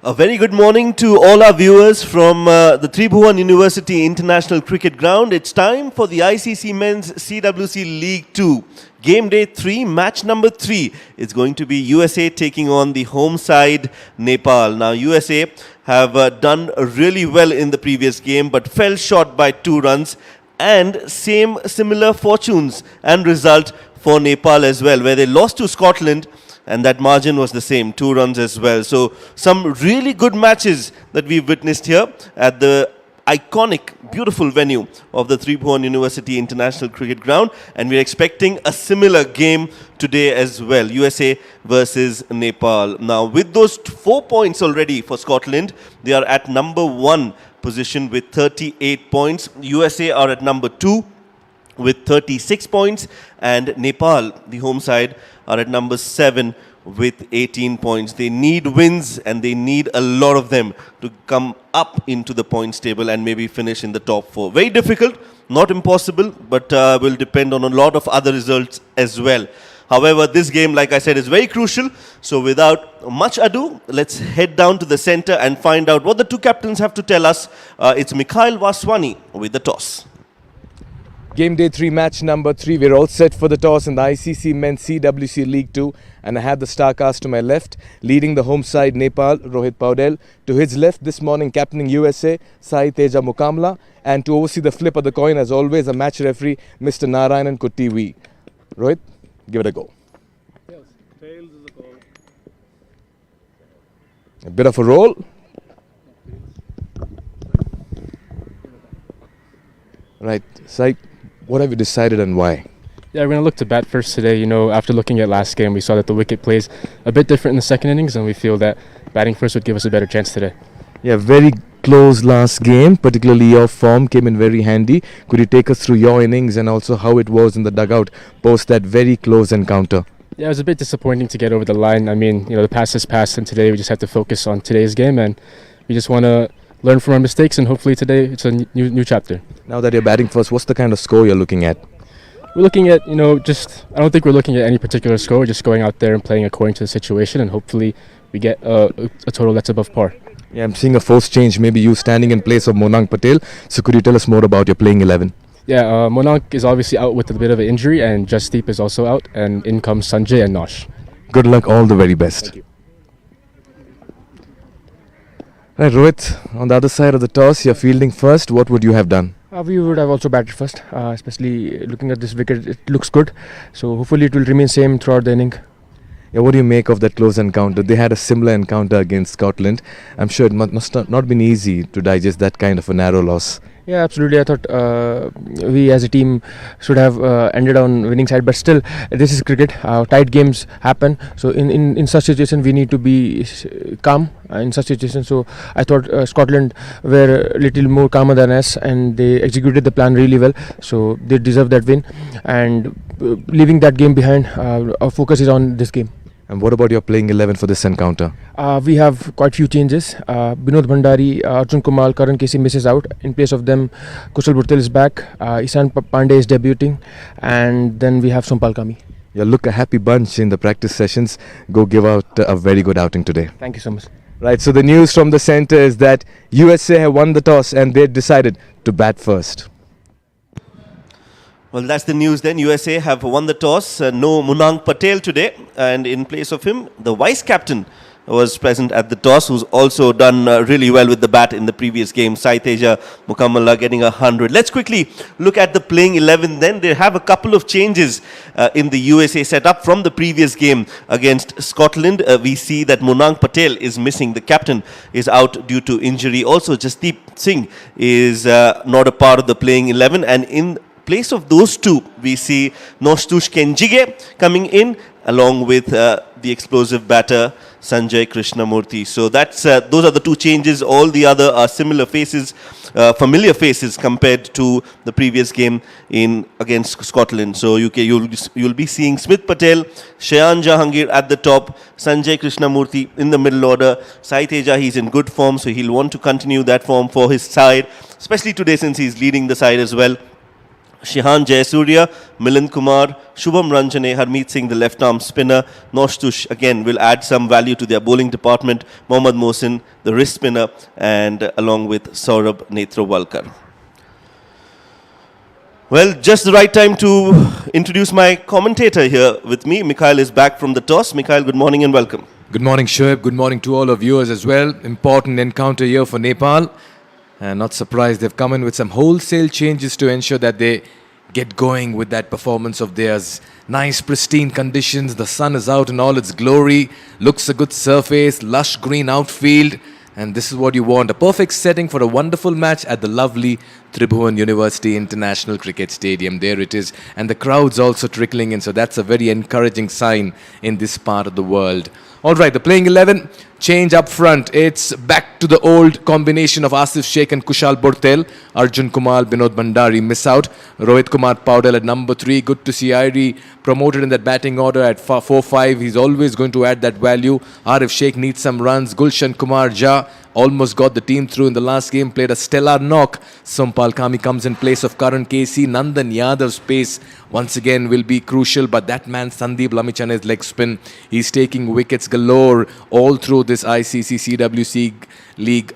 A very good morning to all our viewers from the Tribhuvan University International Cricket Ground. It's time for the ICC Men's CWC League 2. Game day 3, match number 3. It's going to be USA taking on the home side Nepal. Now USA have done really well in the previous game but fell short by 2 runs, and similar fortunes and result for Nepal as well, where they lost to Scotland. And that margin was the same, 2 runs as well. So some really good matches that we've witnessed here at the iconic, beautiful venue of the Tribhuvan University International Cricket Ground. And we're expecting a similar game today as well, USA versus Nepal. Now, with those 4 points already for Scotland, they are at number 1 position with 38 points. USA are at number 2 with 36 points, and Nepal, the home side, are at number 7 with 18 points. They need wins, and they need a lot of them to come up into the points table and maybe finish in the top 4. Very difficult, not impossible, but will depend on a lot of other results as well. However, this game, like I said, is very crucial. So without much ado, let's head down to the center and find out what the 2 captains have to tell us. It's Mikhail Vaswani with the toss. Game day 3, match number 3. We're all set for the toss in the ICC Men's CWC League 2. And I have the star cast to my left, leading the home side Nepal, Rohit Paudel. To his left this morning, captaining USA, Sai Teja Mukamla. And to oversee the flip of the coin, as always, a match referee, Mr. Narayanan Kuttivi. Rohit, give it a go. Tails is the call. A bit of a roll. Right, Sai, what have you decided and why? Yeah, we're going to look to bat first today. You know, after looking at last game, we saw that the wicket plays a bit different in the second innings, and we feel that batting first would give us a better chance today. Yeah, very close last game, particularly your form came in very handy. Could you take us through your innings and also how it was in the dugout post that very close encounter? Yeah, it was a bit disappointing to get over the line. I mean, you know, the past is past, and today we just have to focus on today's game, and we just want to learn from our mistakes, and hopefully today it's a new chapter. Now that you're batting first, what's the kind of score you're looking at? We're looking at, you know, I don't think we're looking at any particular score. We're just going out there and playing according to the situation, and hopefully we get a total that's above par. Yeah, I'm seeing a forced change, maybe you standing in place of Monang Patel. So could you tell us more about your playing 11? Yeah, Monang is obviously out with a bit of an injury, and Jasdeep is also out, and in comes Sanjay and Nosh. Good luck, all the very best. Thank you. Right, Rohit, on the other side of the toss, you're fielding first. What would you have done? We would have also batted first, especially looking at this wicket. It looks good, so hopefully it will remain same throughout the inning. Yeah, what do you make of that close encounter? They had a similar encounter against Scotland. I'm sure it must not been easy to digest that kind of a narrow loss. Yeah, absolutely. I thought we as a team should have ended on winning side, but still, this is cricket. Tight games happen. So in such situation, we need to be calm in such situation. So I thought Scotland were a little more calmer than us, and they executed the plan really well. So they deserve that win. And leaving that game behind, our focus is on this game. And what about your playing 11 for this encounter? We have quite few changes. Binod Bhandari, Arjun Kumar, Karan Casey misses out. In place of them, Kushal Bhurtel is back. Ishan Pandey is debuting, and then we have Sompal Kami. You look a happy bunch in the practice sessions. Go give out a very good outing today. Thank you so much. Right, so the news from the centre is that USA have won the toss and they decided to bat first. Well, that's the news then. USA have won the toss. No Monang Patel today. And in place of him, the vice captain was present at the toss, who's also done really well with the bat in the previous game. Sai Teja Mukamala getting 100. Let's quickly look at the playing 11 then. They have a couple of changes in the USA setup from the previous game against Scotland. We see that Monang Patel is missing. The captain is out due to injury. Also, Jasdeep Singh is not a part of the playing 11. And in place of those two, we see Noshtush Kenjige coming in along with the explosive batter Sanjay Krishnamurthy. So that's those are the 2 changes. All the other are similar faces, familiar faces compared to the previous game against Scotland. So you'll be seeing Smith Patel, Shayan Jahangir at the top, Sanjay Krishnamurthy in the middle order. Sai Teja, he's in good form, so he'll want to continue that form for his side, especially today since he's leading the side as well. Shihan Jayasurya, Milind Kumar, Shubham Ranjane, Harmeet Singh, the left-arm spinner. Noshtush, again, will add some value to their bowling department. Mohammad Mohsin, the wrist spinner, and along with Saurabh Netrawalkar. Well, just the right time to introduce my commentator here with me. Mikhail is back from the toss. Mikhail, good morning and welcome. Good morning, Shoaib. Good morning to all of viewers as well. Important encounter here for Nepal. And not surprised, they've come in with some wholesale changes to ensure that they get going with that performance of theirs. Nice, pristine conditions. The sun is out in all its glory. Looks a good surface, lush green outfield. And this is what you want. A perfect setting for a wonderful match at the lovely Tribhuvan University International Cricket Stadium. There it is. And the crowd's also trickling in. So that's a very encouraging sign in this part of the world. All right, the playing 11 change up front. It's back to the old combination of Asif Sheikh and Kushal Bortel. Arjun Kumar, Binod Bhandari miss out. Rohit Kumar Paudel at number 3. Good to see Irie promoted in that batting order at 4-5. He's always going to add that value. Arif Sheikh needs some runs. Gulshan Kumar Jha almost got the team through in the last game. Played a stellar knock. Sompal Kami comes in place of Karan KC. Nandan Yadav's pace once again will be crucial. But that man Sandeep Lamichhane's leg spin, he's taking wickets galore all through this ICC CWC League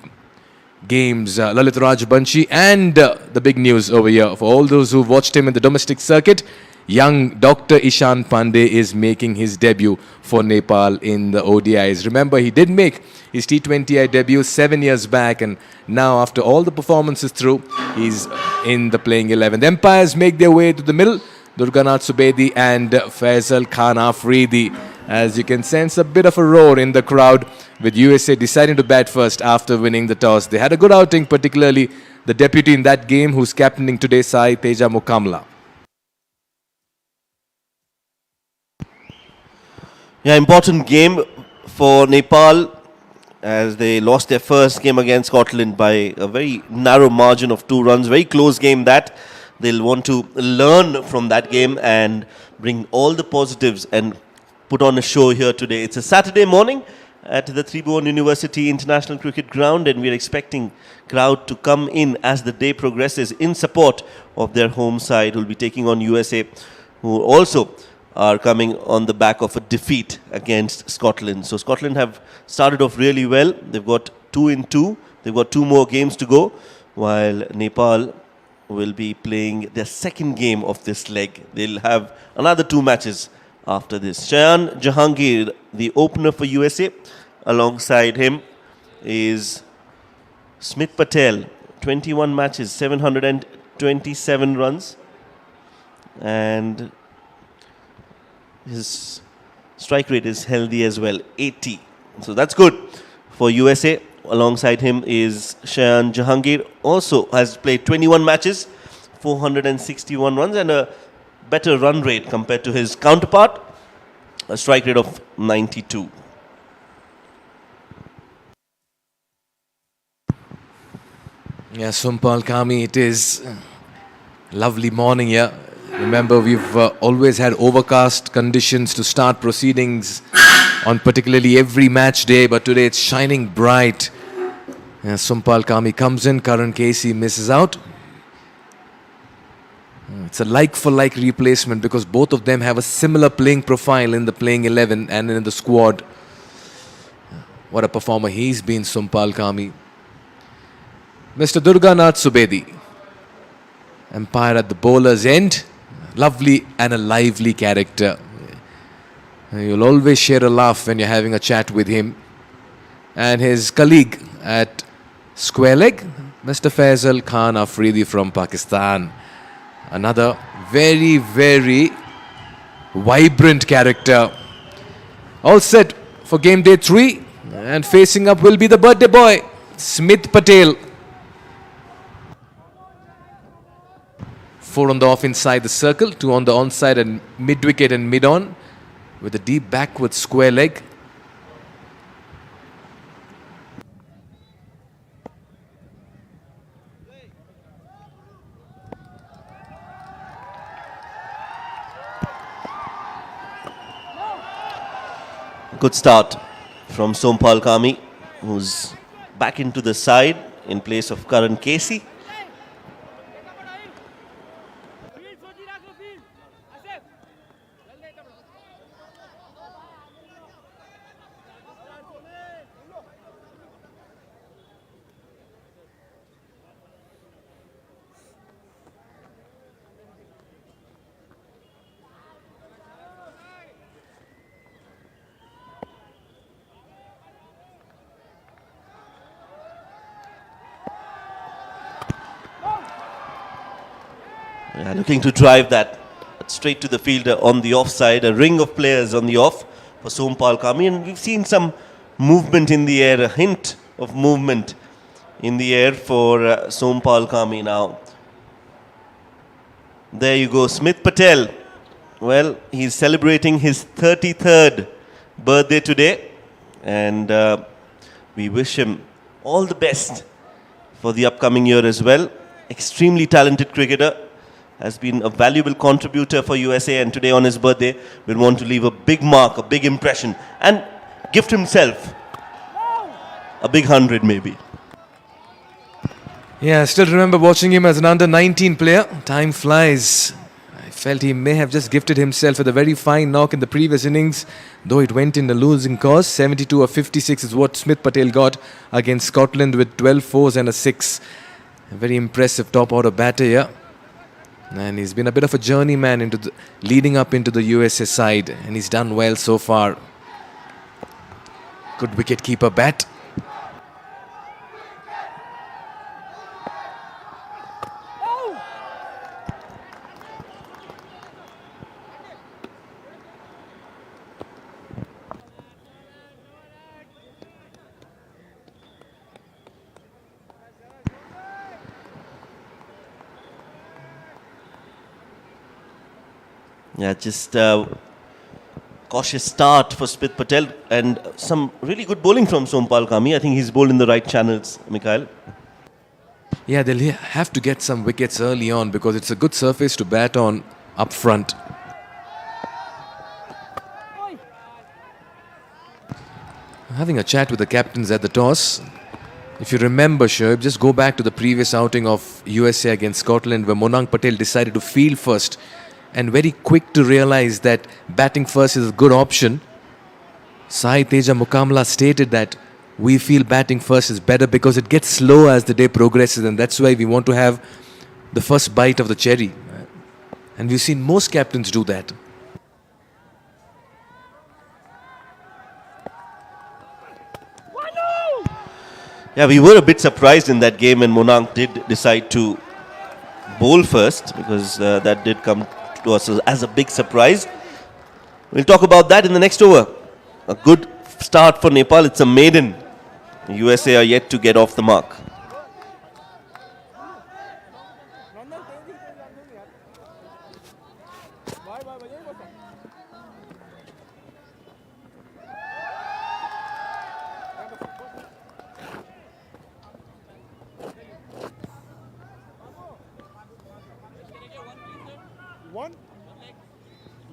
games. Lalit Rajbanshi and the big news over here for all those who've watched him in the domestic circuit. Young Dr. Ishan Pandey is making his debut for Nepal in the ODIs. Remember, he did make his T20I debut 7 years back, and now after all the performances through, he's in the playing 11. The umpires make their way to the middle. Durganath Subedi and Faisal Khan Afridi. As you can sense, a bit of a roar in the crowd with USA deciding to bat first after winning the toss. They had a good outing, particularly the deputy in that game who's captaining today, Sai Teja Mukamla. Yeah, important game for Nepal as they lost their first game against Scotland by a very narrow margin of 2 runs. Very close game that. They'll want to learn from that game and bring all the positives and put on a show here today. It's a Saturday morning at the Tribhuvan University International Cricket Ground, and we're expecting crowd to come in as the day progresses in support of their home side, who'll be taking on USA, who also are coming on the back of a defeat against Scotland. So Scotland have started off really well. They've got 2 in 2. They've got 2 more games to go, while Nepal will be playing their second game of this leg. They'll have another 2 matches after this. Shayan Jahangir, the opener for USA. Alongside him is Smith Patel, 21 matches, 727 runs. And his strike rate is healthy as well, 80. So that's good for USA. Alongside him is Shayan Jahangir, also has played 21 matches, 461 runs and a better run rate compared to his counterpart, a strike rate of 92. Yeah, Sompal Kami, it is a lovely morning here. Remember, we've always had overcast conditions to start proceedings on particularly every match day, but today it's shining bright. Yeah, Sompal Kami comes in, Karan KC misses out. It's a like-for-like replacement because both of them have a similar playing profile in the playing 11 and in the squad. What a performer he's been, Sompal Kami. Mr. Durganath Subedi, umpire at the bowler's end. Lovely and a lively character. You'll always share a laugh when you're having a chat with him. And his colleague at square leg, Mr. Faisal Khan Afridi from Pakistan. Another very, very vibrant character. All set for game day 3. And facing up will be the birthday boy, Smith Patel. 4 on the off inside the circle, 2 on the onside and mid-wicket and mid-on with a deep backward square leg. Good start from Sompal Kami, who's back into the side in place of Karan KC. Yeah, looking to drive that straight to the fielder on the offside. A ring of players on the off for Sompal Kami. And we've seen some movement in the air, a hint of movement in the air for Sompal Kami now. There you go, Smith Patel. Well, he's celebrating his 33rd birthday today. And we wish him all the best for the upcoming year as well. Extremely talented cricketer. Has been a valuable contributor for USA, and today on his birthday will want to leave a big mark, a big impression, and gift himself a big 100 maybe. Yeah, I still remember watching him as an under-19 player. Time flies. I felt he may have just gifted himself with a very fine knock in the previous innings, though it went in the losing cause. 72 of 56 is what Smith Patel got against Scotland with 12 fours and a 6. A very impressive top-order batter here. And he's been a bit of a journeyman into leading up into the USA side, and he's done well so far. Good wicket-keeper bat. Yeah, just cautious start for Smith Patel and some really good bowling from Sompal Kami. I think he's bowled in the right channels, Mikhail. Yeah, they'll have to get some wickets early on because it's a good surface to bat on up front. Having a chat with the captains at the toss. If you remember, Shoaib, just go back to the previous outing of USA against Scotland where Monang Patel decided to field first and very quick to realize that batting first is a good option. Sai Teja Mukamla stated that we feel batting first is better because it gets slow as the day progresses, and that's why we want to have the first bite of the cherry. And we've seen most captains do that. Yeah, we were a bit surprised in that game when Monang did decide to bowl first because that did come to us as a big surprise. We'll talk about that in the next over. A good start for Nepal. It's a maiden. USA are yet to get off the mark.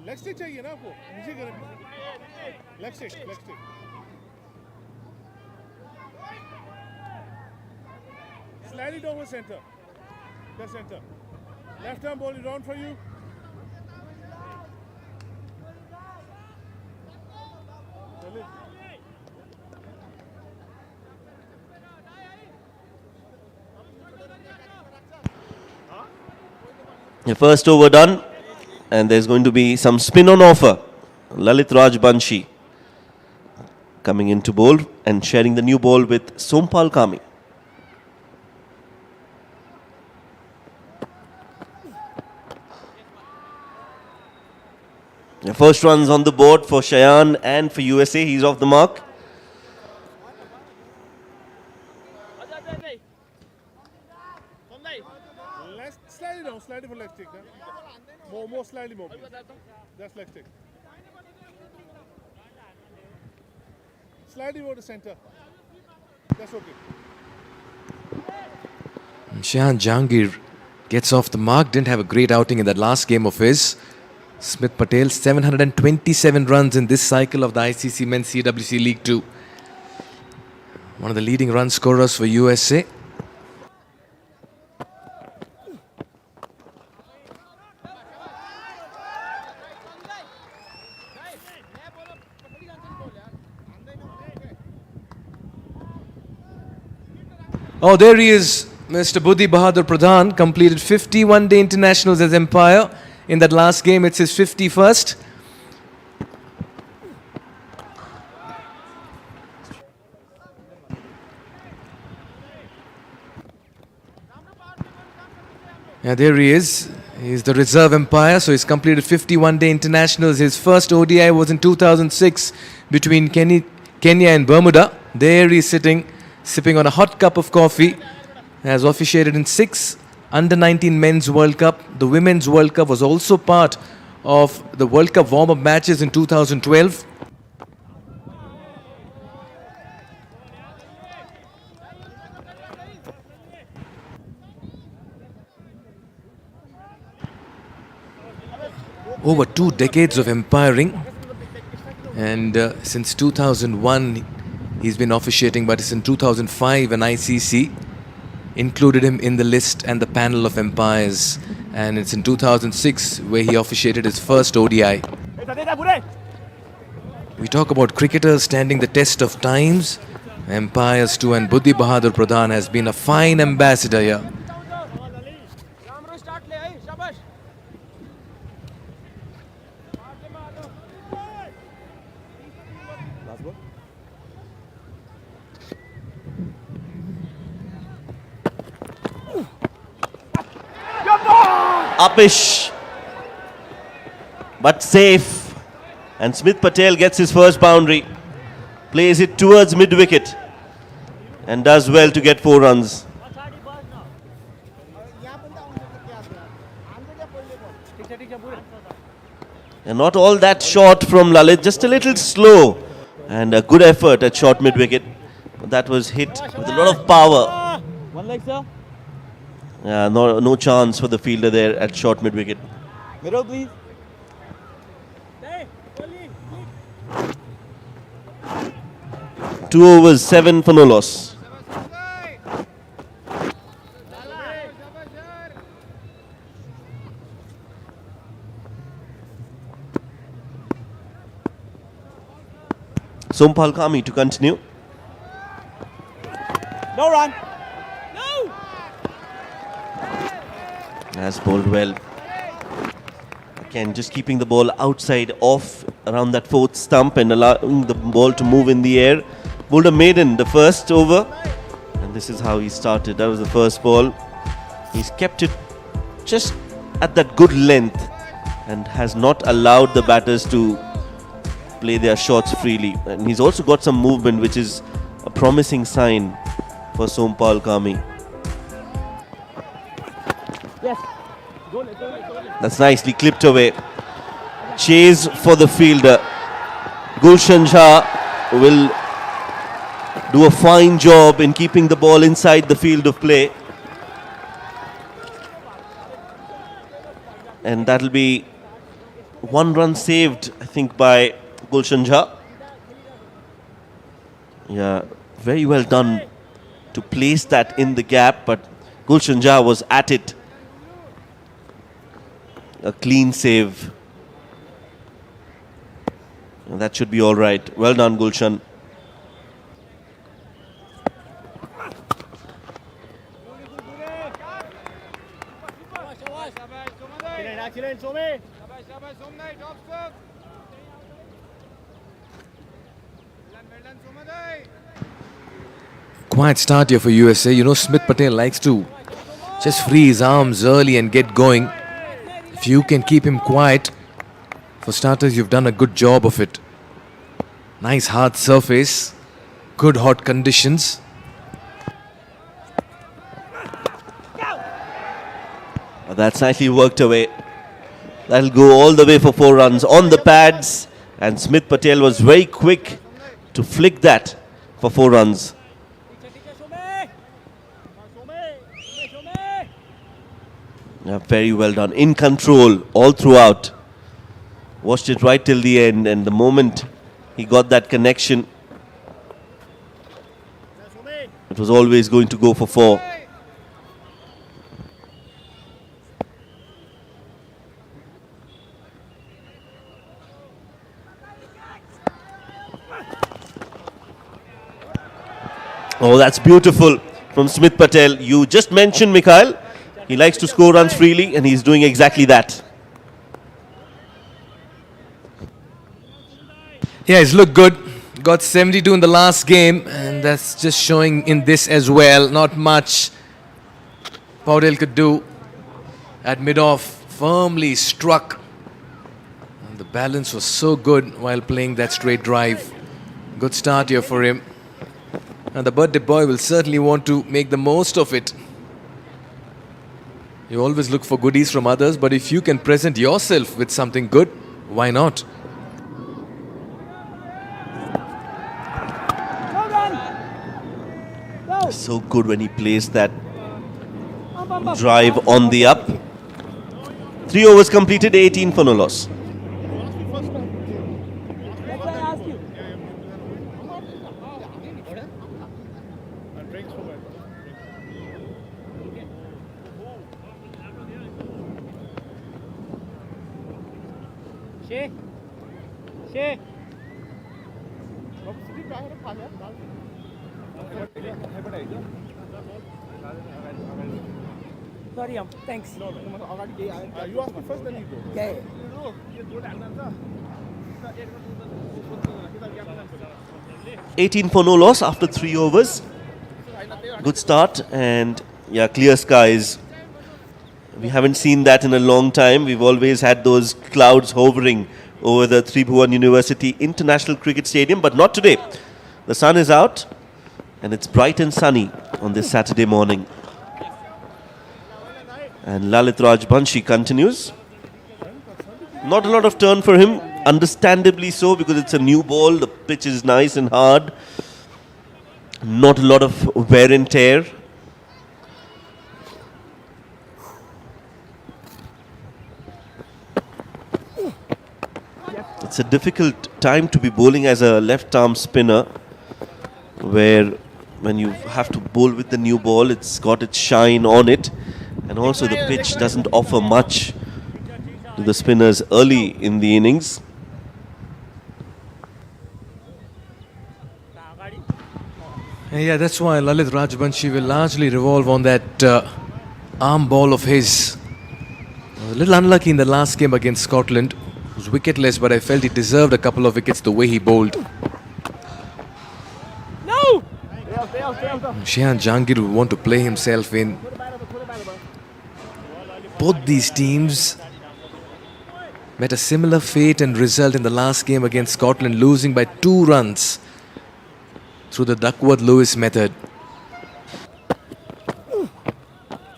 Leg stick चाहिए ना आपको नीचे करें leg stick slide it over center the center left arm ball is round for you The first over done. And there's going to be some spin on offer. Lalit Rajbanshi coming into bowl and sharing the new ball with Sompal Kami. The first runs on the board for Shayan and for USA. He's off the mark. Slide it for leg stick. More slightly more. That's leg stick. Slightly over the center. That's okay. Shahan Jahangir gets off the mark. Didn't have a great outing in that last game of his. Smith Patel, 727 runs in this cycle of the ICC Men's CWC League 2. One of the leading run scorers for USA. Oh, there he is, Mr. Buddhi Bahadur Pradhan, completed 50 one-day internationals as Empire. In that last game, it's his 51st. Yeah, there he is. He's the reserve umpire, so he's completed 51-day internationals. His first ODI was in 2006 between Kenya and Bermuda. There he's sitting, sipping on a hot cup of coffee. Has officiated in 6 Under-19 Men's World Cup. The Women's World Cup was also part of the World Cup warm-up matches in 2012. Over 2 decades of umpiring, and since 2001 he's been officiating, but it's in 2005 an ICC included him in the list and the panel of umpires, and it's in 2006 where he officiated his first ODI. We talk about cricketers standing the test of times, umpires too, and Buddhi Bahadur Pradhan has been a fine ambassador here. Upish, but safe, and Smith Patel gets his first boundary, plays it towards mid-wicket and does well to get 4 runs. And not all that short from Lalit, just a little slow, and a good effort at short mid-wicket. That was hit with a lot of power. One leg, sir. No chance for the fielder there at short mid-wicket. Middle, please. 2 overs, 7 for no loss. Sompal Kami to continue. No run. Has bowled well. Again, just keeping the ball outside off around that 4th stump and allowing the ball to move in the air. Bowled a maiden the first over, and this is how he started. That was the first ball. He's kept it just at that good length and has not allowed the batters to play their shots freely. And he's also got some movement, which is a promising sign for Sompal Kami. Yes. That's nicely clipped away. Chase for the fielder. Gulshan Jha will do a fine job in keeping the ball inside the field of play. And that'll be 1 run saved, I think, by Gulshan Jha. Yeah, very well done to place that in the gap, but Gulshan Jha was at it. A clean save. And that should be all right. Well done, Gulshan. Quiet start here for USA. You know, Smith Patel likes to just free his arms early and get going. If you can keep him quiet, for starters, you've done a good job of it. Nice hard surface, good hot conditions. That's nicely worked away. That'll go all the way for 4 runs on the pads, and Smith Patel was very quick to flick that for 4 runs. Yeah, very well done. In control all throughout. Watched it right till the end, and the moment he got that connection, it was always going to go for 4. Oh, that's beautiful from Smith Patel. You just mentioned, Mikhail, he likes to score runs freely, and he's doing exactly that. Yeah, he's looked good. Got 72 in the last game, and that's just showing in this as well. Not much Paudel could do at mid-off firmly struck. And the balance was so good while playing that straight drive. Good start here for him. And the birthday boy will certainly want to make the most of it. You always look for goodies from others, but if you can present yourself with something good, why not? So good when he plays that drive on the up. 3 overs completed, 18 for no loss. That's why I asked you. Shay. Sorry, thanks. You ask me first, then you go. Yeah. 18 for no loss after 3 overs. Good start, and yeah, clear skies. We haven't seen that in a long time. We've always had those clouds hovering over the Tribhuvan University International Cricket Stadium, but not today. The sun is out and it's bright and sunny on this Saturday morning. And Lalit Rajbanshi continues. Not a lot of turn for him, understandably so, because it's a new ball. The pitch is nice and hard. Not a lot of wear and tear. It's a difficult time to be bowling as a left-arm spinner, where when you have to bowl with the new ball, it's got its shine on it, and also the pitch doesn't offer much to the spinners early in the innings. Yeah, that's why Lalit Rajbanshi will largely revolve on that arm ball of his. A little unlucky in the last game against Scotland. He was wicketless, but I felt he deserved a couple of wickets the way he bowled. No! Shehan Jahangir will want to play himself in. Both these teams met a similar fate and result in the last game against Scotland, losing by 2 runs through the Duckworth-Lewis method.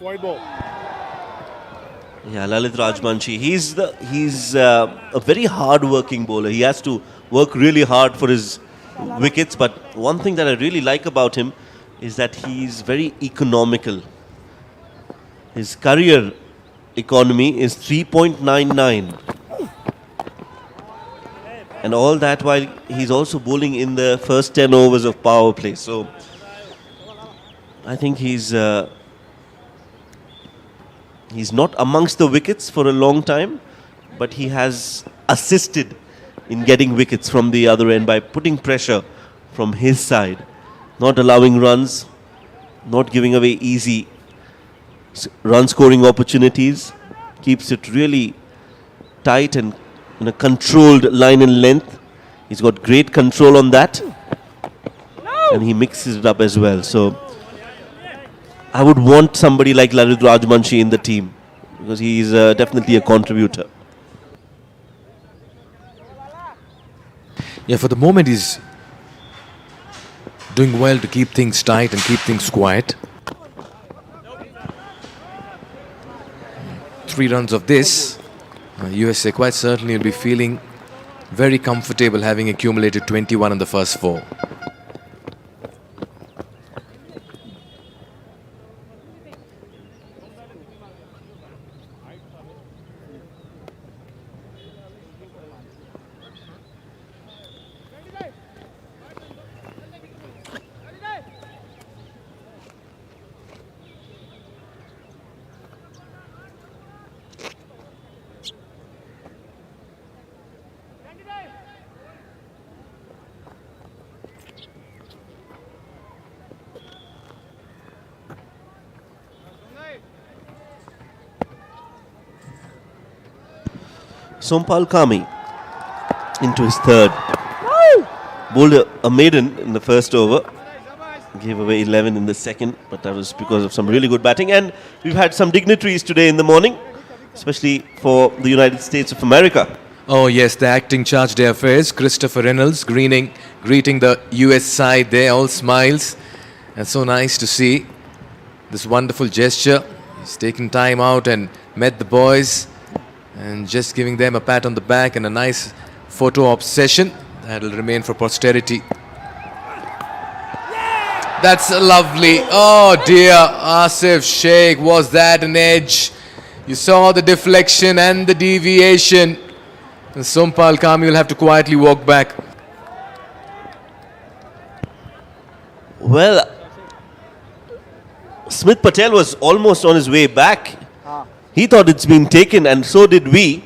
Wide ball. Yeah, Lalit Rajbanshi. He's a very hard-working bowler. He has to work really hard for his wickets. But one thing that I really like about him is that he's very economical. His career economy is 3.99. And all that while he's also bowling in the first 10 overs of power play. So I think he's not amongst the wickets for a long time, but he has assisted in getting wickets from the other end by putting pressure from his side, not allowing runs, not giving away easy run scoring opportunities, keeps it really tight and in a controlled line and length. He's got great control on that, and he mixes it up as well. So I would want somebody like Lalit Rajbanshi in the team, because he is definitely a contributor. Yeah, for the moment he's doing well to keep things tight and keep things quiet. 3 runs of this, USA quite certainly will be feeling very comfortable having accumulated 21 in the first 4. Sompal Kami into his third. Bowled a maiden in the first over. Gave away 11 in the second, but that was because of some really good batting. And we've had some dignitaries today in the morning. especially for the United States of America. Oh yes, the acting charge d'affaires, Christopher Reynolds, greeting the US side there, all smiles. And so nice to see this wonderful gesture. He's taking time out and met the boys and just giving them a pat on the back and a nice photo obsession that'll remain for posterity. That's lovely. Oh dear, Asif Sheikh, was that an edge? You saw the deflection and the deviation. And Sompal Kami will have to quietly walk back. Well, Smith Patel was almost on his way back. He thought it's been taken, and so did we.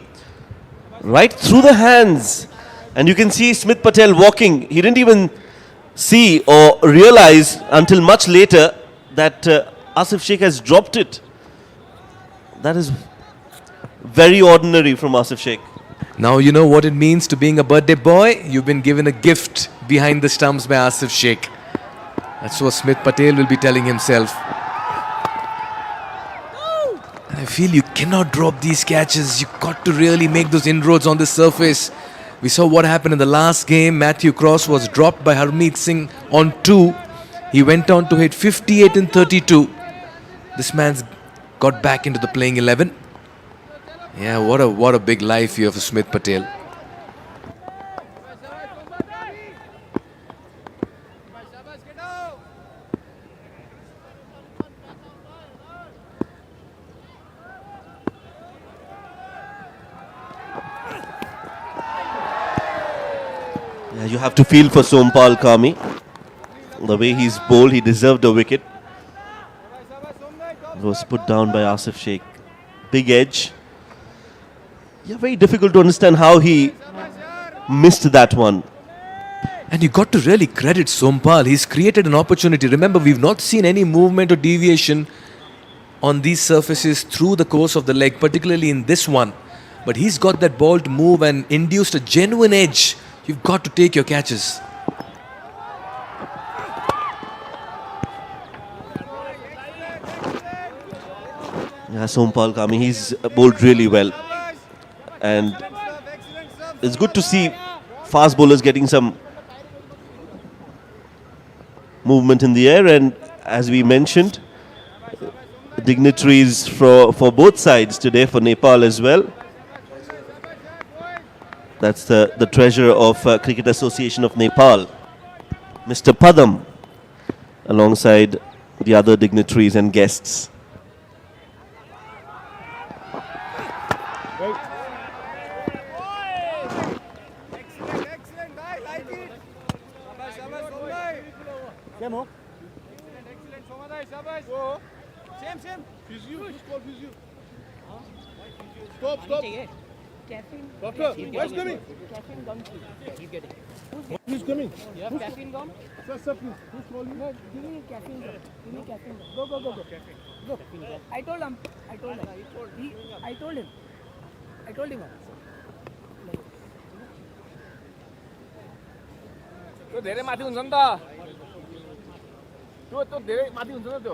Right through the hands. And you can see Smith Patel walking. He didn't even see or realize until much later that Asif Sheikh has dropped it. That is very ordinary from Asif Sheikh. Now you know what it means to being a birthday boy. You've been given a gift behind the stumps by Asif Sheikh. That's what Smith Patel will be telling himself. And I feel you cannot drop these catches. You've got to really make those inroads on the surface. We saw what happened in the last game. Matthew Cross was dropped by Harmeet Singh on 2. He went on to hit 58 in 32. This man's got back into the playing 11. Yeah, what a big life here for Smith Patel. Yeah, you have to feel for Sompal Kami. The way he's bowled, he deserved a wicket. It was put down by Asif Sheikh. Big edge. Yeah, very difficult to understand how he missed that one. And you got to really credit Sompal. He's created an opportunity. Remember, we've not seen any movement or deviation on these surfaces through the course of the leg, particularly in this one. But he's got that ball to move and induced a genuine edge. You've got to take your catches. Yeah, Sompal Kami, he's bowled really well. And it's good to see fast bowlers getting some movement in the air. And as we mentioned, dignitaries for both sides today, for Nepal as well. That's the treasurer of Cricket Association of Nepal, Mr. Padam, alongside the other dignitaries and guests. Stop. Caffeine. Doctor, where's coming? Caffeine gum. Keep getting. Who's coming? You have caffeine gum? Sir, please. Who's calling? No, give me caffeine gum. Give me caffeine gum. Go. Go. I told him. I told him. त्यो धेरै माथि हुन्छ नि त त्यो धेरै माथि हुन्छ नि त्यो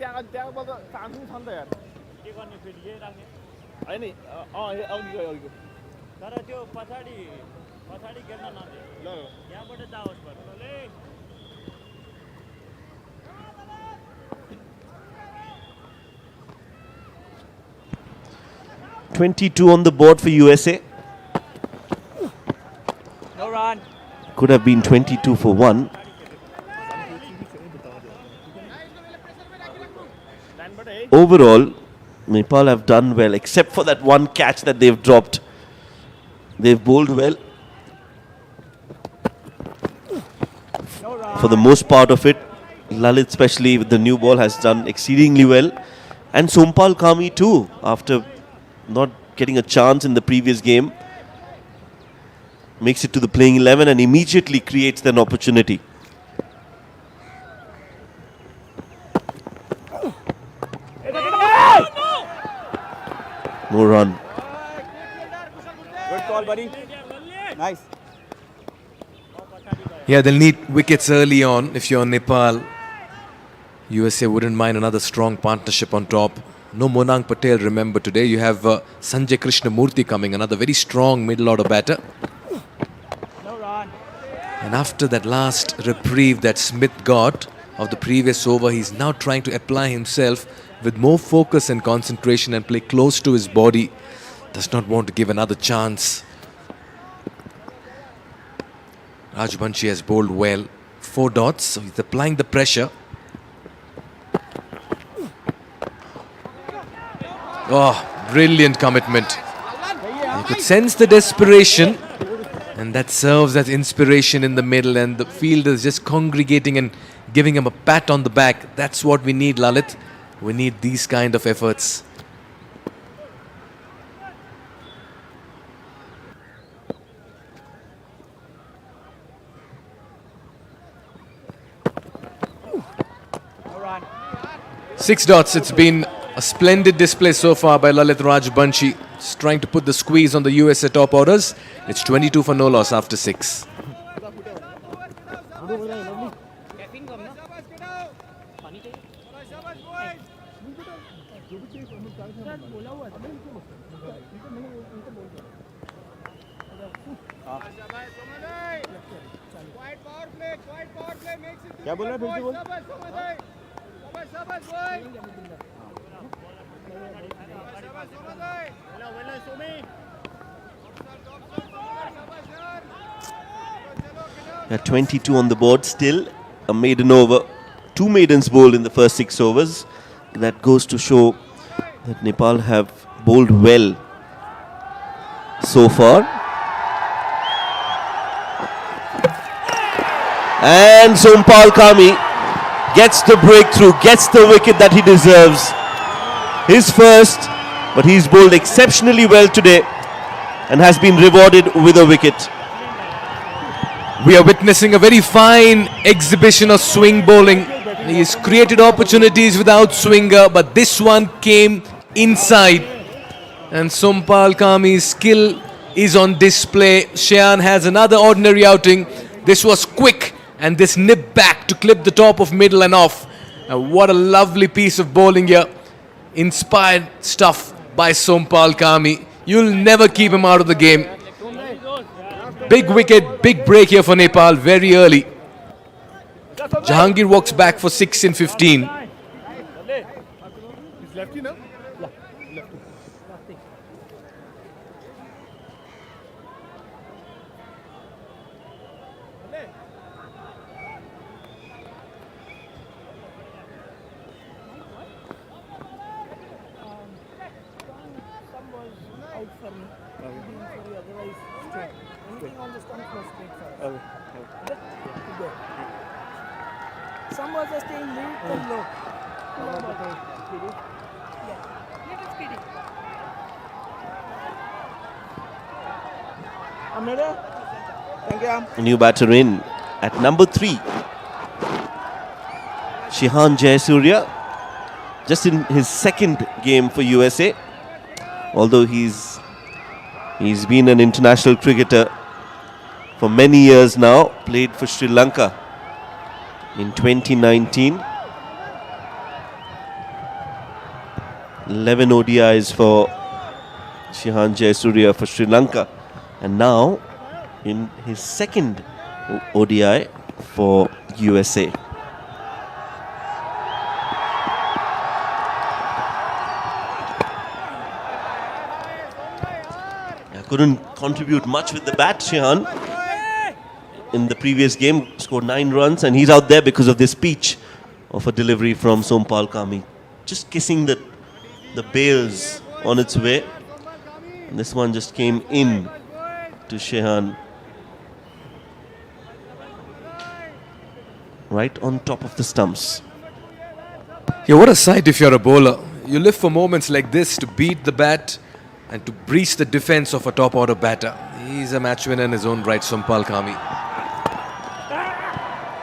त्यहाँ बल त चान्स पनि छ नि त यार के गर्ने फेरि यही राख्ने हैन अघि गयो तर त्यो पछाडी गेर्न नदे ल यहाँबाट जाओस् भन्नुले 22 on the board for USA. No run. Could have been 22 for 1. Overall, Nepal have done well, except for that one catch that they've dropped. They've bowled well. For the most part of it, Lalit, especially with the new ball, has done exceedingly well. And Sompal Kami too, after not getting a chance in the previous game, makes it to the playing 11 and immediately creates an opportunity. No run. Good call, buddy. Nice. Yeah, they'll need wickets early on if you're Nepal. USA wouldn't mind another strong partnership on top. No Monang Patel, remember, today. You have Sanjay Krishnamurthy coming, another very strong middle order batter. And after that last reprieve that Smith got of the previous over, he's now trying to apply himself with more focus and concentration and play close to his body. Does not want to give another chance. Rajbanshi has bowled well. 4 dots, so he's applying the pressure. Oh, brilliant commitment. You could sense the desperation, and that serves as inspiration in the middle, and the field is just congregating and giving him a pat on the back. That's what we need, Lalit. We need these kind of efforts. Six dots. It's been a splendid display so far by Lalit Rajbanshi. Just trying to put the squeeze on the USA top orders. It's 22 for no loss after 6. क्या बोल रहा है फिर से बोल At 22 on the board still, a maiden over, 2 maidens bowled in the first 6 overs. That goes to show that Nepal have bowled well so far. And Sompal Kami gets the breakthrough, gets the wicket that he deserves. His first, but he's bowled exceptionally well today and has been rewarded with a wicket. We are witnessing a very fine exhibition of swing bowling. He's created opportunities without swinger, but this one came inside. And Sompal Kami's skill is on display. Shehan has another ordinary outing. This was quick, and this nip back to clip the top of middle and off. And what a lovely piece of bowling here. Inspired stuff by Sompal Kami. You'll never keep him out of the game. Big wicket, big break here for Nepal very early. Jahangir walks back for 6 in 15. He's lefty now? Some was out for me. Otherwise, straight. Anything on the stump was straight for us. To go. Some was just staying mid and low. Yeah. Little speedy. A new batter in at number 3. Shehan Jayasurya, just in his second game for USA. Although he's been an international cricketer for many years now, played for Sri Lanka in 2019. 11 ODIs for Shehan Jayasurya for Sri Lanka, and now in his second ODI for USA. Couldn't contribute much with the bat, Shehan. In the previous game, scored 9 runs, and he's out there because of this speech of a delivery from Sompal Kami. Just kissing the bails on its way. And this one just came in to Shehan. Right on top of the stumps. Yeah, what a sight if you're a bowler. You live for moments like this to beat the bat and to breach the defense of a top order batter. He's a match winner in his own right, Sompal Kami.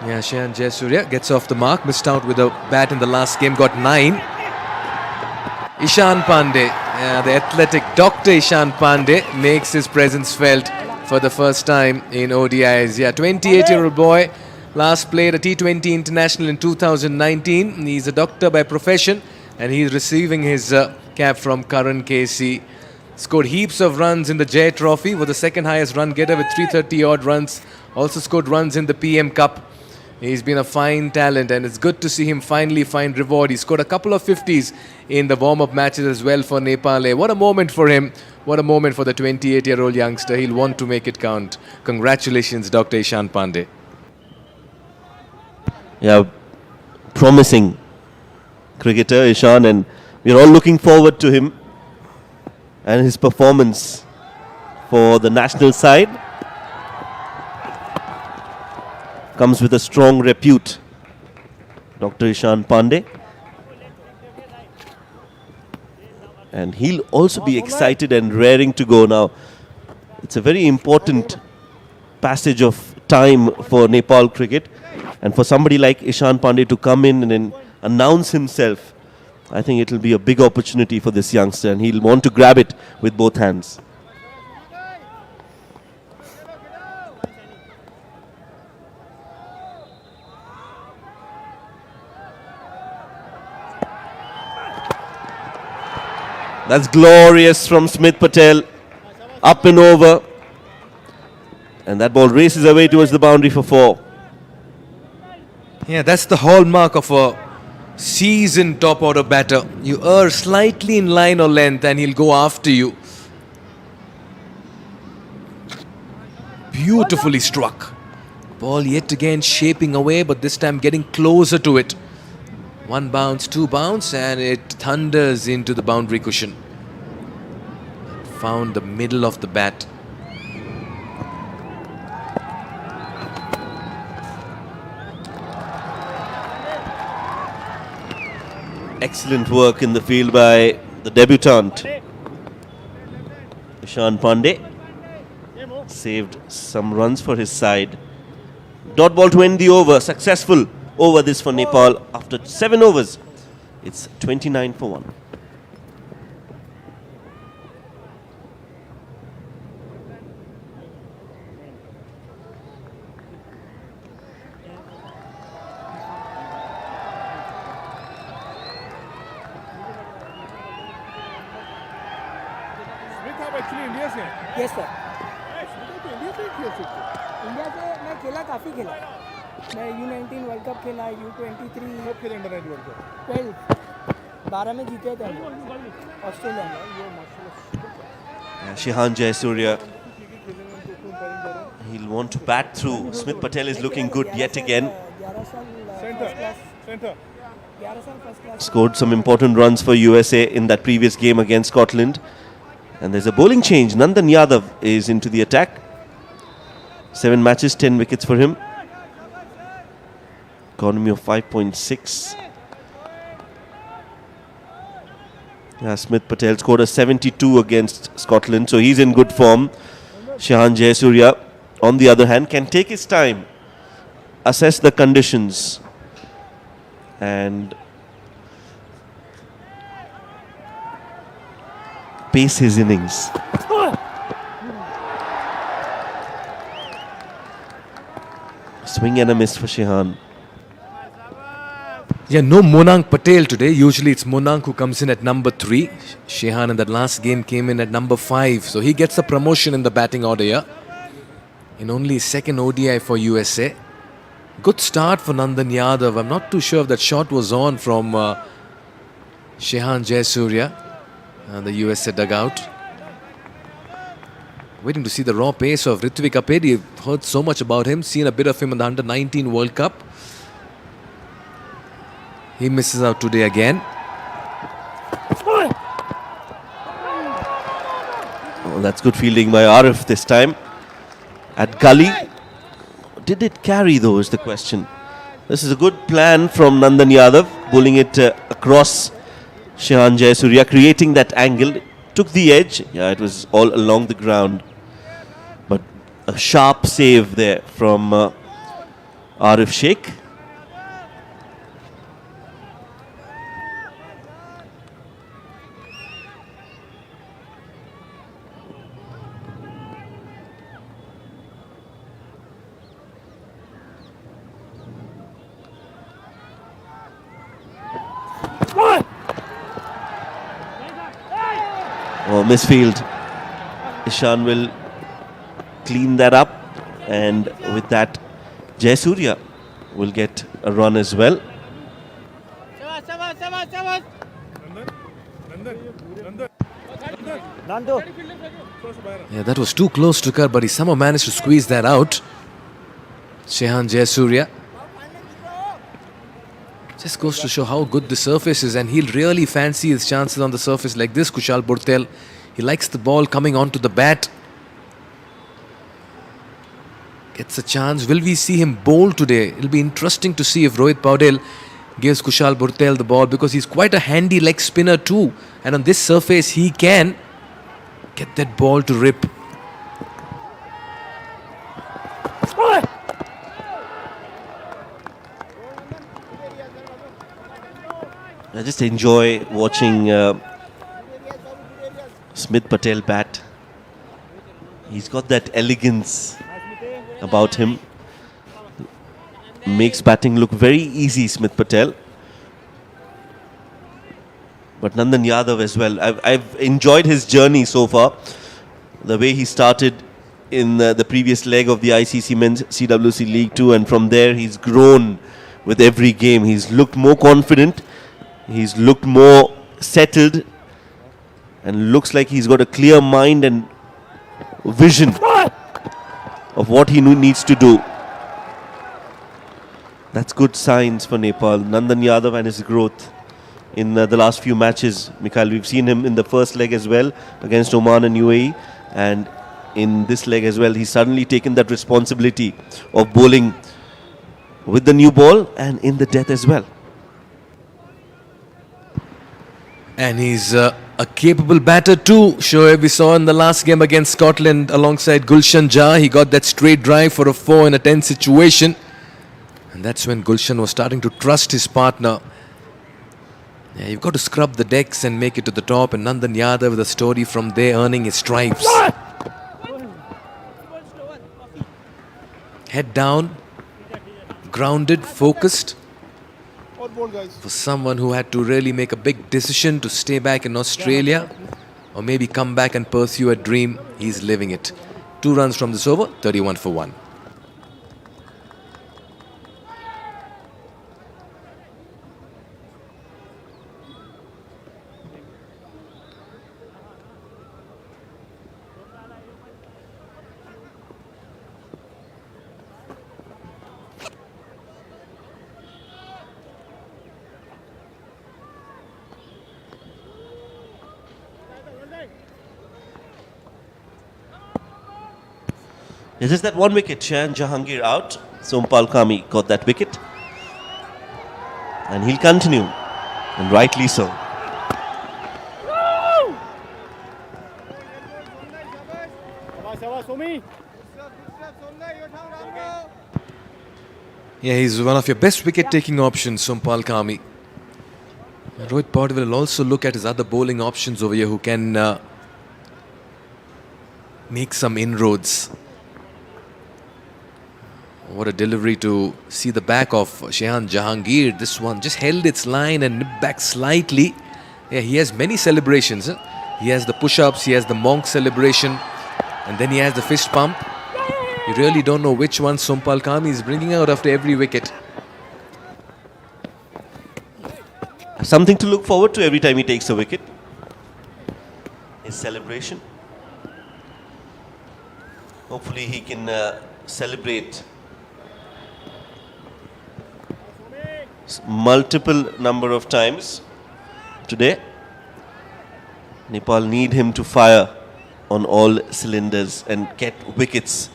Yeah, Shehan Jayasurya gets off the mark, missed out with a bat in the last game, got 9. Ishan Pandey, the athletic Dr. Ishan Pandey, makes his presence felt for the first time in ODIs. Yeah, 28-year-old boy Last played a T20 international in 2019. He's a doctor by profession and he's receiving his cap from Karan KC. Scored heaps of runs in the Jay Trophy, was the second highest run getter with 330 odd runs. Also scored runs in the PM Cup. He's been a fine talent and it's good to see him finally find reward. He scored a couple of 50s in the warm-up matches as well for Nepal. What a moment for him. What a moment for the 28-year-old youngster. He'll want to make it count. Congratulations, Dr. Ishan Pandey. Yeah, promising cricketer Ishan, and we're all looking forward to him and his performance for the national side. Comes with a strong repute, Dr. Ishan Pandey. And he'll also be excited and raring to go now. It's a very important passage of time for Nepal cricket. And for somebody like Ishan Pandey to come in and then announce himself, I think it will be a big opportunity for this youngster and he'll want to grab it with both hands. That's glorious from Smith Patel. Up and over. And that ball races away towards the boundary for 4. Yeah, that's the hallmark of a seasoned top order batter. You err slightly in line or length and he'll go after you. Beautifully struck. Ball yet again shaping away, but this time getting closer to it. 1 bounce, 2 bounce, and it thunders into the boundary cushion. Found the middle of the bat. Excellent work in the field by the debutant Ishan Pandey. Saved some runs for his side. Dot ball to end the over. Successful over this for Nepal after 7 overs. It's 29 for 1. Actually India से हैं। Yes sir, तो India से ही खेल सकते हैं। India से मैं खेला, काफ़ी खेला। मैं U19 वर्ल्ड कप खेला, U23 कब खेले अंडर 9 वर्ल्ड कप? 12 में जीते थे हम ऑस्ट्रेलिया में। Shihan Jayasuriya, he'll want to bat through. Smith Patel is looking good yet again. 11 साल सेंटर फर्स्ट क्लास, सेंटर 11 साल first class. Scored some important runs for USA in that previous game against Scotland. And there's a bowling change. Nandan Yadav is into the attack. 7 matches, 10 wickets for him. Economy of 5.6. Yeah, Smith Patel scored a 72 against Scotland, so he's in good form. Shihan Jayasuriya, on the other hand, can take his time, assess the conditions, and pace his innings. Swing and a miss for Shihan. Yeah, no Monang Patel today. Usually it's Monang who comes in at number 3. Shehan in that last game came in at number 5. So he gets a promotion in the batting order here. In only his second ODI for USA. Good start for Nandan Yadav. I'm not too sure if that shot was on from Shehan Jayasuriya. The USA dugout. Waiting to see the raw pace of Ritvik Apedi. I've heard so much about him. Seen a bit of him in the Under 19 World Cup. He misses out today again. Oh, that's good fielding by Arif this time. At gully. Did it carry though is the question. This is a good plan from Nandan Yadav. Bowling it across Shihan Jayasuriya, creating that angle. Took the edge. Yeah, it was all along the ground. But a sharp save there from Arif Sheikh. or misfield. Ishan will clean that up, and with that, Jayasurya will get a run as well. Yeah, that was too close to cut, but he somehow managed to squeeze that out. Shehan Jayasurya. Just goes to show how good the surface is, and he'll really fancy his chances on the surface like this. Kushal Burtel, he likes the ball coming onto the bat. Gets a chance. Will we see him bowl today? It'll be interesting to see if Rohit Paudel gives Kushal Burtel the ball, because he's quite a handy leg spinner too, and on this surface he can get that ball to rip. I just enjoy watching Smith Patel bat. He's got that elegance about him. Makes batting look very easy, Smith Patel. But Nandan Yadav as well. I've enjoyed his journey so far. The way he started in the previous leg of the ICC Men's CWC League 2, and from there he's grown with every game. He's looked more confident. He's looked more settled, and looks like he's got a clear mind and vision of what he needs to do. That's good signs for Nepal. Nandan Yadav and his growth in the last few matches. Mikhail, we've seen him in the first leg as well against Oman and UAE, and in this leg as well, he's suddenly taken that responsibility of bowling with the new ball and in the death as well. And he's a capable batter too. Shoaib, we saw in the last game against Scotland alongside Gulshan Jah. He got that straight drive for a 4 in a 10 situation. And that's when Gulshan was starting to trust his partner. Yeah, you've got to scrub the decks and make it to the top. And Nandan Yadav with a story from there, earning his stripes. Head down, grounded, focused. For someone who had to really make a big decision to stay back in Australia, or maybe come back and pursue a dream, he's living it. 2 runs from this over, 31 for 1. It's just that one wicket. Shehan Jahangir out. Sompal Kami got that wicket. And he'll continue. And rightly so. Yeah, he's one of your best wicket-taking options, Sompal Kami. Rohit Paudel will also look at his other bowling options over here who can make some inroads. What a delivery to see the back of Shehan Jahangir. This one just held its line and nipped back slightly. Yeah, he has many celebrations. He has the push-ups, he has the monk celebration, and then he has the fist pump. You really don't know which one Sompal Kami is bringing out after every wicket. Something to look forward to every time he takes a wicket. His celebration. Hopefully he can celebrate multiple number of times today. Nepal need him to fire on all cylinders and get wickets.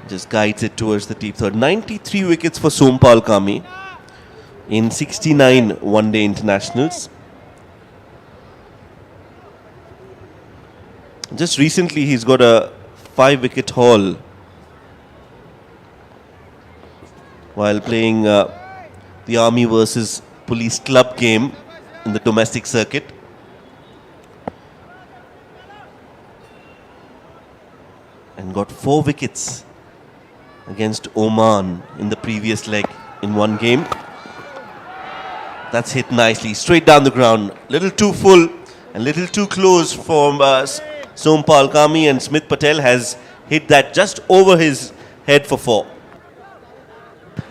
Just guides it towards the deep third. 93 wickets for Sompal Kami in 69 one-day internationals. Just recently he's got a 5-wicket haul while playing the Army versus Police Club game in the domestic circuit. got 4 wickets against Oman in the previous leg in one game. That's hit nicely, straight down the ground. Little too full and little too close from Sompal Kami, and Smith Patel has hit that just over his head for 4.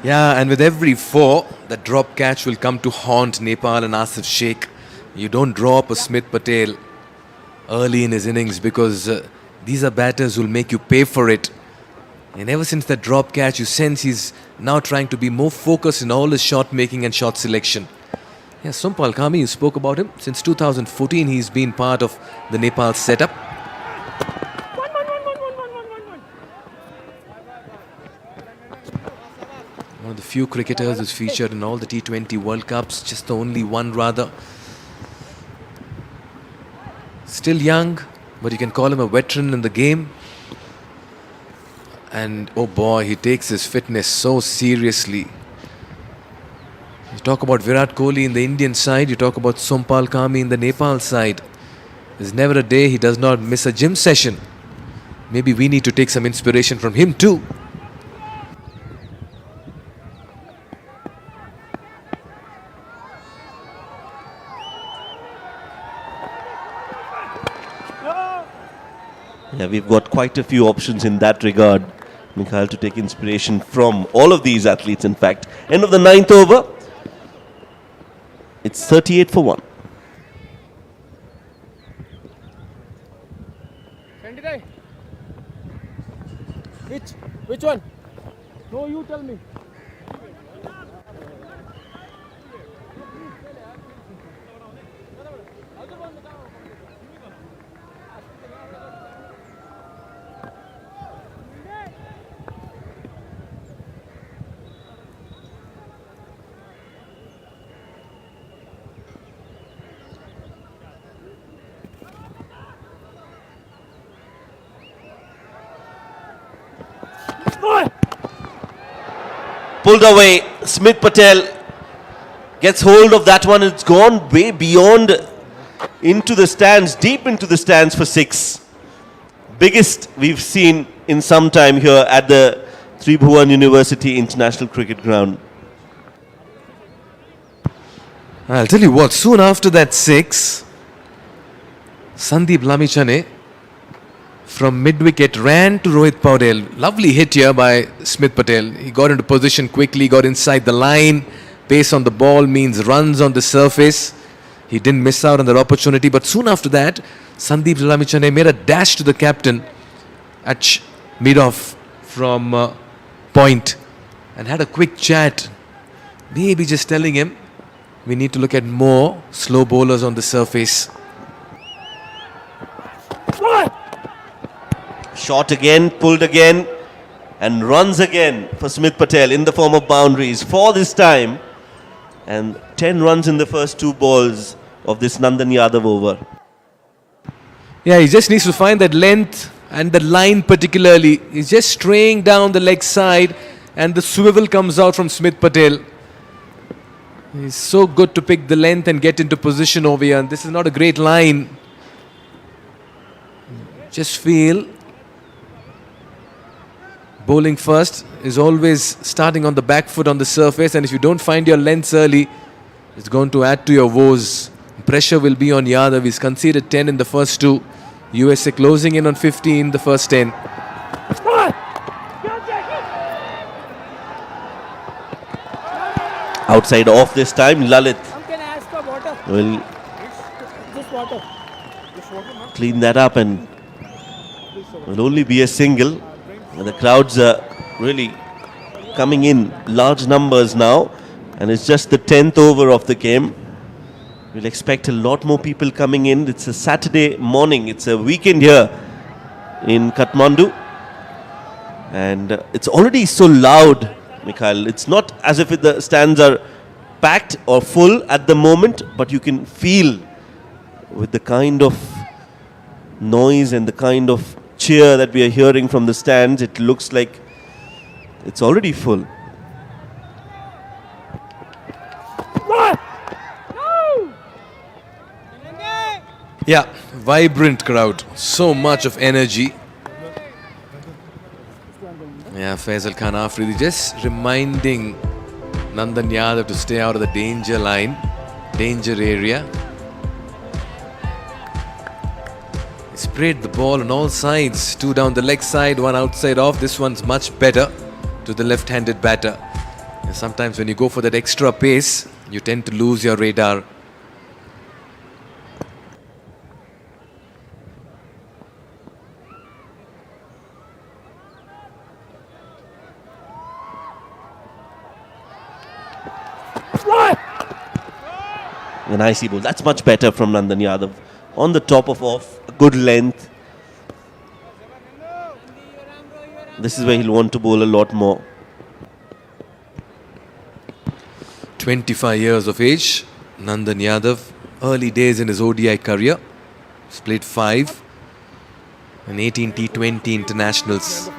Yeah, and with every 4, the drop catch will come to haunt Nepal and Asif Sheikh. You don't drop a Smith Patel early in his innings because these are batters who will make you pay for it. And ever since that drop catch, you sense he's now trying to be more focused in all his shot making and shot selection. Yeah, Sompal Kami, you spoke about him. Since 2014, he's been part of the Nepal setup. One of the few cricketers who's featured in all the T20 World Cups, just the only one rather. Still young, but you can call him a veteran in the game. And oh boy, he takes his fitness so seriously. You talk about Virat Kohli in the Indian side, you talk about Sompal Kami in the Nepal side. There's never a day he does not miss a gym session. Maybe we need to take some inspiration from him too. Yeah, we've got quite a few options in that regard, Mikhail, to take inspiration from all of these athletes, in fact. End of the 9th over. It's 38 for 1. Which one? No, you tell me. Pulled away. Smith Patel gets hold of that one. It's gone way beyond into the stands, deep into the stands for 6. Biggest we've seen in some time here at the Tribhuvan University International Cricket Ground. I'll tell you what, soon after that 6, Sandeep Lamichhane from mid-wicket ran to Rohit Paudel. Lovely hit here by Smith Patel. He got into position quickly, got inside the line. Pace on the ball means runs on the surface. He didn't miss out on that opportunity. But soon after that, Sandeep Lamichhane made a dash to the captain at mid-off from point and had a quick chat. Maybe just telling him we need to look at more slow bowlers on the surface. Shot again, pulled again, and runs again for Smith Patel in the form of boundaries. 4 this time, and 10 runs in the first 2 balls of this Nandan Yadav over. Yeah, he just needs to find that length and the line particularly. He's just straying down the leg side and the swivel comes out from Smith Patel. He's so good to pick the length and get into position over here. And this is not a great line. Just feel bowling first is always starting on the back foot on the surface, and if you don't find your lengths early, it's going to add to your woes. Pressure will be on Yadav. He's conceded 10 in the first 2. USA closing in on 15 the first 10. Outside off this time, Lalit Can I ask for water? will Just water. clean that up, and will only be a single. And the crowds are really coming in large numbers now, and it's just the 10th over of the game. We'll expect a lot more people coming in. It's a Saturday morning. It's a weekend here in Kathmandu, and it's already so loud, Mikhail. It's not as if the stands are packed or full at the moment, but you can feel with the kind of noise and the kind of cheer that we are hearing from the stands, it looks like it's already full. Yeah, vibrant crowd. So much of energy. Yeah, Faisal Khan Afridi just reminding Nandan Yadav to stay out of the danger line, danger area. He sprayed the ball on all sides, 2 down the leg side, 1 outside off. This one's much better to the left-handed batter. And sometimes when you go for that extra pace, you tend to lose your radar. An icy ball. That's much better from Nandan Yadav. On the top of off, good length. This is where he'll want to bowl a lot more. 25 years of age, Nandan Yadav, early days in his ODI career. He's played 5 and 18 T20 internationals.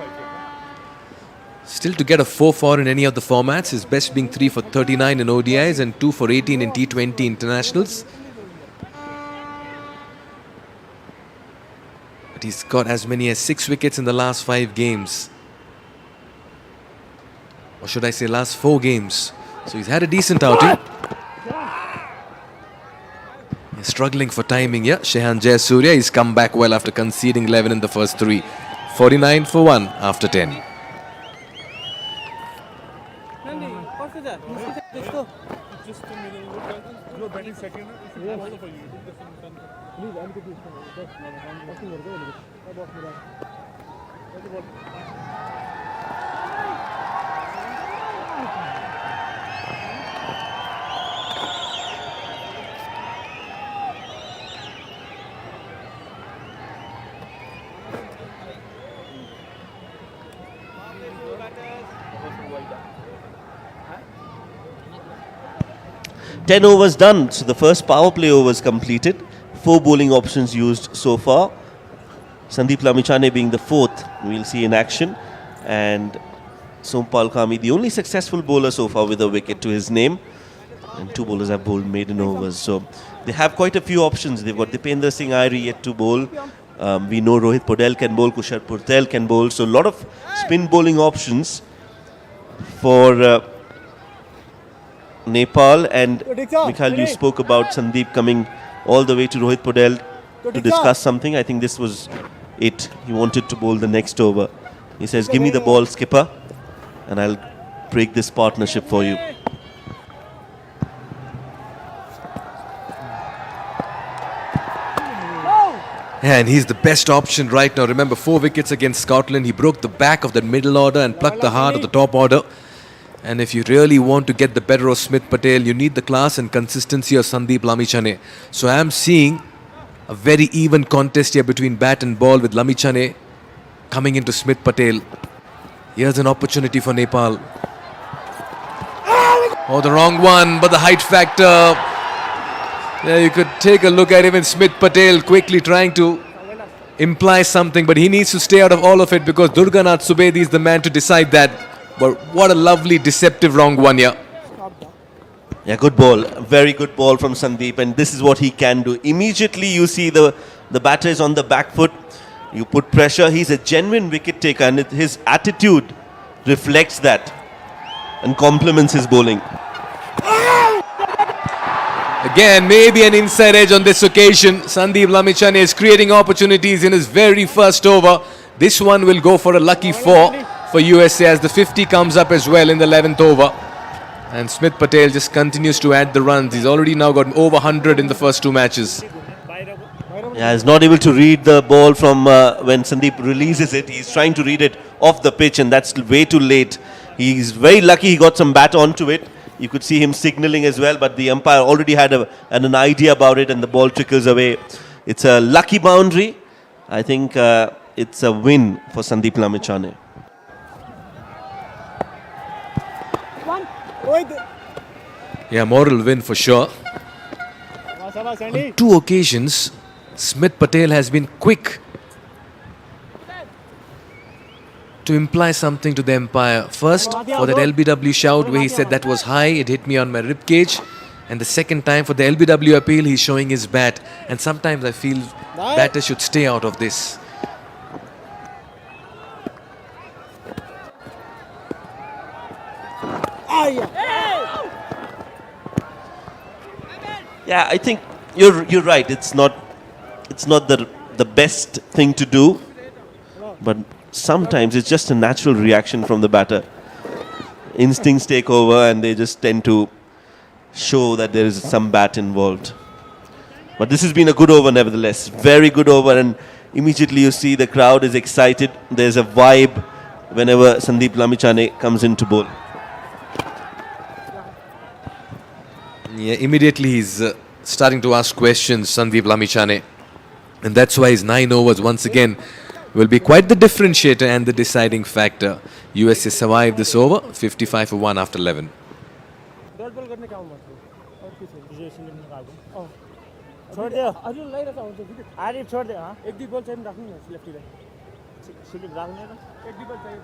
Still to get a 4-4 in any of the formats, his best being 3 for 39 in ODIs and 2 for 18 in T20 internationals. But he's got as many as 6 wickets in the last 5 games. Or should I say last 4 games. So he's had a decent outing. He's struggling for timing here. Shehan Jayasuriya, he's come back well after conceding 11 in the first 3. 49 for 1 after 10. Just a minute. You are batting second. Also for you. Ten overs done. So the first power play overs completed. 4 bowling options used so far. Sandeep Lamichhane being the 4th, we'll see in action. And Sompal Kami, the only successful bowler so far with a wicket to his name. And 2 bowlers have bowled maiden overs. So they have quite a few options. They've got Dipender Singh Airi yet to bowl. We know Rohit Podel can bowl, Kushal Purtel can bowl. So a lot of spin bowling options for Nepal. And Mikhail, you spoke about Sandeep coming all the way to Rohit Podel to discuss something. I think this was it. He wanted to bowl the next over. He says, give me the ball, skipper, and I'll break this partnership for you. And he's the best option right now. Remember, 4 wickets against Scotland. He broke the back of the middle order and plucked the heart of the top order. And if you really want to get the better of Smith Patel, you need the class and consistency of Sandeep Lamichhane. So I am seeing a very even contest here between bat and ball with Lamichhane coming into Smith Patel. Here's an opportunity for Nepal. Oh, the wrong one, but the height factor. Yeah, you could take a look at even Smith Patel quickly trying to imply something, but he needs to stay out of all of it because Durganath Subedi is the man to decide that. But what a lovely deceptive wrong one here. Yeah, good ball. Very good ball from Sandeep, and this is what he can do. Immediately you see the batter is on the back foot. You put pressure. He's a genuine wicket taker, and his attitude reflects that and complements his bowling. Again, maybe an inside edge on this occasion. Sandeep Lamichhane is creating opportunities in his very first over. This one will go for a lucky 4 for USA as the 50 comes up as well in the 11th over. And Smith Patel just continues to add the runs. He's already now got over 100 in the first 2 matches. Yeah, he's not able to read the ball from when Sandeep releases it. He's trying to read it off the pitch, and that's way too late. He's very lucky he got some bat onto it. You could see him signalling as well, but the umpire already had an idea about it, and the ball trickles away. It's a lucky boundary. I think it's a win for Sandeep Lamichhane. Yeah, moral win for sure. On 2 occasions, Smith Patel has been quick to imply something to the umpire. First, for that LBW shout where he said that was high, it hit me on my rib cage. And the second time for the LBW appeal, he's showing his bat. And sometimes I feel batters should stay out of this. Yeah, I think you're right. It's not the best thing to do, but sometimes it's just a natural reaction from the batter. Instincts take over, and they just tend to show that there is some bat involved. But this has been a good over nevertheless. Very good over, and immediately you see the crowd is excited. There's a vibe whenever Sandeep Lamichhane comes into bowl. Yeah, immediately he's starting to ask questions, Sandeep Lamichhane. And that's why his 9 overs once again will be quite the differentiator and the deciding factor. USA survived this over, 55 for 1 after 11. छोड़ दे अरे लाइरहेको हुन्छ कि आरिफ छोड दे ह एक दुई बल चाहिँ राख्नु न लेफ्टीलाई स्लिप राख्ने र एक दुई बल चाहिँ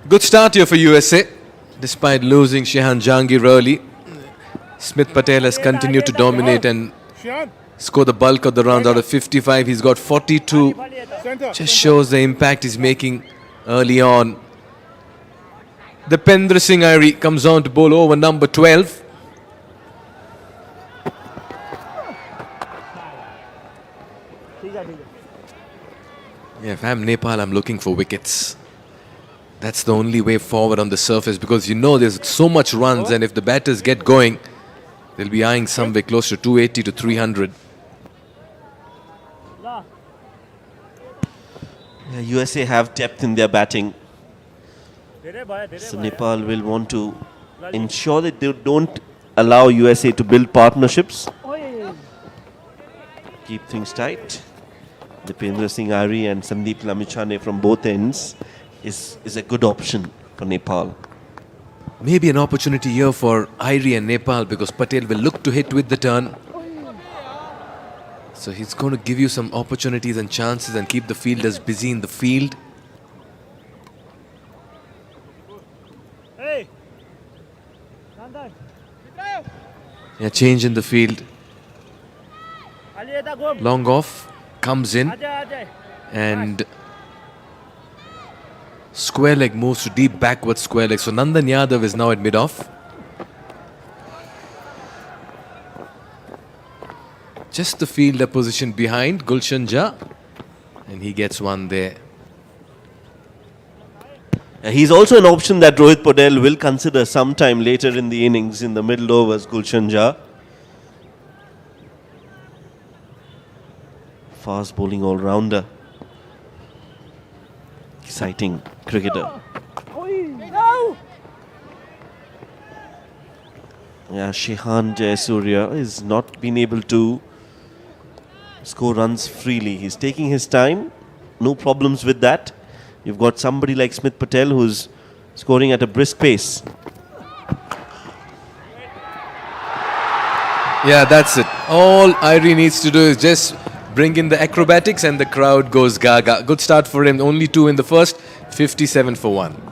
Good start here for USA. Despite losing Shehan Jahangir early, Smith Patel has continued to dominate and score the bulk of the runs. Out of 55, he's got 42. Just shows the impact he's making early on. Dipendra Singh Airi comes on to bowl over number 12. Yeah, if I'm Nepal, I'm looking for wickets. That's the only way forward on the surface, because you know there's so much runs, and if the batters get going, they'll be eyeing somewhere close to 280 to 300. Yeah, USA have depth in their batting. So Nepal will want to ensure that they don't allow USA to build partnerships. Keep things tight. Dipendra Singh Airi and Sandeep Lamichhane from both ends is a good option for Nepal. Maybe an opportunity here for Airi and Nepal, because Patel will look to hit with the turn. So he's going to give you some opportunities and chances and keep the fielders busy in the field. Yeah, change in the field. Long off, comes in, and square leg moves to deep backward square leg. So Nandan Yadav is now at mid-off. Just the fielder position behind Gulshan Jha, and he gets one there. He's also an option that Rohit Patel will consider sometime later in the innings, in the middle overs, Gulshan Jha. Fast bowling all-rounder. Exciting cricketer. Yeah, Shehan Jayasurya has not been able to score runs freely. He's taking his time. No problems with that. You've got somebody like Smith Patel who's scoring at a brisk pace. Yeah, that's it. All Airi needs to do is just bring in the acrobatics and the crowd goes gaga. Good start for him. Only 2 in the first. 57 for 1.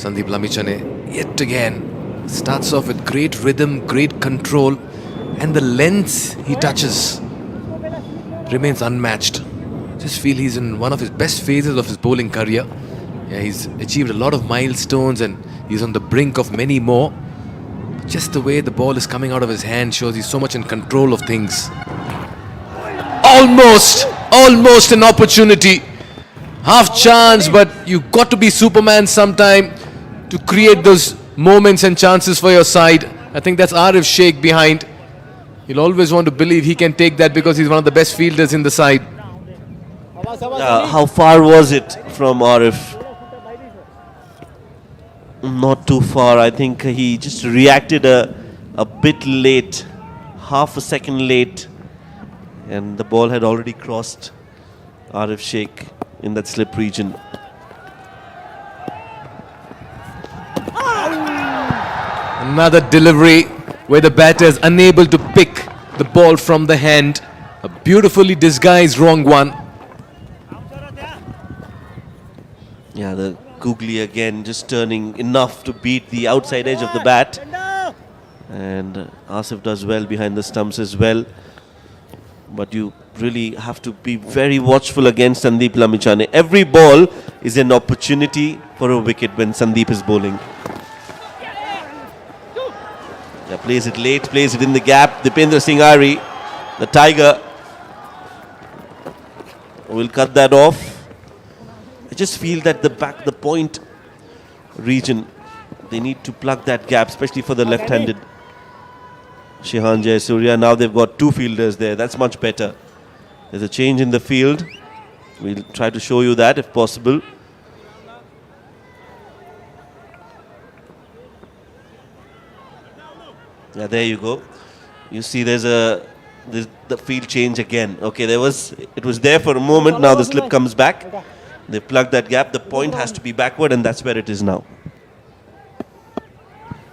Sandeep Lamichhane yet again starts off with great rhythm, great control, and the length he touches remains unmatched. Just feel he's in one of his best phases of his bowling career. Yeah, he's achieved a lot of milestones and he's on the brink of many more. Just the way the ball is coming out of his hand shows he's so much in control of things. Almost an opportunity. Half chance, but you got to be Superman sometime. to create those moments and chances for your side. I think that's Arif Sheikh behind. You'll always want to believe he can take that because he's one of the best fielders in the side. How far was it from Arif? Not too far. I think he just reacted a bit late, half a second late, and the ball had already crossed Arif Sheikh in that slip region. Another delivery where the batter is unable to pick the ball from the hand. A beautifully disguised wrong one. Yeah, the googly again just turning enough to beat the outside edge of the bat. And Asif does well behind the stumps as well. But you really have to be very watchful against Sandeep Lamichhane. Every ball is an opportunity for a wicket when Sandeep is bowling. Yeah, plays it late, plays it in the gap. Dipendra Singh Ari, the Tiger, will cut that off. I just feel that the point region, they need to plug that gap, especially for the left-handed Shehan Jayasuriya. Now they've got two fielders there. That's much better. There's a change in the field. We'll try to show you that if possible. Yeah, there you go. You see there's the field change again. Okay, it was there for a moment. Now the slip comes back. They plug that gap. The point has to be backward, and that's where it is now.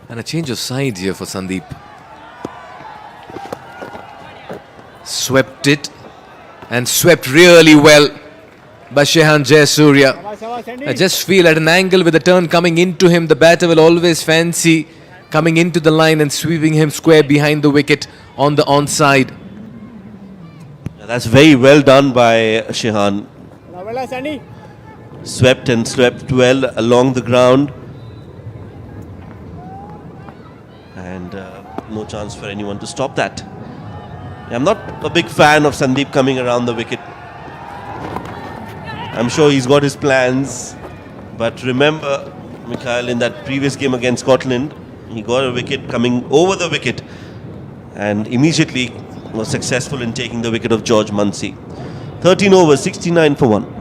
And a change of sides here for Sandeep. Swept it, and swept really well by Shehan Jayasuriya. I just feel at an angle with the turn coming into him, the batter will always fancy coming into the line and sweeping him square behind the wicket on the onside. That's very well done by Shehan. Swept and swept well along the ground. And no chance for anyone to stop that. I'm not a big fan of Sandeep coming around the wicket. I'm sure he's got his plans. But remember, Mikhail, in that previous game against Scotland, he got a wicket coming over the wicket and immediately was successful in taking the wicket of George Munsey. 13 overs, 69 for 1.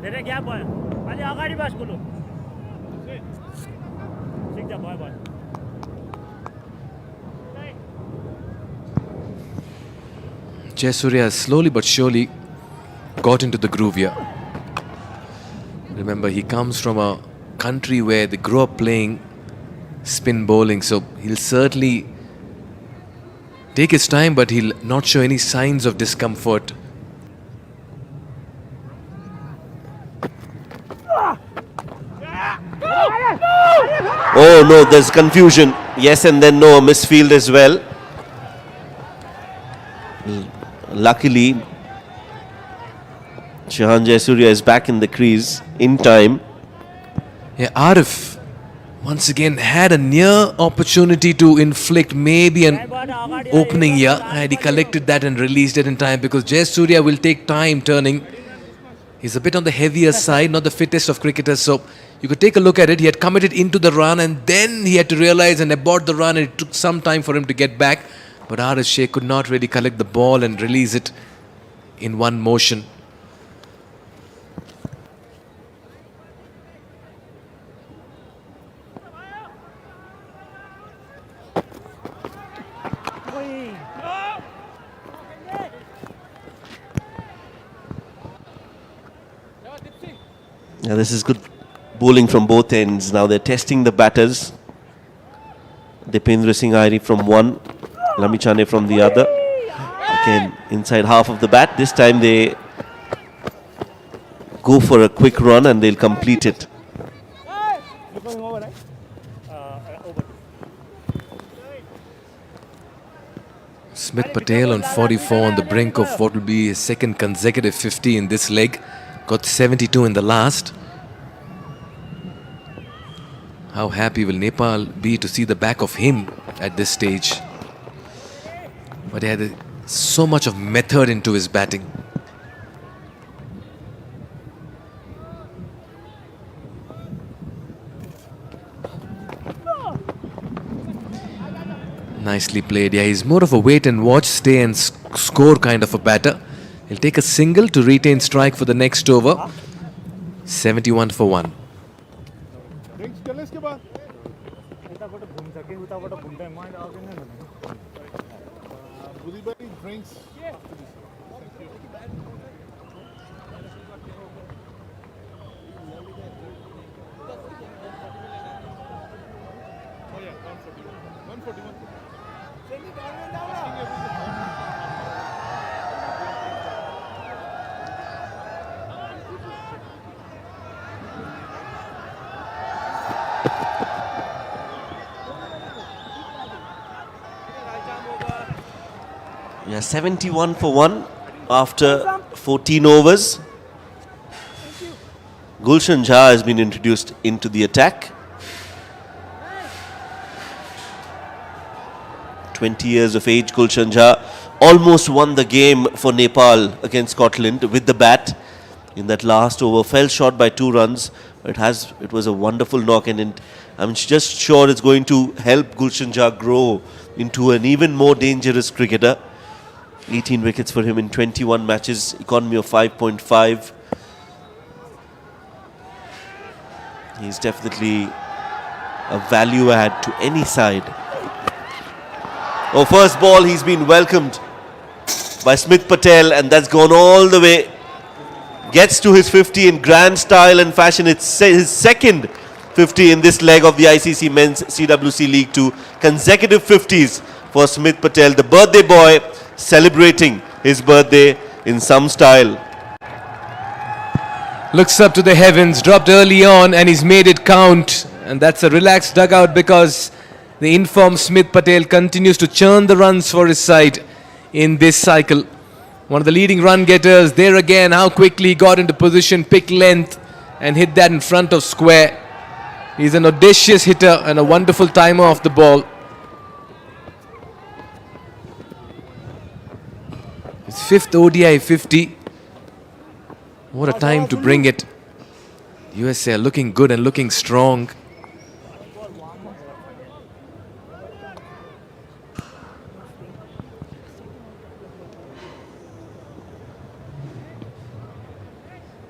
धेरै gap भयो अलि अगाडि बस कुलु ठिक छ भयो भयो Jayasuriya has slowly but surely got into the groove here. Remember, he comes from a country where they grew up playing spin bowling, so he'll certainly take his time, but he'll not show any signs of discomfort. Oh no, there's confusion. Yes and then no, a misfield as well. Luckily, Shehan Jayasuriya is back in the crease in time. Yeah, Arif once again had a near opportunity to inflict maybe an opening here, and he collected that and released it in time, because Jayasuriya will take time turning. He's a bit on the heavier side, not the fittest of cricketers, so you could take a look at it. He had committed into the run and then he had to realize and abort the run, and it took some time for him to get back. But Arif Sheikh could not really collect the ball and release it in one motion. Yeah, this is good bowling from both ends. Now they're testing the batters. Dipendra Singh Ari from one, Lamichhane from the other. Again, inside half of the bat. This time they go for a quick run and they'll complete it. Smith Patel on 44 on the brink of what will be his second consecutive 50 in this leg. Got 72 in the last. How happy will Nepal be to see the back of him at this stage? But he had so much of method into his batting. Nicely played. Yeah, he's more of a wait and watch, stay and score kind of a batter. He'll take a single to retain strike for the next over. 71 for 1. Drinks चलने इसके बाद बुधी भाई drinks Oh yeah, 141. Yeah, 71 for 1 after 14 overs. Gulshan Jha has been introduced into the attack. 20 years of age, Gulshan Jha almost won the game for Nepal against Scotland with the bat in that last over. Fell short by 2 runs. It was a wonderful knock, and I'm just sure it's going to help Gulshan Jha grow into an even more dangerous cricketer. 18 wickets for him in 21 matches, economy of 5.5. He's definitely a value add to any side. Oh, first ball, he's been welcomed by Smith Patel, and that's gone all the way. Gets to his 50 in grand style and fashion. It's his second 50 in this leg of the ICC Men's CWC League 2. Consecutive 50s for Smith Patel, the birthday boy, celebrating his birthday in some style. Looks up to the heavens, dropped early on, and he's made it count. And that's a relaxed dugout because the informed Smith Patel continues to churn the runs for his side in this cycle. One of the leading run getters. There again, how quickly he got into position, pick length, and hit that in front of square. He's an audacious hitter and a wonderful timer of the ball. His 5th ODI 50. What a time to bring it. USA looking good and looking strong.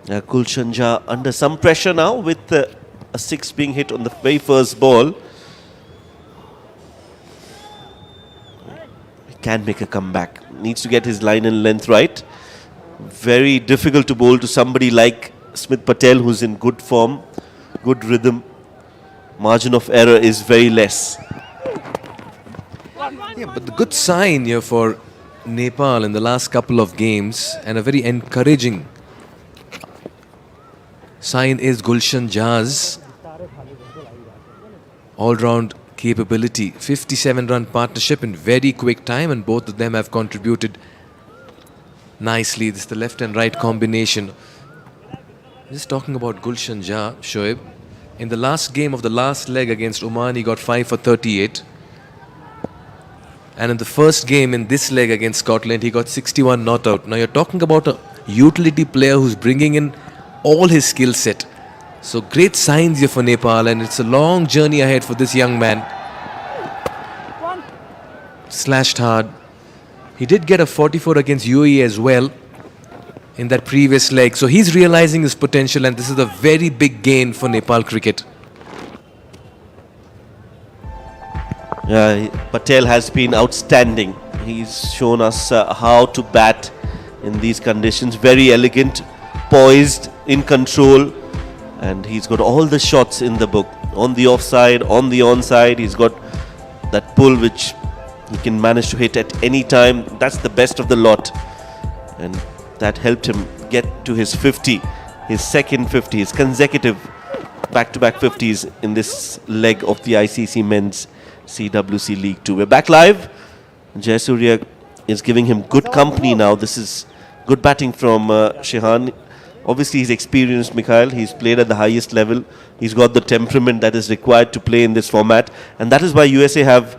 Gulshan Jha under some pressure now with a 6 being hit on the very first ball. He can make a comeback. Needs to get his line and length right. Very difficult to bowl to somebody like Smith Patel, who's in good form, good rhythm. Margin of error is very less. Yeah, but the good sign here for Nepal in the last couple of games, and a very encouraging sign, is Gulshan Jha's all-round capability. 57-run partnership in very quick time, and both of them have contributed nicely. This is the left and right combination. Just talking about Gulshan Jha, Shoaib. In the last game of the last leg against Oman, he got 5 for 38. And in the first game in this leg against Scotland, he got 61 not out. Now you're talking about a utility player who's bringing in all his skill set. So great signs here for Nepal, and it's a long journey ahead for this young man. Slashed hard. He did get a 44 against UAE as well in that previous leg. So he's realizing his potential, and this is a very big gain for Nepal cricket. Patel has been outstanding. He's shown us how to bat in these conditions. Very elegant, poised, in control, and he's got all the shots in the book. On the offside, on the onside, he's got that pull which he can manage to hit at any time. That's the best of the lot, and that helped him get to his 50, his second 50, his consecutive back-to-back 50s in this leg of the ICC Men's CWC League 2. We're back live. Jayasuriya is giving him good company now. This is good batting from Shehan. Obviously, he's experienced, Mikhail. He's played at the highest level. He's got the temperament that is required to play in this format. And that is why USA have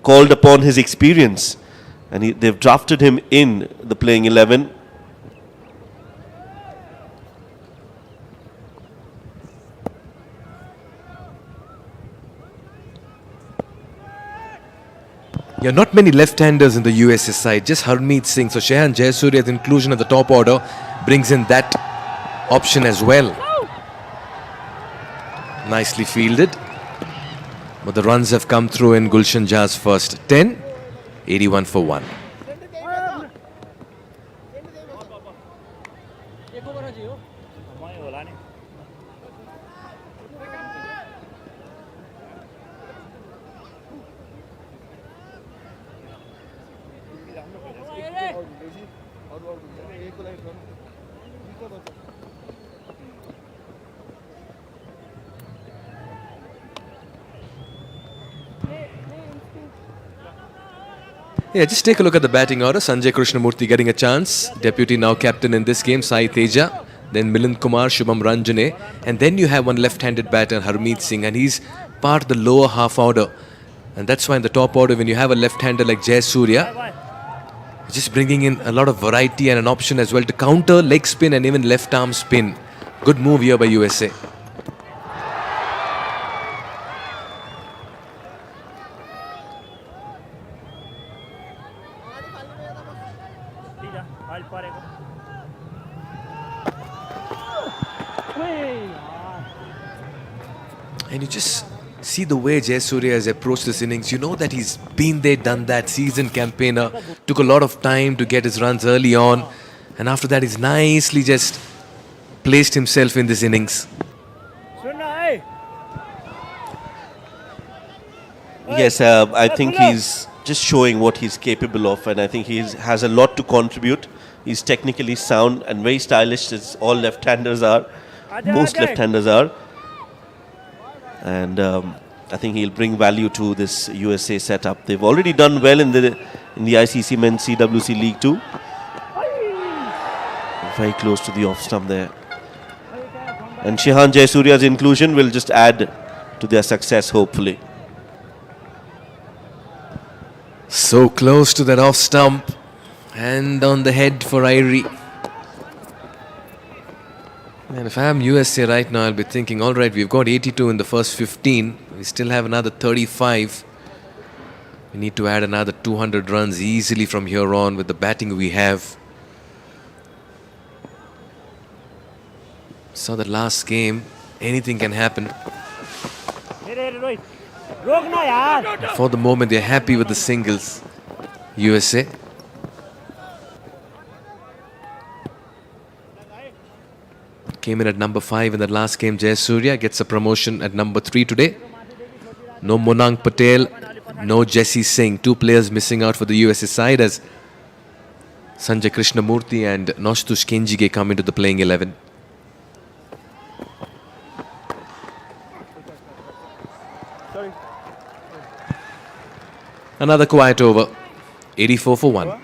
called upon his experience. And they've drafted him in the playing 11. Yeah, not many left-handers in the USA side, just Harmeet Singh. So Shehan Jayasuriya's inclusion at the top order brings in that option as well. Nicely fielded. But the runs have come through in Gulshan Jha's first 10, 81 for 1. Yeah, just take a look at the batting order. Sanjay Krishnamurthy getting a chance. Deputy now captain in this game, Sai Teja. Then Milind Kumar, Shubham Ranjane. And then you have one left-handed batter, Harmeet Singh. And he's part of the lower half order. And that's why in the top order, when you have a left-hander like Jayasuriya, just bringing in a lot of variety and an option as well to counter leg spin and even left-arm spin. Good move here by USA. And you just see the way Jayasuriya has approached this innings. You know that he's been there, done that, seasoned campaigner. Took a lot of time to get his runs early on. And after that, he's nicely just placed himself in this innings. Yes, I think he's just showing what he's capable of, and I think he has a lot to contribute. He's technically sound and very stylish, as all left-handers are. Most left-handers are. And I think he'll bring value to this USA setup. They've already done well in the ICC Men's CWC League 2. Very close to the off stump there. And Shehan Jayasuriya's inclusion will just add to their success, hopefully. So close to that off stump. Hand on the head for Irie. And if I'm USA right now, I'll be thinking, all right, we've got 82 in the first 15. We still have another 35. We need to add another 200 runs easily from here on with the batting we have. Saw that last game, anything can happen. For the moment, they're happy with the singles, USA. Came in at number 5 in the last game. Jayasuriya gets a promotion at number 3 today. No Monang Patel, no Jesse Singh. 2 players missing out for the USA side as Sanjay Krishnamurthy and Noshtush Kenjige come into the playing 11. Another quiet over. 84 for 1.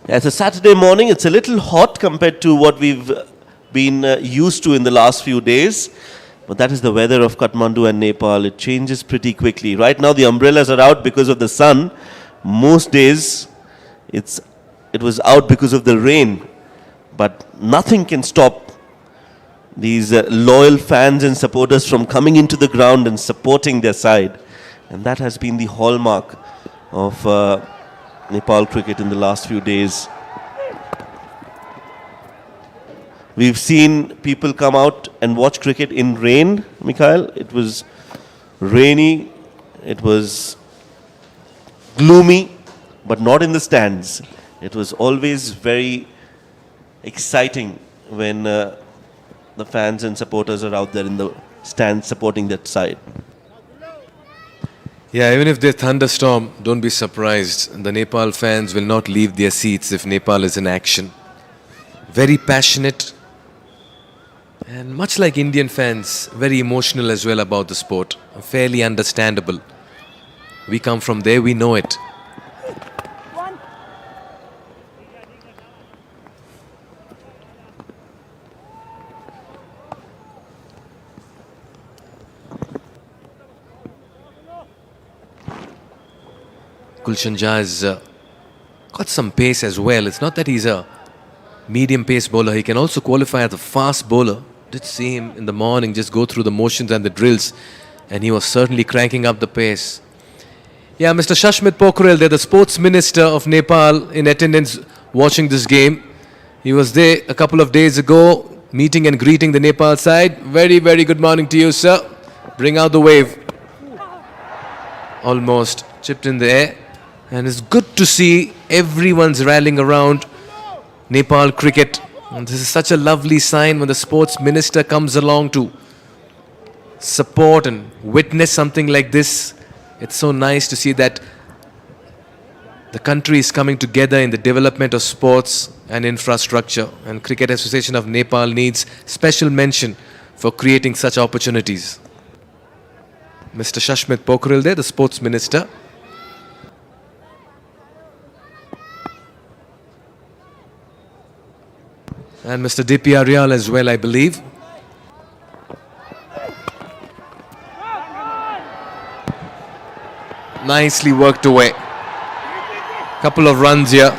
It's a Saturday morning. It's a little hot compared to what we've been used to in the last few days. But that is the weather of Kathmandu and Nepal. It changes pretty quickly. Right now the umbrellas are out because of the sun. Most days it was out because of the rain. But nothing can stop these loyal fans and supporters from coming into the ground and supporting their side. And that has been the hallmark of Nepal cricket in the last few days. We've seen people come out and watch cricket in rain, Mikhail. It was rainy, it was gloomy, but not in the stands. It was always very exciting when the fans and supporters are out there in the stands supporting that side. Yeah, even if there's thunderstorm, don't be surprised. The Nepal fans will not leave their seats if Nepal is in action. Very passionate. And much like Indian fans, very emotional as well about the sport. Fairly understandable. We come from there, we know it. Gulshan Jha has got some pace as well. It's not that he's a medium pace bowler. He can also qualify as a fast bowler. Did see him in the morning just go through the motions and the drills, and he was certainly cranking up the pace. Yeah, Mr. Shashmit Pokhrel, they're the sports minister of Nepal, in attendance watching this game. He was there a couple of days ago, meeting and greeting the Nepal side. Very, very good morning to you, sir. Bring out the wave. Almost chipped in the air. And it's good to see everyone's rallying around Nepal cricket. And this is such a lovely sign when the sports minister comes along to support and witness something like this. It's so nice to see that the country is coming together in the development of sports and infrastructure. And Cricket Association of Nepal needs special mention for creating such opportunities. Mr. Shashmit Pokhrel there, the sports minister. And Mr. D.P. Aryal as well, I believe. Nicely worked away. Couple of runs here.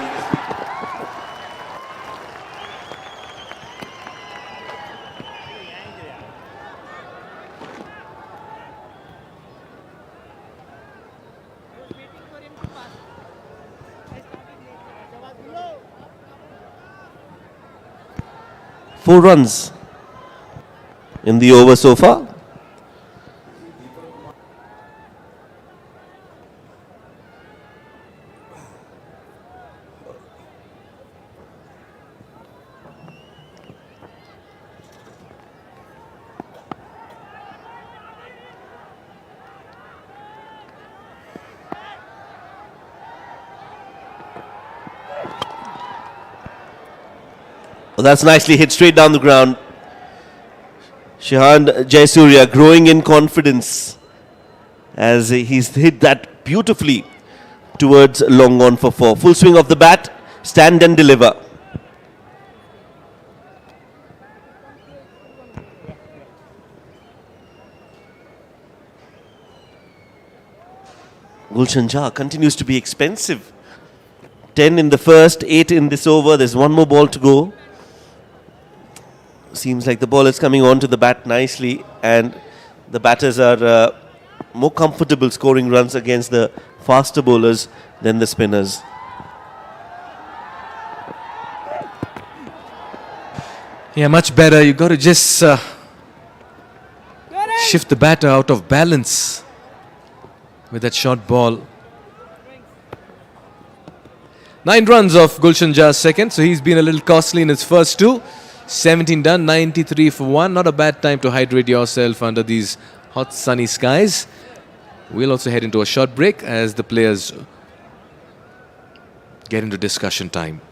Four runs in the over so far. Well, that's nicely hit straight down the ground. Shahan Jayasurya growing in confidence as he's hit that beautifully towards long on for four. Full swing of the bat, stand and deliver. Gulshan Jha continues to be expensive. 10 in the first, 8 in this over. There's one more ball to go. Seems like the ball is coming onto the bat nicely, and the batters are more comfortable scoring runs against the faster bowlers than the spinners. Yeah, much better. You got to just shift the batter out of balance with that short ball. 9 runs off Gulshan Jha's second, so he's been a little costly in his first two. 17 done, 93 for 1. Not a bad time to hydrate yourself under these hot sunny skies. We'll also head into a short break as the players get into discussion time.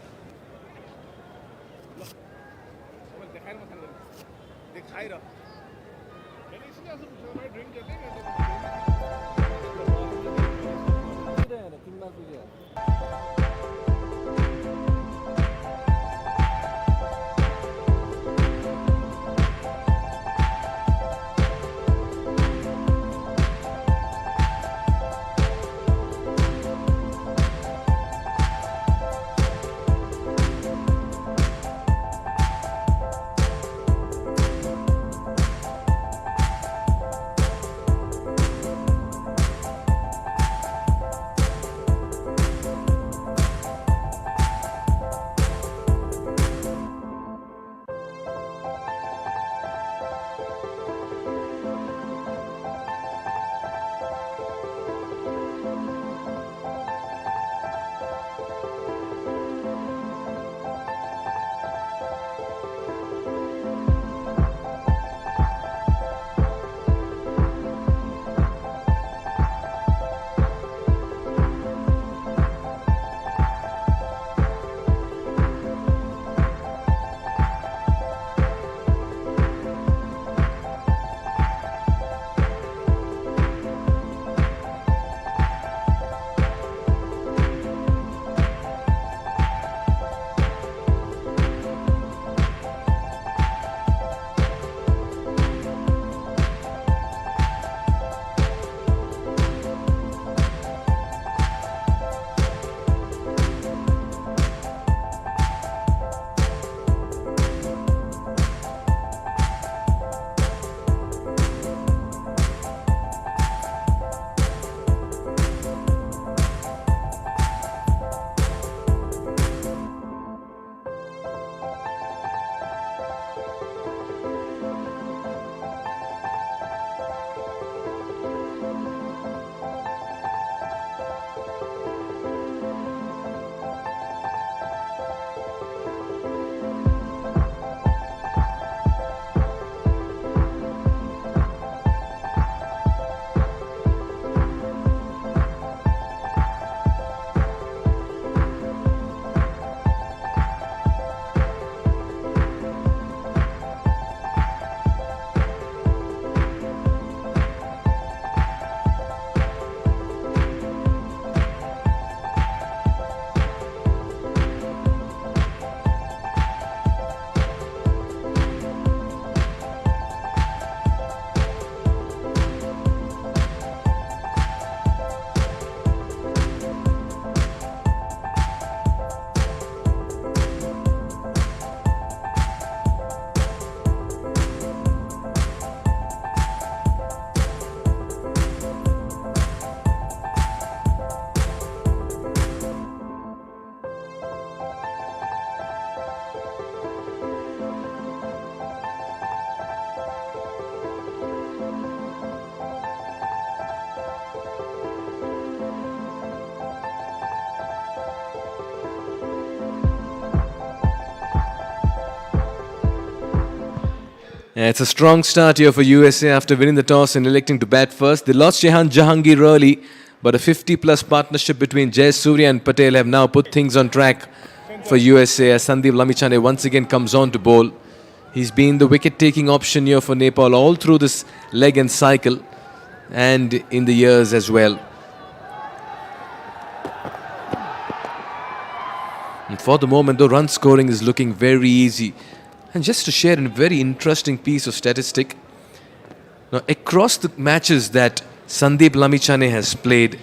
It's a strong start here for USA after winning the toss and electing to bat first. They lost Shehan Jahangir early, but a 50-plus partnership between Jayasuriya and Patel have now put things on track for USA as Sandeep Lamichhane once again comes on to bowl. He's been the wicket-taking option here for Nepal all through this leg and cycle and in the years as well. And for the moment, though, run scoring is looking very easy. And just to share a very interesting piece of statistic, now across the matches that Sandeep Lamichhane has played,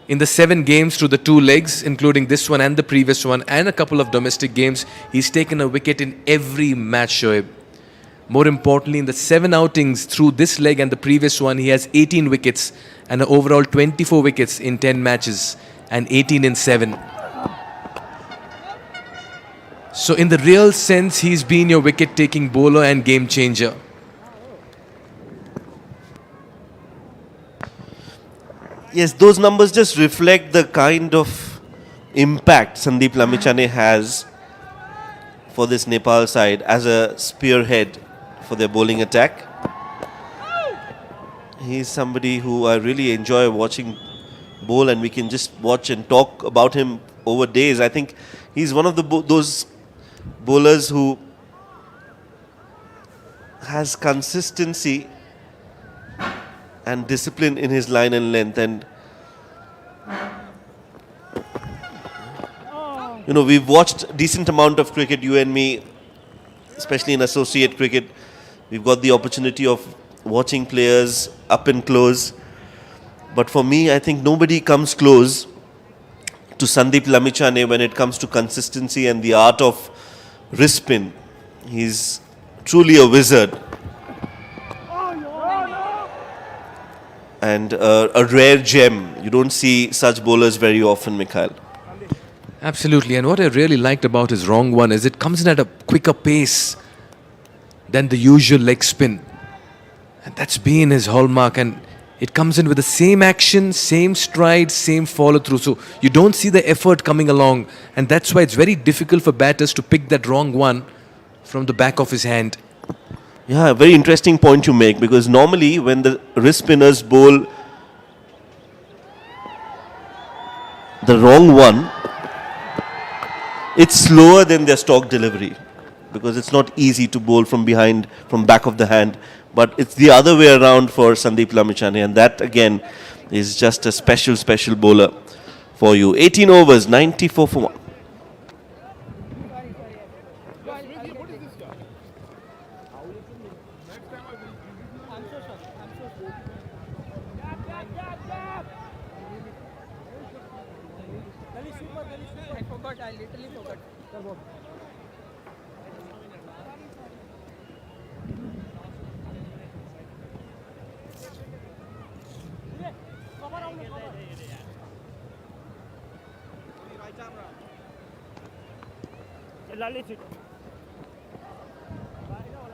in the 7 games through the 2 legs, including this one and the previous one, and a couple of domestic games, he's taken a wicket in every match, Shoaib. More importantly, in the 7 outings through this leg and the previous one, he has 18 wickets and an overall 24 wickets in 10 matches and 18 in 7. So in the real sense, he's been your wicket-taking bowler and game changer. Yes, those numbers just reflect the kind of impact Sandeep Lamichhane has for this Nepal side as a spearhead for their bowling attack. He's somebody who I really enjoy watching bowl, and we can just watch and talk about him over days. I think he's one of those bowlers who has consistency and discipline in his line and length, and you know, we've watched a decent amount of cricket, you and me, especially in associate cricket. We've got the opportunity of watching players up and close, but for me, I think nobody comes close to Sandeep Lamichhane when it comes to consistency and the art of wrist spin. He's truly a wizard and a rare gem. You don't see such bowlers very often, Mikhail. Absolutely, and what I really liked about his wrong one is it comes in at a quicker pace than the usual leg spin. And that's been his hallmark, and it comes in with the same action, same stride, same follow through. So you don't see the effort coming along, and that's why it's very difficult for batters to pick that wrong one from the back of his hand. Yeah, a very interesting point you make, because normally when the wrist spinners bowl the wrong one, it's slower than their stock delivery, because it's not easy to bowl from behind, from back of the hand. But it's the other way around for Sandeep Lamichhane, and that again is just a special bowler for you. 18 overs, 94 for 1. I forgot, I literally forgot.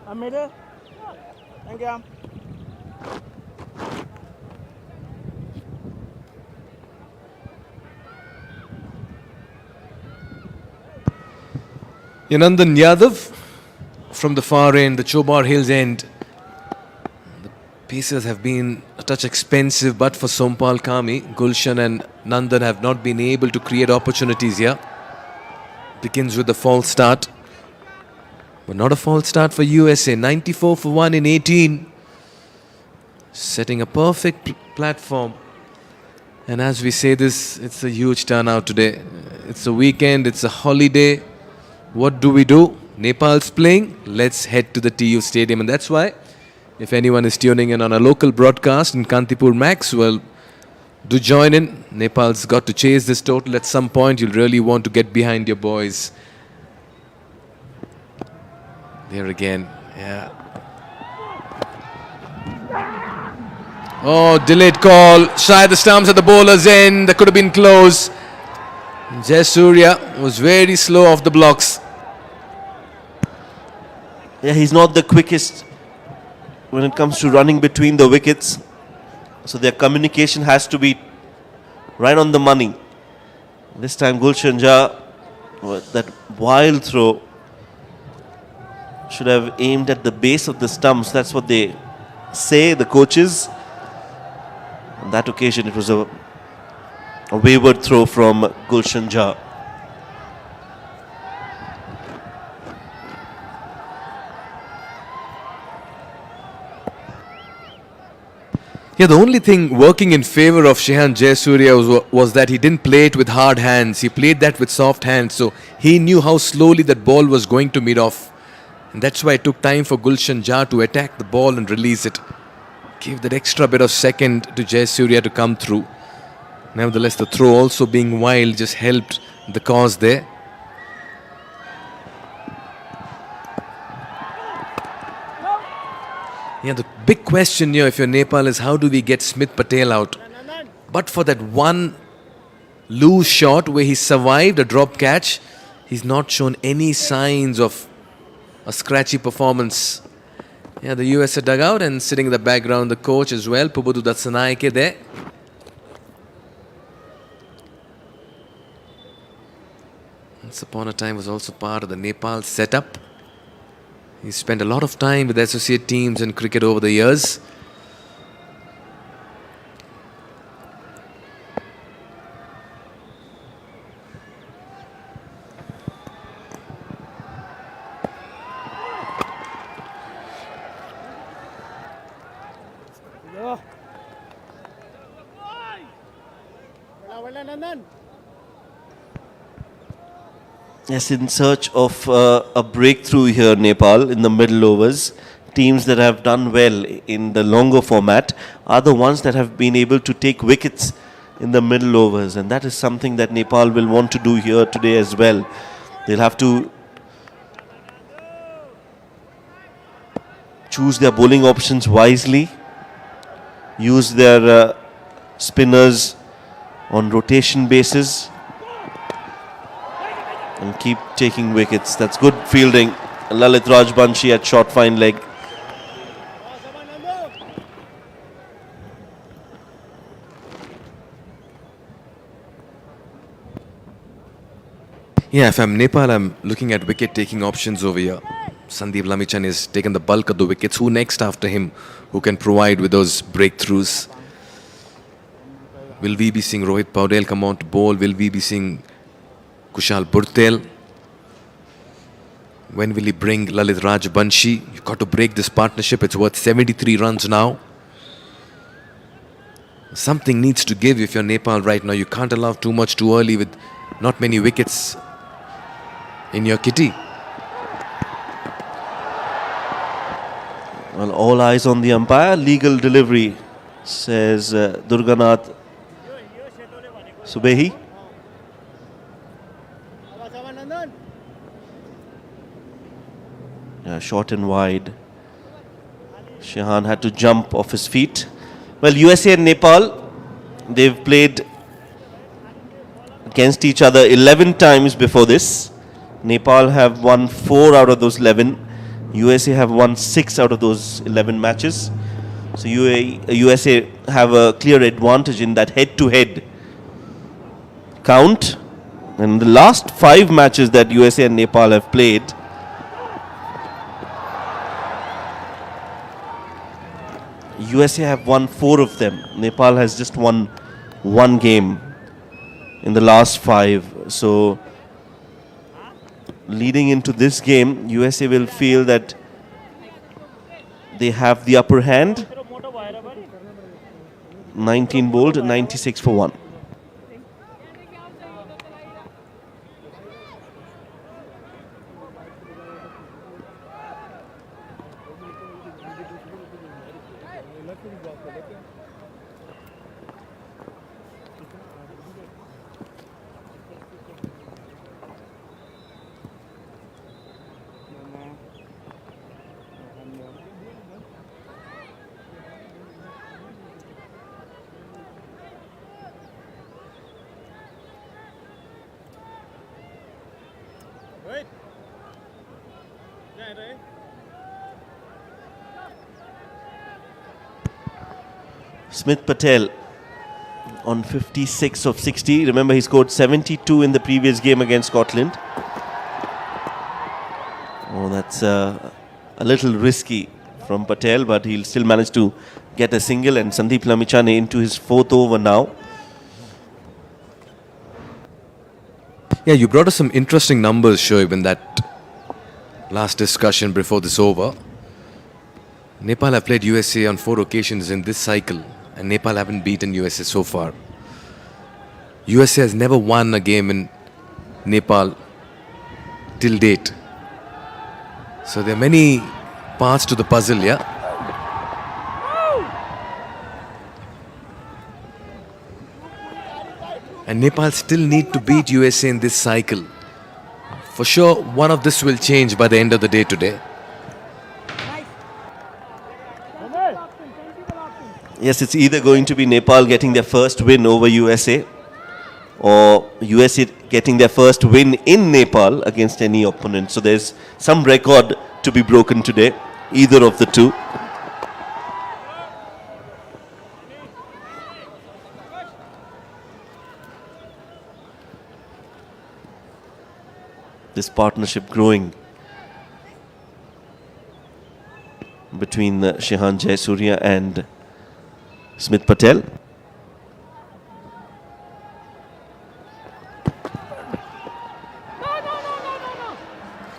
I'm middle. Thank you. Yanandan Yadav from the far end, the Chobar Hills end. The pieces have been a touch expensive, but for Sompal Kami, Gulshan and Nandan have not been able to create opportunities here. Begins with the false start, but not a false start for USA. 94 for 1 in 18, setting a perfect platform. And as we say this, it's a huge turnout today. It's a weekend, it's a holiday. What do? Nepal's playing. Let's head to the TU Stadium. And that's why, if anyone is tuning in on a local broadcast in Kantipur Max, well, do join in. Nepal's got to chase this total at some point. You'll really want to get behind your boys. There again. Yeah. Oh, delayed call. Shy the stumps at the bowler's end. That could have been close. Jayasuriya was very slow off the blocks. Yeah, he's not the quickest when it comes to running between the wickets. So their communication has to be right on the money. This time Gulshan Jha, that wild throw should have aimed at the base of the stumps. That's what they say, the coaches. On that occasion, it was a wayward throw from Gulshan Jha. Yeah, the only thing working in favor of Shehan Jayasuriya was that he didn't play it with hard hands. He played that with soft hands. So he knew how slowly that ball was going to mid off. And that's why it took time for Gulshan Jha to attack the ball and release it. Gave that extra bit of second to Jayasuriya to come through. Nevertheless, the throw also being wild just helped the cause there. Yeah, the big question here if you're Nepal is how do we get Smith Patel out? But for that one loose shot where he survived a drop catch, he's not shown any signs of a scratchy performance. Yeah, the USA dugout and sitting in the background, the coach as well, Pubudu Datsanaike there. Once upon a time was also part of the Nepal setup. He spent a lot of time with associate teams in cricket over the years. Yes, in search of a breakthrough here, Nepal, in the middle overs. Teams that have done well in the longer format are the ones that have been able to take wickets in the middle overs. And that is something that Nepal will want to do here today as well. They'll have to choose their bowling options wisely, use their spinners on rotation basis, and keep taking wickets. That's good fielding. Lalit Rajbanshi at short fine leg. Yeah, if I'm Nepal, I'm looking at wicket-taking options over here. Sandeep Lamichan has taken the bulk of the wickets. Who next after him who can provide with those breakthroughs? Will we be seeing Rohit Paudel come on to bowl? Will we be seeing Kushal Burtel? When will he bring Lalit Rajbanshi? You've got to break this partnership. It's worth 73 runs now. Something needs to give if you're Nepal right now. You can't allow too much too early with not many wickets in your kitty. Well, all eyes on the umpire. Legal delivery, says Durganath Subehi. Yeah, short and wide. Shehan had to jump off his feet. Well, USA and Nepal, they've played against each other 11 times before this. Nepal have won 4 out of those 11. USA have won 6 out of those 11 matches. So USA have a clear advantage in that head-to-head count. And the last 5 matches that USA and Nepal have played, USA have won 4 of them. Nepal has just won 1 game in the last 5. So leading into this game, USA will feel that they have the upper hand. 19 bowled, 96 for 1. Smith Patel on 56 of 60. Remember, he scored 72 in the previous game against Scotland. Oh, that's A little risky from Patel, but he'll still manage to get a single, and Sandeep Lamichhane into his 4th over now. Yeah, you brought us some interesting numbers, Shoaib, in that last discussion before this over. Nepal have played USA on 4 occasions in this cycle, and Nepal haven't beaten USA so far. USA has never won a game in Nepal till date. So there are many parts to the puzzle, yeah? And Nepal still need to beat USA in this cycle. For sure, one of this will change by the end of the day today. Yes, it's either going to be Nepal getting their first win over USA, or USA getting their first win in Nepal against any opponent. So there's some record to be broken today, either of the two. This partnership growing between Shehan Jayasuriya and Smith Patel.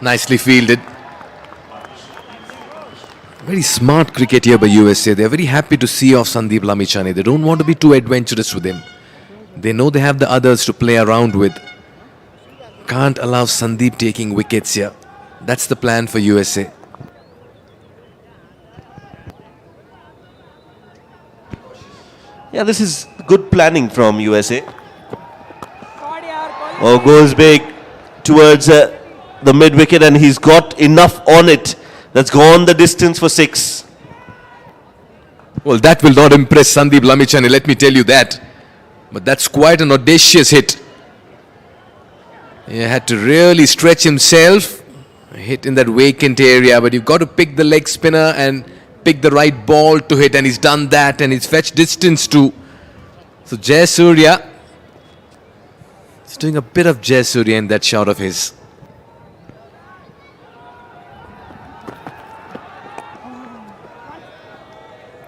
Nicely fielded. Very smart cricket here by USA. They're very happy to see off Sandeep Lamichhane. They don't want to be too adventurous with him. They know they have the others to play around with. Can't allow Sandeep taking wickets here. That's the plan for USA. Yeah, this is good planning from USA. Oh, goes big towards the mid wicket, and he's got enough on it. That's gone the distance for 6. Well, that will not impress Sandeep Lamichhane, let me tell you that. But that's quite an audacious hit. He had to really stretch himself, hit in that vacant area, but you've got to pick the leg spinner and pick the right ball to hit, and he's done that, and he's fetched distance too. So Jayasuriya is doing a bit of Jayasuriya in that shot of his.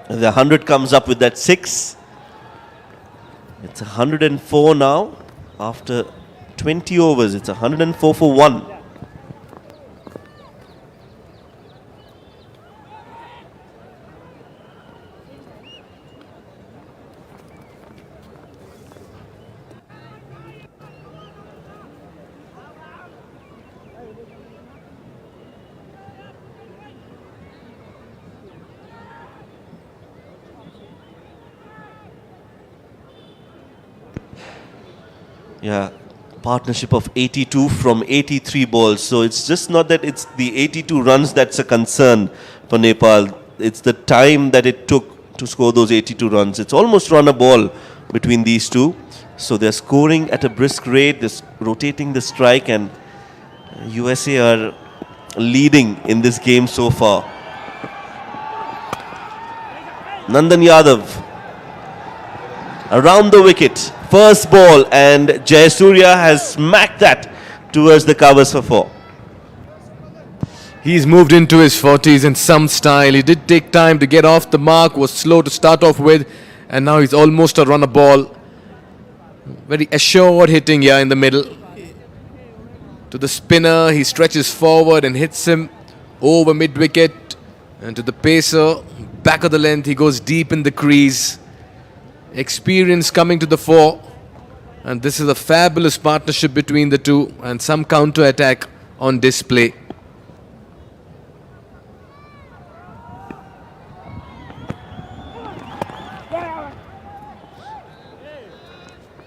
And the 100 comes up with that 6. It's 104 now after 20 overs. It's 104 for 1. Yeah, partnership of 82 from 83 balls. So it's just not that it's the 82 runs that's a concern for Nepal. It's the time that it took to score those 82 runs. It's almost run a ball between these two. So they're scoring at a brisk rate, they're rotating the strike, and USA are leading in this game so far. Nandan Yadav around the wicket. First ball, and Jayasuriya has smacked that towards the covers for 4. He's moved into his 40s in some style. He did take time to get off the mark, was slow to start off with, and now he's almost a run a ball. Very assured hitting here in the middle. To the spinner, he stretches forward and hits him over mid-wicket. And to the pacer, back of the length, he goes deep in the crease. Experience coming to the fore, and this is a fabulous partnership between the two, and some counter-attack on display.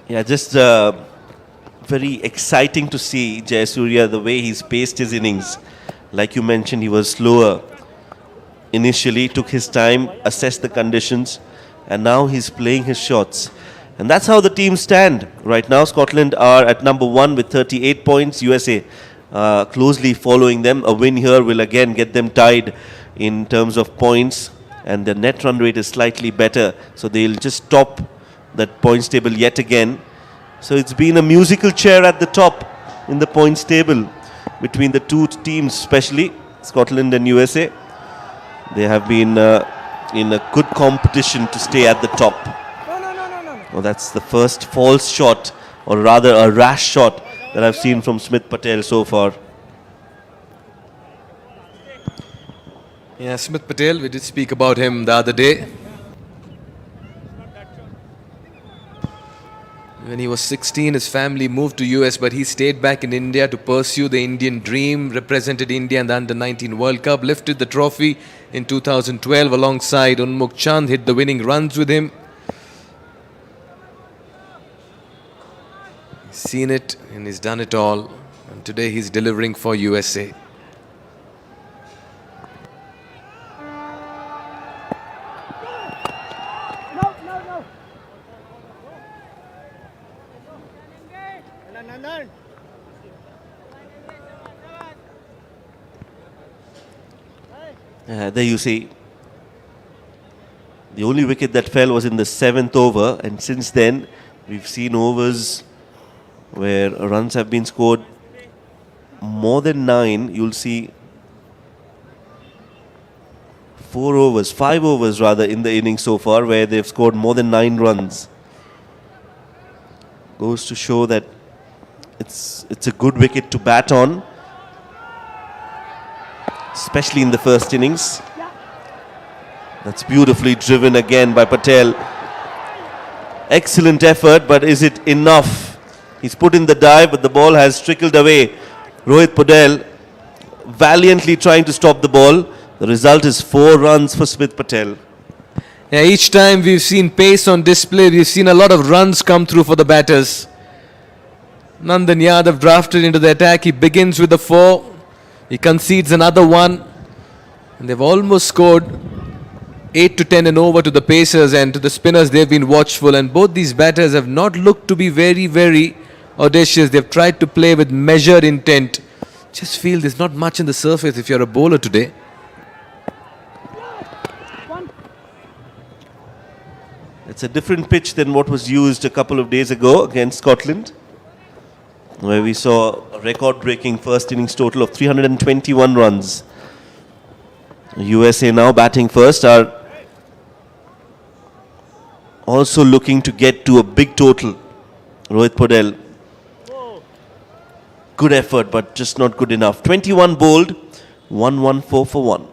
Yeah, just very exciting to see Jayasuriya, the way he's paced his innings. Like you mentioned, he was slower initially, took his time, assessed the conditions, and now he's playing his shots. And that's how the teams stand. Right now, Scotland are at number 1 with 38 points. USA closely following them. A win here will again get them tied in terms of points. And the net run rate is slightly better. So they'll just top that points table yet again. So it's been a musical chair at the top in the points table between the two teams, especially Scotland and USA. They have been in a good competition to stay at the top. No. Well, that's the first false shot, or rather a rash shot, that I've seen from Smith Patel so far. Yeah, Smith Patel, we did speak about him the other day. When he was 16, his family moved to US, but he stayed back in India to pursue the Indian dream, represented India in the Under-19 World Cup, lifted the trophy in 2012 alongside Unmukh Chand, hit the winning runs with him. He's seen it and he's done it all. And today he's delivering for USA. There you see, the only wicket that fell was in the 7th over, and since then we've seen overs where runs have been scored more than 9. You'll see 5 overs rather in the innings so far where they've scored more than 9 runs. Goes to show that it's a good wicket to bat on, especially in the first innings. That's beautifully driven again by Patel. Excellent effort, but is it enough? He's put in the dive, but the ball has trickled away. Rohit Patel valiantly trying to stop the ball. The result is 4 runs for Smith Patel. Yeah, each time we've seen pace on display, we've seen a lot of runs come through for the batters. Nandan Yadav drafted into the attack. He begins with the 4. He concedes another 1. And they've almost scored 8 to 10 and over to the pacers, and to the spinners they've been watchful. And both these batters have not looked to be very, very audacious. They've tried to play with measured intent. Just feel there's not much in the surface if you're a bowler today. It's a different pitch than what was used a couple of days ago against Scotland, where we saw a record-breaking first innings total of 321 runs. USA now batting first are also looking to get to a big total. Rohit Patel, good effort, but just not good enough. 21 bowled, 114 for 1.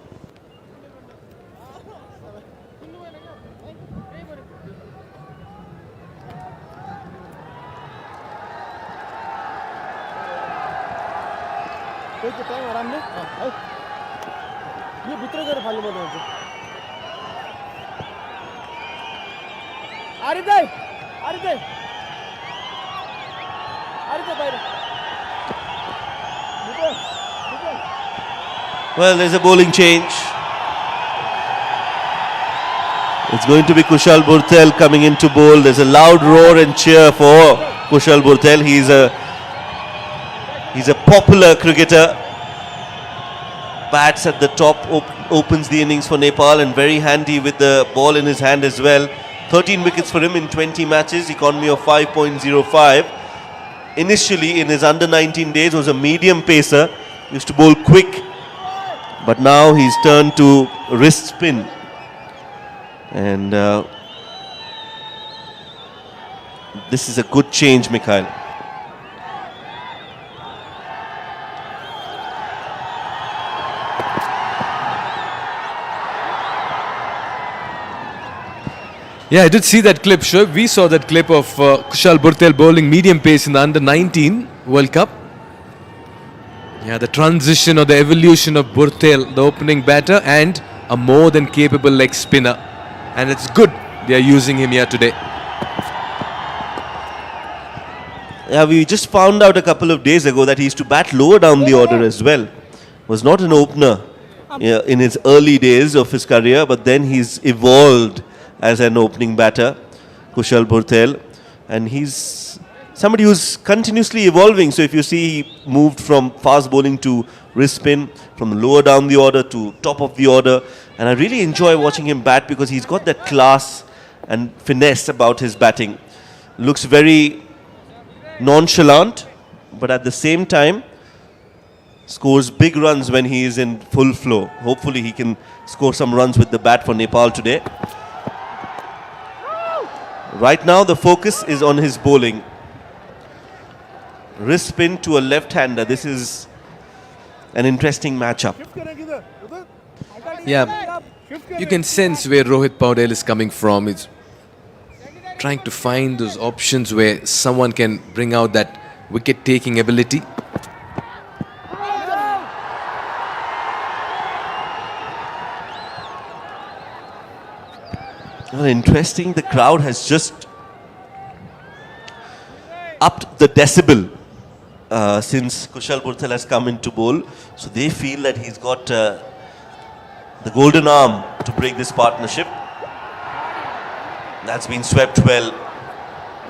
Well, there's a bowling change. It's going to be Kushal Bhurtel coming in to bowl. There's a loud roar and cheer for Kushal Bhurtel. He's a popular cricketer. Bats at the top, opens the innings for Nepal, and very handy with the ball in his hand as well. 13 wickets for him in 20 matches, economy of 5.05. Initially, in his under-19 days, was a medium pacer. Used to bowl quick, but now he's turned to wrist spin. And this is a good change, Mikhail. Yeah, I did see that clip, Shoaib. We saw that clip of Kushal Bhurtel bowling medium pace in the Under-19 World Cup. Yeah, the transition or the evolution of Bhurtel, the opening batter, and a more than capable leg spinner. And it's good they are using him here today. Yeah, we just found out a couple of days ago that he used to bat lower down the order as well. Was not an opener in his early days of his career, but then he's evolved as an opening batter, Kushal Bhurtel, and he's somebody who's continuously evolving. So if you see, he moved from fast bowling to wrist spin, from lower down the order to top of the order, and I really enjoy watching him bat because he's got that class and finesse about his batting. Looks very nonchalant, but at the same time scores big runs when he is in full flow. Hopefully he can score some runs with the bat for Nepal today. Right now the focus is on his bowling. Wrist spin to a left-hander. This is an interesting matchup. Yeah, you can sense where Rohit Paudel is coming from. He's trying to find those options where someone can bring out that wicket-taking ability. Well, interesting, the crowd has just upped the decibel since Kushal Purthal has come into bowl. So they feel that he's got the golden arm to break this partnership. That's been swept well.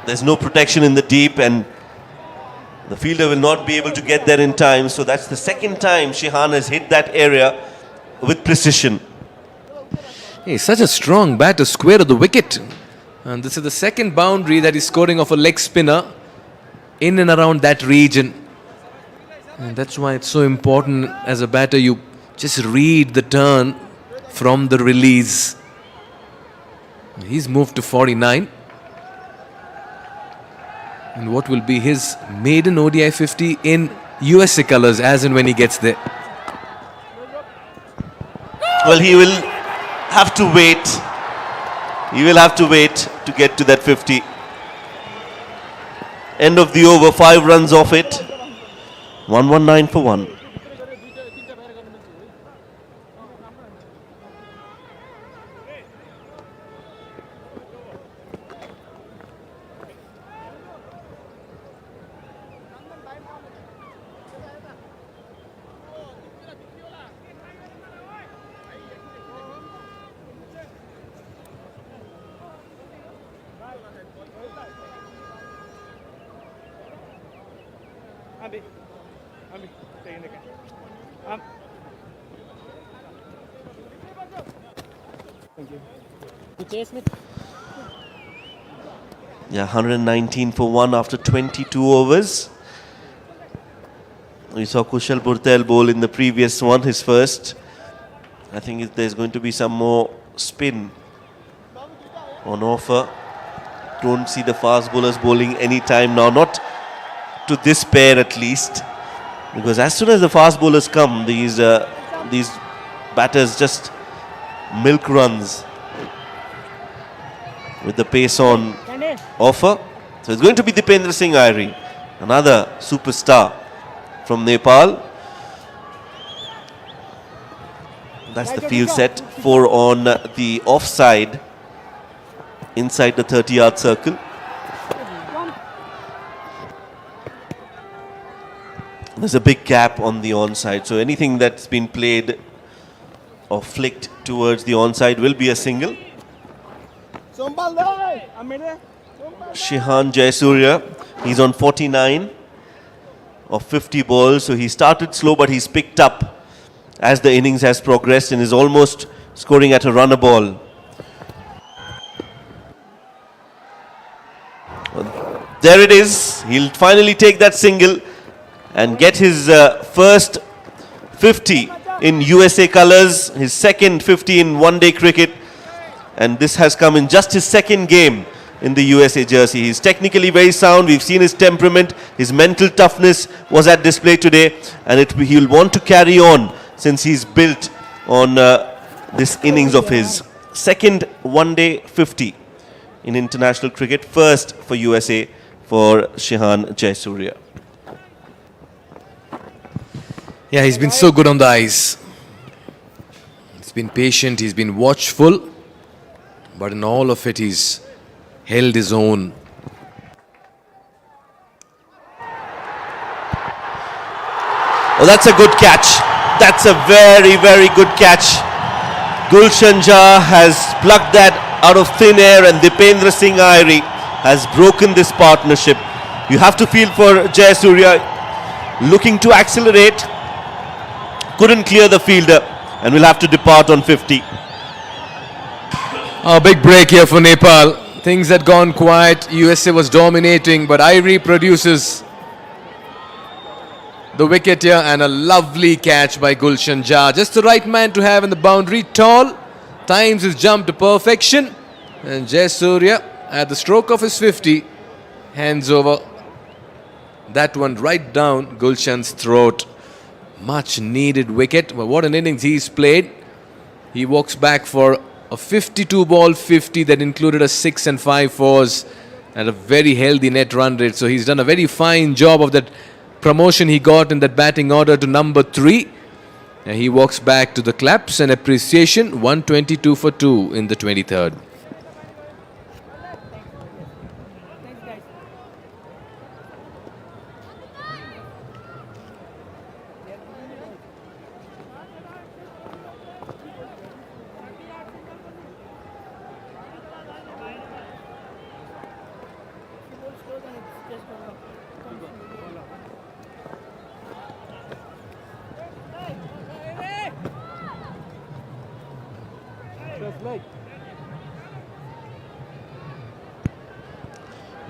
There's no protection in the deep and the fielder will not be able to get there in time. So that's the second time Shehan has hit that area with precision. He's such a strong bat to square of the wicket. And this is the second boundary that he's scoring off a leg spinner in and around that region. And that's why it's so important as a batter, you just read the turn from the release. He's moved to 49. And what will be his maiden ODI 50 in USA colours as and when he gets there? Well, he will have to wait. He will have to wait to get to that 50. End of the over, 5 runs off it. 119 for 1. Yeah, 119 for 1 after 22 overs. We saw Kushal Purthal bowl in the previous one, his first. I think there's going to be some more spin on offer. Don't see the fast bowlers bowling any time now, not to this pair at least, because as soon as the fast bowlers come, these batters just milk runs with the pace on offer. So it's going to be Dipendra Singh Airi, another superstar from Nepal. That's the field set. 4 on the offside inside the 30-yard circle. There's a big gap on the onside, so anything that's been played or flicked towards the onside will be a single. Shehan Jayasuriya, he's on 49 of 50 balls, so he started slow but he's picked up as the innings has progressed and is almost scoring at a run a ball. There it is, he'll finally take that single and get his first 50 in USA colours, his second 50 in one-day cricket, and this has come in just his second game in the USA jersey. He's technically very sound. We've seen his temperament, his mental toughness was at display today, and he'll want to carry on since he's built on this innings of his. Second one-day 50 in international cricket, first for USA for Shehan Jayasuriya. Yeah, he's been so good on the eyes. He's been patient, he's been watchful, but in all of it, he's held his own. Oh, that's a good catch. That's a very, very good catch. Gulshan Jha has plucked that out of thin air and Dipendra Singh Airi has broken this partnership. You have to feel for Jayasuriya, looking to accelerate. Couldn't clear the fielder and will have to depart on 50. A big break here for Nepal. Things had gone quiet. USA was dominating, but Airi produces the wicket here, and a lovely catch by Gulshan Jha. Just the right man to have in the boundary. Tall, times his jump to perfection. And Jay Surya, at the stroke of his 50, hands over that one right down Gulshan's throat. Much needed wicket. But what an innings he's played. He walks back for a 52 ball 50 that included a 6 and 5 fours and a very healthy net run rate. So he's done a very fine job of that promotion he got in that batting order to number 3. And he walks back to the claps and appreciation. 122 for 2 in the 23rd.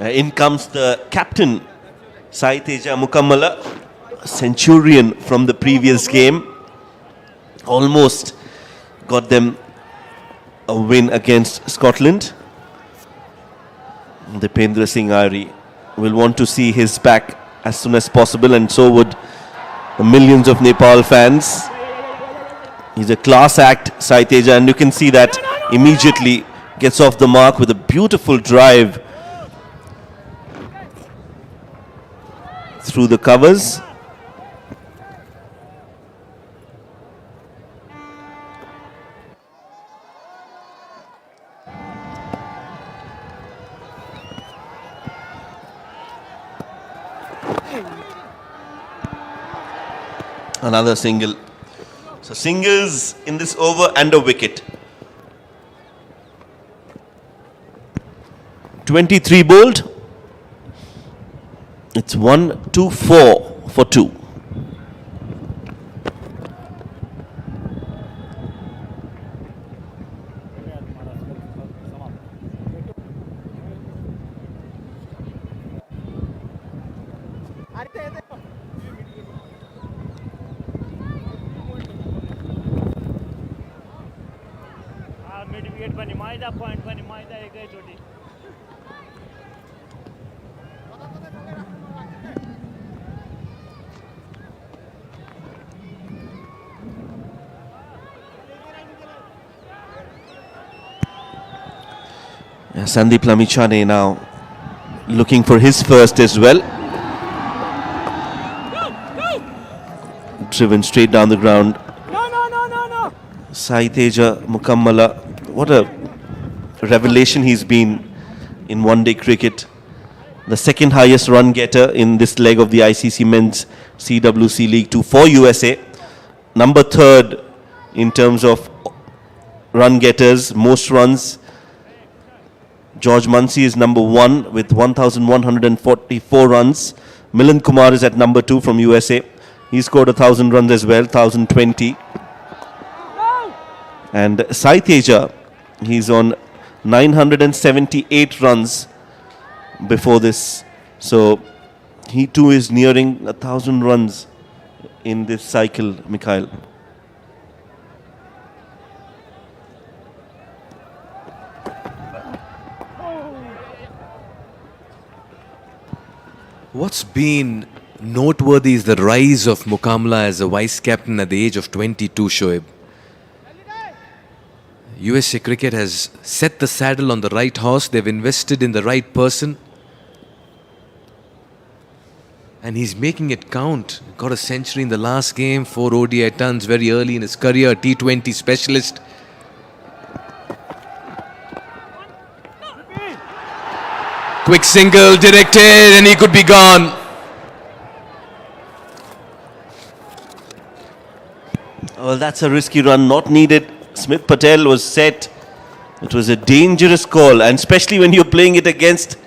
In comes the captain, Saiteja Mukammala, centurion from the previous game. Almost got them a win against Scotland. Dipendra Singh Airi will want to see his back as soon as possible, and so would the millions of Nepal fans. He's a class act, Saiteja, and you can see that immediately gets off the mark with a beautiful drive through the covers. Another single. So singles in this over and a wicket. 23 bowled. It's 1-2-4 for 2. Mid wicket पनि माइदा point पनि माइदा एकैचोटी Sandeep Lamichhane now looking for his first as well. Driven straight down the ground. Saiteja Mukammala, what a revelation he's been in one-day cricket. The second highest run getter in this leg of the ICC Men's CWC League 2 for USA. Number 3rd in terms of run getters, most runs. George Munsey is number 1 with 1,144 runs. Milind Kumar is at number 2 from USA. He scored 1,000 runs as well, 1,020. And Saiteja, he's on 978 runs before this. So he too is nearing 1,000 runs in this cycle, Mikhail. What's been noteworthy is the rise of Mukammala as a vice captain at the age of 22, Shoaib. USA Cricket has set the saddle on the right horse. They've invested in the right person. And he's making it count. Got a century in the last game, 4 ODI tons very early in his career, T20 specialist. Quick single directed and he could be gone. Well, that's a risky run, not needed. Smith Patel was set. It was a dangerous call, and especially when you're playing it against,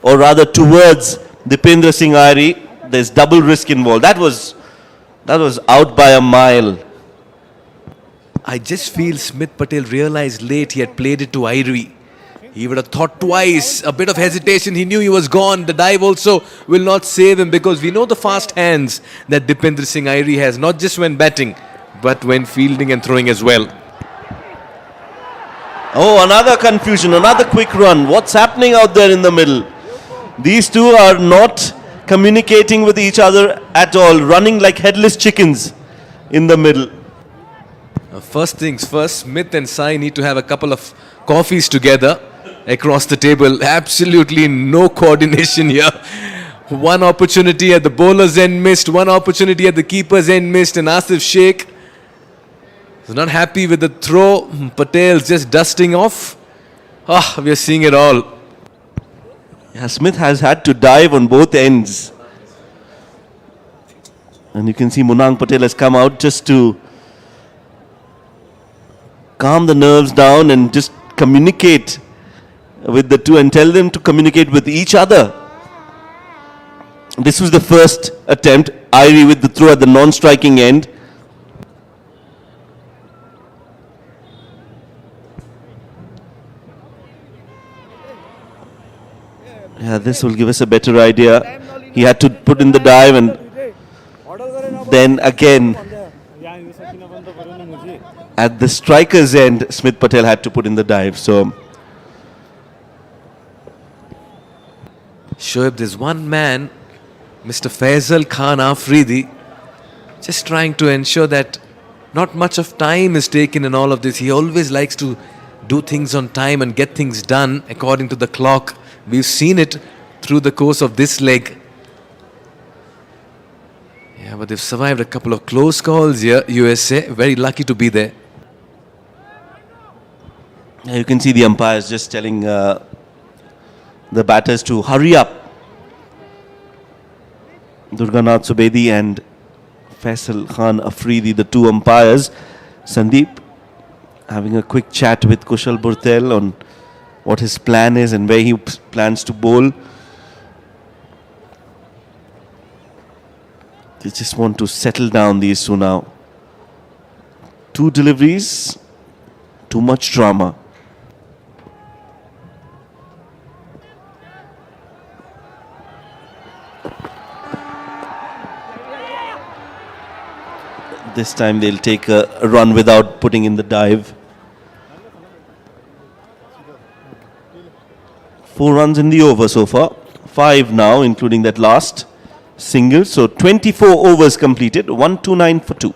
or rather towards, Dipendra Singh Airi, there's double risk involved. That was out by a mile. I just feel Smith Patel realized late he had played it to Airi. He would have thought twice. A bit of hesitation. He knew he was gone. The dive also will not save him because we know the fast hands that Dipendra Singh Airi has, not just when batting, but when fielding and throwing as well. Oh, another confusion, another quick run. What's happening out there in the middle? These two are not communicating with each other at all, running like headless chickens in the middle. First things first, Smith and Sai need to have a couple of coffees together across the table. Absolutely no coordination here. One opportunity at the bowler's end missed, one opportunity at the keeper's end missed, and Asif Sheikh is not happy with the throw. Patel's just dusting off. We are seeing it all. Yeah, Smith has had to dive on both ends. And you can see Munang Patel has come out just to calm the nerves down and just communicate with the two and tell them to communicate with each other. This was the first attempt. Airi with the throw at the non-striking end. Yeah, this will give us a better idea. He had to put in the dive and then again at the striker's end, Smith Patel had to put in the dive. So Shoaib, there's one man, Mr. Faisal Khan Afridi, just trying to ensure that not much of time is taken in all of this. He always likes to do things on time and get things done according to the clock. We've seen it through the course of this leg. Yeah, but they've survived a couple of close calls here, USA. Very lucky to be there. you can see the umpires just telling the batters to hurry up. Durganath Subedi and Faisal Khan Afridi, the two umpires. Sandeep having a quick chat with Kushal Burtel on what his plan is and where he plans to bowl. They just want to settle down these two now. Two deliveries, too much drama. This time they'll take a run without putting in the dive. 4 runs in the over so far. 5 now, including that last single. So 24 overs completed. 129 for 2.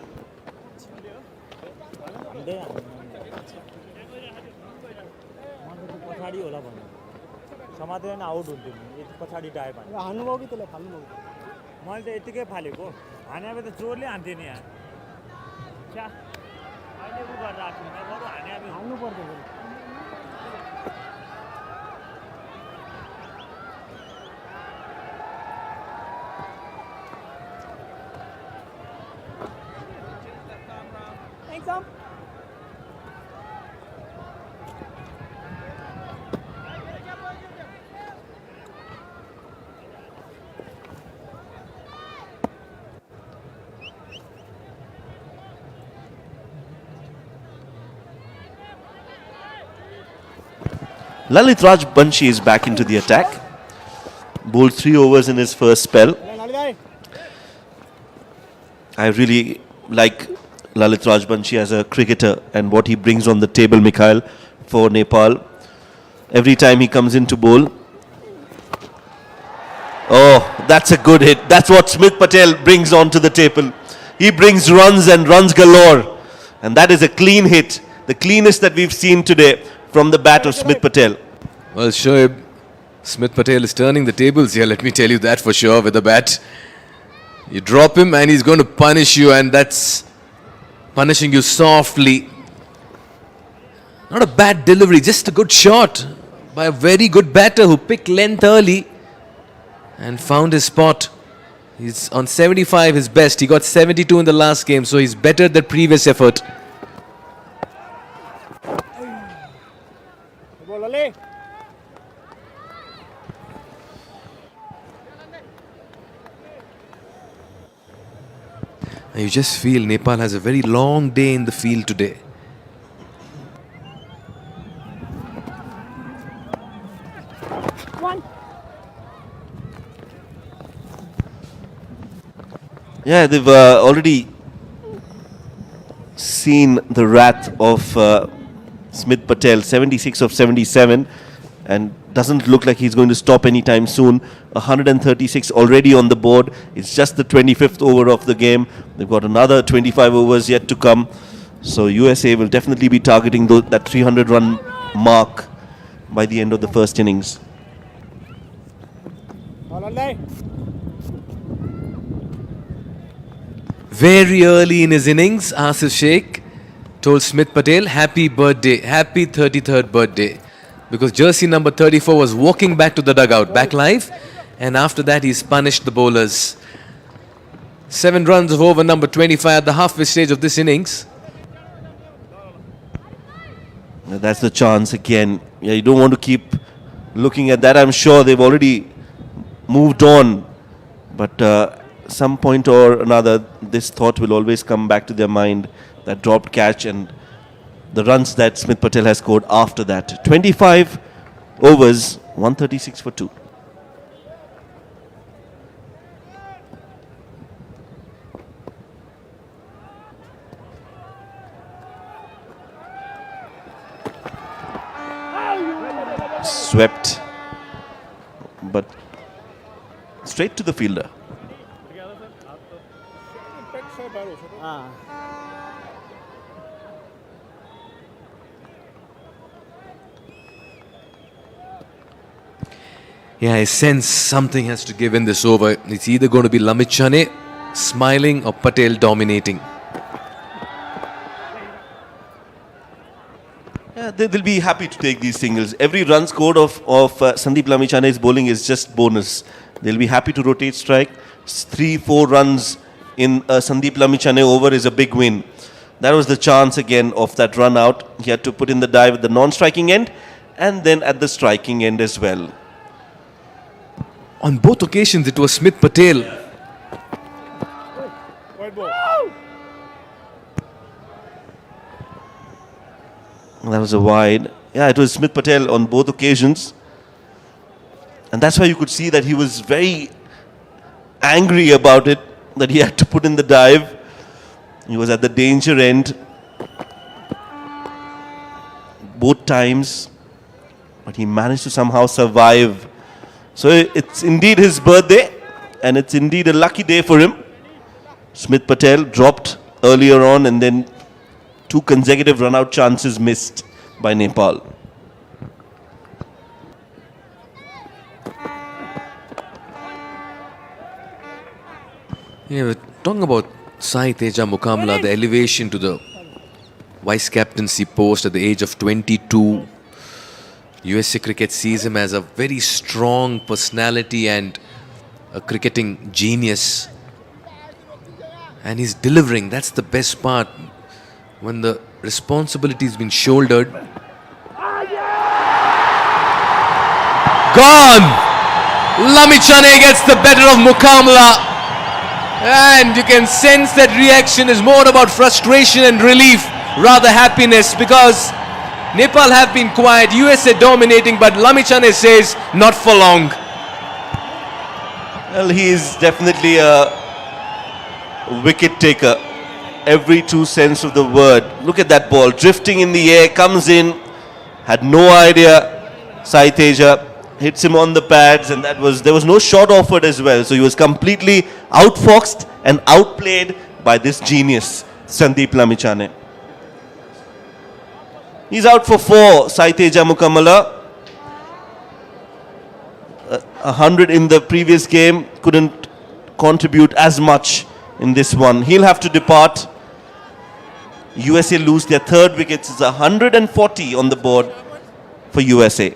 Lalit Raj Banshi is back into the attack. Bowled 3 overs in his first spell. I really like Lalit Raj Banshi as a cricketer and what he brings on the table, Mikhail, for Nepal. Every time he comes in to bowl. Oh, that's a good hit. That's what Smith Patel brings onto the table. He brings runs and runs galore. And that is a clean hit. The cleanest that we've seen today from the bat of Smith Patel. Well, Shoaib, Smith Patel is turning the tables here, let me tell you that for sure, with the bat. You drop him and he's going to punish you, and that's punishing you softly. Not a bad delivery, just a good shot by a very good batter who picked length early and found his spot. He's on 75, his best. He got 72 in the last game, so he's better than previous effort. And you just feel Nepal has a very long day in the field today. Yeah, they've already seen the wrath of Smith Patel, 76 of 77, and doesn't look like he's going to stop anytime soon. 136 already on the board. It's just the 25th over of the game. They've got another 25 overs yet to come. So USA will definitely be targeting that 300-run mark by the end of the first innings. Very early in his innings, Asif Sheikh told Smith Patel, happy birthday, happy 33rd birthday. Because jersey number 34 was walking back to the dugout, back live. And after that, he's punished the bowlers. 7 runs of over number 25 at the halfway stage of this innings. That's the chance again. Yeah, you don't want to keep looking at that. I'm sure they've already moved on. But some point or another, this thought will always come back to their mind. That dropped catch and the runs that Smith Patel has scored after that. 25 overs, 136 for 2. Swept, but straight to the fielder. Yeah, I sense something has to give in this over. It's either going to be Lamichhane smiling or Patel dominating. Yeah, they'll be happy to take these singles. Every run scored of Sandeep Lamichhane's bowling is just bonus. They'll be happy to rotate strike. 3-4 runs in a Sandeep Lamichhane over is a big win. That was the chance again of that run out. He had to put in the dive at the non-striking end and then at the striking end as well. On both occasions, it was Smith Patel. White ball. That was a wide. Yeah, it was Smith Patel on both occasions. And that's why you could see that he was very angry about it, that he had to put in the dive. He was at the danger end both times, but he managed to somehow survive. So it's indeed his birthday, and it's indeed a lucky day for him. Smith Patel dropped earlier on, and then 2 consecutive run-out chances missed by Nepal. Yeah, we're talking about Sai Teja Mukamla, the elevation to the vice captaincy post at the age of 22. USA cricket sees him as a very strong personality and a cricketing genius. And he's delivering. That's the best part. When the responsibility's been shouldered. Gone! Lamichhane gets the better of Mukamla. And you can sense that reaction is more about frustration and relief, rather happiness, because Nepal have been quiet, USA dominating, but Lamichhane says not for long. Well, he is definitely a wicket taker. Every true sense of the word. Look at that ball drifting in the air, comes in, had no idea. Sai Teja hits him on the pads, and there was no shot offered as well. So he was completely outfoxed and outplayed by this genius, Sandeep Lamichhane. He's out for 4, Sai Teja Mukamala. 100 in the previous game, couldn't contribute as much in this one. He'll have to depart. USA lose their 3rd wicket. It's 140 on the board for USA.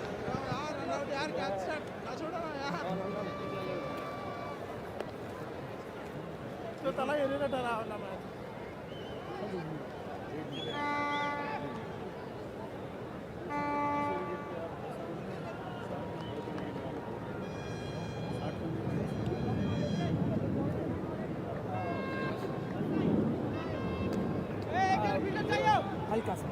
हल्का सा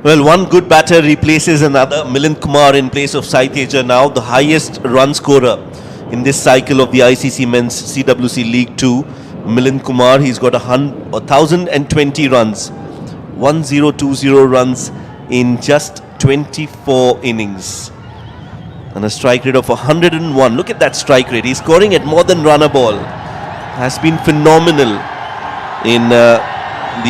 Well, one good batter replaces another. Milind Kumar in place of Sai Teja now, the highest run scorer in this cycle of the ICC Men's CWC League 2. Milind Kumar, he's got 1,020 runs, 1020 runs in just 24 innings. And a strike rate of 101. Look at that strike rate. He's scoring at more than run a ball. Has been phenomenal in the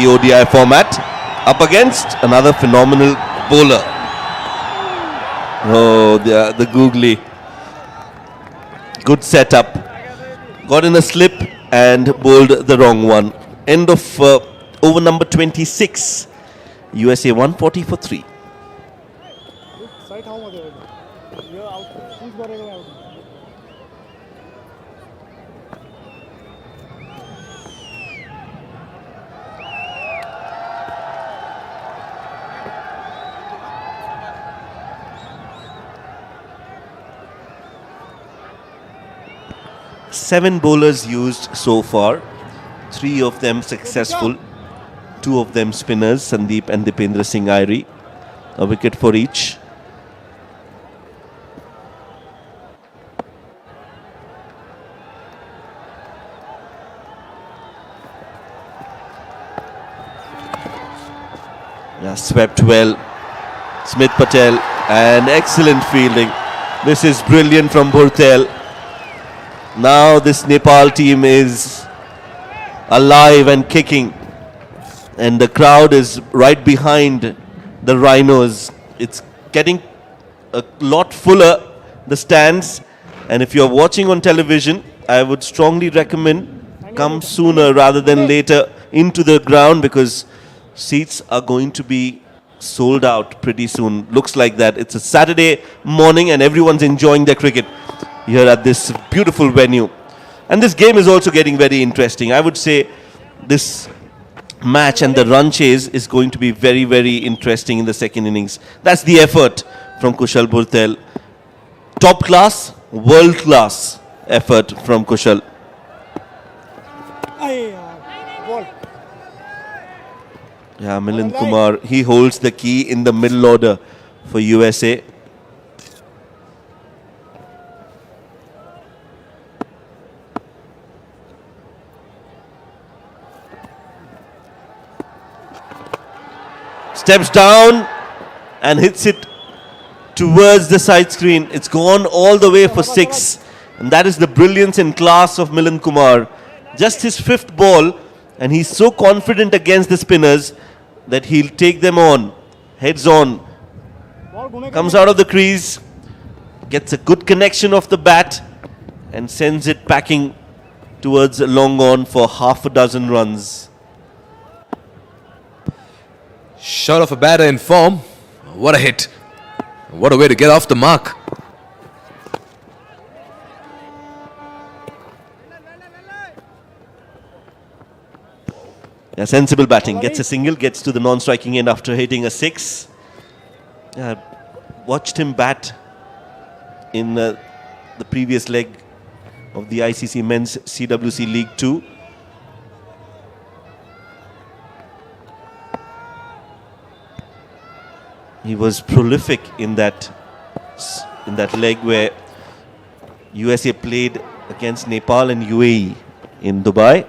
ODI format. Up against another phenomenal bowler. Oh, the googly. Good setup. Got in a slip and bowled the wrong one. End of over number 26. USA 140 for 3. Side how much? You're out. Who's got it out? 7 bowlers used so far. 3 of them successful. 2 of them spinners, Sandeep and Dipendra Singh Airi. A wicket for each. Yeah, swept well. Smith Patel, and excellent fielding. This is brilliant from Bhurtel. Now this Nepal team is alive and kicking, and the crowd is right behind the Rhinos. It's getting a lot fuller, the stands, and if you're watching on television, I would strongly recommend come sooner rather than later into the ground, because seats are going to be sold out pretty soon. Looks like that. It's a Saturday morning and everyone's enjoying their cricket here at this beautiful venue. And this game is also getting very interesting. I would say this match and the run chase is going to be very, very interesting in the second innings. That's the effort from Kushal Bhurtel. Top class, world class effort from Kushal. Ball. Yeah, Milind Kumar, he holds the key in the middle order for USA. Steps down and hits it towards the side screen. It's gone all the way for 6. And that is the brilliance and class of Milind Kumar. Just his 5th ball, and he's so confident against the spinners that he'll take them on, heads on, comes out of the crease, gets a good connection off the bat, and sends it packing towards long on for half a dozen runs. Shot of a batter in form. What a hit. What a way to get off the mark. Yeah, sensible batting. Gets a single, gets to the non-striking end after hitting a 6. Watched him bat in the previous leg of the ICC Men's CWC League 2. He was prolific in that leg where USA played against Nepal and UAE in Dubai.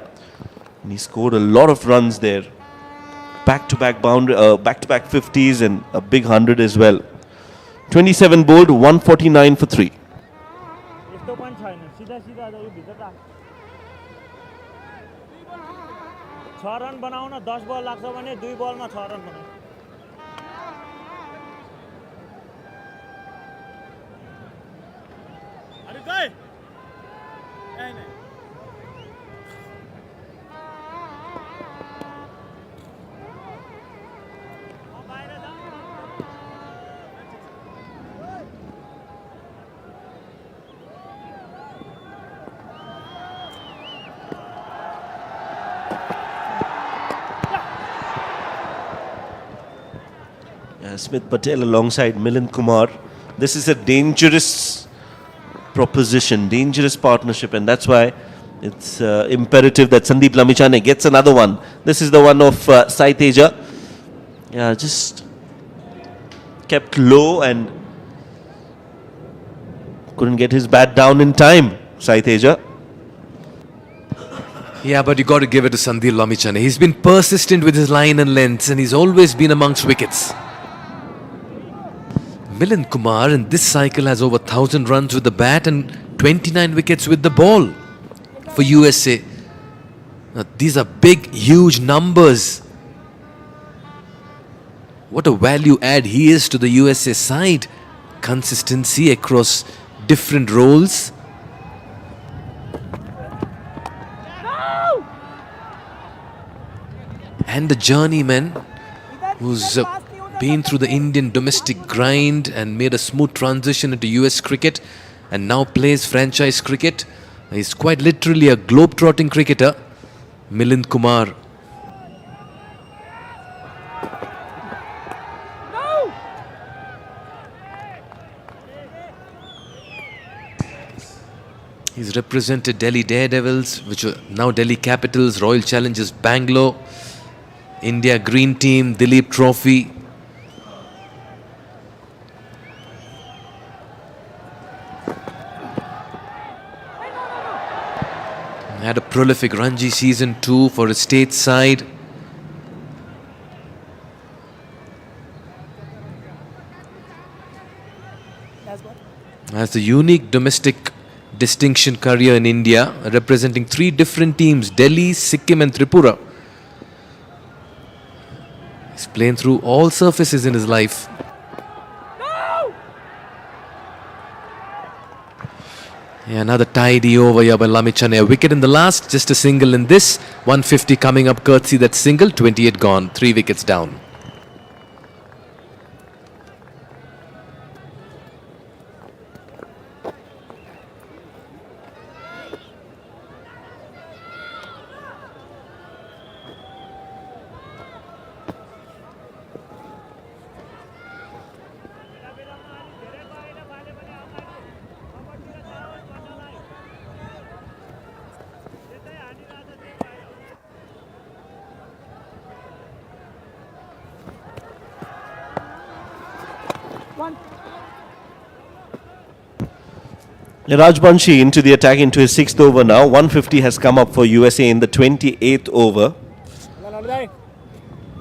And he scored a lot of runs there. Back-to-back boundary, back-to-back 50s and a big 100 as well. 27 bowled, 149 for 3. यस्तो पनि छैन सिधा सिधा यो भित्र राख 6 run बनाउन 10 बल लाग्छ भने 2 बलमा 6 रन बनाऊ अरे गए यही नै Smith Patel alongside Milind Kumar. This is a dangerous proposition, dangerous partnership, and that's why it's imperative that Sandeep Lamichhane gets another one. This is the one of Sai Teja. Yeah, just kept low and couldn't get his bat down in time, Sai Teja. Yeah, but you got to give it to Sandeep Lamichhane. He's been persistent with his line and lengths, and he's always been amongst wickets. Milind Kumar in this cycle has over 1,000 runs with the bat and 29 wickets with the ball for USA. Now, these are big, huge numbers. What a value add he is to the USA side. Consistency across different roles. And the journeyman who's been through the Indian domestic grind and made a smooth transition into US cricket and now plays franchise cricket. He's quite literally a globe-trotting cricketer, Milind Kumar. He's represented Delhi Daredevils, which are now Delhi Capitals, Royal Challengers Bangalore, India Green Team, Dilip Trophy. Had a prolific Ranji season too for his state side. Has the unique domestic distinction career in India, representing 3 different teams, Delhi, Sikkim and Tripura. He's playing through all surfaces in his life. Yeah, another tidy over here by Lamichhane. A wicket in the last, just a single in this. 150 coming up courtesy that single, 28 gone, 3 wickets down. Rajbanshi into the attack into his 6th over now. 150 has come up for USA in the 28th over.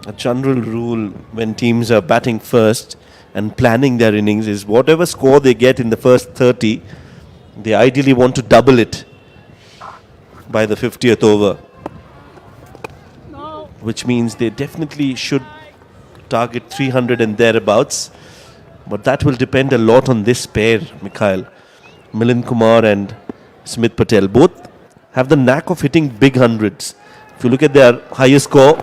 A general rule when teams are batting first and planning their innings is whatever score they get in the first 30, they ideally want to double it by the 50th over. Which means they definitely should target 300 and thereabouts. But that will depend a lot on this pair, Mikhail. Milind Kumar and Smith Patel both have the knack of hitting big hundreds. If you look at their highest score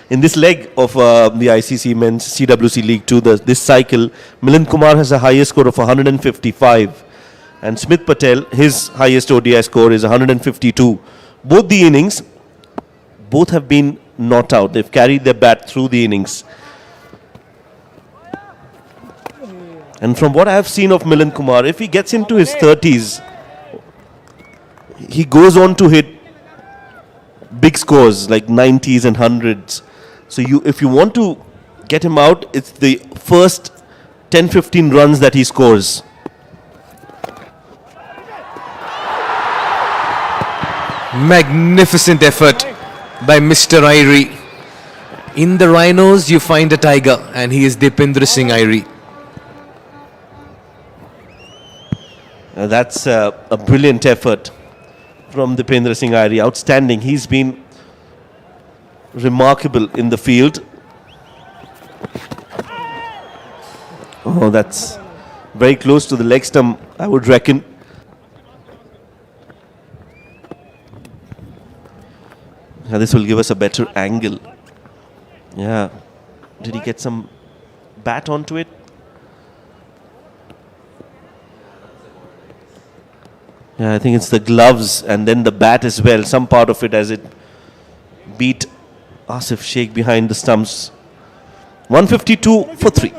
in this leg of the ICC Men's CWC League 2, this cycle, Milind Kumar has a highest score of 155 and Smith Patel, his highest ODI score is 152. Both the innings, both have been not out. They've carried their bat through the innings. And from what I have seen of Milind Kumar, if he gets into his 30s, he goes on to hit big scores like 90s and 100s. So if you want to get him out, it's the first 10-15 runs that he scores. Magnificent effort by Mr. Irie. In the Rhinos, you find a tiger, and he is Dipendra Singh Irie. That's a brilliant effort from Dipendra Singh Irie. Outstanding. He's been remarkable in the field. Oh, that's very close to the leg stump, I would reckon. Now this will give us a better angle. Yeah. Did he get some bat onto it? Yeah, I think it's the gloves and then the bat as well. Some part of it as it beat Asif Sheikh behind the stumps. 152 for 3.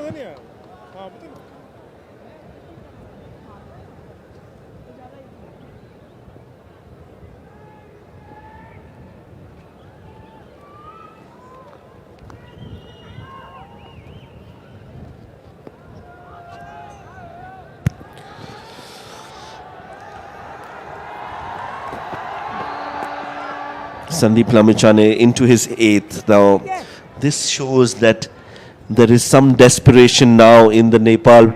Sandeep Lamichhane into his 8th. Now, this shows that there is some desperation now in the Nepal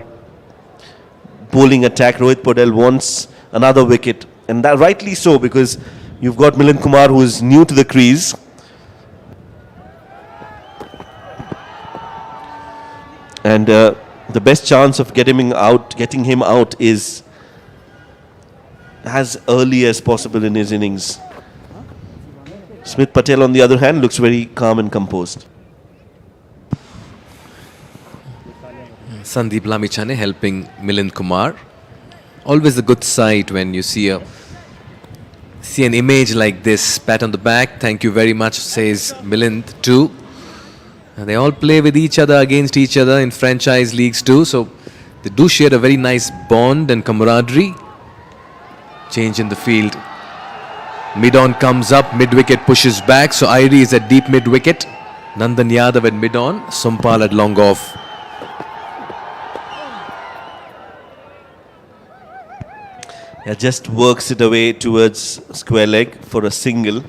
bowling attack. Rohit Podel wants another wicket, and that rightly so, because you've got Milind Kumar, who is new to the crease. And the best chance of getting him out is as early as possible in his innings. Smith Patel, on the other hand, looks very calm and composed. Sandeep Lamichhane helping Milind Kumar. Always a good sight when you see an image like this. Pat on the back. Thank you very much, says Milind too. And they all play with each other, against each other in franchise leagues too. So they do share a very nice bond and camaraderie. Change in the field. Mid-on comes up, mid-wicket pushes back. So Irie is at deep mid-wicket. Nandan Yadav at mid-on. Sompal at long off. Yeah, just works it away towards square leg for a single.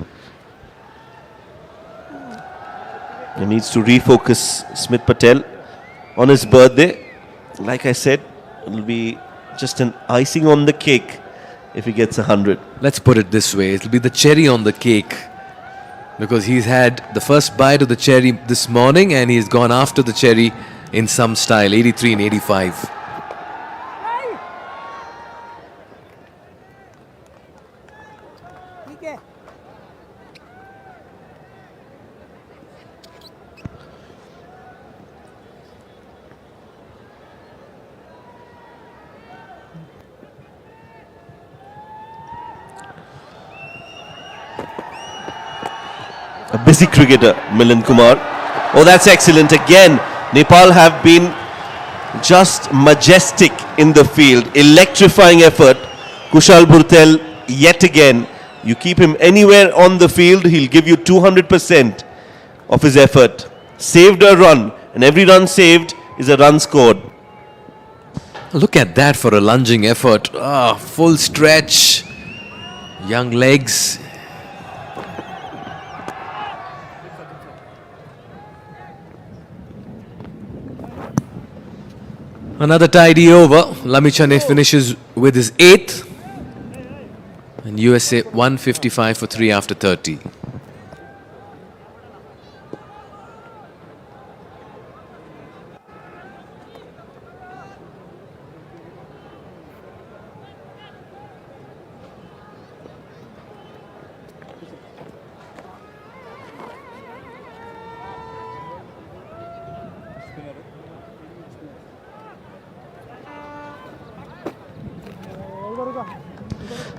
He needs to refocus Smith Patel on his birthday. Like I said, it'll be just an icing on the cake if he gets 100. Let's put it this way. It'll be the cherry on the cake. Because he's had the first bite of the cherry this morning and he's gone after the cherry in some style. 83 and 85. A busy cricketer, Milind Kumar. Oh, that's excellent. Again, Nepal have been just majestic in the field. Electrifying effort. Kushal Bhurtel, yet again. You keep him anywhere on the field, he'll give you 200% of his effort. Saved a run, and every run saved is a run scored. Look at that for a lunging effort. Full stretch. Young legs. Another tidy over. Lamichhane finishes with his 8th. And USA 155 for 3 after 30.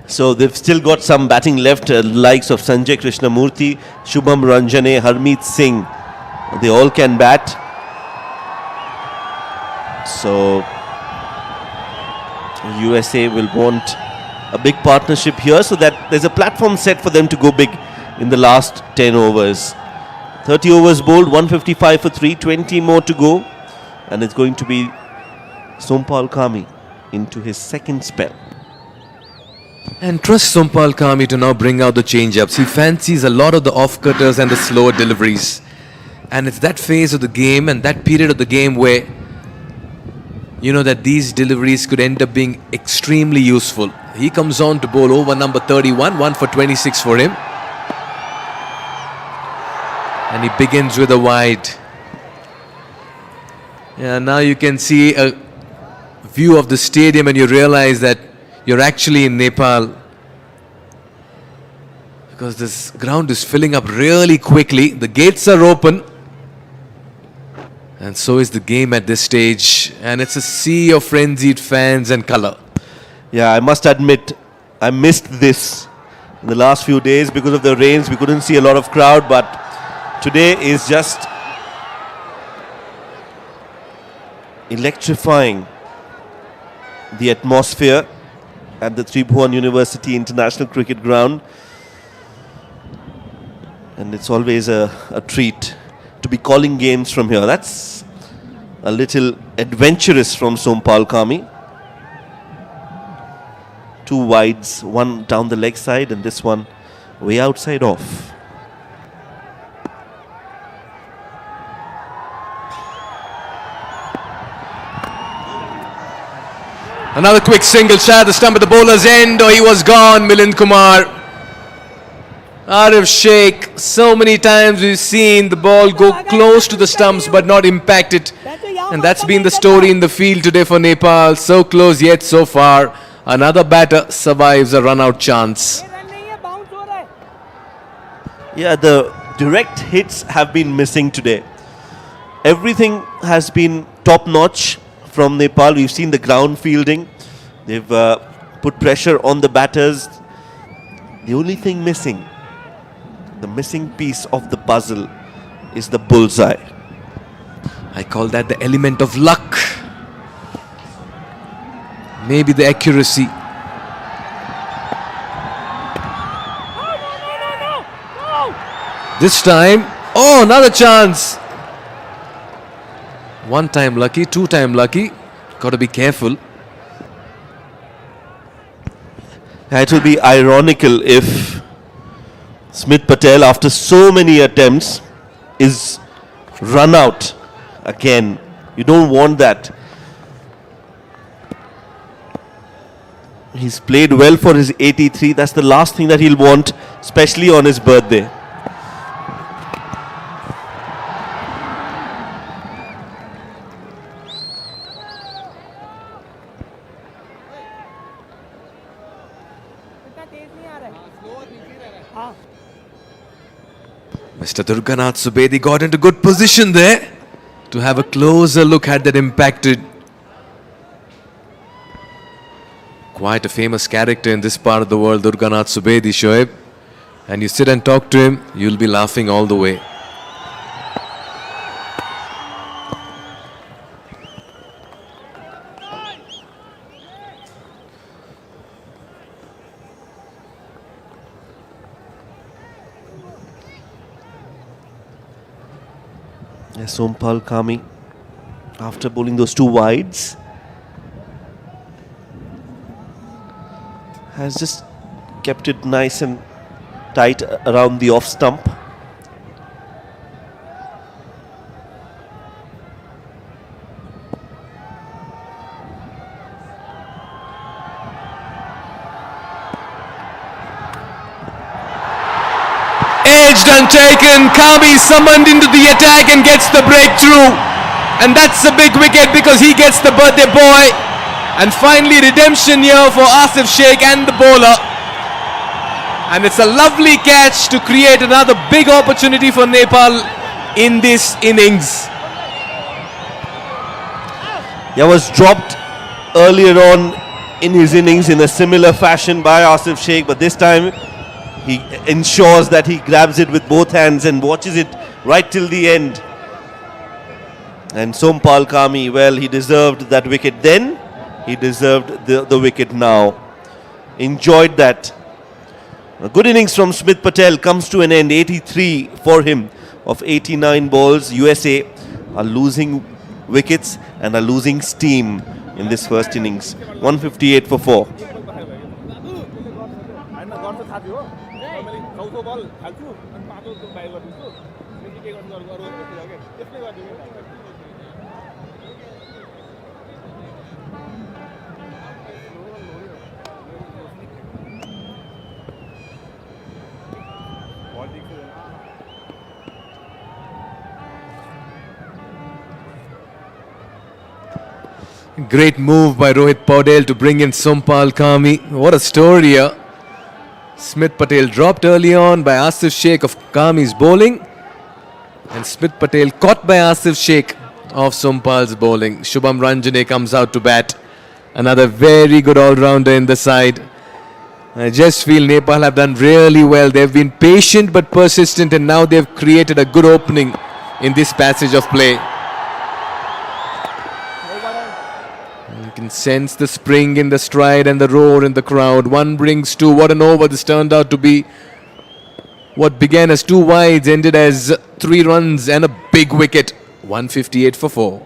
So they've still got some batting left, likes of Sanjay Krishnamurthy, Shubham Ranjane, Harmeet Singh. They all can bat. So USA will want a big partnership here so that there's a platform set for them to go big in the last 10 overs. 30 overs bowled, 155 for 3, 20 more to go. And it's going to be Sompal Kami into his second spell. And trust Sompal Kami to now bring out the change-ups. He fancies a lot of the off-cutters and the slower deliveries. And it's that phase of the game and that period of the game where you know that these deliveries could end up being extremely useful. He comes on to bowl over number 31, 1 for 26 for him. And he begins with a wide. Yeah, now you can see a view of the stadium and you realize that you're actually in Nepal. Because this ground is filling up really quickly. The gates are open. And so is the game at this stage. And it's a sea of frenzied fans and colour. Yeah, I must admit, I missed this in the last few days because of the rains. We couldn't see a lot of crowd, but today is just electrifying. The atmosphere at the Tribhuvan University International Cricket Ground. And it's always a treat to be calling games from here. That's a little adventurous from Sompal Kami. 2 wides, one down the leg side and this one way outside off. Another quick single shot at the stump at the bowler's end. Oh, he was gone, Milind Kumar. Arif Sheikh, so many times we've seen the ball go close to the stumps but not impact it. And that's been the story in the field today for Nepal. So close yet so far. Another batter survives a run-out chance. Yeah, the direct hits have been missing today. Everything has been top-notch from Nepal. We've seen the ground fielding. They've put pressure on the batters. The only thing missing, the missing piece of the puzzle, is the bullseye. I call that the element of luck. Maybe the accuracy. This time, oh, another chance. One time lucky, two time lucky. Got to be careful. It will be ironical if Smith Patel, after so many attempts, is run out again. You don't want that. He's played well for his 83. That's the last thing that he'll want, especially on his birthday. Mr. Durganath Subedi got into good position there to have a closer look had that impacted. Quite a famous character in this part of the world, Durganath Subedi, Shoaib. And you sit and talk to him, you'll be laughing all the way. Sompal Kami, after bowling those two wides, has just kept it nice and tight around the off stump. Edged and taken, Kami summoned into the attack and gets the breakthrough. And that's a big wicket because he gets the birthday boy. And finally redemption here for Asif Sheikh and the bowler. And it's a lovely catch to create another big opportunity for Nepal in this innings. Yeah, was dropped earlier on in his innings in a similar fashion by Asif Sheikh, but this time he ensures that he grabs it with both hands and watches it right till the end. And Sompal Kami, well, he deserved that wicket then. He deserved the wicket now. Enjoyed that. A good innings from Smith Patel comes to an end. 83 for him of 89 balls. USA are losing wickets and are losing steam in this first innings. 158 for 4. Great move by Rohit Paudel to bring in Sompal Kami. What a story here. Smith Patel dropped early on by Asif Sheikh of Kami's bowling. And Smith Patel caught by Asif Sheikh of Sompal's bowling. Shubham Ranjane comes out to bat. Another very good all-rounder in the side. I just feel Nepal have done really well. They've been patient but persistent, and now they've created a good opening in this passage of play. You can sense the spring in the stride and the roar in the crowd. One brings two. What an over this turned out to be. What began as two wides ended as 3 runs and a big wicket. 158 for 4.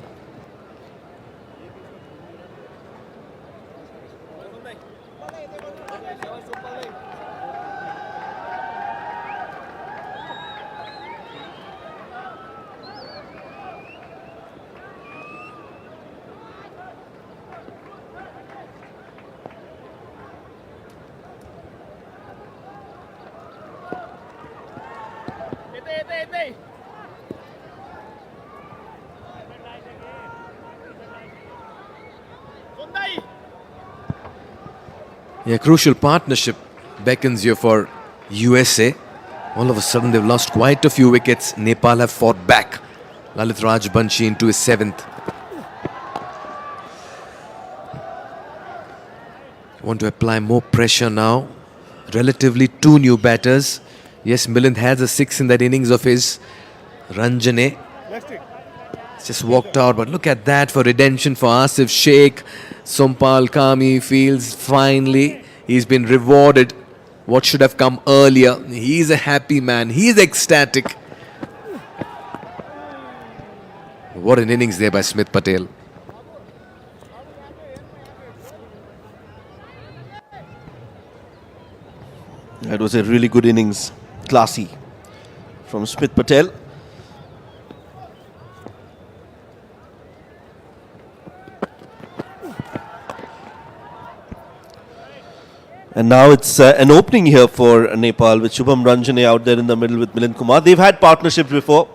Yeah, crucial partnership beckons you for USA. All of a sudden, they've lost quite a few wickets. Nepal have fought back. Lalit Rajbanshi into his 7th. Want to apply more pressure now. Relatively 2 new batters. Yes, Milind has a 6 in that innings of his. Ranjane just walked out, but look at that for redemption for Asif Sheikh. Sompal Kami feels finally he's been rewarded. What should have come earlier. He's a happy man. He's ecstatic. What an innings there by Smith Patel. That was a really good innings. Classy from Smith Patel. And now it's an opening here for Nepal with Shubham Ranjane out there in the middle with Milind Kumar. They've had partnerships before,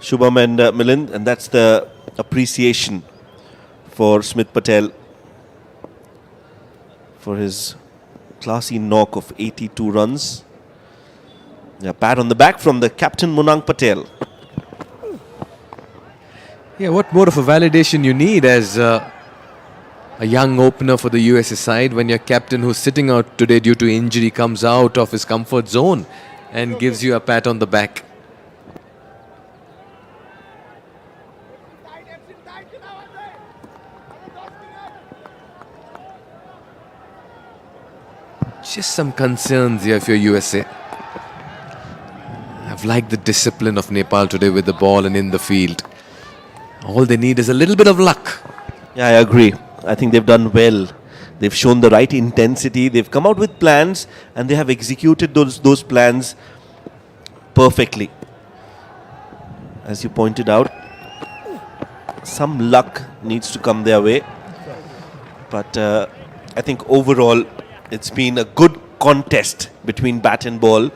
Shubham and Milind, and that's the appreciation for Smith Patel for his classy knock of 82 runs. A pat on the back from the captain Munang Patel. Yeah, what more of a validation you need as a young opener for the USA side when your captain who's sitting out today due to injury comes out of his comfort zone and gives you a pat on the back. Just some concerns here for USA. I've liked the discipline of Nepal today with the ball and in the field. All they need is a little bit of luck. Yeah, I agree. I think they've done well. They've shown the right intensity. They've come out with plans and they have executed those plans perfectly. As you pointed out, some luck needs to come their way. But I think overall, it's been a good contest between bat and ball.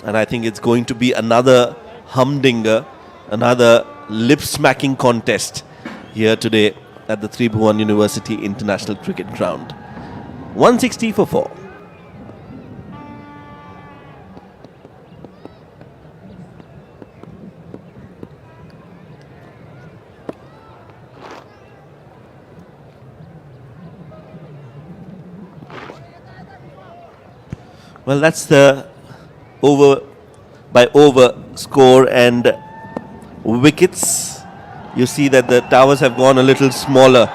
And I think it's going to be another humdinger, another lip-smacking contest here today at the Tribhuvan University International Cricket Ground. 160 for 4. Well, that's the over by over score and wickets. You see that the towers have gone a little smaller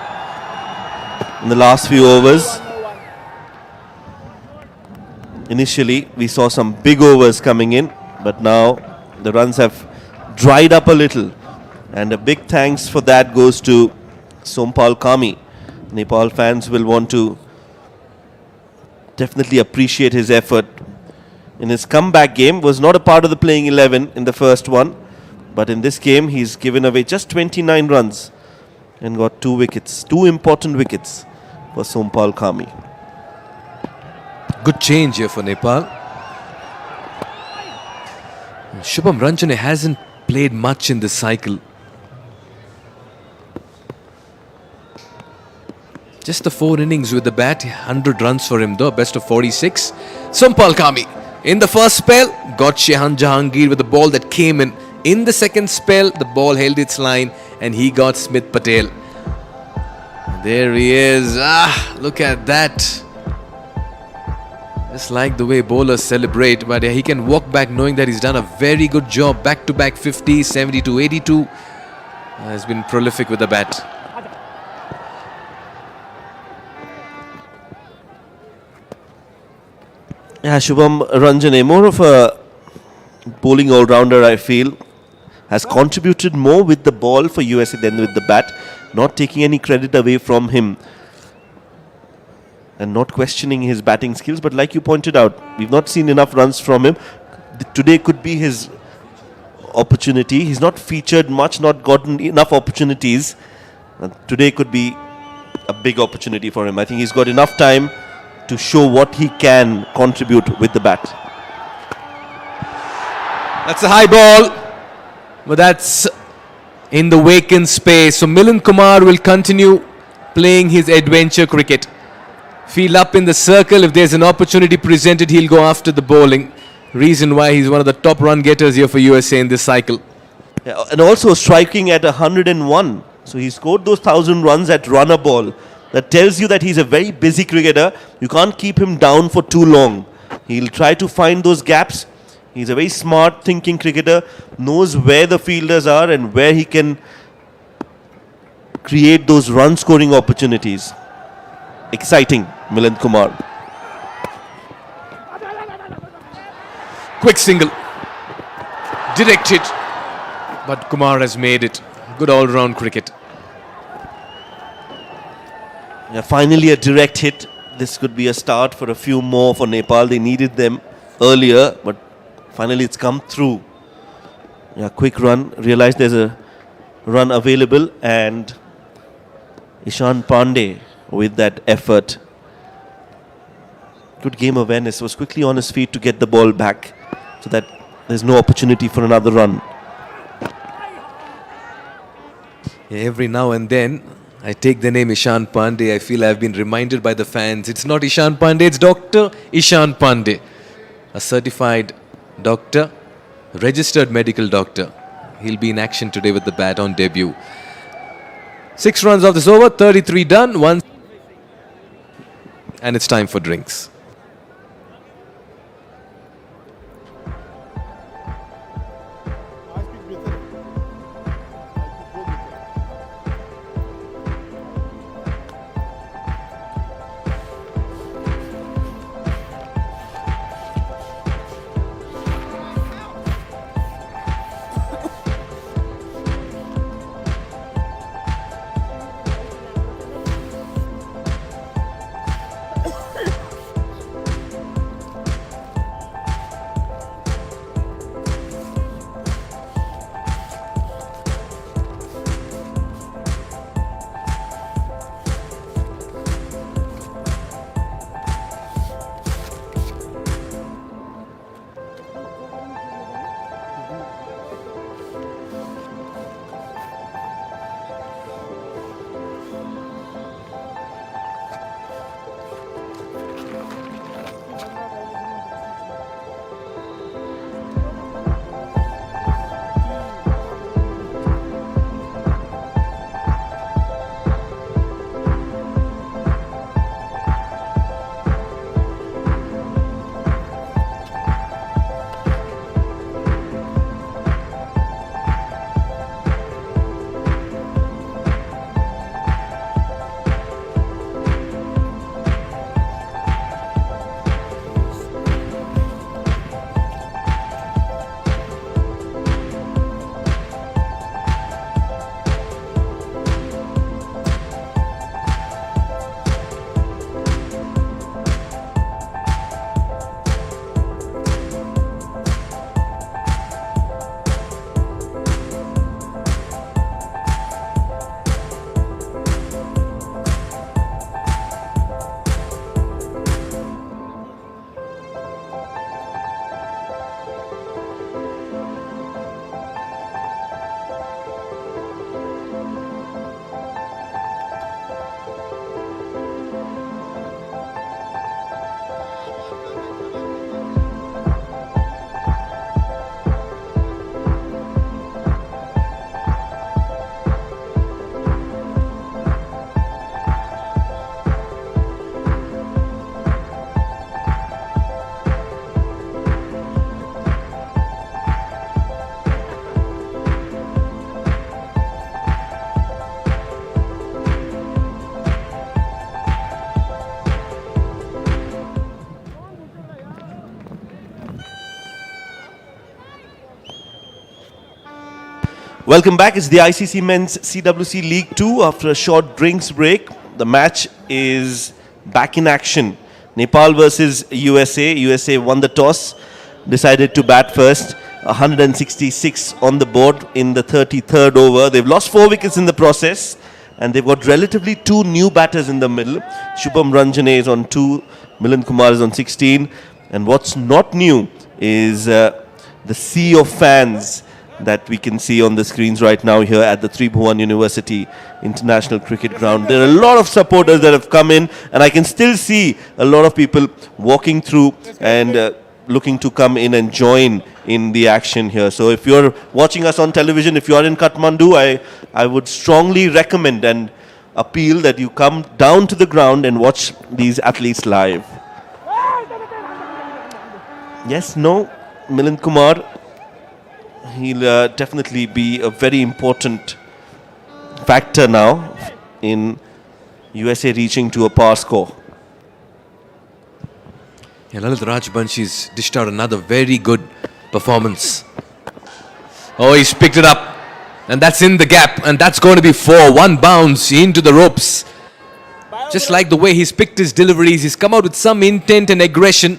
in the last few overs. Initially, we saw some big overs coming in, but now the runs have dried up a little. And a big thanks for that goes to Sompal Kami. Nepal fans will want to definitely appreciate his effort. In his comeback game, was not a part of the playing 11 in the first one. But in this game, he's given away just 29 runs and got 2 wickets. 2 important wickets for Sompal Kami. Good change here for Nepal. Shubham Ranjane hasn't played much in this cycle. Just the 4 innings with the bat, 100 runs for him though, best of 46. Sompal Kami in the first spell got Shehan Jahangir with the ball that came in. In the second spell, the ball held its line and he got Smith Patel. There he is. Look at that. Just like the way bowlers celebrate, but he can walk back knowing that he's done a very good job. Back-to-back 50, 72, 82. Has been prolific with the bat. Yeah, Shubham Ranjane, more of a bowling all-rounder, I feel. Has contributed more with the ball for USA than with the bat. Not taking any credit away from him. And not questioning his batting skills. But like you pointed out, we've not seen enough runs from him. Today could be his opportunity. He's not featured much, not gotten enough opportunities. Today could be a big opportunity for him. I think he's got enough time to show what he can contribute with the bat. That's a high ball, but that's in the vacant space. So Milind Kumar will continue playing his adventure cricket. Field up in the circle. If there's an opportunity presented, he'll go after the bowling. Reason why he's one of the top run getters here for USA in this cycle. Yeah, and also striking at 101. So he scored those 1,000 runs at runner ball. That tells you that he's a very busy cricketer. You can't keep him down for too long. He'll try to find those gaps. He's a very smart thinking cricketer, knows where the fielders are and where he can create those run scoring opportunities. Exciting, Milind Kumar. Quick single. Direct hit. But Kumar has made it. Good all-round cricket. Yeah, finally a direct hit. This could be a start for a few more for Nepal. They needed them earlier, but finally it's come through. Yeah, quick run. Realized there's a run available, and Ishan Pandey with that effort. Good game awareness. Was quickly on his feet to get the ball back so that there's no opportunity for another run. Every now and then, I take the name Ishan Pandey. I feel I've been reminded by the fans. It's not Ishan Pandey, it's Dr. Ishan Pandey. A certified doctor, registered medical doctor. He'll be in action today with the bat on debut. 6 runs off this over, 33 done, 1. And it's time for drinks. Welcome back. It's the ICC Men's CWC League 2 after a short drinks break. The match is back in action. Nepal versus USA. USA won the toss, decided to bat first. 166 on the board in the 33rd over. They've lost 4 wickets in the process, and they've got relatively 2 new batters in the middle. Shubham Ranjane is on 2, Milind Kumar is on 16. And what's not new is the sea of fans that we can see on the screens right now here at the Tribhuvan University International Cricket Ground. There are a lot of supporters that have come in, and I can still see a lot of people walking through and looking to come in and join in the action here. So if you're watching us on television, if you are in Kathmandu, I would strongly recommend and appeal that you come down to the ground and watch these athletes live. Yes, no, Milind Kumar, he'll definitely be a very important factor now in USA reaching to a power score. Yeah, Lalit Rajbanshi's dished out another very good performance. Oh, he's picked it up. And that's in the gap. And that's going to be 4. One bounce into the ropes. Just like the way he's picked his deliveries, he's come out with some intent and aggression.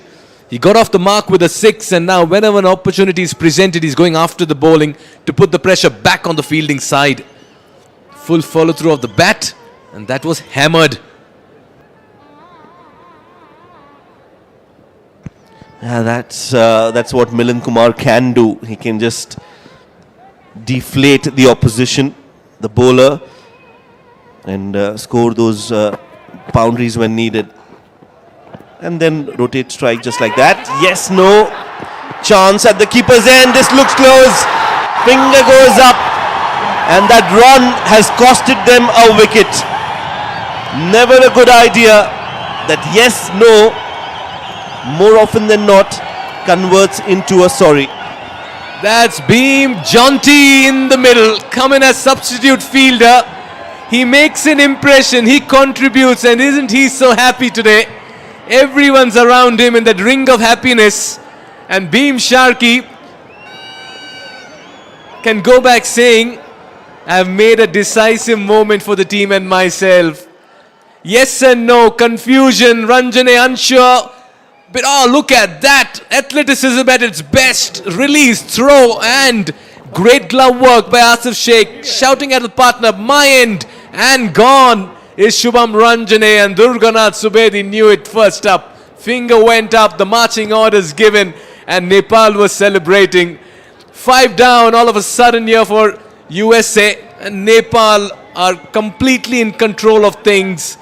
He got off the mark with a 6, and now whenever an opportunity is presented, he's going after the bowling to put the pressure back on the fielding side. Full follow through of the bat, and that was hammered. Yeah, that's what Milind Kumar can do. He can just deflate the opposition, the bowler, and score those boundaries when needed. And then rotate strike just like that. Yes, no. Chance at the keeper's end. This looks close. Finger goes up. And that run has costed them a wicket. Never a good idea that yes, no, more often than not, converts into a sorry. That's Beam Jaunty in the middle, coming as substitute fielder. He makes an impression, he contributes, and isn't he so happy today? Everyone's around him in that ring of happiness. And Beam Sharkey can go back saying, I've made a decisive moment for the team and myself. Yes and no, confusion, Ranjane unsure. But oh, look at that. Athleticism at its best. Release, throw, and great glove work by Asif Sheikh. Shouting at the partner, my end, and gone is Shubham Ranjane, and Durganath Subedi knew it first up. Finger went up, the marching orders given, and Nepal was celebrating. 5 down all of a sudden here for USA, and Nepal are completely in control of things.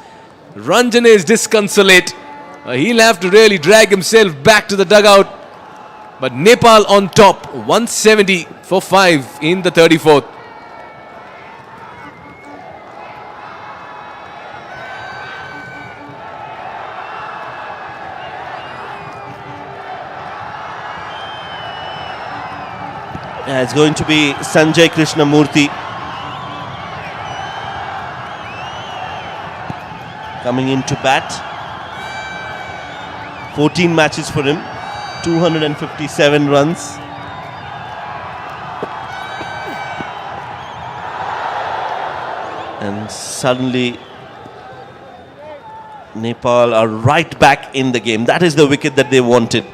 Ranjane is disconsolate. He'll have to really drag himself back to the dugout. But Nepal on top, 170 for 5 in the 34th. Yeah, it's going to be Sanjay Krishnamurthy coming into bat. 14 matches for him, 257 runs. And suddenly Nepal are right back in the game. That is the wicket that they wanted.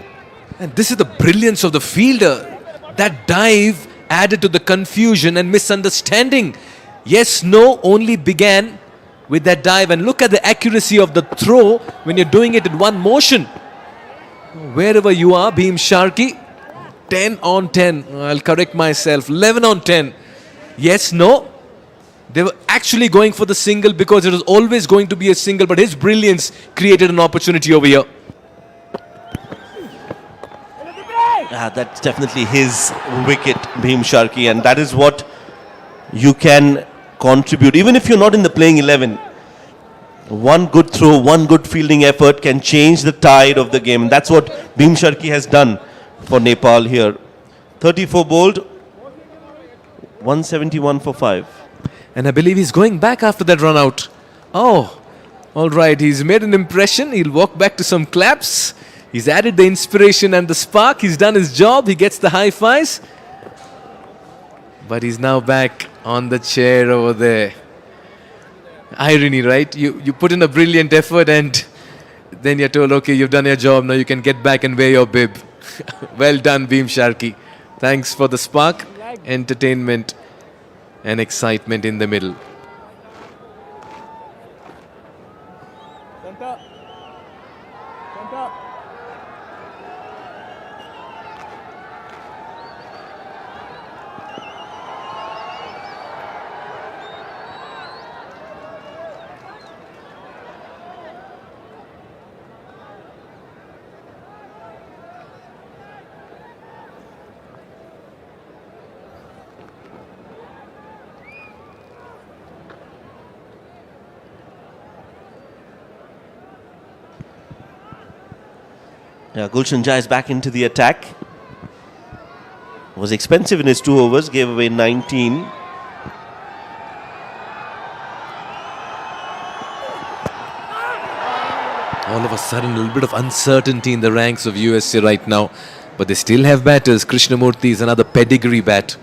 And this is the brilliance of the fielder. That dive added to the confusion and misunderstanding. Yes, no only began with that dive, and look at the accuracy of the throw when you're doing it in one motion. Wherever you are, Beam Sharkey, 10 on 10. I'll correct myself, 11 on 10. Yes, no. They were actually going for the single because it was always going to be a single, but his brilliance created an opportunity over here. That's definitely his wicket, Bhim Sharkey, and that is what you can contribute. Even if you're not in the playing 11, one good throw, one good fielding effort can change the tide of the game. And that's what Bhim Sharkey has done for Nepal here. 34 bowled, 171 for 5. And I believe he's going back after that run out. Oh, all right. He's made an impression. He'll walk back to some claps. He's added the inspiration and the spark. He's done his job. He gets the high fives. But he's now back on the chair over there. Irony, right? You put in a brilliant effort and then you're told, okay, you've done your job. Now you can get back and wear your bib. Well done, Bhim Sharkey. Thanks for the spark, entertainment, and excitement in the middle. Center. Center. Yeah, Gulshan Jha is back into the attack. Was expensive in his 2 overs, gave away 19. All of a sudden, a little bit of uncertainty in the ranks of USA right now. But they still have batters. Krishnamurthy is another pedigree bat.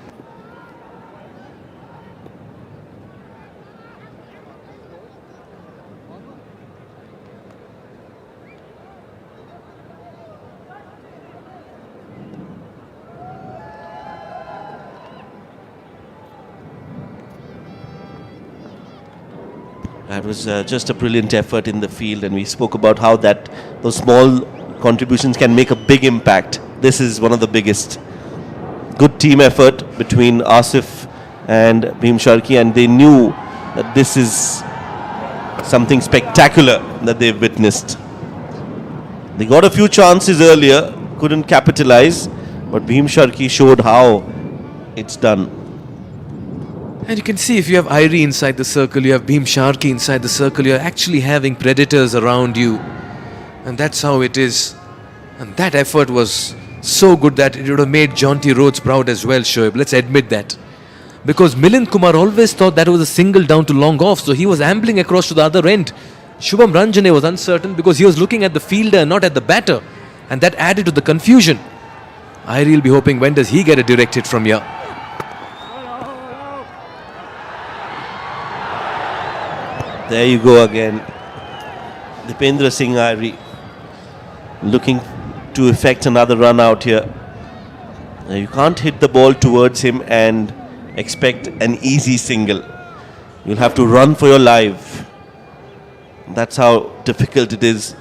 That was just a brilliant effort in the field, and we spoke about how those small contributions can make a big impact. This is one of the biggest. Good team effort between Asif and Bhim Sharkey, and they knew that this is something spectacular that they've witnessed. They got a few chances earlier, couldn't capitalize, but Bhim Sharkey showed how it's done. And you can see if you have Irie inside the circle, you have Bhim Sharkey inside the circle, you're actually having predators around you. And that's how it is. And that effort was so good that it would have made Jonty Rhodes proud as well, Shoaib. Let's admit that. Because Milind Kumar always thought that was a single down to long off, so he was ambling across to the other end. Shubham Ranjane was uncertain because he was looking at the fielder and not at the batter. And that added to the confusion. Irie will be hoping, when does he get a direct hit from here? There you go again. Dipendra Singh Irie looking to effect another run out here. Now you can't hit the ball towards him and expect an easy single. You'll have to run for your life. That's how difficult it is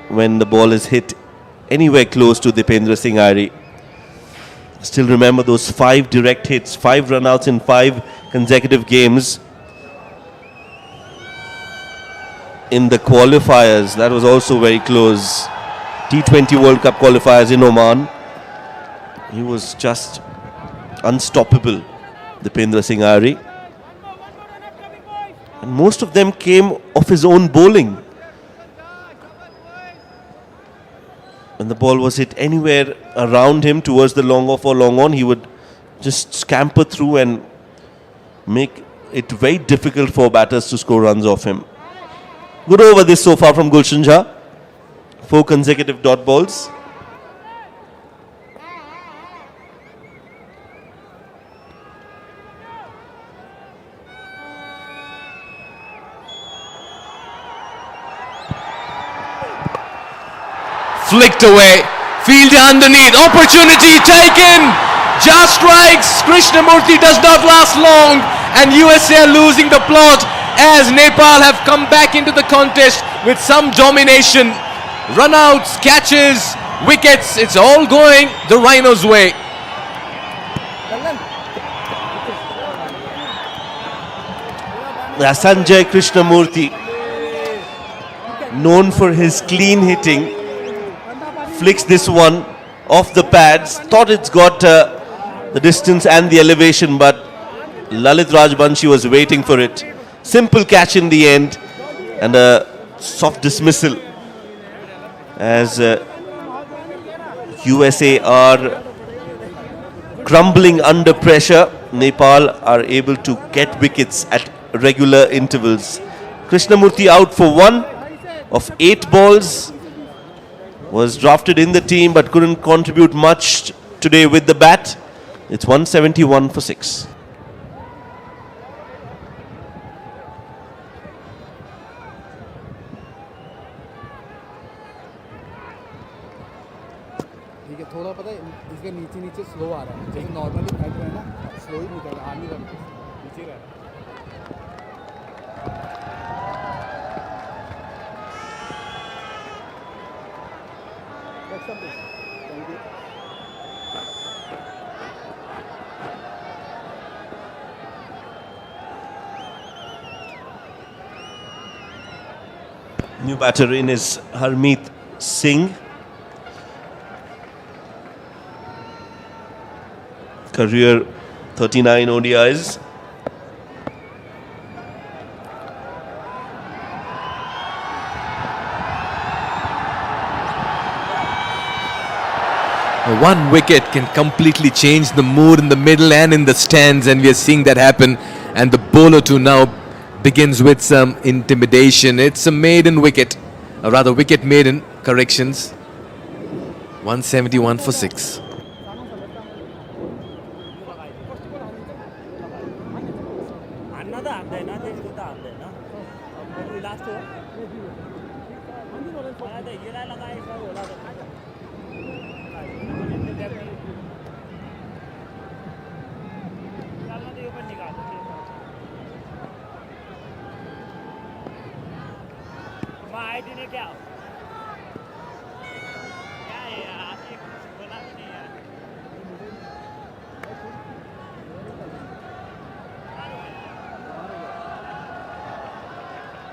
when the ball is hit anywhere close to Dipendra Singh Irie. Still remember those 5 direct hits, 5 runouts in 5 consecutive games. In the qualifiers, that was also very close. T20 World Cup qualifiers in Oman. He was just unstoppable, Dipendra Singh Irie. And most of them came off his own bowling. When the ball was hit anywhere around him towards the long off or long on, he would just scamper through and make it very difficult for batters to score runs off him. Good over this so far from Gulshan Jha. 4 consecutive dot balls. Flicked away. Fielder underneath. Opportunity taken. Just strikes. Krishnamurthy does not last long. And USA are losing the plot as Nepal have come back into the contest with some domination. Runouts, catches, wickets. It's all going the Rhinos' way. Sanjay Krishnamurthy, known for his clean hitting, flicks this one off the pads. Thought it's got the distance and the elevation, but Lalit Rajbanshi was waiting for it. Simple catch in the end and a soft dismissal as USA are crumbling under pressure. Nepal are able to get wickets at regular intervals. Krishnamurthy out for 1 of 8 balls. Was drafted in the team but couldn't contribute much today with the bat. It's 171 for 6. ठीक है थोड़ा पता है इसके नीचे नीचे slow आ रहा है जैसे नॉर्मली बैट है ना स्लो ही निकल आ नहीं रहा नीचे रहा New batter in is Harmeet Singh. Career 39 ODIs. One wicket can completely change the mood in the middle and in the stands, and we are seeing that happen. And the bowler too now begins with some intimidation. It's a maiden wicket, or rather wicket maiden, corrections. 171 for 6.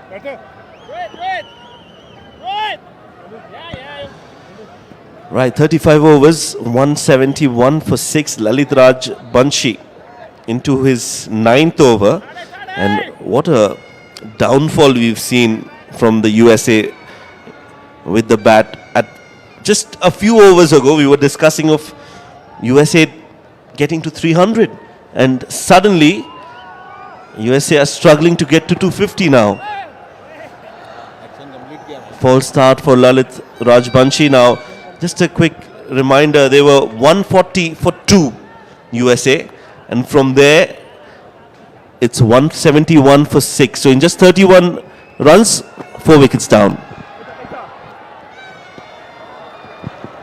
Better. Wait. Yeah. Right, 35 overs, 171 for 6. Lalit Raj Banshi into his 9th over. And what a downfall we've seen from the USA with the bat. At just a few overs ago, we were discussing of USA getting to 300. And suddenly, USA are struggling to get to 250 now. False start for Lalit Raj Banshi now. Just a quick reminder, they were 140 for 2 USA, and from there it's 171 for 6. So in just 31 runs, 4 wickets down.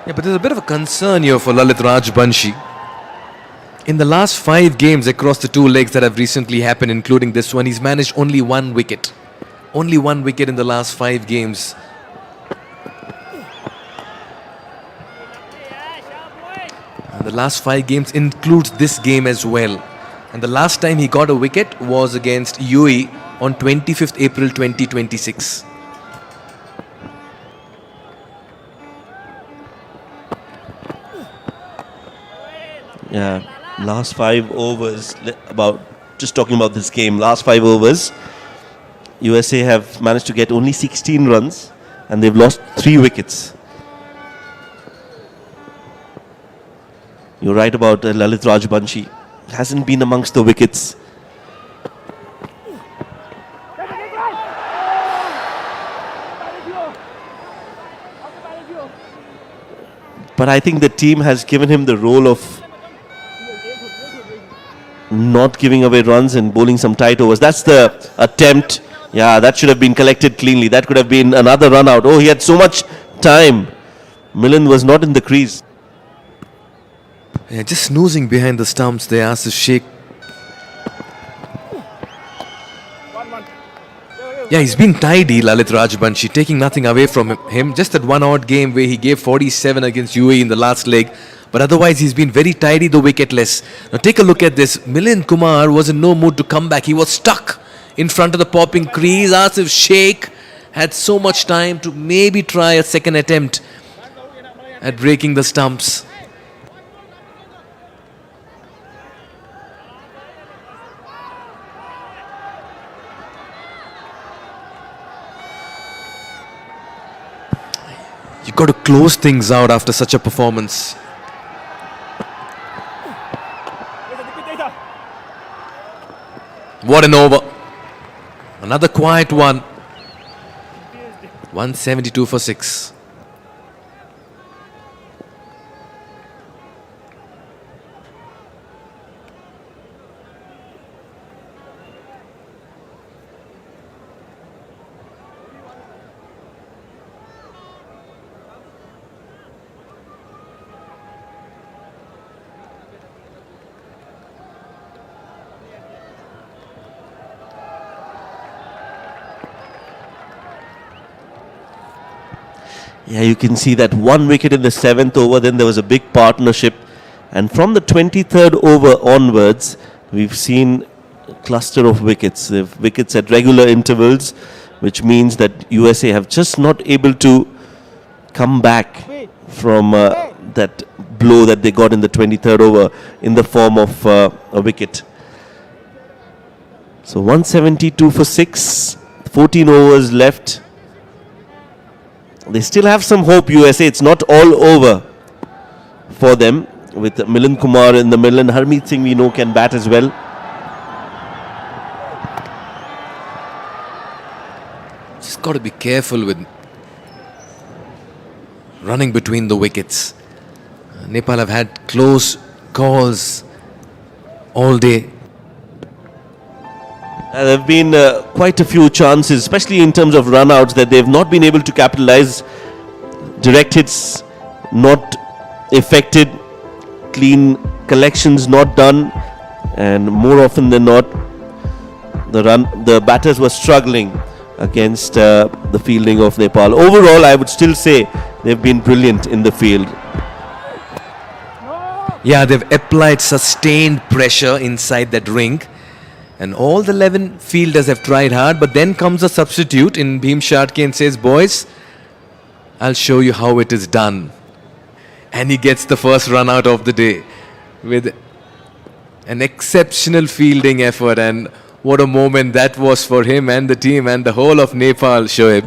Yeah, but there's a bit of a concern here for Lalit Raj Banshi. In the last 5 games across the 2 legs that have recently happened, including this one, he's managed only 1 wicket. Only 1 wicket in the last 5 games. And the last 5 games includes this game as well. And the last time he got a wicket was against UAE on 25th April 2026. Yeah, last 5 overs, just talking about this game, last 5 overs, USA have managed to get only 16 runs and they've lost 3 wickets. You're right about Lalit Raj Banshi. Hasn't been amongst the wickets. But I think the team has given him the role of not giving away runs and bowling some tight overs. That's the attempt. Yeah, that should have been collected cleanly. That could have been another run out. Oh, he had so much time. Millen was not in the crease. Yeah, just snoozing behind the stumps, they asked to shake. Yeah, he's been tidy, Lalit Raj Banshi, taking nothing away from him. Just that one odd game where he gave 47 against UAE in the last leg. But otherwise, he's been very tidy, the wicketless. Now take a look at this. Milind Kumar was in no mood to come back. He was stuck in front of the popping crease. Asif Sheikh had so much time to maybe try a second attempt at breaking the stumps. You got to close things out after such a performance. What an over. Another quiet one. 172 for 6. Yeah, you can see that 1 wicket in the 7th over, then there was a big partnership. And from the 23rd over onwards, we've seen a cluster of wickets. They've wickets at regular intervals, which means that USA have just not able to come back from that blow that they got in the 23rd over in the form of a wicket. So 172 for 6, 14 overs left. They still have some hope, USA. It's not all over for them with Milind Kumar in the middle, and Harmeet Singh we know can bat as well. Just got to be careful with running between the wickets. Nepal have had close calls all day. There have been quite a few chances, especially in terms of run-outs, that they've not been able to capitalize. Direct hits not affected, clean collections not done, and more often than not, the batters were struggling against the fielding of Nepal. Overall, I would still say they've been brilliant in the field. Yeah, they've applied sustained pressure inside that ring. And all the 11 fielders have tried hard, but then comes a substitute in Bhim Shatke and says, boys, I'll show you how it is done. And he gets the first run out of the day with an exceptional fielding effort. And what a moment that was for him and the team and the whole of Nepal, Shoaib.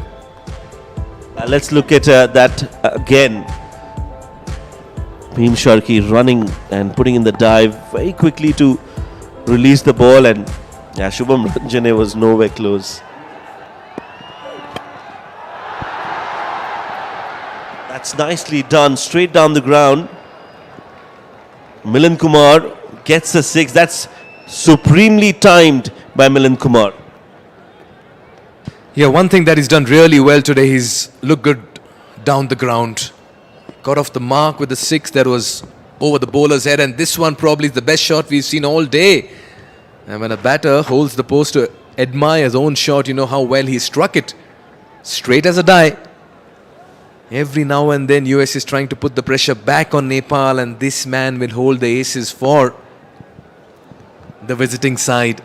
Let's look at that again. Bhim Sharkey running and putting in the dive very quickly to release the ball, and yeah, Shubham Ranjane was nowhere close. That's nicely done, straight down the ground. Milind Kumar gets a 6. That's supremely timed by Milind Kumar. Yeah, one thing that he's done really well today, he's looked good down the ground. Got off the mark with the 6 that was over the bowler's head, and this one probably is the best shot we've seen all day. And when a batter holds the post to admire his own shot, you know how well he struck it. Straight as a die. Every now and then US is trying to put the pressure back on Nepal, and this man will hold the aces for the visiting side.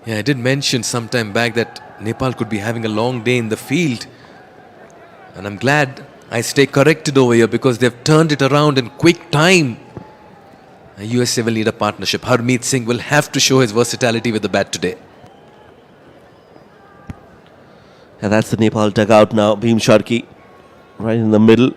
Yeah, I did mention some time back that Nepal could be having a long day in the field. And I'm glad I stay corrected over here because they've turned it around in quick time. USA will need a partnership. Harmeet Singh will have to show his versatility with the bat today. And that's the Nepal dugout now. Bhim Sharkey right in the middle.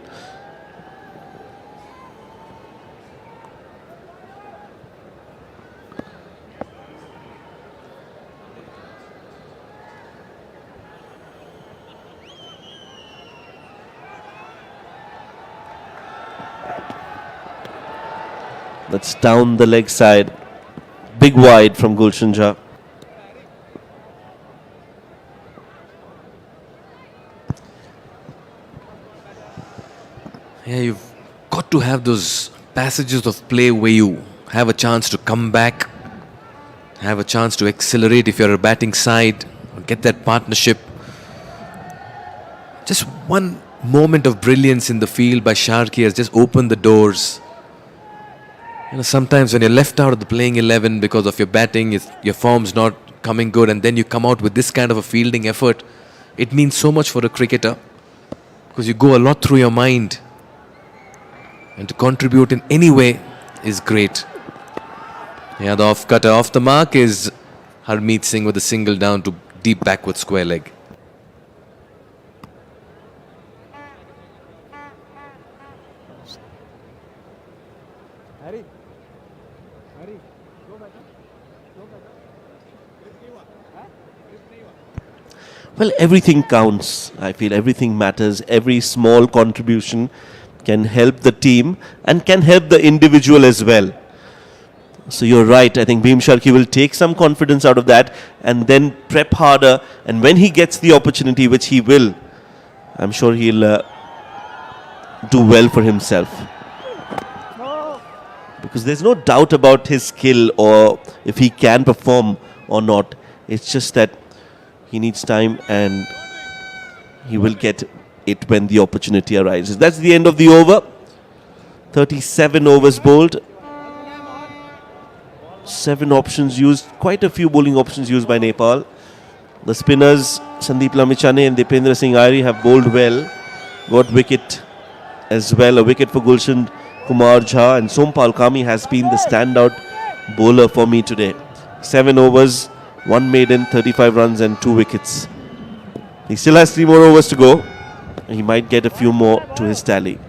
That's down the leg side. Big wide from Gulshan Jha. Yeah, you've got to have those passages of play where you have a chance to come back, have a chance to accelerate if you're a batting side, get that partnership. Just one moment of brilliance in the field by Sharkey has just opened the doors. You know, sometimes when you're left out of the playing 11 because of your batting, your form's not coming good, and then you come out with this kind of a fielding effort, it means so much for a cricketer because you go a lot through your mind, and to contribute in any way is great. Yeah, the off cutter off the mark is Harmeet Singh with a single down to deep backward square leg. Well, everything counts. I feel everything matters. Every small contribution can help the team and can help the individual as well. So you're right. I think Bhim Sharkey will take some confidence out of that and then prep harder. And when he gets the opportunity, which he will, I'm sure he'll do well for himself. Because there's no doubt about his skill or if he can perform or not. It's just that he needs time and he will get it when the opportunity arises. That's the end of the over. 37 overs bowled. 7 options used. Quite a few bowling options used by Nepal. The spinners Sandeep Lamichhane and Dipendra Singh Airi have bowled well. Got wicket as well. A wicket for Gulshan Kumar Jha, and Sompal Kami has been the standout bowler for me today. 7 overs, 1 maiden, 35 runs and 2 wickets. He still has 3 more overs to go. He might get a few more to his tally.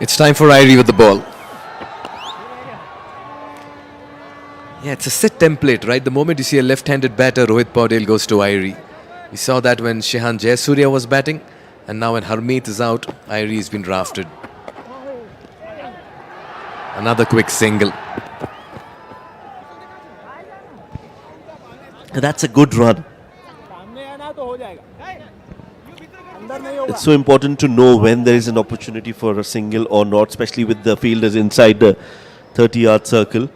It's time for Irie with the ball. Yeah, it's a set template, right? The moment you see a left-handed batter, Rohit Paudel goes to Irie. We saw that when Shehan Jayasuriya was batting, and now when Harmeet is out, Irie has been drafted. Another quick single. That's a good run. It's so important to know when there is an opportunity for a single or not, especially with the fielders inside the 30-yard circle.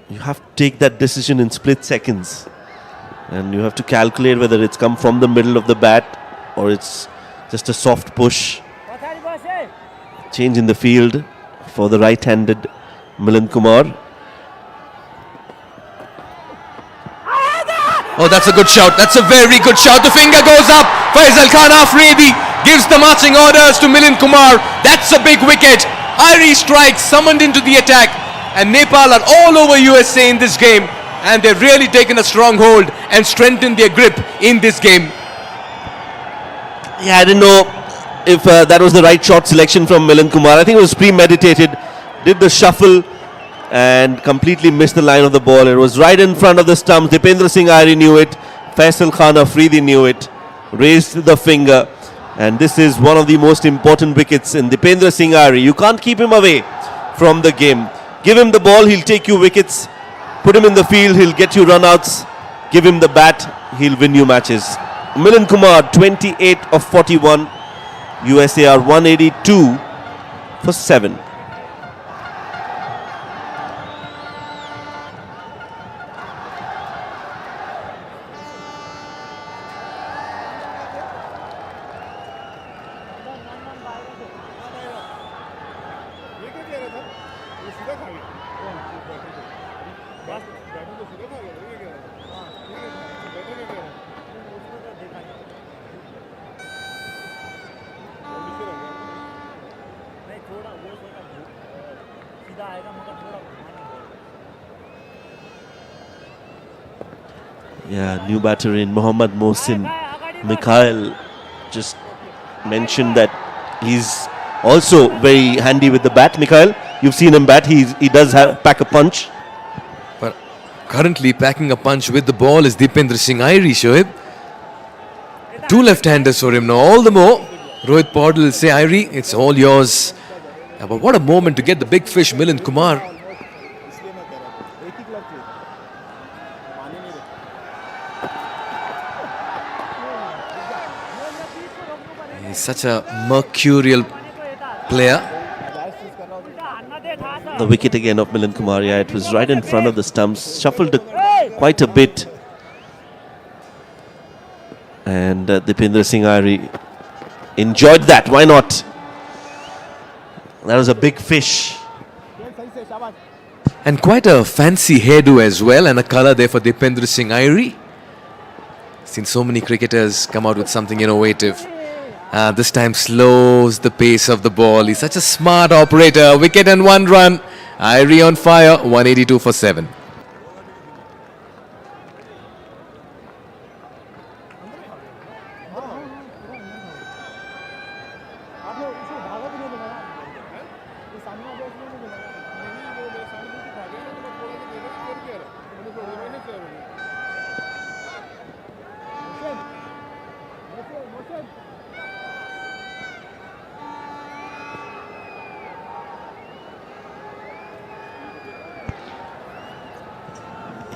You have to take that decision in split seconds. And you have to calculate whether it's come from the middle of the bat or it's just a soft push. Change in the field for the right-handed Milind Kumar. Oh, that's a good shout. That's a very good shout. The finger goes up. Faisal Khan Afridi gives the marching orders to Milind Kumar. That's a big wicket. Irie strikes, summoned into the attack. And Nepal are all over USA in this game. And they've really taken a strong hold and strengthened their grip in this game. Yeah, I didn't know if that was the right shot selection from Milind Kumar. I think it was premeditated. Did the shuffle and completely missed the line of the ball. It was right in front of the stumps. Dipendra Singh Irie knew it. Faisal Khan Afridi knew it. Raised the finger. And this is one of the most important wickets in Dipendra Singh Irie. You can't keep him away from the game. Give him the ball, he'll take you wickets. Put him in the field, he'll get you run-outs. Give him the bat, he'll win you matches. Milind Kumar, 28 of 41. USA are 182 for 7. Yeah, new batter in Mohammad Mohsin. Mikhail just mentioned that he's also very handy with the bat. Mikhail, you've seen him bat. He does pack a punch. But currently packing a punch with the ball is Dipendra Singh Irie, Shoaib. 2 left-handers for him now. All the more, Rohit Paudel will say, Irie, it's all yours. Yeah, but what a moment to get the big fish, Milind Kumar. He's such a mercurial player. The wicket again of Milind Kumar. Yeah, it was right in front of the stumps. Shuffled quite a bit. And Dipendra Singh Irie enjoyed that. Why not? That was a big fish. And quite a fancy hairdo as well, and a colour there for Dipendra Singh Irie. Seen so many cricketers come out with something innovative. This time slows the pace of the ball. He's such a smart operator. Wicket and 1 run. Irie on fire. 182 for 7.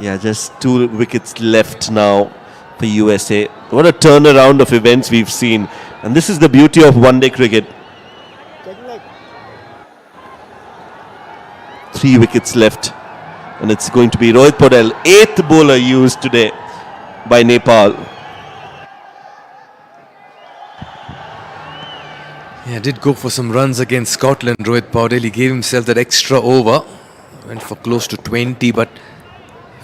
Yeah, just 2 wickets left now for USA. What a turnaround of events we've seen. And this is the beauty of one-day cricket. 3 wickets left. And it's going to be Rohit Paudel, 8th bowler used today by Nepal. Yeah, did go for some runs against Scotland. Rohit Paudel, he gave himself that extra over. Went for close to 20, but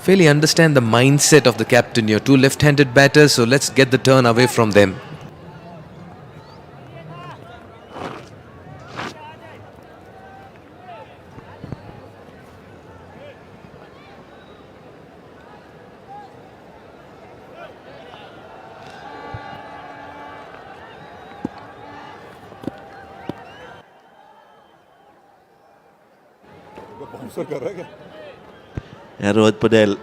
fairly understand the mindset of the captain here. Two left-handed batters, so let's get the turn away from them. Yeah, Rohit Patel.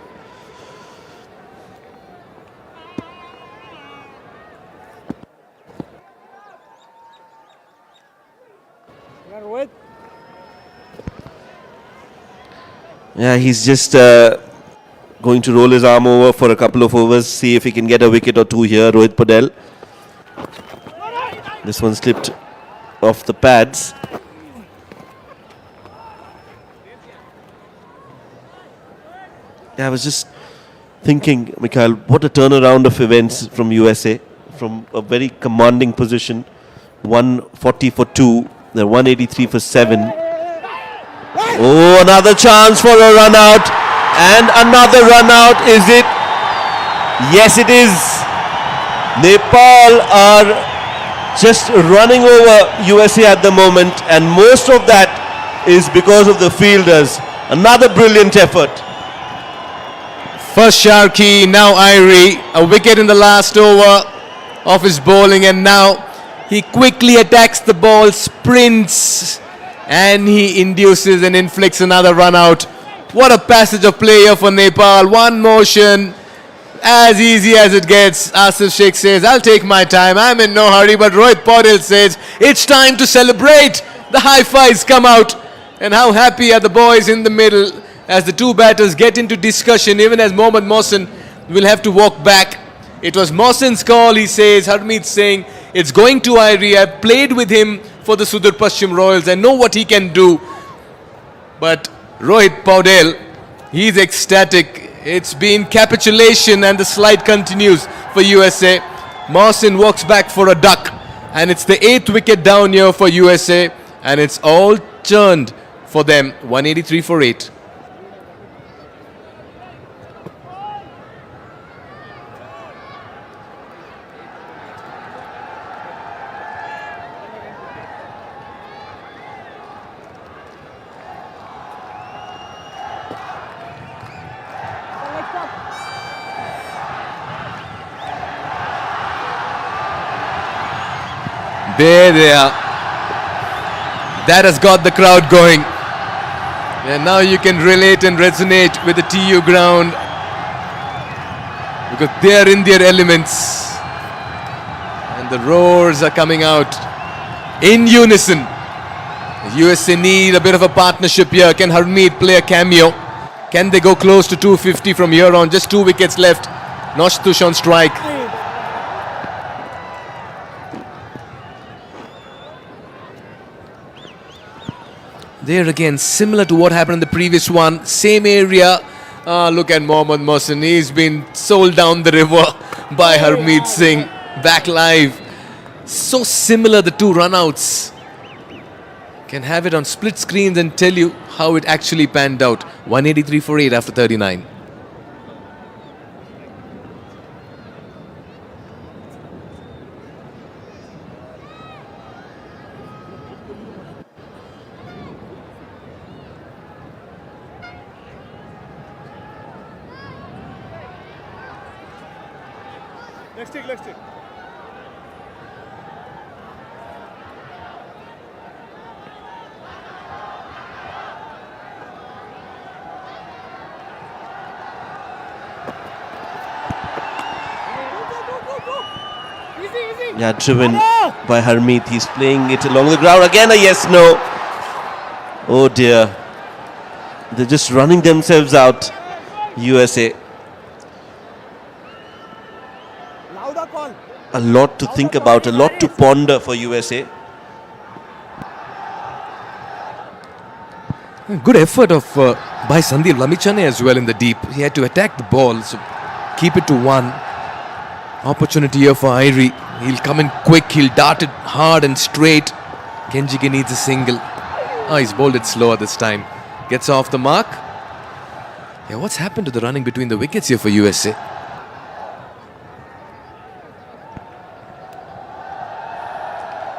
Yeah, he's just going to roll his arm over for a couple of overs, see if he can get a wicket or two here, Rohit Patel. This one slipped off the pads. Yeah, I was just thinking, Mikhail, what a turnaround of events from USA. From a very commanding position, 140 for 2, they're 183 for 7. Oh, another chance for a run out. And another run out, is it? Yes, it is. Nepal are just running over USA at the moment, and most of that is because of the fielders. Another brilliant effort. First Sharky, now Irie. A wicket in the last over of his bowling, and now he quickly attacks the ball, sprints, and he induces and inflicts another run out. What a passage of play here for Nepal. One motion, as easy as it gets. Asif Sheikh says, I'll take my time, I'm in no hurry. But Rohit Patel says, it's time to celebrate. The high fives come out. And how happy are the boys in the middle as the two batters get into discussion, even as Mohammad Mohsin will have to walk back. It was Mohsin's call, he says. Harmeet saying, it's going to Irie. I played with him for the Sudur Paschim Royals. I know what he can do. But Rohit Patel, he's ecstatic. It's been capitulation, and the slide continues for USA. Mohsin walks back for a duck, and it's the 8th wicket down here for USA, and it's all turned for them. 183 for 8. There they are. That has got the crowd going. And now you can relate and resonate with the TU ground, because they are in their elements. And the roars are coming out in unison. USA need a bit of a partnership here. Can Harmeet play a cameo? Can they go close to 250 from here on? Just 2 wickets left. Noshtush on strike. There again, similar to what happened in the previous one, same area. Look at Mohammad Mohsin. He's been sold down the river by Harmeet Singh. Back live. So similar, the two runouts. Can have it on split screens and tell you how it actually panned out. 183 for 8 after 39. Let's take. Yeah, driven by Harmeet. He's playing it along the ground. Again a yes, no. Oh dear. They're just running themselves out, USA. A lot to think about, a lot to ponder for USA. Good effort of by Sandeep Lamichhane as well in the deep. He had to attack the ball, so keep it to 1. Opportunity here for Irie. He'll come in quick, he'll dart it hard and straight. Kenjike needs a single. He's bowled it slower this time. Gets off the mark. Yeah, what's happened to the running between the wickets here for USA?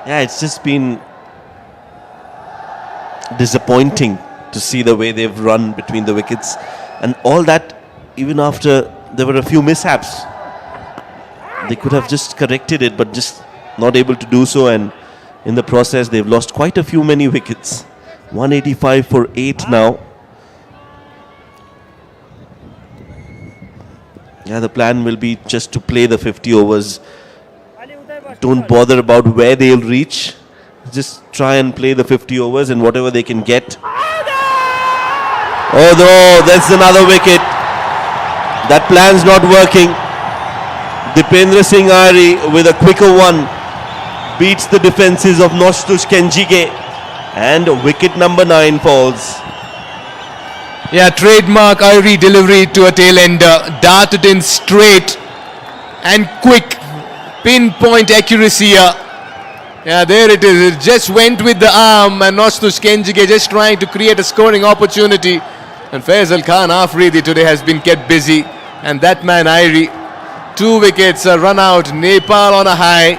Yeah, it's just been disappointing to see the way they've run between the wickets. And all that, even after there were a few mishaps. They could have just corrected it, but just not able to do so. And in the process, they've lost quite a few many wickets. 185 for 8 now. Yeah, the plan will be just to play the 50 overs. Don't bother about where they'll reach. Just try and play the 50 overs and whatever they can get. Oh no, that's another wicket. That plan's not working. Dipendra Singh Ari with a quicker one beats the defences of Noshtush Kenjige, and wicket number 9 falls. Yeah, trademark Irie delivery to a tail ender, darted in straight and quick, pinpoint accuracy here. Yeah, there it is. It just went with the arm, and Noshtush Kenjige just trying to create a scoring opportunity. And Faisal Khan Afridi today has been kept busy, and that man Irie, 2 wickets, a run out, Nepal on a high,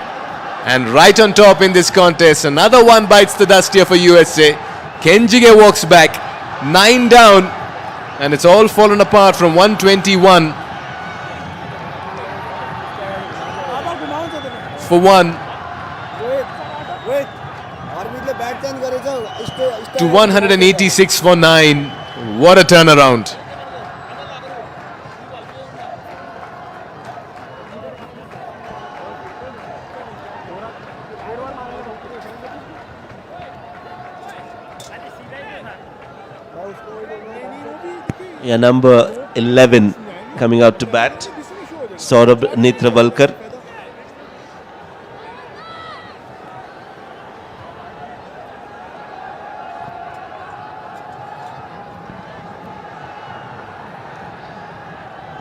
and right on top in this contest. Another one bites the dust here for USA. Kenjige walks back, 9 down, and it's all fallen apart from 121 for 1 to 186 for 9. What a turnaround. Yeah, number 11 coming out to bat, Saurabh Netravalkar.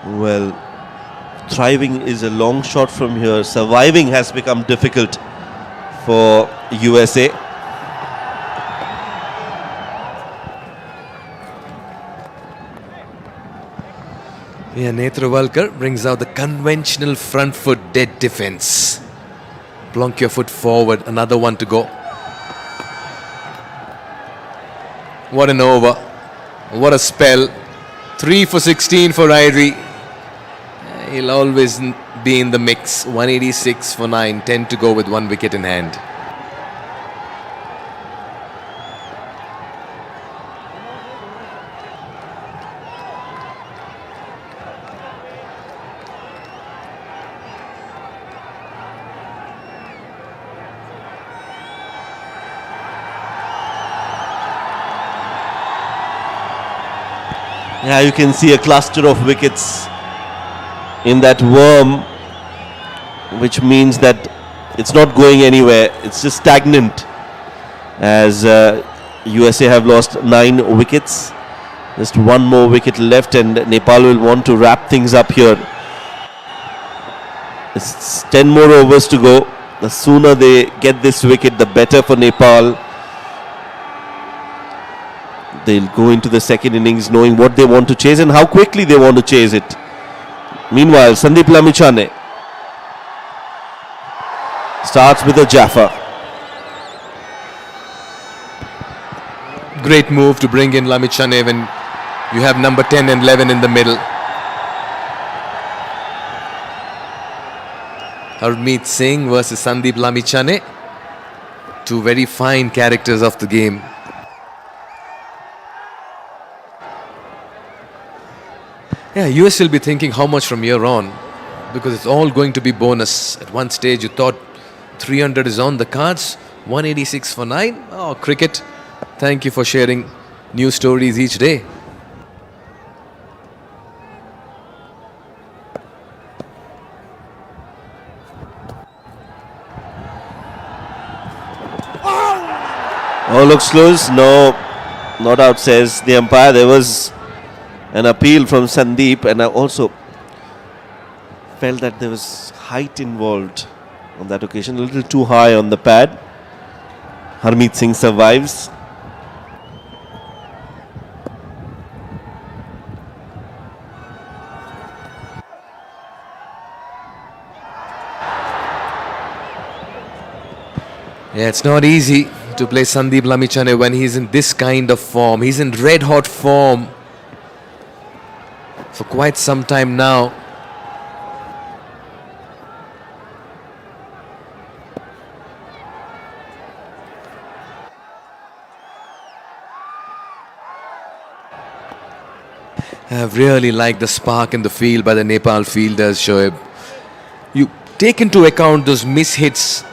Well, thriving is a long shot from here. Surviving has become difficult for USA. Yeah, Netravalkar brings out the conventional front foot dead defense. Plonk your foot forward, another one to go. What an over. What a spell. 3 for 16 for Irie. He'll always be in the mix. 186 for 9, 10 to go with 1 wicket in hand. Yeah, you can see a cluster of wickets in that worm, which means that it's not going anywhere. It's just stagnant, as USA have lost 9 wickets. Just 1 more wicket left, and Nepal will want to wrap things up here. It's 10 more overs to go. The sooner they get this wicket, the better for Nepal. They'll go into the second innings knowing what they want to chase and how quickly they want to chase it. Meanwhile, Sandeep Lamichhane starts with a Jaffa. Great move to bring in Lamichhane when you have number 10 and 11 in the middle. Harmeet Singh versus Sandeep Lamichhane. 2 very fine characters of the game. Yeah, US will be thinking how much from here on, because it's all going to be bonus. At one stage you thought 300 is on the cards, 186 for 9. Oh, cricket, thank you for sharing new stories each day. Oh, looks loose. No, not out, says the umpire. There was an appeal from Sandeep, and I also felt that there was height involved on that occasion, a little too high on the pad. Harmeet Singh survives. Yeah, it's not easy to play Sandeep Lamichhane when he's in this kind of form. He's in red hot form for quite some time now. I've really liked the spark in the field by the Nepal fielders, Shoaib. You take into account those miss-hits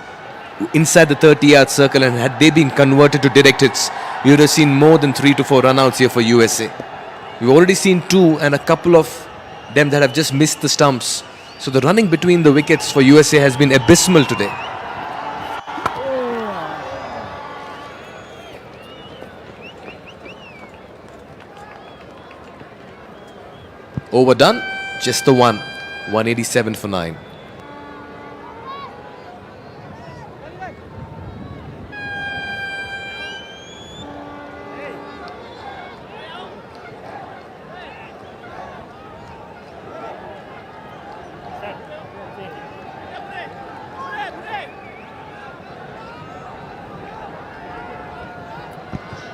inside the 30-yard circle, and had they been converted to direct hits, you would have seen more than 3 to 4 run-outs here for USA. We've already seen 2 and a couple of them that have just missed the stumps. So the running between the wickets for USA has been abysmal today. Overdone, just the one. 187 for 9.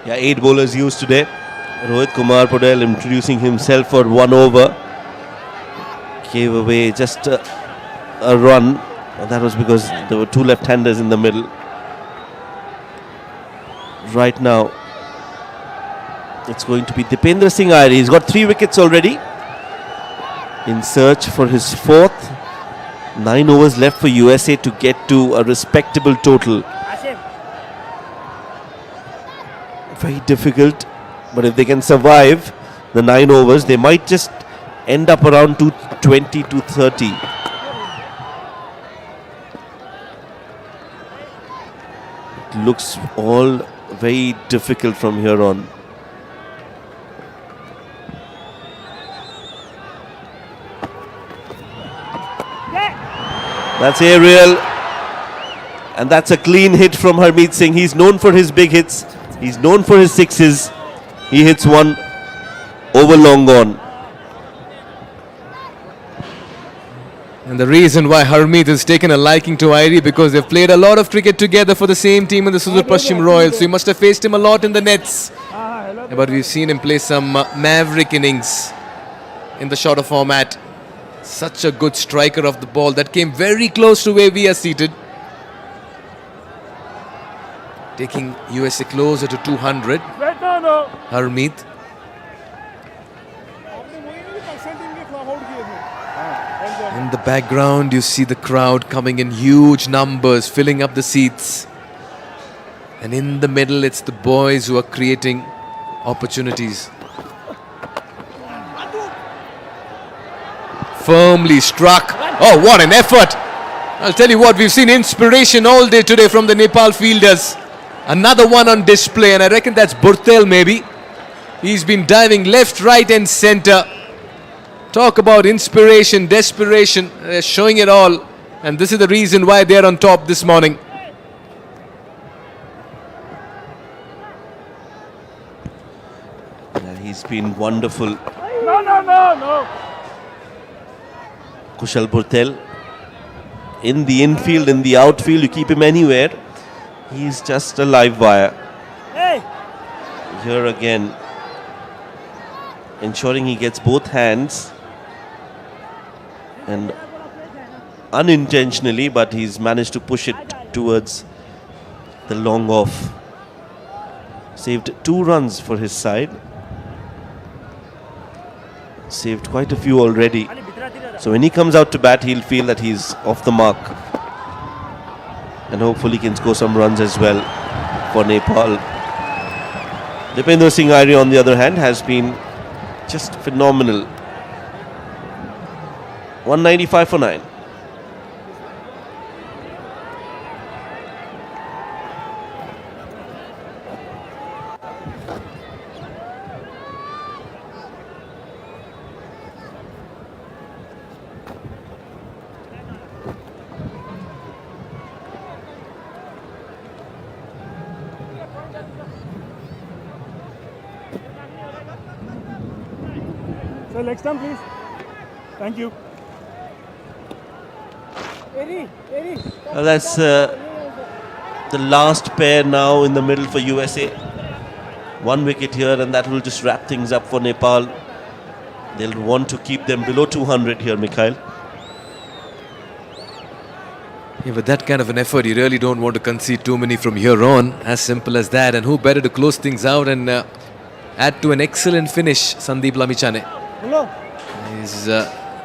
Yeah, 8 bowlers used today. Rohit Kumar Paudel introducing himself for 1 over. Gave away just a run. That was because there were 2 left-handers in the middle. Right now, it's going to be Dipendra Singh Iyer. He's got 3 wickets already. In search for his 4th. 9 overs left for USA to get to a respectable total. Very difficult, but if they can survive the 9 overs, they might just end up around 220 to 30. It looks all very difficult from here on. That's aerial, and that's a clean hit from Harmeet Singh. He's known for his big hits. He's known for his 6s. He hits 1 over long on. And the reason why Harmeet has taken a liking to Irie, because they've played a lot of cricket together for the same team in the Sudur Pashchim Royals. So he must have faced him a lot in the nets. But we've seen him play some maverick innings in the shorter format. Such a good striker of the ball that came very close to where we are seated. Taking USA closer to 200. Harmeet. In the background, you see the crowd coming in huge numbers, filling up the seats. And in the middle, it's the boys who are creating opportunities. Firmly struck. Oh, what an effort! I'll tell you what, we've seen inspiration all day today from the Nepal fielders. Another one on display, and I reckon that's Burtel maybe. He's been diving left, right and centre. Talk about inspiration, desperation. They're showing it all. And this is the reason why they're on top this morning. Yeah, he's been wonderful. No. Kushal Burtel. In the infield, in the outfield, you keep him anywhere. He's just a live wire. Here again, ensuring he gets both hands. And unintentionally, but he's managed to push it towards the long off. Saved 2 runs for his side. Saved quite a few already. So when he comes out to bat, he'll feel that he's off the mark. And hopefully can score some runs as well for Nepal. Dipendra Singh Iyer, on the other hand, has been just phenomenal. 195 for 9. Sir, leg stump, please. Thank you. That's the last pair now in the middle for USA. 1 wicket here, and that will just wrap things up for Nepal. They'll want to keep them below 200 here, Mikhail. Yeah, with that kind of an effort, you really don't want to concede too many from here on. As simple as that. And who better to close things out and add to an excellent finish, Sandeep Lamichhane. He's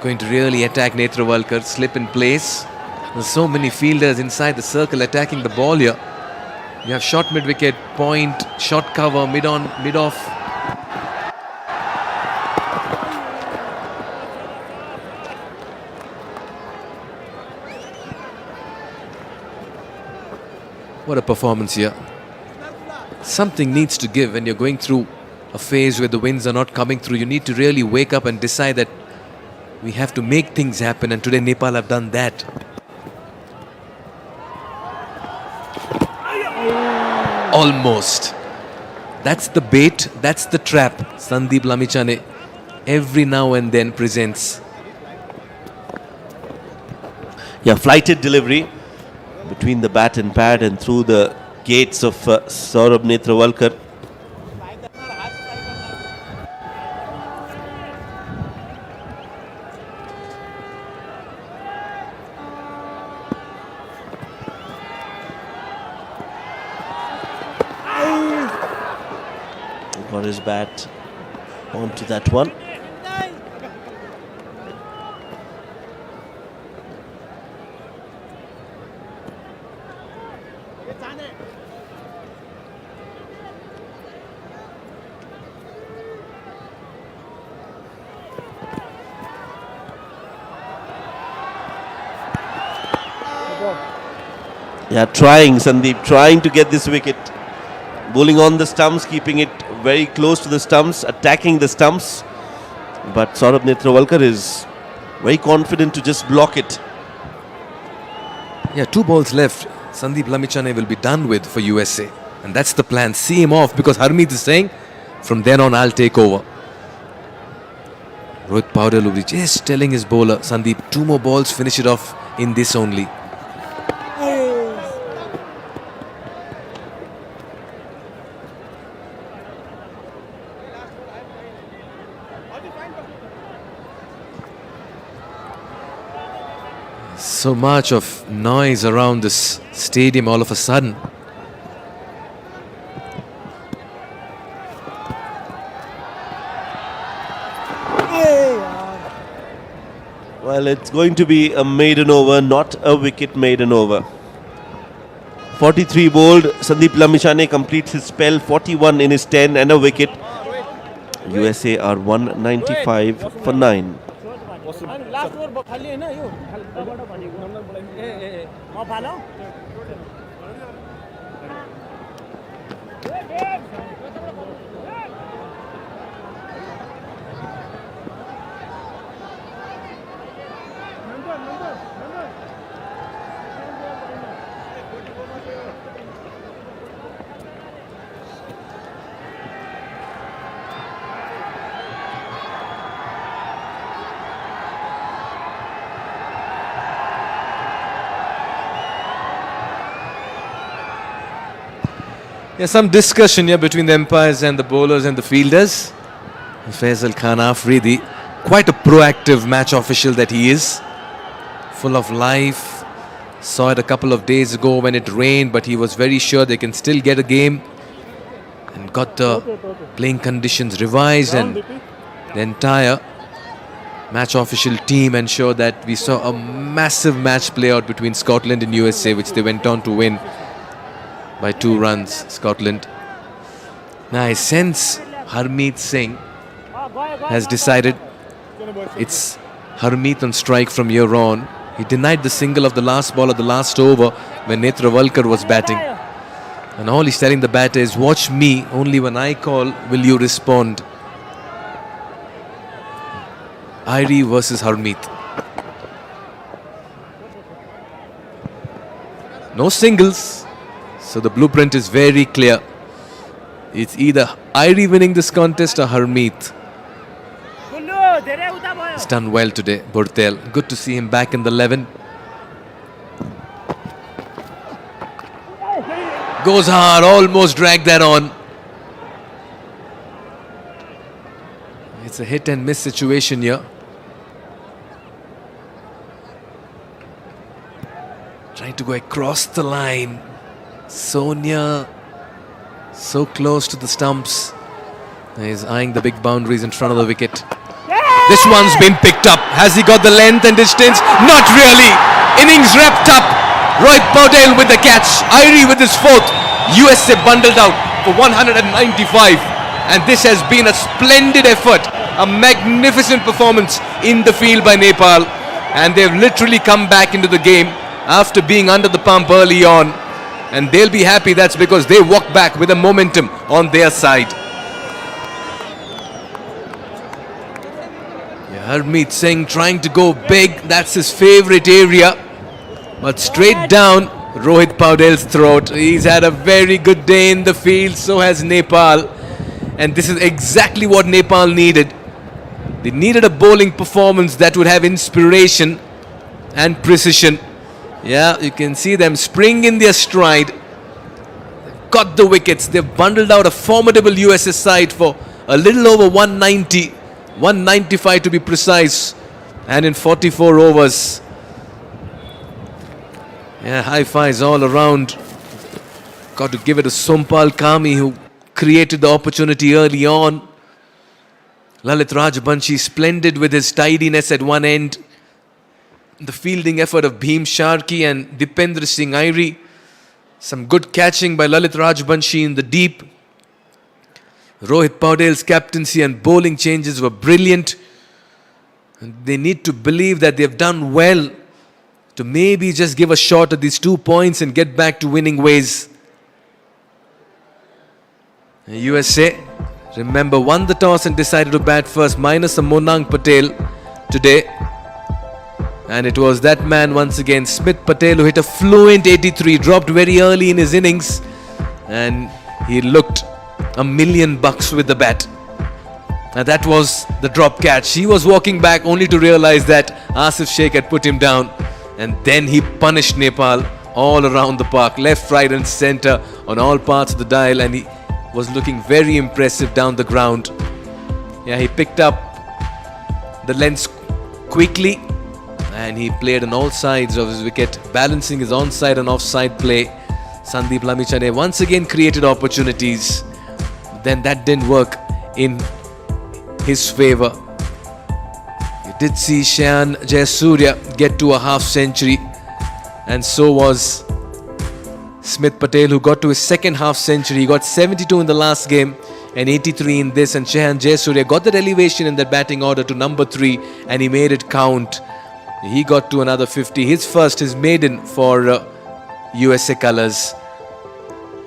going to really attack Netrawalkar, slip in place. There's so many fielders inside the circle attacking the ball here. You have short mid-wicket, point, short cover, mid-on, mid-off. What a performance here. Something needs to give when you're going through a phase where the wins are not coming through. You need to really wake up and decide that we have to make things happen, and today Nepal have done that. Almost. That's the bait, that's the trap Sandeep Lamichhane every now and then presents. Yeah, flighted delivery between the bat and pad and through the gates of Saurabh Netrawalkar. Got his bat onto that one. Yeah, trying Sandeep, trying to get this wicket. Bowling on the stumps, keeping it very close to the stumps, attacking the stumps. But Saurabh Netrawalkar is very confident to just block it. Yeah, 2 balls left. Sandeep Lamichhane will be done with for USA. And that's the plan. See him off, because Harmeet is saying, from then on I'll take over. Rohit Paudel will be just telling his bowler, Sandeep, 2 more balls, finish it off in this only. So much of noise around this stadium all of a sudden. Well, it's going to be a maiden over, not a wicket maiden over. 43 bowled, Sandeep Lamichhane completes his spell, 41 in his 10 and a wicket. USA are 195 for 9. Last over खाली हैन यो खालबाट भनेको म follow There's some discussion here between the umpires and the bowlers and the fielders. Faisal Khan Afridi, quite a proactive match official that he is. Full of life. Saw it a couple of days ago when it rained, but he was very sure they can still get a game. And got the playing conditions revised, and the entire match official team ensured that we saw a massive match play out between Scotland and USA, which they went on to win by 2 runs, Scotland. Now I sense Harmeet Singh has decided it's Harmeet on strike from here on. He denied the single of the last ball of the last over when Netrawalkar was batting. And all he's telling the batter is, watch me, only when I call will you respond. Irie versus Harmeet. No singles. So the blueprint is very clear. It's either Irie winning this contest or Harmeet. He's done well today, Burtel. Good to see him back in the 11. Goes hard, almost dragged that on. It's a hit and miss situation here. Trying to go across the line. Sonia, so close to the stumps. He's eyeing the big boundaries in front of the wicket. This one's been picked up. Has he got the length and distance? Not really. Innings wrapped up. Rohit Paudel with the catch. Irie with his fourth. USA bundled out for 195. And this has been a splendid effort. A magnificent performance in the field by Nepal. And they've literally come back into the game after being under the pump early on. And they'll be happy. That's because they walk back with a momentum on their side. Harmeet Singh trying to go big. That's his favorite area. But straight down Rohit Paudel's throat. He's had a very good day in the field. So has Nepal. And this is exactly what Nepal needed. They needed a bowling performance that would have inspiration and precision. Yeah, you can see them spring in their stride. They've got the wickets. They've bundled out a formidable USA side for a little over 190. 195 to be precise. And in 44 overs. Yeah, high fives all around. Got to give it to Sompal Kami, who created the opportunity early on. Lalit Rajbanshi splendid with his tidiness at one end. The fielding effort of Bhim Sharkey and Dipendra Singh Irie. Some good catching by Lalit Rajbanshi in the deep. Rohit Paudel's captaincy and bowling changes were brilliant. And they need to believe that they've done well to maybe just give a shot at these 2 points and get back to winning ways. USA, remember, won the toss and decided to bat first, minus a Monang Patel today. And it was that man once again, Smith Patel, who hit a fluent 83, dropped very early in his innings. And he looked $1 million with the bat. And that was the drop catch. He was walking back only to realize that Asif Sheikh had put him down. And then he punished Nepal all around the park, left, right and center on all parts of the dial. And he was looking very impressive down the ground. Yeah, he picked up the lengths quickly. And he played on all sides of his wicket, balancing his onside and offside play. Sandeep Lamichhane once again created opportunities. Then that didn't work in his favour. You did see Shayan Jayasurya get to a half century, and so was Smith Patel, who got to his second half century. He got 72 in the last game and 83 in this, and Shayan Jayasurya got that elevation in that batting order to number 3, and he made it count. He got to another 50, his first, his maiden for USA colours.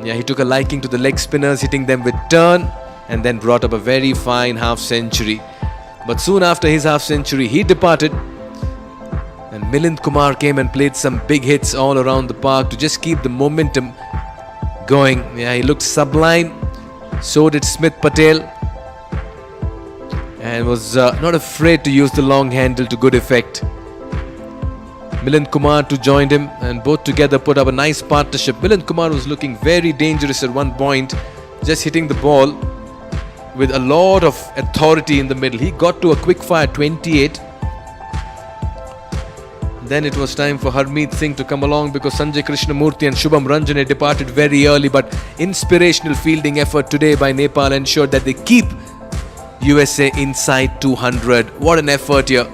Yeah, he took a liking to the leg spinners, hitting them with turn, and then brought up a very fine half century. But soon after his half century, he departed. And Milind Kumar came and played some big hits all around the park to just keep the momentum going. Yeah, he looked sublime. So did Smith Patel. And was not afraid to use the long handle to good effect. Milind Kumar too joined him, and both together put up a nice partnership. Milind Kumar was looking very dangerous at one point, just hitting the ball with a lot of authority in the middle. He got to a quick fire 28. Then it was time for Harmeet Singh to come along, because Sanjay Krishnamurthy and Shubham Ranjane departed very early. But inspirational fielding effort today by Nepal ensured that they keep USA inside 200. What an effort here.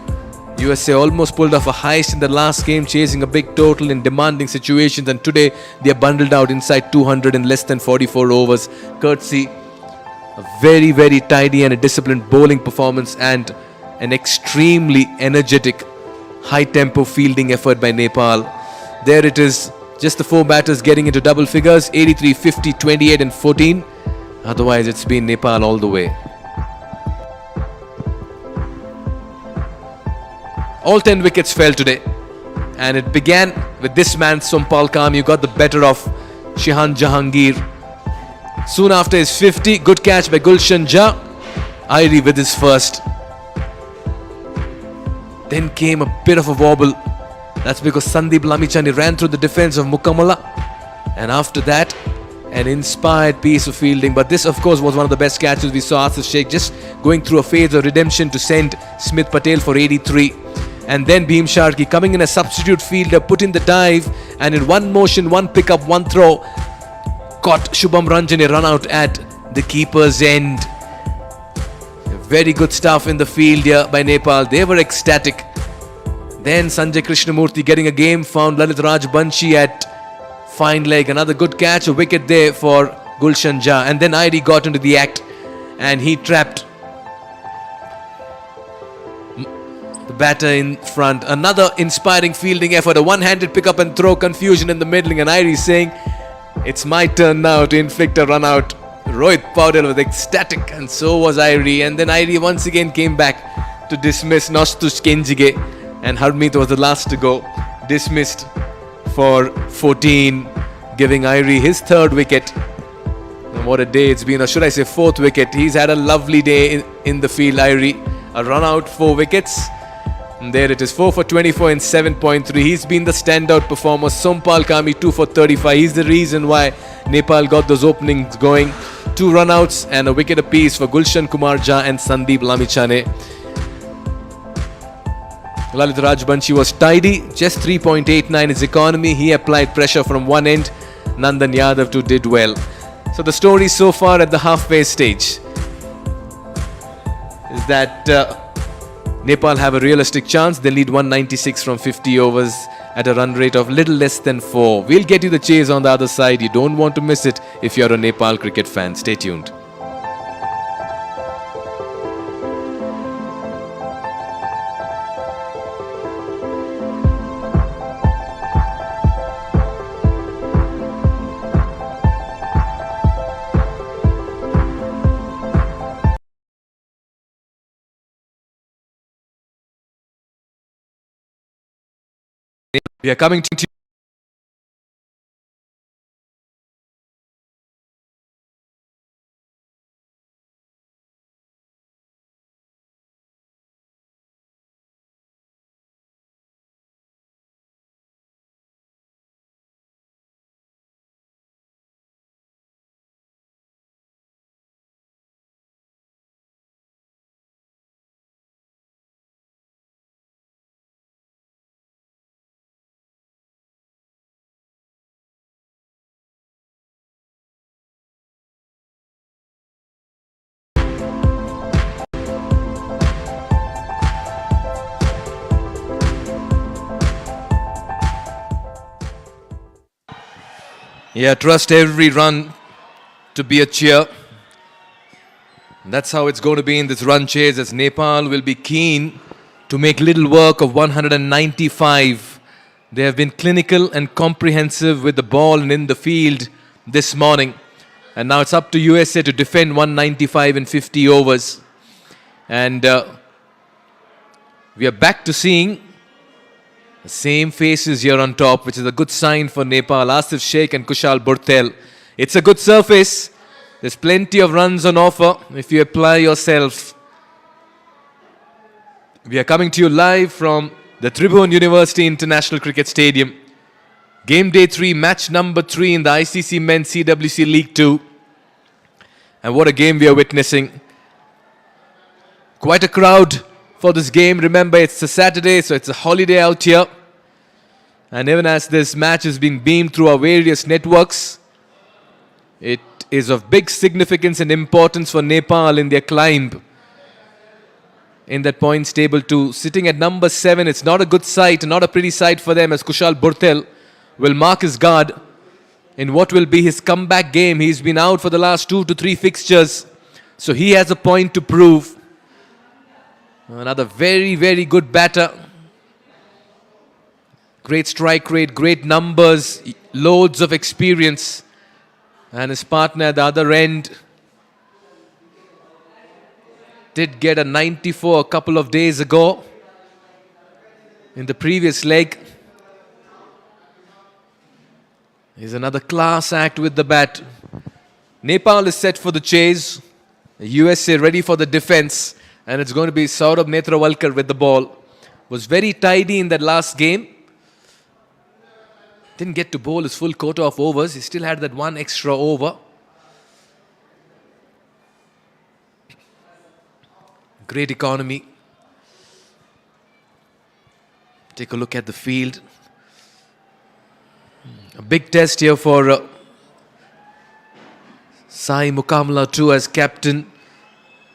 USA almost pulled off a heist in the last game, chasing a big total in demanding situations, and today they are bundled out inside 200 in less than 44 overs, courtesy a very, very tidy and a disciplined bowling performance and an extremely energetic, high-tempo fielding effort by Nepal. There it is, just the 4 batters getting into double figures, 83, 50, 28 and 14. Otherwise, it's been Nepal all the way. All 10 wickets fell today, and it began with this man, Sompal Kami, who got the better of Shihan Jahangir. Soon after his 50, good catch by Gulshan Jha. Irie with his first. Then came a bit of a wobble. That's because Sandeep Lamichhane ran through the defense of Mukamala. And after that, An inspired piece of fielding, but this of course was one of the best catches we saw. Asif Sheikh just going through a phase of redemption to send Smith Patel for 83. And then Bhim Sharkey coming in as substitute fielder, put in the dive, and in one motion, one pickup, one throw, caught Shubham Ranjan a run out at the keeper's end. Very good stuff in the field here by Nepal. They were ecstatic. Then Sanjay Krishnamurthy getting a game, found Lalit Raj Banshi at fine leg. Another good catch, a wicket there for Gulshan Jha. And then Irie got into the act and he trapped the batter in front. Another inspiring fielding effort, a one-handed pick up and throw, confusion in the middling, and Irie saying, it's my turn now to inflict a run out. Rohit Paudel was ecstatic and so was Irie. And then Irie once again came back to dismiss Nostush Kenjige, and Harmeet was the last to go. Dismissed for 14, giving Irie his third wicket. And what a day it's been, or should I say fourth wicket. He's had a lovely day in the field, Irie. A run out, 4 wickets. And there it is, 4 for 24 in 7.3. He's been the standout performer. Sompal Kami, 2 for 35. He's the reason why Nepal got those openings going. 2 run-outs and a wicket apiece for Gulshan Kumar Jha and Sandeep Lamichhane. Lalit Rajbanshi was tidy, just 3.89 his economy. He applied pressure from one end. Nandan Yadav too did well. So the story so far at the halfway stage is that Nepal have a realistic chance. They lead 196 from 50 overs at a run rate of little less than 4. We'll get you the chase on the other side. You don't want to miss it if you're a Nepal cricket fan. Stay tuned. We are coming to trust every run to be a cheer. That's how it's going to be in this run chase, as Nepal will be keen to make little work of 195. They have been clinical and comprehensive with the ball and in the field this morning. And now it's up to USA to defend 195 in 50 overs. And we are back to seeing the same faces here on top, which is a good sign for Nepal. Asif Sheikh and Kushal Burtel. It's a good surface. There's plenty of runs on offer if you apply yourself. We are coming to you live from the Tribhuvan University International Cricket Stadium. Game day 3, match number 3 in the ICC Men's CWC League 2. And what a game we are witnessing. Quite a crowd for this game. Remember, it's a Saturday, so it's a holiday out here. And even as this match is being beamed through our various networks, it is of big significance and importance for Nepal in their climb in that points table too. Sitting at number 7, it's not a good sight, not a pretty sight for them, as Kushal Burtel will mark his guard in what will be his comeback game. He's been out for the last 2 to 3 fixtures, so he has a point to prove. Another very, very good batter. Great strike rate, great numbers, loads of experience. And his partner at the other end did get a 94 a couple of days ago in the previous leg. He's another class act with the bat. Nepal is set for the chase. The USA ready for the defense. And it's going to be Saurabh Netrawalkar with the ball. Was very tidy in that last game. Didn't get to bowl his full quota of overs. He still had that one extra over. Great economy. Take a look at the field. A big test here for Sai Mukamala too as captain.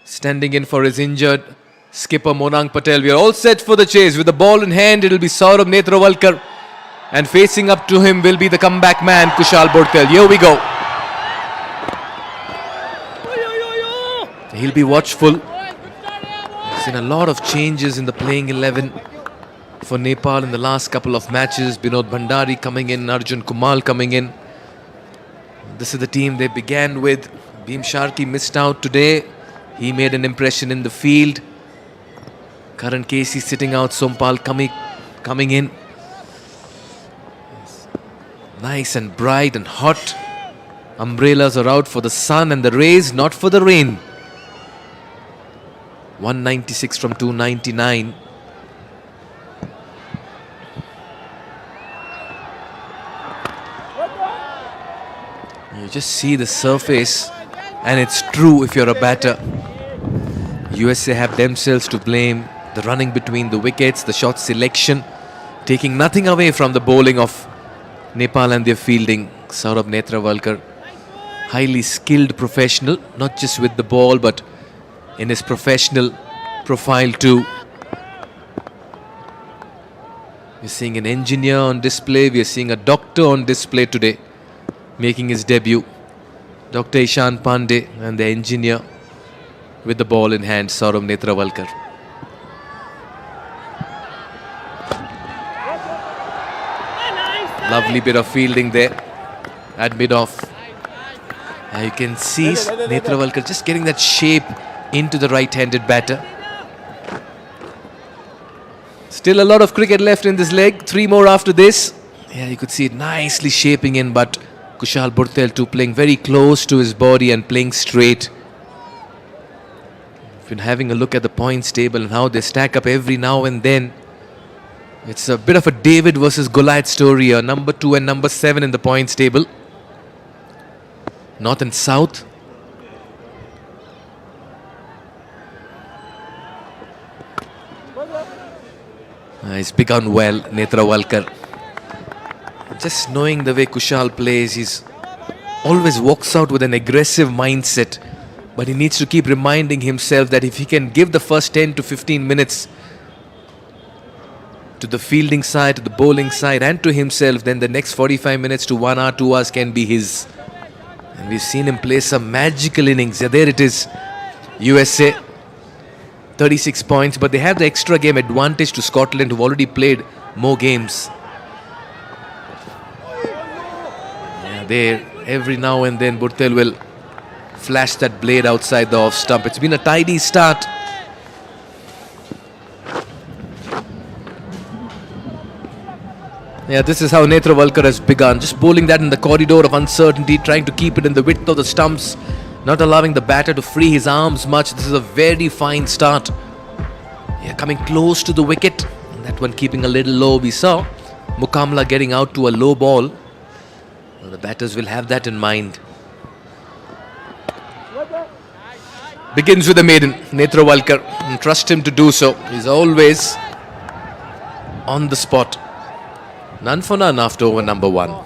Standing in for his injured skipper Monang Patel. We are all set for the chase. With the ball in hand, it will be Saurabh Netravalkar. And facing up to him will be the comeback man, Kushal Bortel. Here we go. He'll be watchful. Seen a lot of changes in the playing 11 for Nepal in the last couple of matches. Binod Bhandari coming in, Arjun Kumal coming in. This is the team they began with. Bhim Sharkey missed out today. He made an impression in the field. Karan Casey sitting out, Sompal coming in. Nice and bright and hot. Umbrellas are out for the sun and the rays, not for the rain. 196 from 299. You just see the surface, and it's true if you're a batter. USA have themselves to blame. The running between the wickets, the shot selection, taking nothing away from the bowling of Nepal and their fielding. Saurabh Netravalkar, highly skilled professional, not just with the ball but in his professional profile too. We're seeing an engineer on display. We're seeing a doctor on display today, making his debut. Dr. Ishan Pandey and the engineer with the ball in hand, Saurabh Netravalkar. Lovely bit of fielding there at mid-off. You can see Netravalkar just getting that shape into the right-handed batter. Still a lot of cricket left in this leg. 3 more after this. Yeah, you could see it nicely shaping in, but Kushal Bortel too playing very close to his body and playing straight. If you're having a look at the points table and how they stack up every now and then, it's a bit of a David versus Goliath story here. Number 2 and number 7 in the points table. North and South. He's begun well, Netravalkar. Just knowing the way Kushal plays, he's always walks out with an aggressive mindset. But he needs to keep reminding himself that if he can give the first 10 to 15 minutes to the fielding side, to the bowling side and to himself, then the next 45 minutes to 1 hour, 2 hours can be his. And we've seen him play some magical innings. Yeah, there it is. USA, 36 points, but they have the extra game advantage to Scotland, who've already played more games. Yeah, there, every now and then Bortel will flash that blade outside the off stump. It's been a tidy start. Yeah, this is how Netravalkar has begun. Just bowling that in the corridor of uncertainty, trying to keep it in the width of the stumps, not allowing the batter to free his arms much. This is a very fine start. Yeah, coming close to the wicket. And that one keeping a little low. We saw Mukamala getting out to a low ball. Well, the batters will have that in mind. Begins with the maiden, Netravalkar. And trust him to do so. He's always on the spot. None for none after over number 1.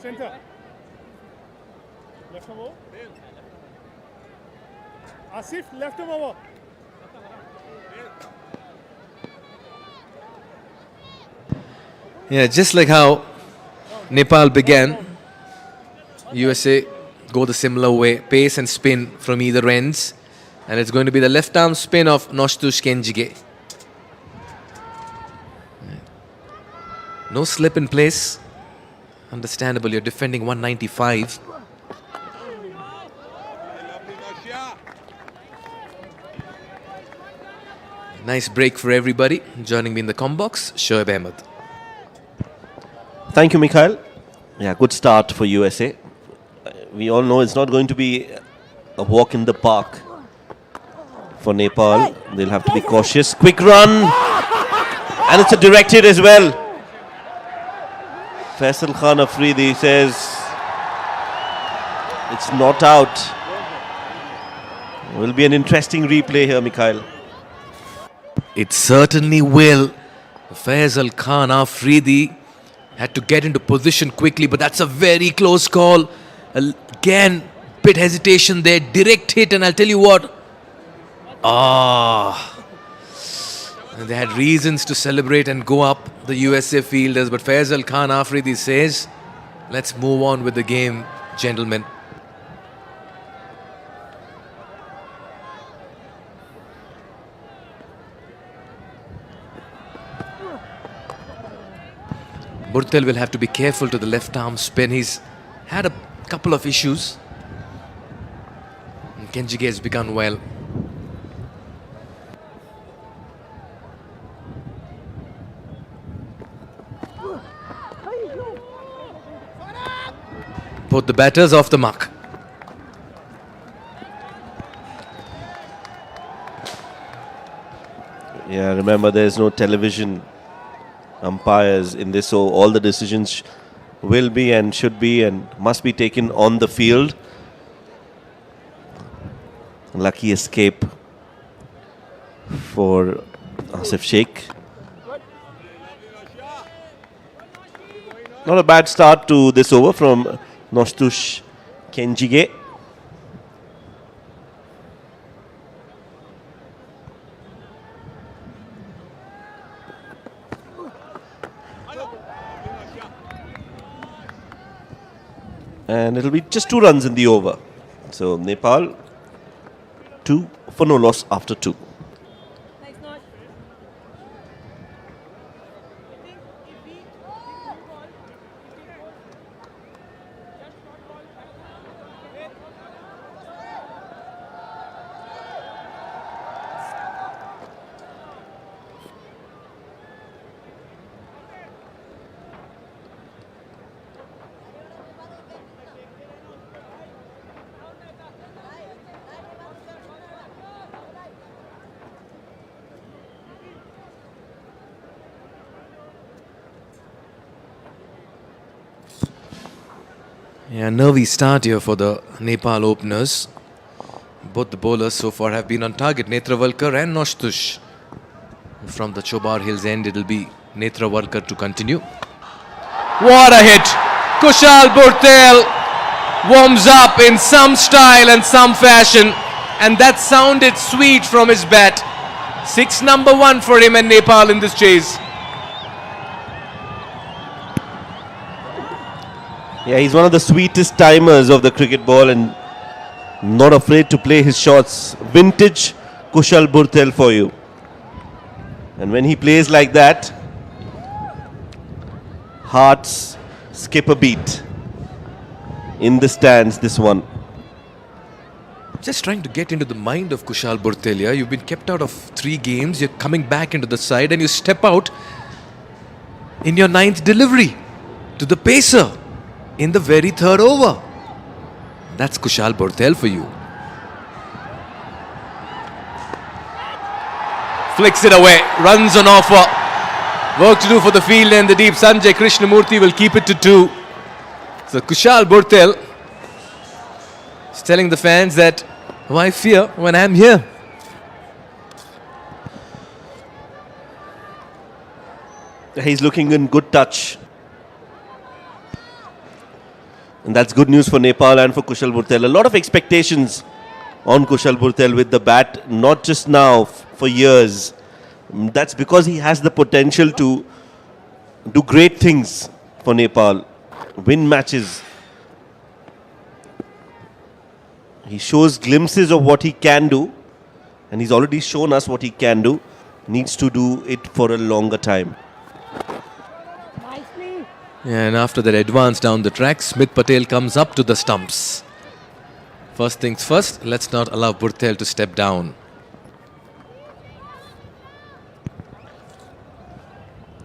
Center. Left arm over. Asif, left arm over. Yeah, just like how Nepal began, USA go the similar way. Pace and spin from either ends. And it's going to be the left arm spin of Noshtush Kenjige. No slip in place. Understandable, you're defending 195. Nice break for everybody. Joining me in the comm box, Shoaib Ahmed. Thank you, Mikhail. Yeah, good start for USA. We all know it's not going to be a walk in the park for Nepal. They'll have to be cautious. Quick run. And it's a direct hit as well. Faisal Khan Afridi says it's not out. Will be an interesting replay here, Mikhail. It certainly will. Faisal Khan Afridi had to get into position quickly, but that's a very close call. Again, bit hesitation there. Direct hit, and I'll tell you what. And they had reasons to celebrate and go up, the USA fielders, but Faisal Khan Afridi says, let's move on with the game, gentlemen. Burtel will have to be careful to the left arm spin. He's had a couple of issues. And Kenjige has begun well. Both the batters off the mark. Yeah, remember there's no television umpires in this, so all the decisions will be and should be and must be taken on the field. Lucky escape for Asif Sheikh. Not a bad start to this over from Noshtush Kenjige. And it'll be just 2 runs in the over. So Nepal 2 for no loss after 2. Yeah, nervy start here for the Nepal openers. Both the bowlers so far have been on target, Netravalkar and Noshtush. From the Chobar Hills end, it'll be Netravalkar to continue. What a hit! Kushal Burtel warms up in some style and some fashion, and that sounded sweet from his bat. 6 number 1 for him and Nepal in this chase. Yeah, he's one of the sweetest timers of the cricket ball and not afraid to play his shots. Vintage Kushal Burtel for you. And when he plays like that, hearts skip a beat. In the stands, this one. Just trying to get into the mind of Kushal Burtelia. You've been kept out of 3 games. You're coming back into the side and you step out in your 9th delivery to the pacer in the very 3rd over. That's Kushal Burtel for you. Flicks it away. Runs on offer. Work to do for the field and the deep. Sanjay Krishnamurthy will keep it to 2. So Kushal Burtel is telling the fans that why fear when I'm here? He's looking in good touch. And that's good news for Nepal and for Kushal Burtel. A lot of expectations on Kushal Burtel with the bat, not just now, for years. That's because he has the potential to do great things for Nepal, win matches. He shows glimpses of what he can do, and he's already shown us what he can do. Needs to do it for a longer time. Nice And after that advance down the track, Smith Patel comes up to the stumps. First things first, let's not allow Burtel to step down.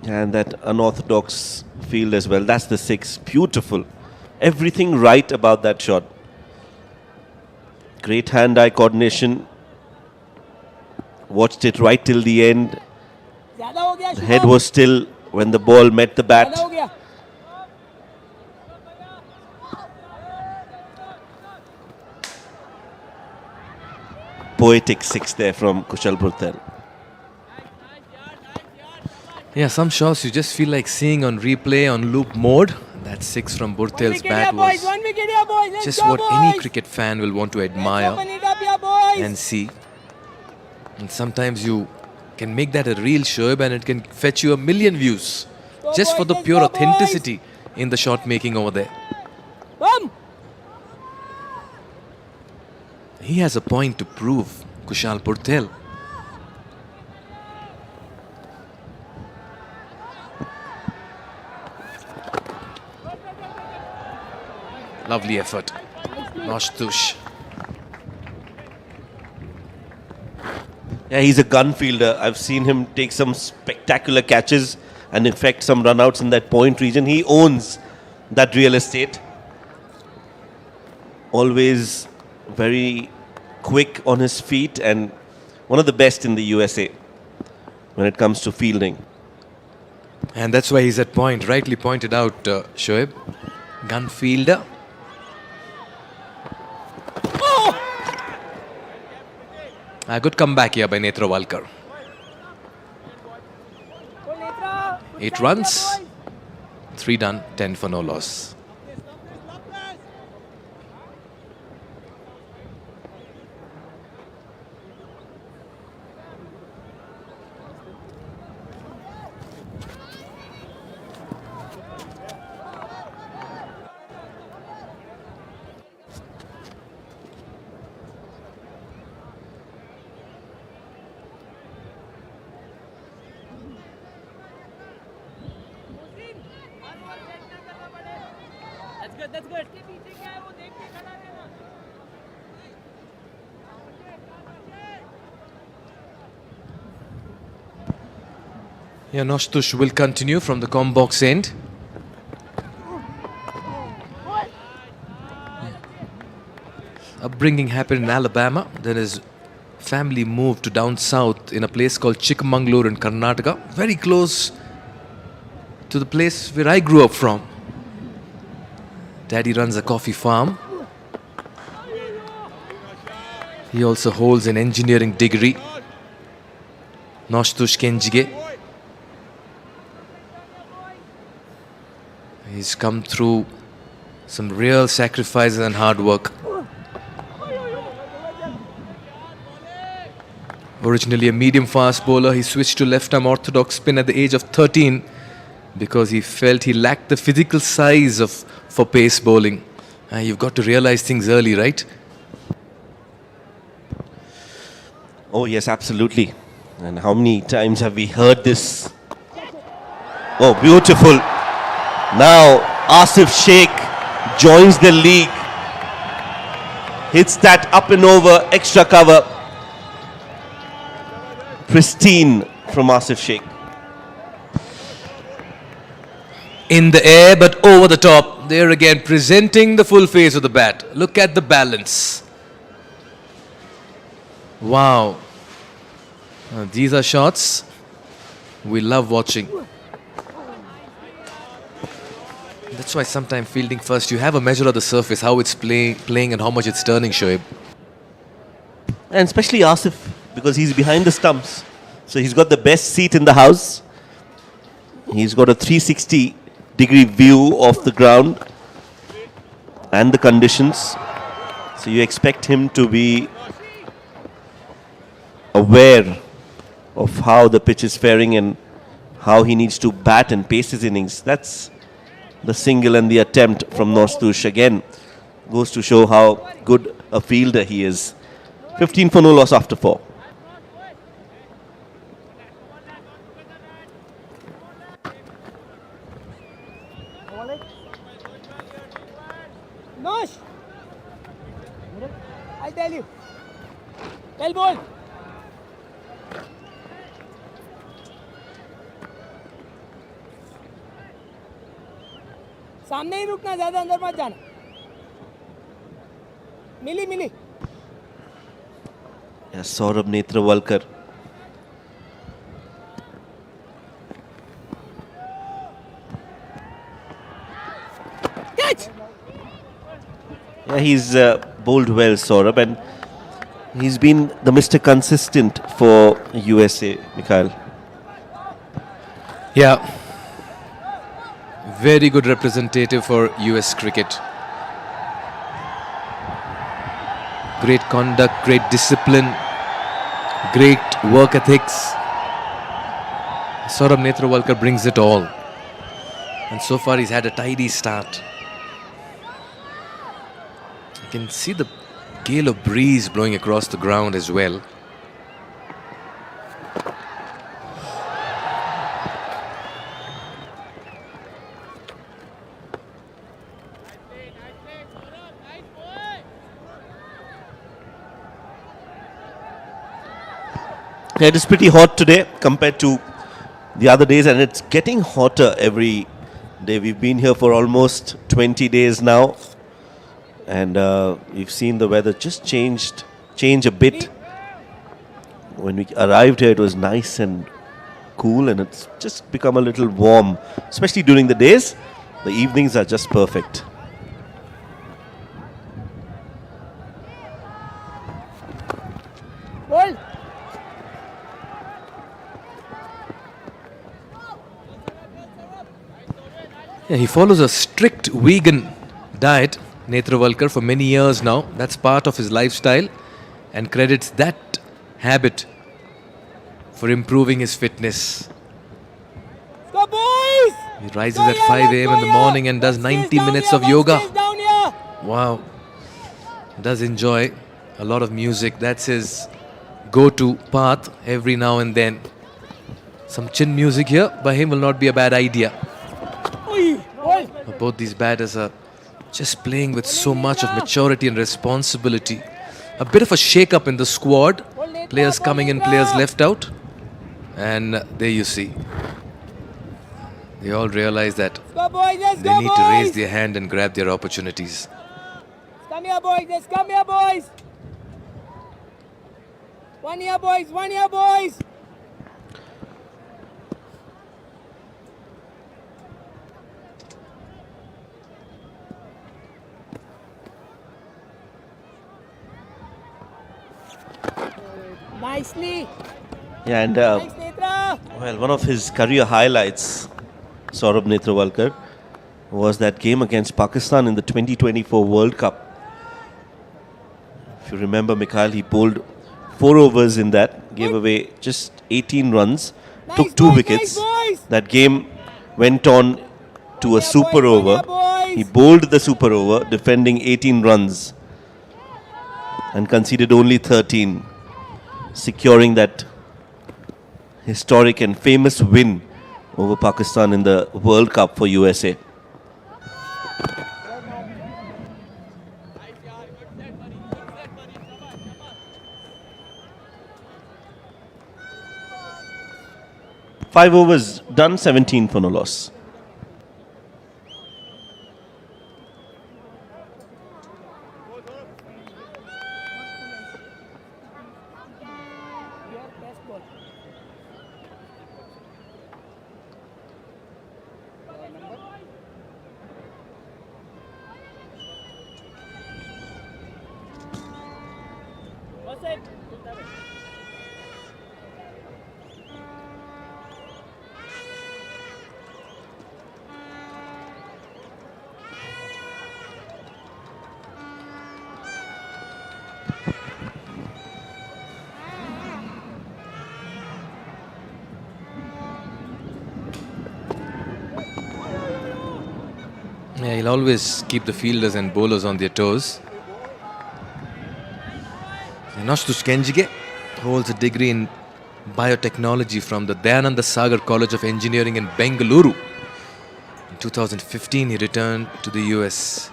And that unorthodox field as well. That's the 6. Beautiful. Everything right about that shot. Great hand-eye coordination. Watched it right till the end. The head was still when the ball met the bat. Poetic 6 there from Kushal Burtel. Yeah, some shots you just feel like seeing on replay, on loop mode. That 6 from Burtel's bat was just what any cricket fan will want to admire and see. And sometimes you can make that a real Shoaib and it can fetch you 1 million views just for the pure authenticity in the shot making over there. He has a point to prove, Kushal Burtel. Lovely effort. Noshtush. Yeah, he's a gun fielder. I've seen him take some spectacular catches and effect some runouts in that point region. He owns that real estate. Always very quick on his feet and one of the best in the USA when it comes to fielding. And that's why he's at point. Rightly pointed out, Shoaib. Gun fielder. A good comeback here by Netra Walkar. 8 runs, 3 done, 10 for no loss. Yeah, Noshtush will continue from the combox end. Upbringing happened in Alabama. Then his family moved to down south in a place called Chikmagalur in Karnataka. Very close to the place where I grew up from. Daddy runs a coffee farm. He also holds an engineering degree. Noshtush Kenjige. He's come through some real sacrifices and hard work. Originally a medium fast bowler, he switched to left-arm orthodox spin at the age of 13 because he felt he lacked the physical size for pace bowling. You've got to realize things early, right? Oh yes, absolutely. And how many times have we heard this? Oh, beautiful. Now Asif Sheikh joins the league. Hits that up and over, extra cover. Pristine from Asif Sheikh. In the air but over the top. There again presenting the full face of the bat. Look at the balance. Wow. These are shots we love watching. That's why sometimes fielding first, you have a measure of the surface, how it's playing and how much it's turning, Shoaib. And especially Asif, because he's behind the stumps. So he's got the best seat in the house. He's got a 360-degree view of the ground and the conditions. So you expect him to be aware of how the pitch is faring and how he needs to bat and pace his innings. That's the single and the attempt from Noshtush again. Goes to show how good a fielder he is. 15 for no loss after 4. Wallet. Nosh. I'll tell you. Well ball. सामने ही रुकना, ज्यादा अंदर मत जाना. मिली मिली. Yeah, Saurabh Netrawalkar. Catch. Yeah, he's bowled well, Saurabh, and he's been the Mr. Consistent for USA, Mikhail. Yeah. Very good representative for US cricket. Great conduct, great discipline, great work ethics. Saurabh Netrawalkar brings it all. And so far he's had a tidy start. You can see the gale of breeze blowing across the ground as well. Yeah, it is pretty hot today compared to the other days, and it's getting hotter every day. We've been here for almost 20 days now, and we've seen the weather just change a bit. When we arrived here, it was nice and cool, and it's just become a little warm, especially during the days. The evenings are just perfect. Hold. Yeah, he follows a strict vegan diet, Netrawalkar, for many years now. That's part of his lifestyle, and credits that habit for improving his fitness. Go boys. He rises at 5 a.m. in the morning and does 90 minutes of yoga. Down here. Wow. Does enjoy a lot of music. That's his go-to path every now and then. Some chin music here by him will not be a bad idea. Both these batters are just playing with so much of maturity and responsibility. A bit of a shake-up in the squad. Players coming in, players left out. And there you see. They all realize that they need to raise their hand and grab their opportunities. Come here, boys. Just come here, boys. One here, boys. One here, boys. Nicely. Yeah, and Thanks, Netra. well, one of his career highlights, Saurabh Netrawalkar, was that game against Pakistan in the 2024 World Cup. If you remember, Mikhail, he bowled 4 overs in that, gave away just 18 runs, took 2 wickets. That game went on to a super over. He bowled the super over, defending 18 runs, and conceded only 13, securing that historic and famous win over Pakistan in the World Cup for USA. Five overs done, 17 for no loss. Yeah, he'll always keep the fielders and bowlers on their toes. Noshtush Kenjige holds a degree in biotechnology from the Dayananda Sagar College of Engineering in Bengaluru. 2015 he returned to the US.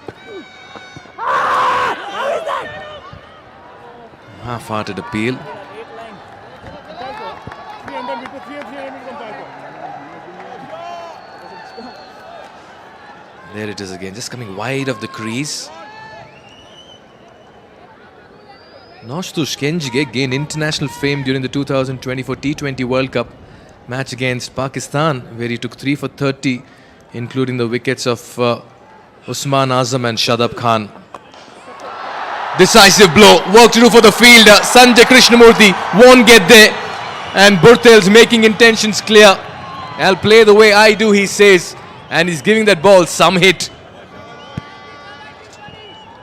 Half-hearted appeal. 300 meter, 300 meter. There it is again, just coming wide of the crease. Noshtush Kenjige gained international fame during the 2024 T20 World Cup match against Pakistan, where he took 3 for 30, including the wickets of Usman Azam and Shadab Khan. Decisive blow, work to do for the fielder. Sanjay Krishnamurthy won't get there, and Burtel's making intentions clear. I'll play the way I do, he says, and he's giving that ball some hit.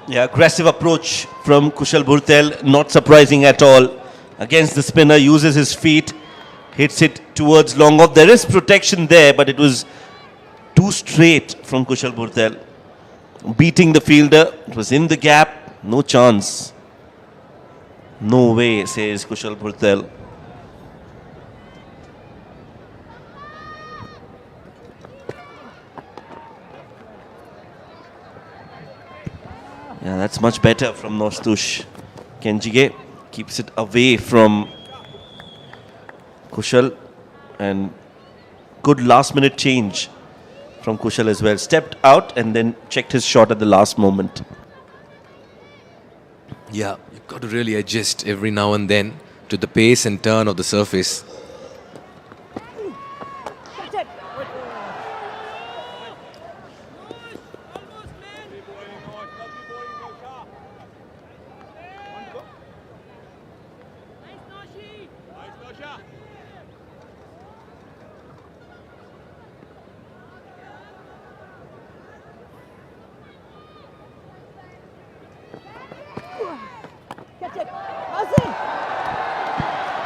Yeah, aggressive approach from Kushal Burtel, not surprising at all. Against the spinner, uses his feet, hits it towards long off. There is protection there, but it was too straight from Kushal Burtel. Beating the fielder, it was in the gap, no chance. No way, says Kushal Burtel. Yeah, that's much better from Noshtush Kenjige. Keeps it away from Kushal, and good last minute change from Kushal as well. Stepped out and then checked his shot at the last moment. Yeah, you've got to really adjust every now and then to the pace and turn of the surface.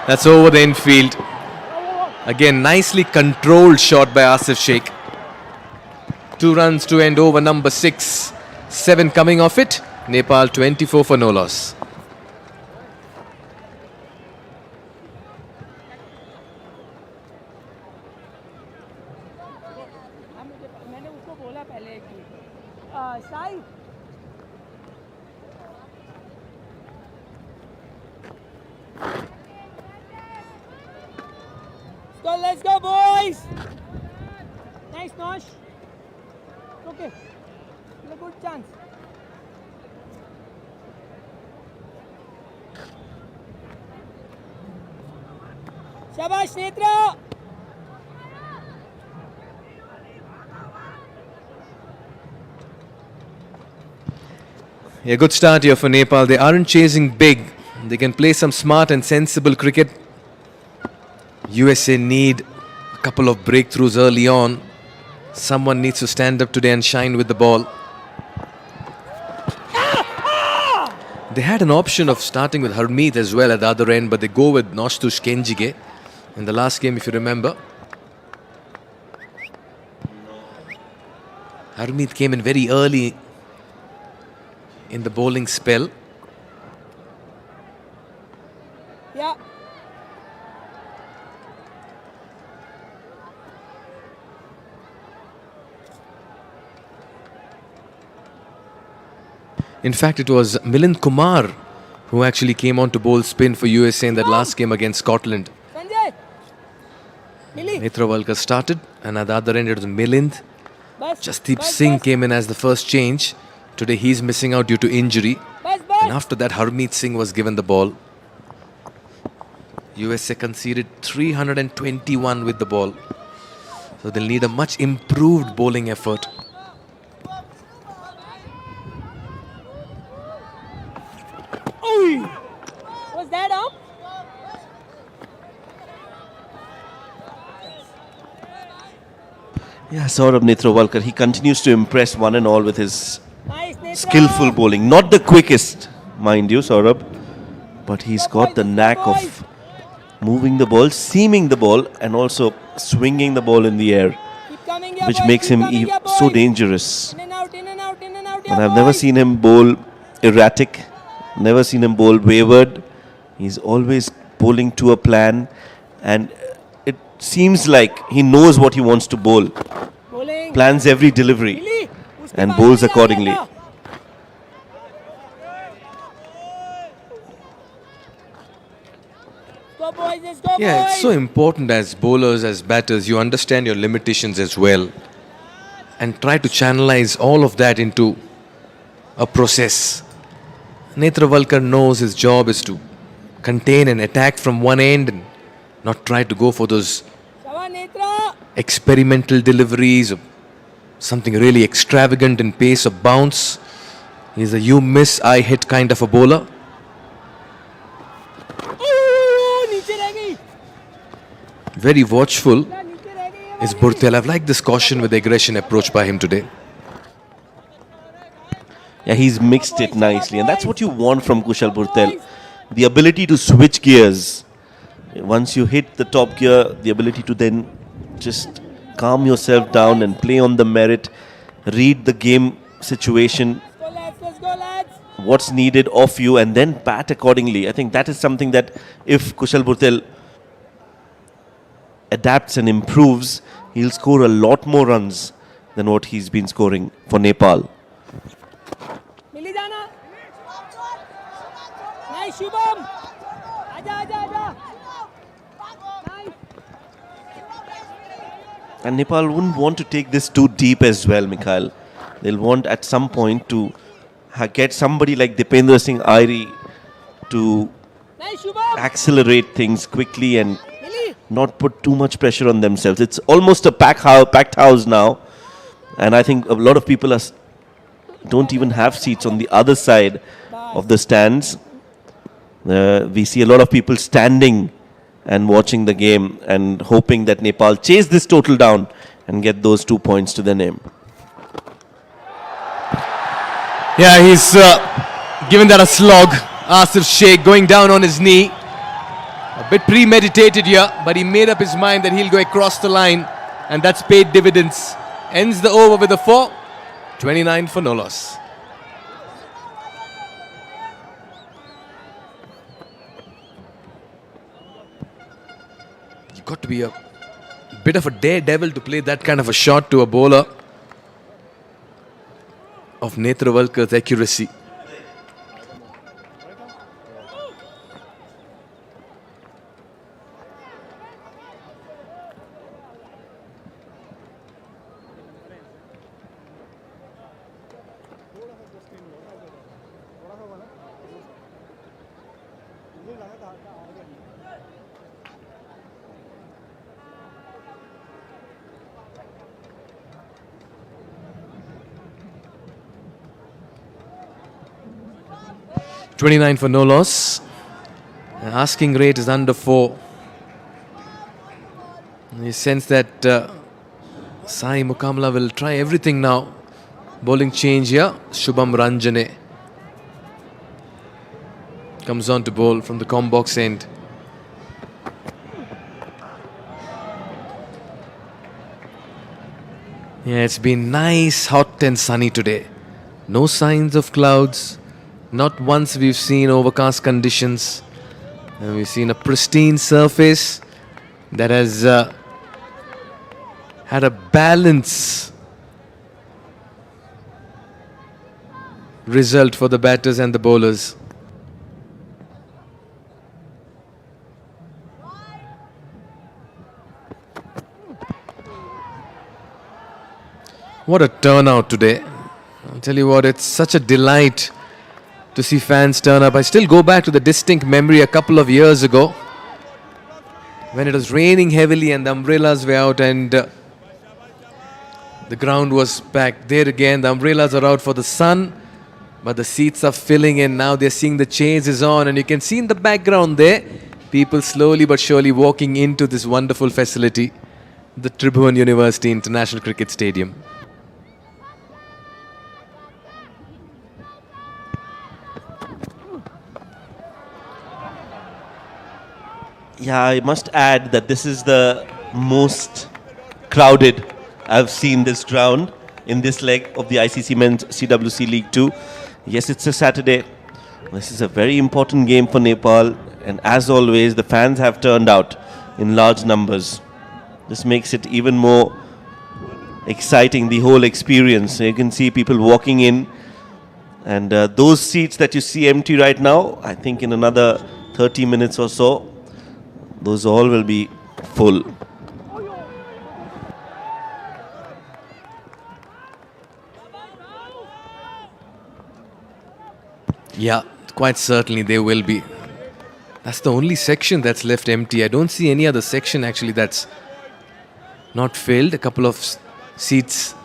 That's over the infield. Again, nicely controlled shot by Asif Sheikh. 2 runs to end over number 6. 7 coming off it. Nepal 24 for no loss. मैंने उसको बोला पहले एक Sai let's go boys. Nice Nosh. Okay, a good chance. Shabash Netra. A good start here for Nepal. They aren't chasing big. They can play some smart and sensible cricket. USA need a couple of breakthroughs early on. Someone needs to stand up today and shine with the ball. They had an option of starting with Harmeet as well at the other end, but they go with Noshtush Kenjige in the last game, if you remember. Harmeet came in very early in the bowling spell. Yeah. In fact, it was Milind Kumar who actually came on to bowl spin for USA in that last game against Scotland. Sanjay. Mili. Netravalkar started, and at the other end it was Milind. Bas. Jasdeep Singh came in as the first change. Today he's missing out due to injury. Bas. And after that, Harmeet Singh was given the ball. USA conceded 321 with the ball. So they'll need a much improved bowling effort. Was that up? Yeah, Saurabh Netravalkar, he continues to impress one and all with his Nice Netra. skillful bowling. Not the quickest, mind you, Saurabh, but he's got the knack of moving the ball, seaming the ball, and also swinging the ball in the air, Keep coming here, which boys. makes Keep him coming here, so boys. dangerous. In and out, in and out, in and out. And I've never seen him bowl erratic, never seen him bowl wayward. He's always bowling to a plan, and it seems like he knows what he wants to bowl. Bowling. plans every delivery and bowls accordingly. Go boys, let's go Yeah, boys. it's so important as bowlers, as batters, you understand your limitations as well and try to channelize all of that into a process. Netravalkar knows his job is to contain and attack from one end and not try to go for those Shava Netra. experimental deliveries of something really extravagant in pace of bounce. He's a you miss, I hit kind of a bowler. Oh, नीचे रह गई. Very watchful नीचे रह गई. is Burtel. I've liked this caution with aggression approach by him today. Yeah, he's mixed it nicely, and that's what you want from Kushal Burtel. The ability to switch gears. Once you hit the top gear, the ability to then just calm yourself down and play on the merit, read the game situation, Let's go lads. what's needed of you, and then bat accordingly. I think that is something that if Kushal Burtel adapts and improves, he'll score a lot more runs than what he's been scoring for Nepal. मिली जाना. Nice Shubham. आजा आजा आजा. Nice. And Nepal wouldn't want to take this too deep as well, Mikhail. They'll want at some point to get somebody like Dipendra Singh Airi to Nice Shubham. accelerate things quickly and milli. not put too much pressure on themselves. It's almost a packed house now, and I think a lot of people don't even have seats on the other side of the stands. We see a lot of people standing and watching the game and hoping that Nepal chase this total down and get those 2 points to their name. Yeah, he's given that a slog. Asif Sheikh going down on his knee. A bit premeditated here, but he made up his mind that he'll go across the line, and that's paid dividends. Ends the over with a 4. 29 for no loss. You've got to be a bit of a daredevil to play that kind of a shot to a bowler of Netravalkar's accuracy. $29 for no loss. The asking rate is under 4. You sense that Sai Mukamla will try everything now. Bowling change here. Shubham Ranjane comes on to bowl from the combox end. Yeah, it's been nice, hot and sunny today. No signs of clouds. Not once we've seen overcast conditions. And we've seen a pristine surface that has had a balance result for the batters and the bowlers. What a turnout today. I'll tell you what, it's such a delight to see fans turn up. I still go back to the distinct memory a couple of years ago when it was raining heavily and the umbrellas were out and the ground was packed. There again, the umbrellas are out for the sun, but the seats are filling in. Now they're seeing the chase is on, and you can see in the background there, people slowly but surely walking into this wonderful facility, the Tribhuvan University International Cricket Stadium. Yeah, I must add that this is the most crowded I've seen this ground in this leg of the ICC Men's CWC League 2. Yes, it's a Saturday. This is a very important game for Nepal, and as always, the fans have turned out in large numbers. This makes it even more exciting, the whole experience. You can see people walking in, and those seats that you see empty right now, I think in another 30 minutes or so, those all will be full. Yeah, quite certainly they will be. That's the only section that's left empty. I don't see any other section actually that's not filled. A couple of seats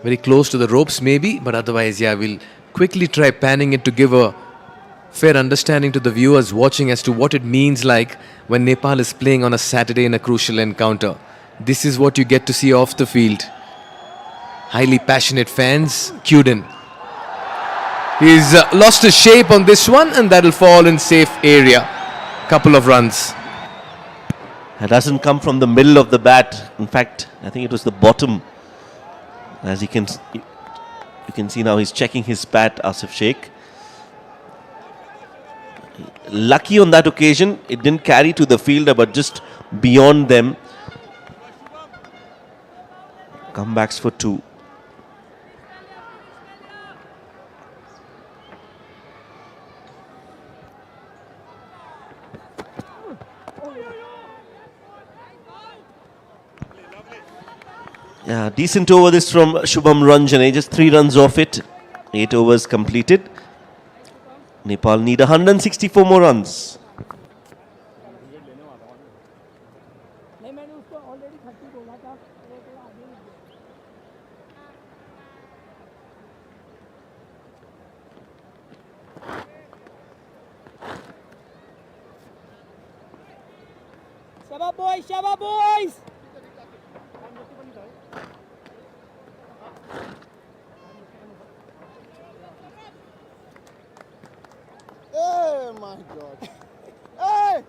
very close to the ropes maybe, but otherwise, yeah, we'll quickly try panning it to give a fair understanding to the viewers watching as to what it means like when Nepal is playing on a Saturday in a crucial encounter. This is what you get to see off the field. Highly passionate fans queued in. He's lost his shape on this one, and that'll fall in safe area. Couple of runs. It doesn't come from the middle of the bat. In fact, I think it was the bottom. As you can see now, he's checking his bat, Asif Sheikh. Lucky on that occasion, it didn't carry to the fielder, but just beyond them. Comebacks for 2. Yeah, decent over this from Shubham Ranjane, just 3 runs off it. 8 overs completed. Nepal need 164 more runs. नहीं मैंने उसको already 30 बोला था वो थोड़ा आगे निकल गया Shabba boys Oh my God. Hey!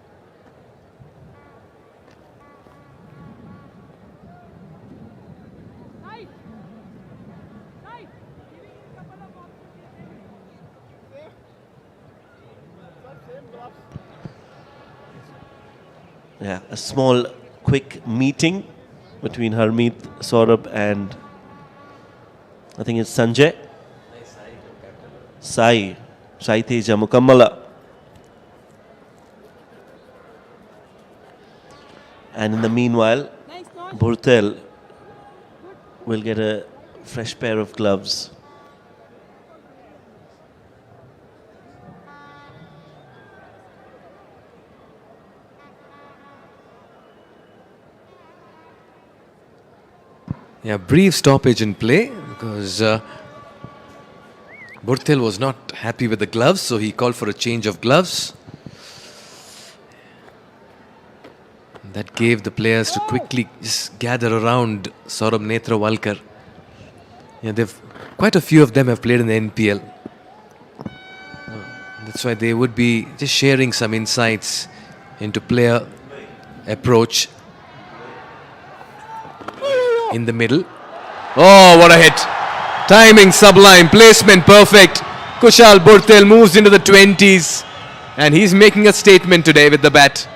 Yeah, a small, quick meeting between Harmeet, Saurabh and I think it's Sanjay. Sai Teja Mukammala. And in the meanwhile, Burtel will get a fresh pair of gloves. Yeah, brief stoppage in play because Burtel was not happy with the gloves, so he called for a change of gloves. That gave the players to quickly just gather around Saurabh Netrawalkar. Yeah, quite a few of them have played in the NPL. That's why they would be just sharing some insights into player approach. In the middle. Oh, what a hit. Timing sublime, placement perfect. Kushal Burtel moves into the 20s and he's making a statement today with the bat.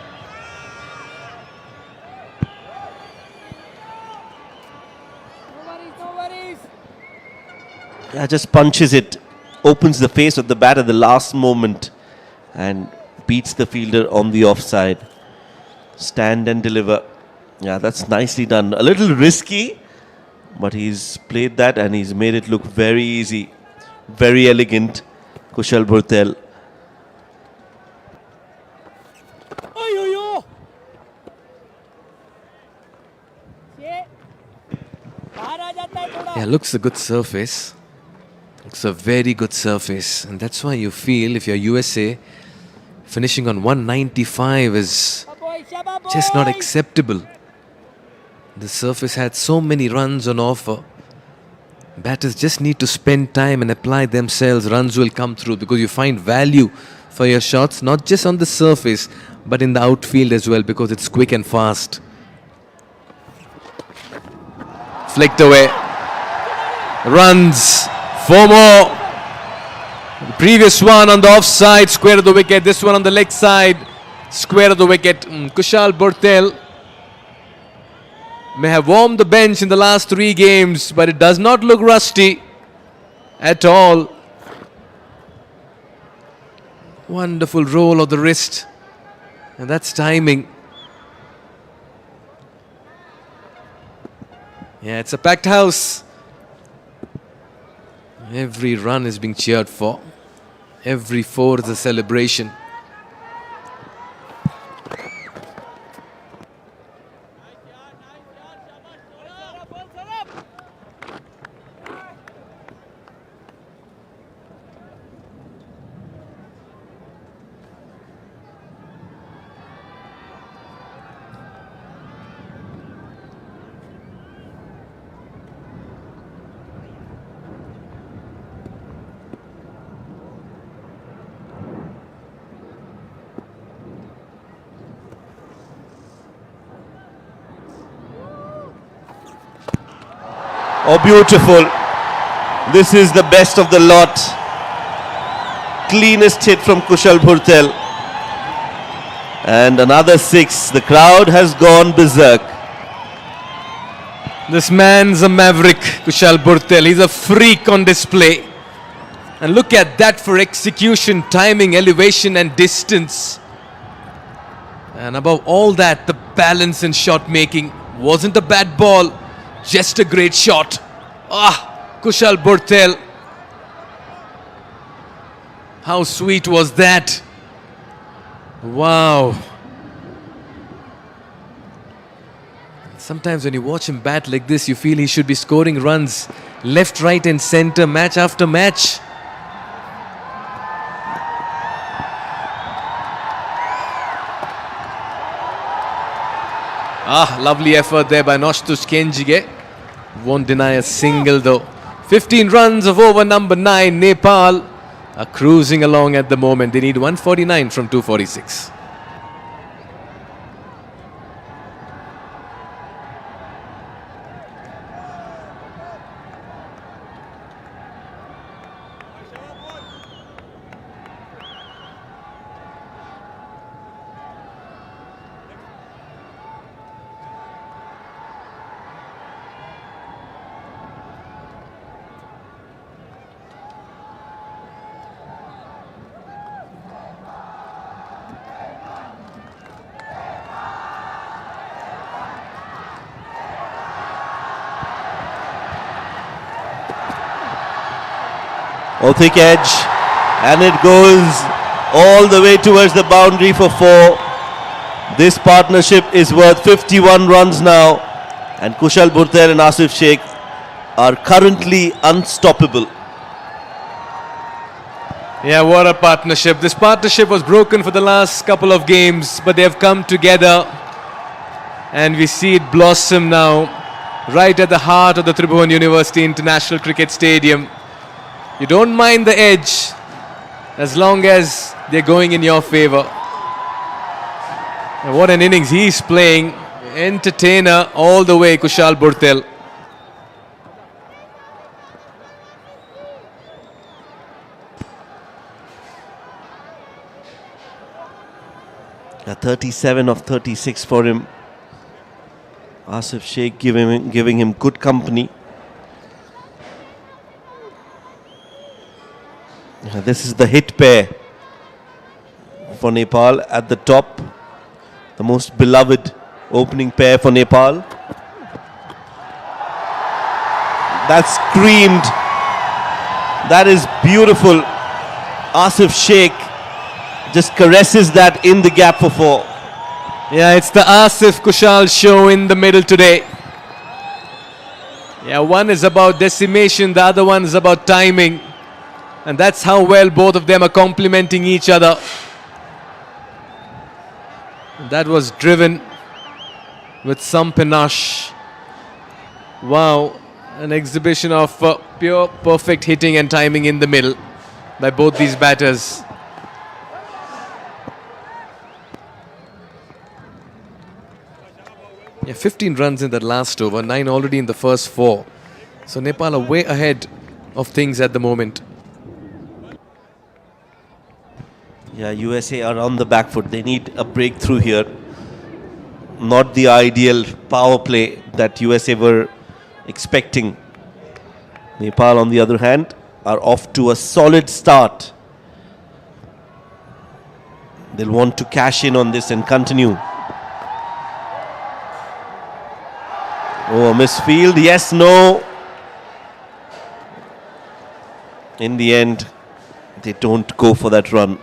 No worries. Yeah, just punches it, opens the face of the bat at the last moment and beats the fielder on the offside. Stand and deliver. Yeah, that's nicely done. A little risky, but he's played that and he's made it look very easy. Very elegant, Kushal Burtel. Yeah, looks a good surface. Looks a very good surface. And that's why you feel if you're USA, finishing on 195 is just not acceptable. The surface had so many runs on offer. Batters just need to spend time and apply themselves. Runs will come through because you find value for your shots, not just on the surface, but in the outfield as well because it's quick and fast. Flicked away. Runs. 4 more. The previous one on the offside, square of the wicket. This one on the leg side, square of the wicket. Kushal Burtel may have warmed the bench in the last 3 games, but it does not look rusty at all. Wonderful roll of the wrist, and that's timing. Yeah, it's a packed house. Every run is being cheered for. Every 4 is a celebration. Oh, beautiful. This is the best of the lot. Cleanest hit from Kushal Bhurtel. And another 6. The crowd has gone berserk. This man's a maverick, Kushal Bhurtel. He's a freak on display. And look at that for execution, timing, elevation and distance. And above all that, the balance and shot making. Wasn't a bad ball, just a great shot. Kushal Bhurtel. How sweet was that? Wow. Sometimes when you watch him bat like this, you feel he should be scoring runs left, right and center, match after match. Lovely effort there by Noshtush Kenjige. Won't deny a single though. 15 runs of over number 9. Nepal are cruising along at the moment. They need 149 from 246. Oh, thick edge, and it goes all the way towards the boundary for 4. This partnership is worth 51 runs now, and Kushal Bhurtel and Asif Sheikh are currently unstoppable. Yeah, what a partnership. This partnership was broken for the last couple of games, but they have come together and we see it blossom now right at the heart of the Tribhuvan University International Cricket Stadium. You don't mind the edge as long as they're going in your favor. And what an innings he's playing. Entertainer all the way, Kushal Bhurtel. A 37 of 36 for him. Asif Sheikh giving him good company. This is the hit pair for Nepal at the top. The most beloved opening pair for Nepal. That's screamed. That is beautiful. Asif Sheikh just caresses that in the gap for 4. Yeah, it's the Asif Kushal show in the middle today. Yeah, one is about decimation, the other one is about timing. And that's how well both of them are complementing each other. That was driven with some panache. Wow, an exhibition of pure perfect hitting and timing in the middle by both these batters. Yeah, 15 runs in that last over, 9 already in the first 4. So Nepal are way ahead of things at the moment. Yeah, USA are on the back foot. They need a breakthrough here. not the ideal power play that USA were expecting. Nepal, on the other hand, are off to a solid start. They'll want to cash in on this and continue. Oh, a misfield. Yes, no. In the end, they don't go for that run.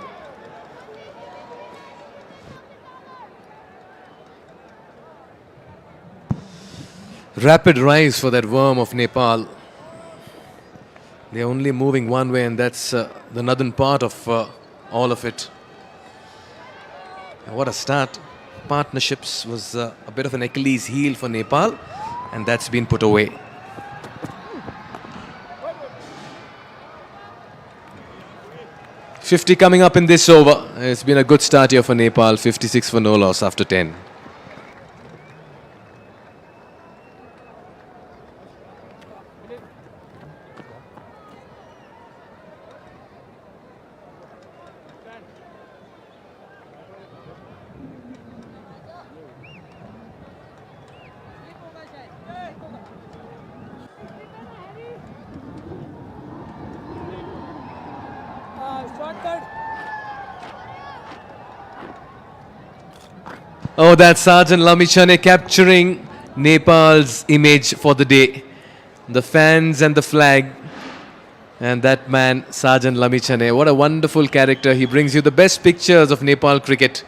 Rapid rise for that worm of Nepal. They're only moving one way, and that's the northern part of all of it. What a start. Partnerships was a bit of an Achilles heel for Nepal, and that's been put away. .50 coming up in this over. It's been a good start here for Nepal. 56 for no loss after 10. Oh, that's Sergeant Lamichhane capturing Nepal's image for the day. The fans and the flag. And that man, Sergeant Lamichhane, what a wonderful character. He brings you the best pictures of Nepal cricket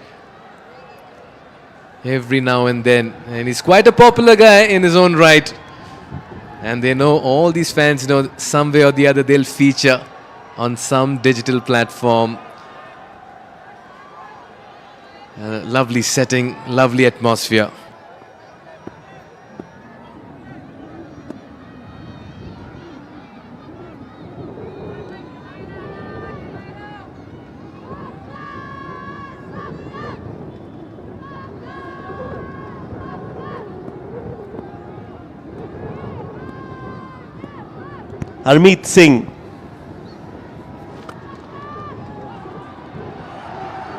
every now and then. And he's quite a popular guy in his own right. And they know, all these fans know, some way or the other they'll feature on some digital platform. Lovely setting, lovely atmosphere. Harmeet Singh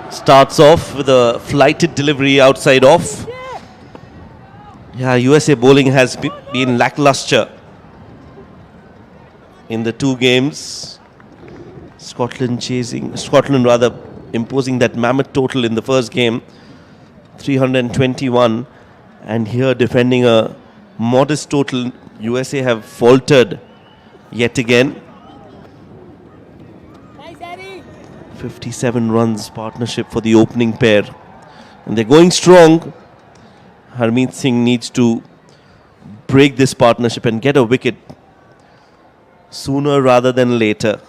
starts off with a flighted delivery outside off. Yeah, USA bowling has been lackluster in the two games. Scotland imposing that mammoth total in the first game, 321, and here defending a modest total. USA have faltered yet again. 57 runs partnership for the opening pair, and they're going strong. Harmeet Singh needs to break this partnership and get a wicket sooner rather than later.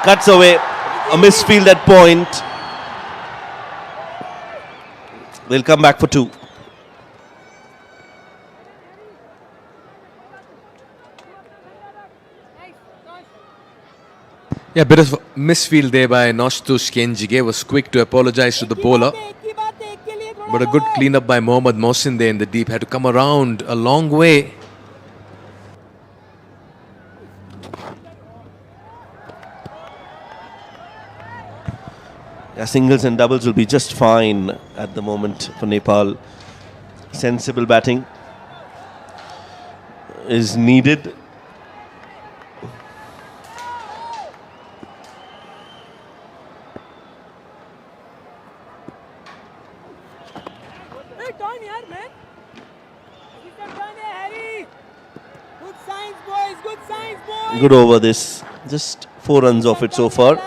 Cuts away, a misfield at point. They'll come back for two. Yeah, bit of misfield there by Noshtush Kenjige. Was quick to apologize to the bowler. But a good clean-up by Mohammad Mohsin there in the deep. Had to come around a long way. Yeah, singles and doubles will be just fine at the moment for Nepal. Sensible batting is needed. Good over this. Just 4 runs off it so far.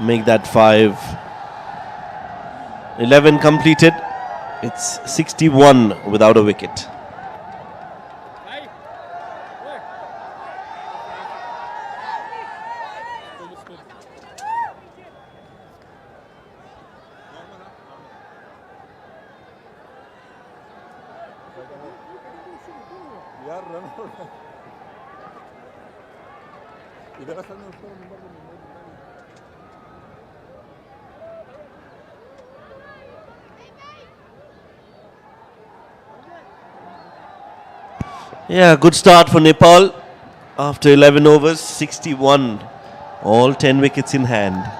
Make that 5. 11 completed. It's 61 without a wicket. Yeah, good start for Nepal. After 11 overs, 61. All 10 wickets in hand.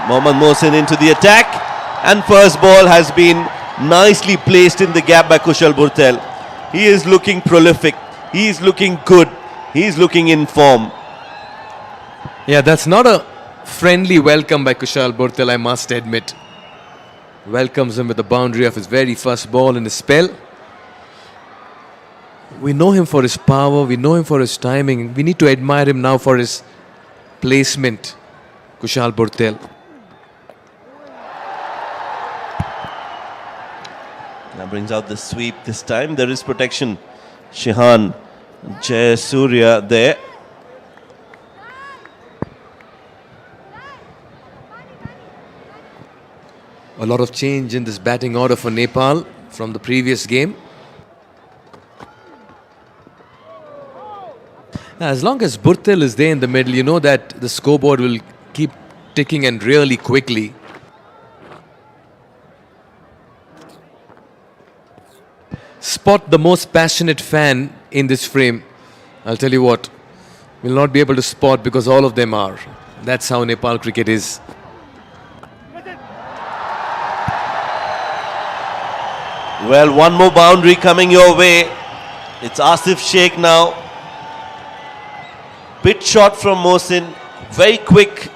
Mohammad Mohsin into the attack, and first ball has been nicely placed in the gap by Kushal Burtel. He is looking prolific, he is looking good, he is looking in form. Yeah, that's not a friendly welcome by Kushal Burtel, I must admit. Welcomes him with the boundary of his very first ball in his spell. We know him for his power, we know him for his timing. We need to admire him now for his placement, Kushal Burtel. Now brings out the sweep this time. There is protection. Shihan Jayasuriya there. A lot of change in this batting order for Nepal from the previous game. Now, as long as Burtel is there in the middle, you know that the scoreboard will keep ticking and really quickly. Spot the most passionate fan in this frame. I'll tell you what, we'll not be able to spot because all of them are. That's how Nepal cricket is. Well, one more boundary coming your way. It's Asif Sheikh now. Bit shot from Mohsin. Very quick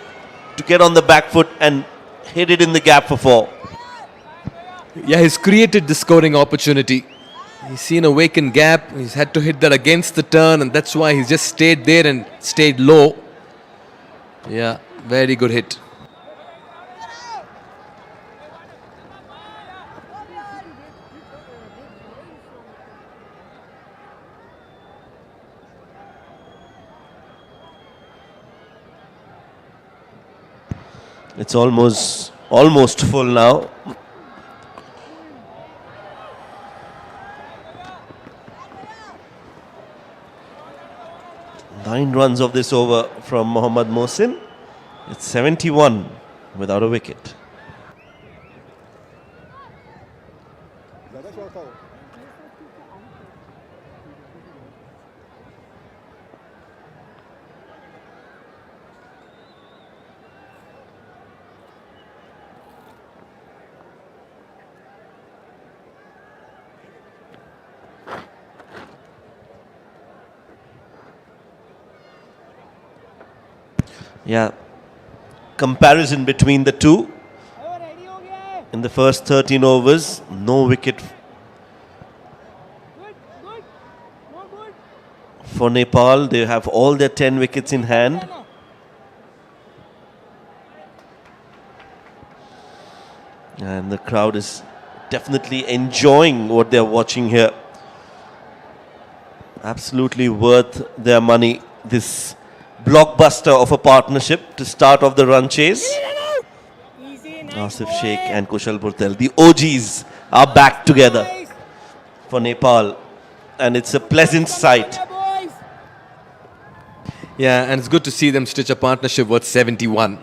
to get on the back foot and hit it in the gap for 4. Yeah, he's created the scoring opportunity. He's seen a vacant gap. He's had to hit that against the turn, and that's why he's just stayed there and stayed low. Yeah, very good hit. It's almost full now. Nine runs of this over from Mohammad Mohsin. It's 71 without a wicket. Yeah, comparison between the two. In the first 13 overs, no wicket for Nepal. They have all their 10 wickets in hand. And the crowd is definitely enjoying what they're watching here. Absolutely worth their money, this blockbuster of a partnership to start off the run chase. Asif Sheikh and Kushal Burtel, the OGs, are back together for Nepal, and it's a pleasant sight. Yeah, and it's good to see them stitch a partnership worth 71.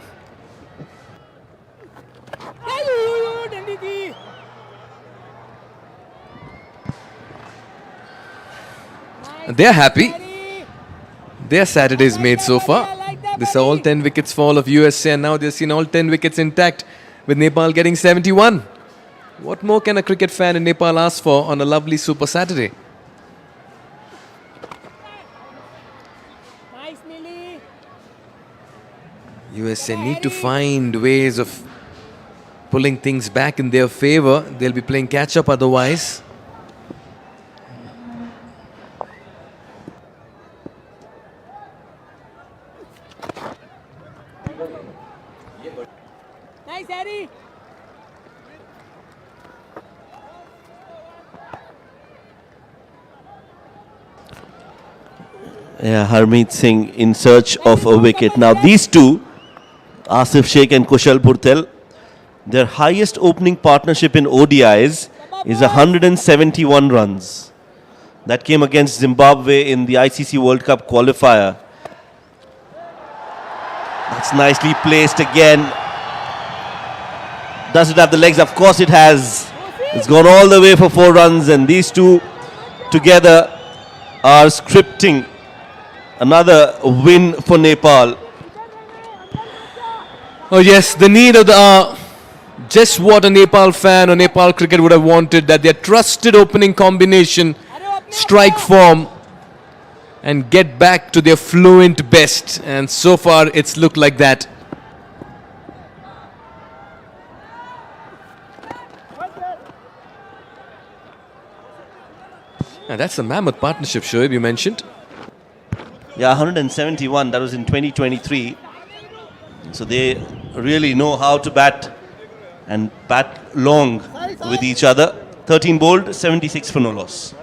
They're happy. Their Saturday's made so far. This are all 10 wickets fall of USA, and now they've seen all 10 wickets intact with Nepal getting 71. What more can a cricket fan in Nepal ask for on a lovely Super Saturday? USA need to find ways of pulling things back in their favour. They'll be playing catch-up otherwise. Nice, Harry. Yeah, Harmeet Singh in search of a wicket. Now these two Asif Sheikh and Kushal Purtel. Their highest opening partnership in ODIs is 171 runs. That came against Zimbabwe in the ICC World Cup qualifier. That's nicely placed again. Does it have the legs? Of course it has. It's gone all the way for 4 runs, and these two together are scripting another win for Nepal. Oh yes, the need of the hour. Just what a Nepal fan or Nepal cricket would have wanted, that their trusted opening combination strike form and get back to their fluent best, and so far it's looked like that. And that's the mammoth partnership, Shoaib, you mentioned. Yeah, 171. That was in 2023. So they really know how to bat and bat long with each other. 13 bowled, 76 for no loss.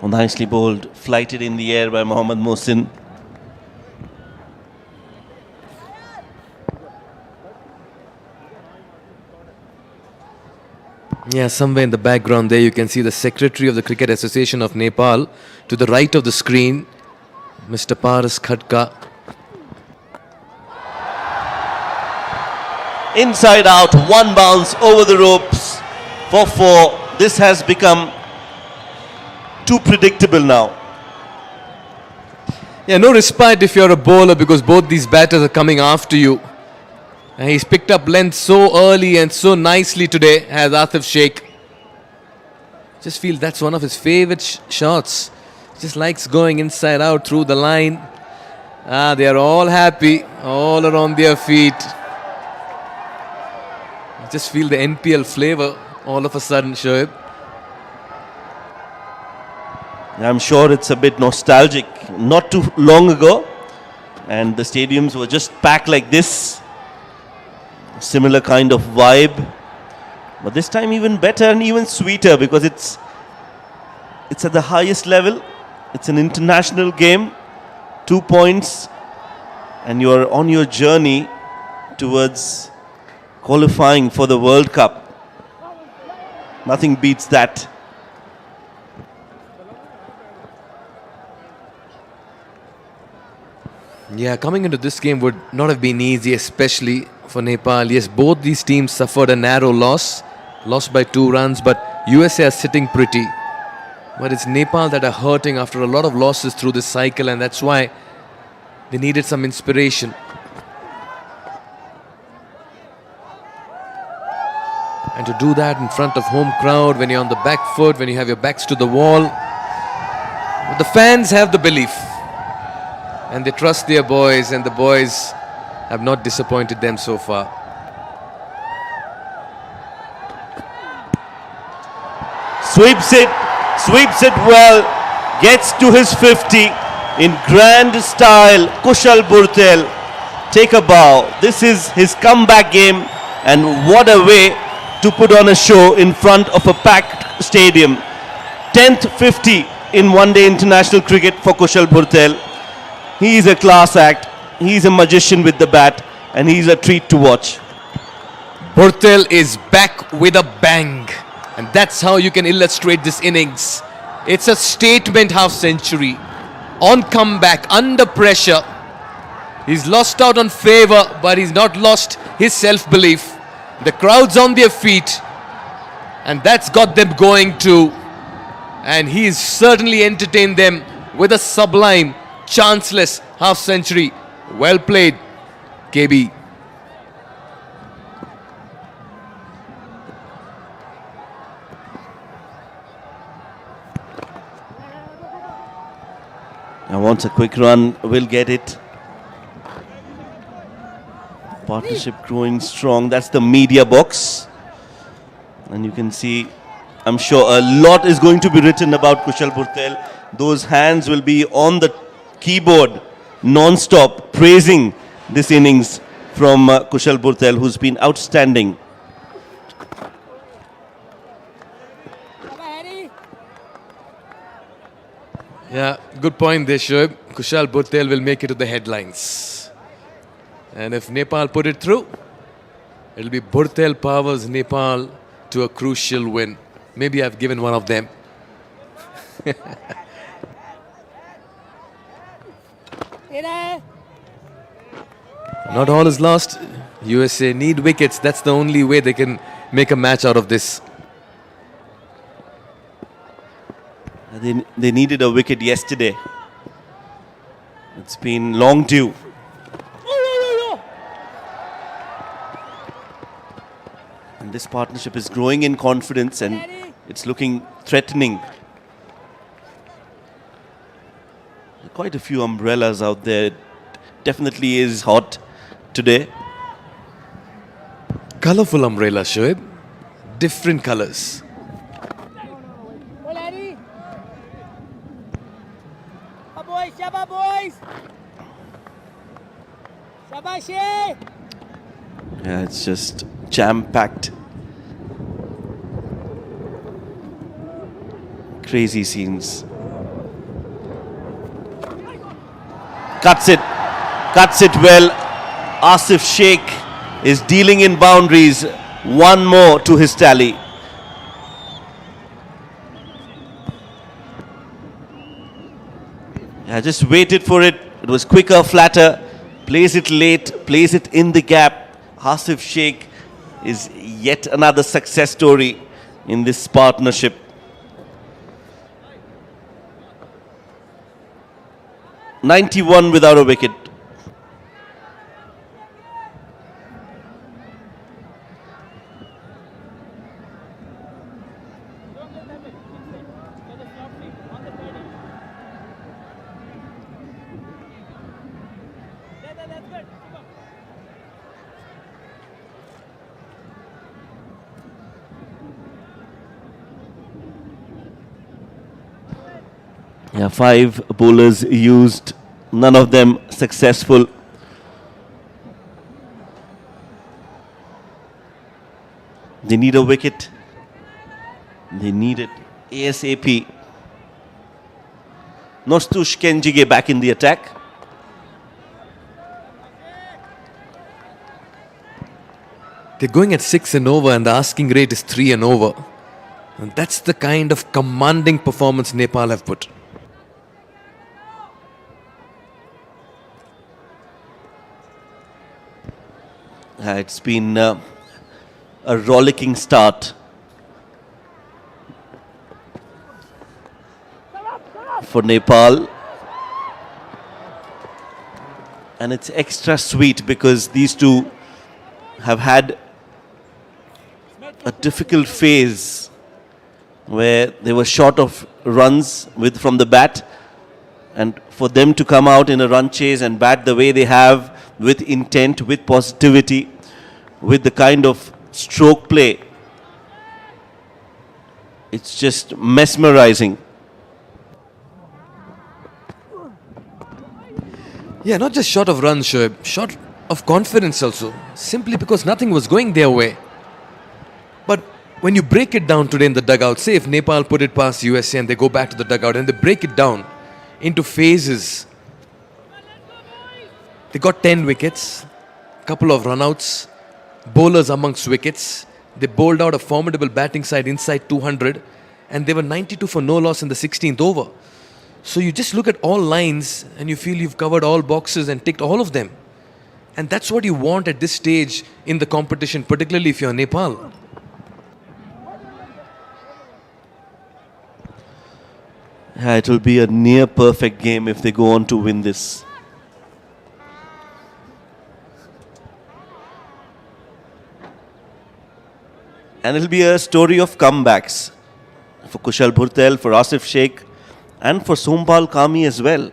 Oh, nicely bowled, flighted in the air by Mohammad Mohsin. Yeah, somewhere in the background there you can see the Secretary of the Cricket Association of Nepal to the right of the screen, Mr. Paras Khadka. Inside out, one bounce over the ropes for 4. This has become too predictable now. Yeah, no respite if you're a bowler, because both these batters are coming after you. And he's picked up length so early and so nicely today, as Asif Sheikh. Just feel that's one of his favorite shots. Just likes going inside out through the line. They are all happy, all are on their feet. Just feel the NPL flavor all of a sudden, Shoaib. I'm sure it's a bit nostalgic. Not too long ago, and the stadiums were just packed like this. Similar kind of vibe, but this time even better and even sweeter, because it's at the highest level. It's an international game, 2 points, and you're on your journey towards qualifying for the World Cup. Nothing beats that. Yeah, coming into this game would not have been easy, especially for Nepal. Yes, both these teams suffered a narrow loss, lost by 2 runs, but USA are sitting pretty. But it's Nepal that are hurting after a lot of losses through this cycle, and that's why they needed some inspiration. And to do that in front of home crowd, when you're on the back foot, when you have your backs to the wall, but the fans have the belief. And they trust their boys, and the boys have not disappointed them so far. Sweeps it well, gets to his 50 in grand style. Kushal Purtel, take a bow. This is his comeback game, and what a way to put on a show in front of a packed stadium. 10th 50 in one-day international cricket for Kushal Purtel. He is a class act, he is a magician with the bat, and he is a treat to watch. Purtel is back with a bang, and that's how you can illustrate this innings. It's a statement half century, on comeback, under pressure. He's lost out on favour, but he's not lost his self-belief. The crowd's on their feet, and that's got them going too. And he's certainly entertained them with a sublime, chanceless half century. Well played, KB. Now wants a quick run, will get it. Partnership growing strong. That's the media box, and you can see I'm sure a lot is going to be written about Kushal Burtel. Those hands will be on the keyboard non-stop praising this innings from Kushal Burtel, who's been outstanding. Yeah, good point there, Shoaib. Kushal Burtel will make it to the headlines. And if Nepal put it through, it'll be Burtel powers Nepal to a crucial win. Maybe I've given one of them. Not all is lost. USA need wickets. That's the only way they can make a match out of this. They needed a wicket yesterday. It's been long due. And this partnership is growing in confidence and it's looking threatening. Quite a few umbrellas out there. Definitely is hot today. Colorful umbrella, Shoaib. Different colors. Shabba boys! Shabashi! Yeah, it's just jam-packed. Crazy scenes. Cuts it well. Asif Sheikh is dealing in boundaries. One more to his tally. I just waited for it. It was quicker, flatter. Plays it late, plays it in the gap. Asif Sheikh is yet another success story in this partnership. .91 without a wicket. Yeah, 5 bowlers used, none of them successful. They need a wicket. They need it ASAP. Nostush Kenjige back in the attack. They're going at 6 and over and the asking rate is 3 and over. And that's the kind of commanding performance Nepal have put. It's been a rollicking start for Nepal. And it's extra sweet because these two have had a difficult phase where they were short of runs from the bat, and for them to come out in a run chase and bat the way they have, with intent, with positivity, with the kind of stroke play, it's just mesmerizing. Yeah, not just short of runs, Shoaib, short of confidence also, simply because nothing was going their way. But when you break it down today in the dugout, say if Nepal put it past USA and they go back to the dugout and they break it down into phases. They got 10 wickets, couple of runouts, bowlers amongst wickets. They bowled out a formidable batting side inside 200 and they were 92 for no loss in the 16th over. So you just look at all lines and you feel you've covered all boxes and ticked all of them. And that's what you want at this stage in the competition, particularly if you're Nepal. Yeah, it will be a near perfect game if they go on to win this. And it'll be a story of comebacks for Kushal Burtel, for Asif Sheikh, and for Sompal Kami as well.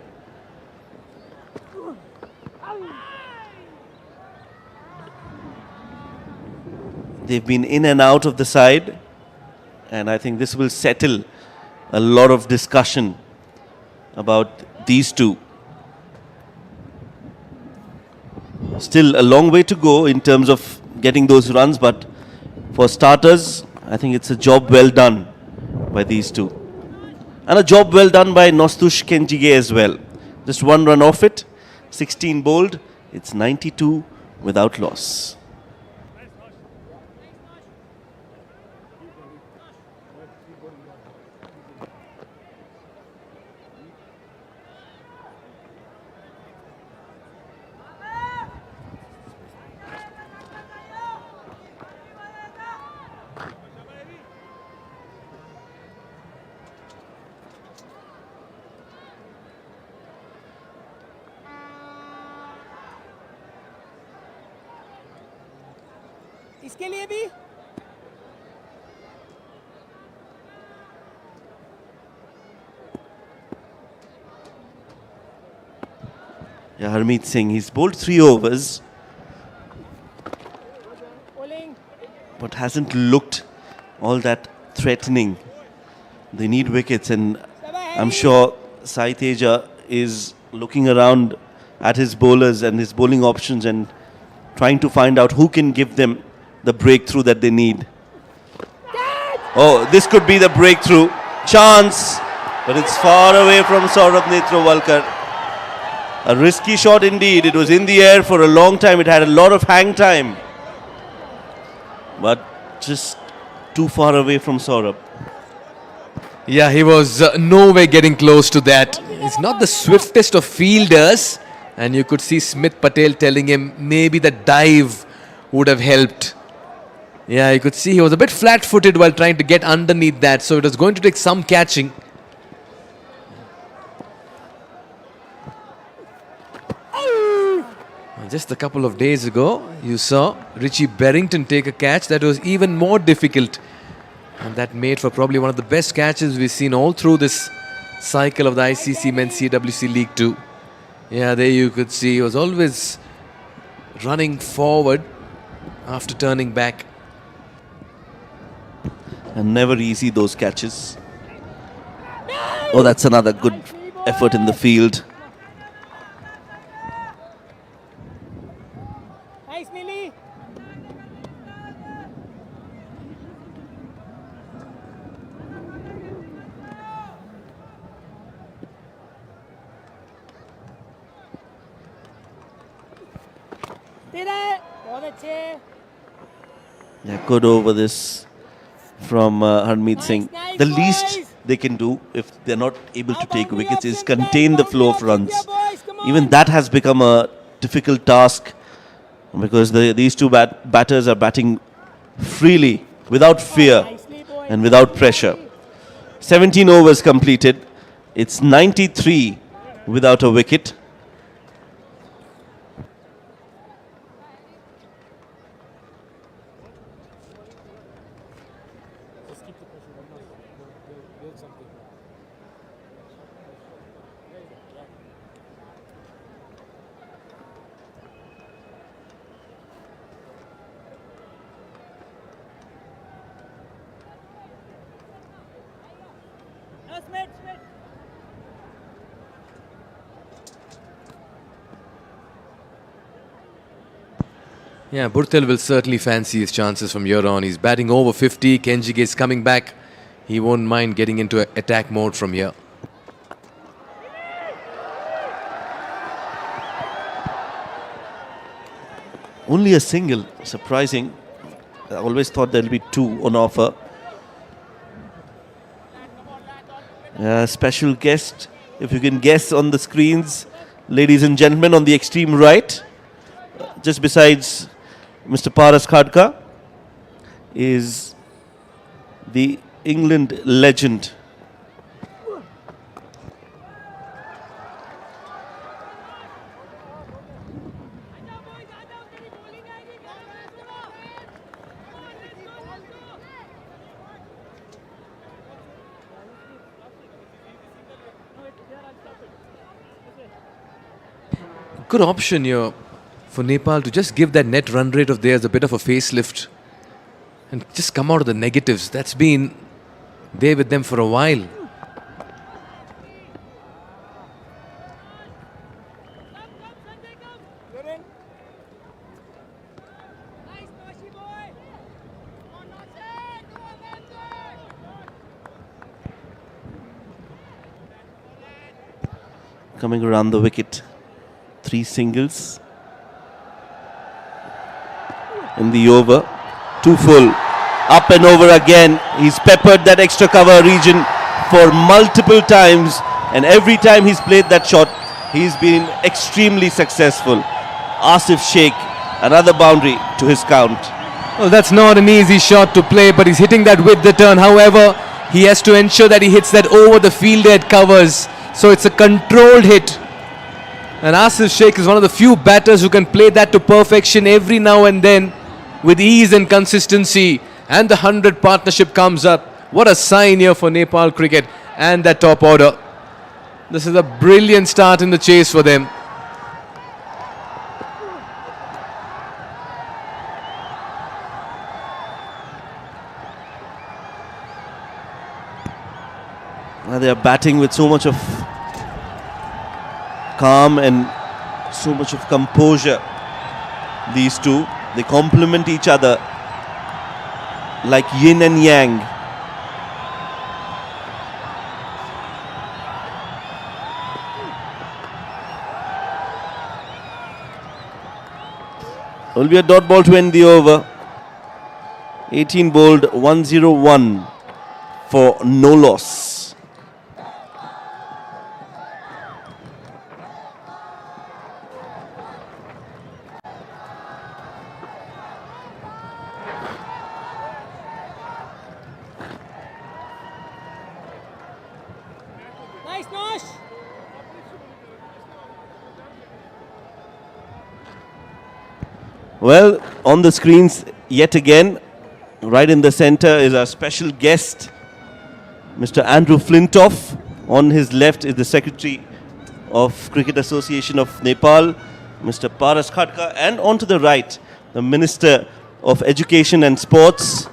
They've been in and out of the side. And I think this will settle a lot of discussion about these two. Still a long way to go in terms of getting those runs, but for starters, I think it's a job well done by these two. And a job well done by Nostush Kenjige as well. Just one run off it, 16 bowled, it's 92 without loss. इसके लिए भी Yeah, Harmeet Singh, he's bowled 3 overs, bowling but hasn't looked all that threatening. They need wickets, and I'm sure Sai Teja is looking around at his bowlers and his bowling options and trying to find out who can give them the breakthrough that they need. Oh, this could be the breakthrough. Chance, but it's far away from Saurabh Netrawalkar. A risky shot indeed. It was in the air for a long time. It had a lot of hang time. But just too far away from Saurabh. Yeah, he was nowhere getting close to that. He's not the swiftest of fielders. And you could see Smith Patel telling him maybe the dive would have helped. Yeah, you could see he was a bit flat-footed while trying to get underneath that. So it was going to take some catching. Just a couple of days ago, you saw Richie Berrington take a catch that was even more difficult. And that made for probably one of the best catches we've seen all through this cycle of the ICC Men's CWC League 2. Yeah, there you could see he was always running forward after turning back. And never easy, those catches. Oh, that's another good effort in the field. nice Millie तेरा है बहुत अच्छे Yeah, good over this from Harmeet Singh. The least they can do if they're not able to take wickets is contain the flow of runs. Even that has become a difficult task because these two batters are batting freely, without fear and without pressure. 17 overs completed. It's 93 without a wicket. Yeah, Burtel will certainly fancy his chances from here on. He's batting over 50. Kenjige is coming back. He won't mind getting into attack mode from here. Only a single, surprising. I always thought there'll be 2 on offer. Special guest, if you can guess on the screens, ladies and gentlemen, on the extreme right, just besides Mr. Paras Khadka, is the England legend. Good option here for Nepal to just give that net run rate of theirs a bit of a facelift and just come out of the negatives. That's been there with them for a while. Coming around the wicket. 3 singles. In the over. 2 full. Up and over again. He's peppered that extra cover region for multiple times. And every time he's played that shot, he's been extremely successful. Asif Sheikh, another boundary to his count. Well, that's not an easy shot to play, but he's hitting that with the turn. However, he has to ensure that he hits that over the fielded covers. So it's a controlled hit. And Asif Sheikh is one of the few batters who can play that to perfection every now and then with ease and consistency. And the 100 partnership comes up. What a sign here for Nepal cricket and that top order. This is a brilliant start in the chase for them. They are batting with so much of calm and so much of composure. These two, they complement each other like yin and yang. Will be a dot ball to end the over. 18 bowled, 101 for no loss. Well, on the screens yet again, right in the center is our special guest, Mr. Andrew Flintoff. On his left is the Secretary of Cricket Association of Nepal, Mr. Paras Khadka, and on to the right, the Minister of Education and Sports,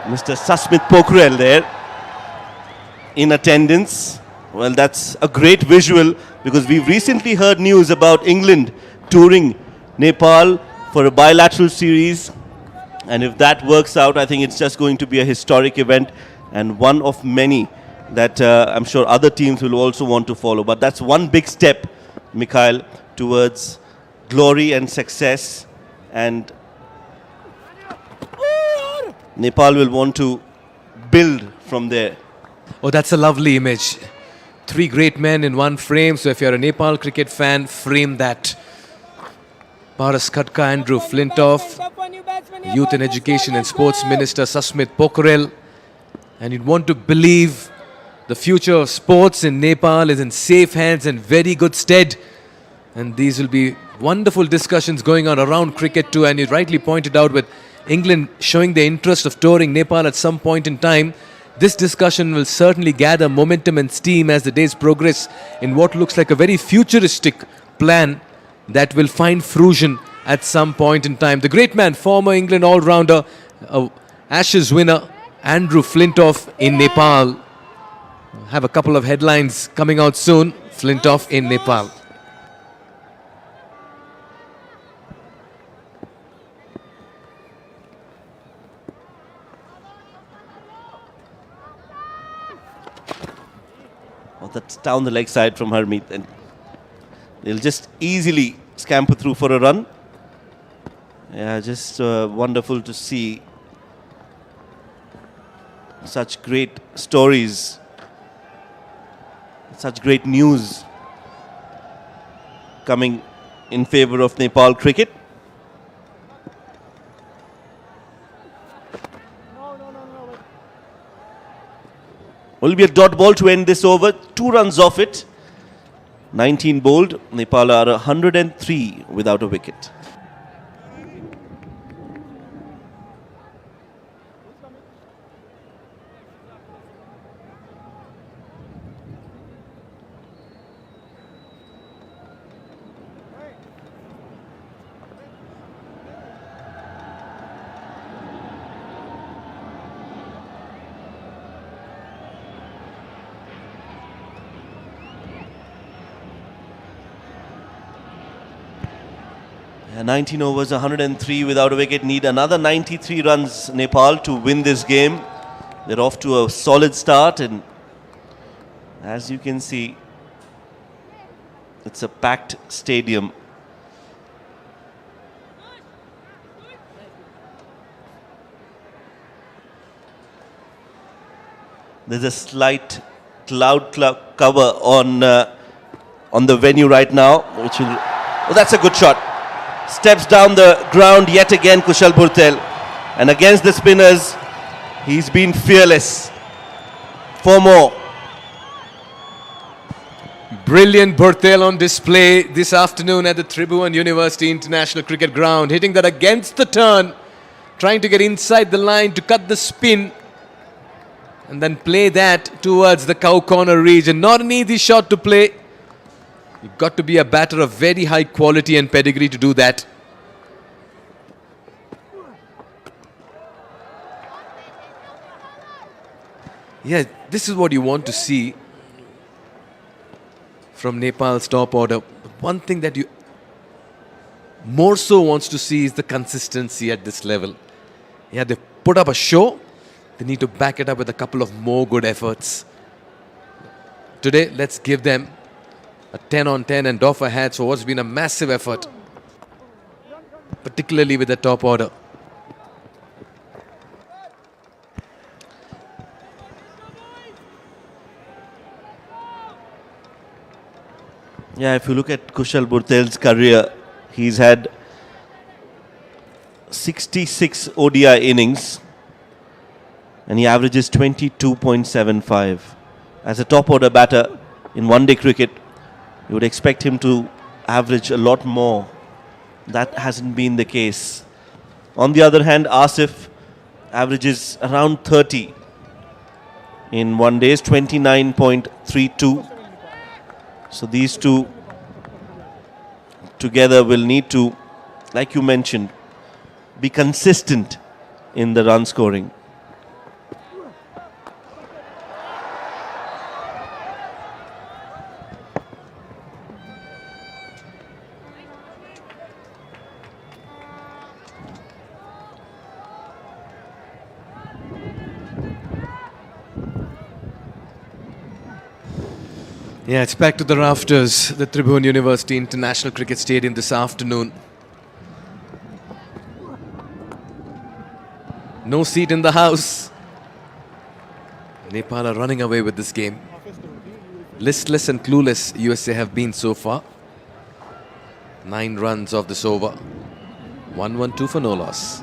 Mr. Sasmit Pokhrel there in attendance. Well, that's a great visual because we've recently heard news about England touring Nepal for a bilateral series, and if that works out, I think it's just going to be a historic event and one of many that I'm sure other teams will also want to follow. But that's one big step, Mikhail, towards glory and success, and Nepal will want to build from there. Oh, that's a lovely image. 3 great men in one frame. So if you're a Nepal cricket fan, frame that. Paras Khadka, Andrew Flintoff, Youth and Education and Sports Minister Sasmit Pokhrel. And you'd want to believe the future of sports in Nepal is in safe hands and very good stead. And these will be wonderful discussions going on around cricket too. And you rightly pointed out, with England showing the interest of touring Nepal at some point in time, this discussion will certainly gather momentum and steam as the days progress in what looks like a very futuristic plan that will find fruition at some point in time. The great man, former England all-rounder, Ashes winner, Andrew Flintoff in Nepal. Have a couple of headlines coming out soon. Flintoff in Nepal. Oh, that's down the leg side from Harmeet, and they'll just easily scamper through for a run. Yeah, just wonderful to see such great stories, such great news coming in favor of Nepal cricket. Will be a dot ball to end this over. 2 runs off it. 19 bowled. Nepal are 103 without a wicket. 19 overs, 103 without a wicket. Need another 93 runs, Nepal, to win this game. They're off to a solid start, and as you can see, it's a packed stadium. There's a slight cloud cover on the venue right now, which will. Oh, that's a good shot. Steps down the ground yet again, Kushal Bhurtel, and against the spinners, he's been fearless. 4 more. Brilliant Bhurtel on display this afternoon at the Tribhuvan University International Cricket Ground, hitting that against the turn, trying to get inside the line to cut the spin and then play that towards the cow corner region. Not an easy shot to play. You've got to be a batter of very high quality and pedigree to do that. Yeah, this is what you want to see from Nepal's top order. One thing that you more so wants to see is the consistency at this level. Yeah, they put up a show. They need to back it up with a couple of more good efforts. Today, let's give them a 10 on 10 and doff our hats for what's been a massive effort, particularly with the top order. Yeah, if you look at Kushal Bhurtel's career, he's had 66 ODI innings and he averages 22.75. As a top order batter in one-day cricket, you would expect him to average a lot more. That hasn't been the case. On the other hand, Asif averages around 30 in one days, 29.32. So these two together will need to, like you mentioned, be consistent in the run scoring. Yeah, it's back to the rafters, the Tribhuvan University International Cricket Stadium this afternoon. No seat in the house. Nepal are running away with this game. Listless and clueless USA have been so far. 9 runs off this over. 1-1-2 for no loss.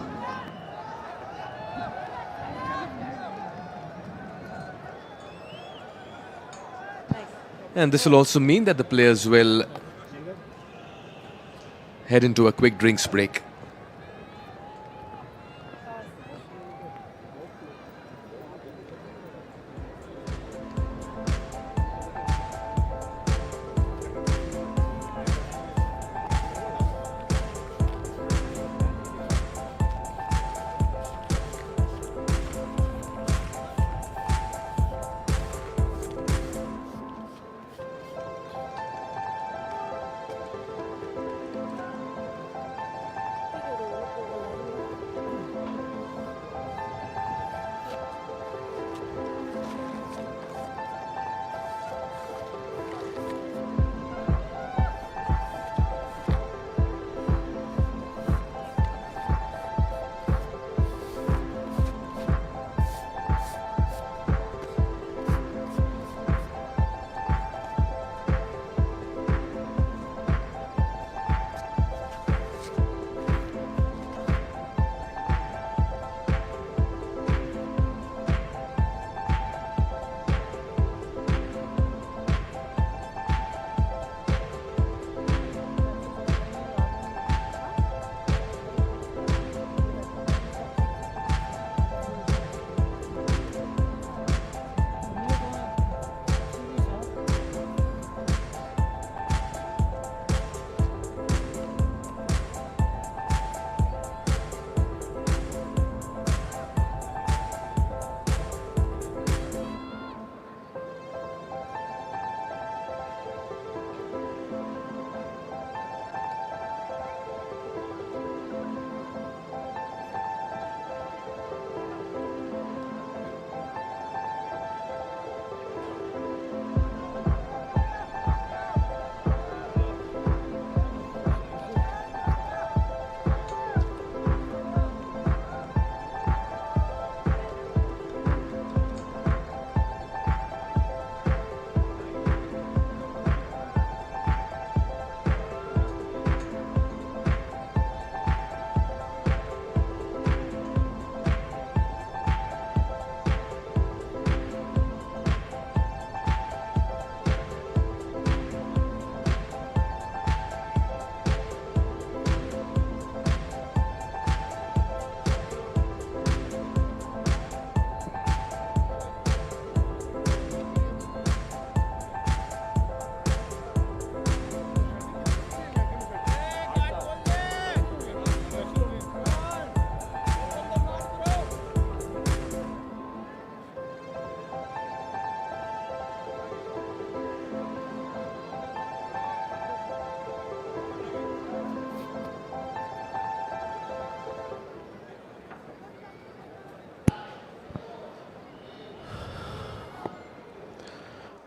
And this will also mean that the players will head into a quick drinks break.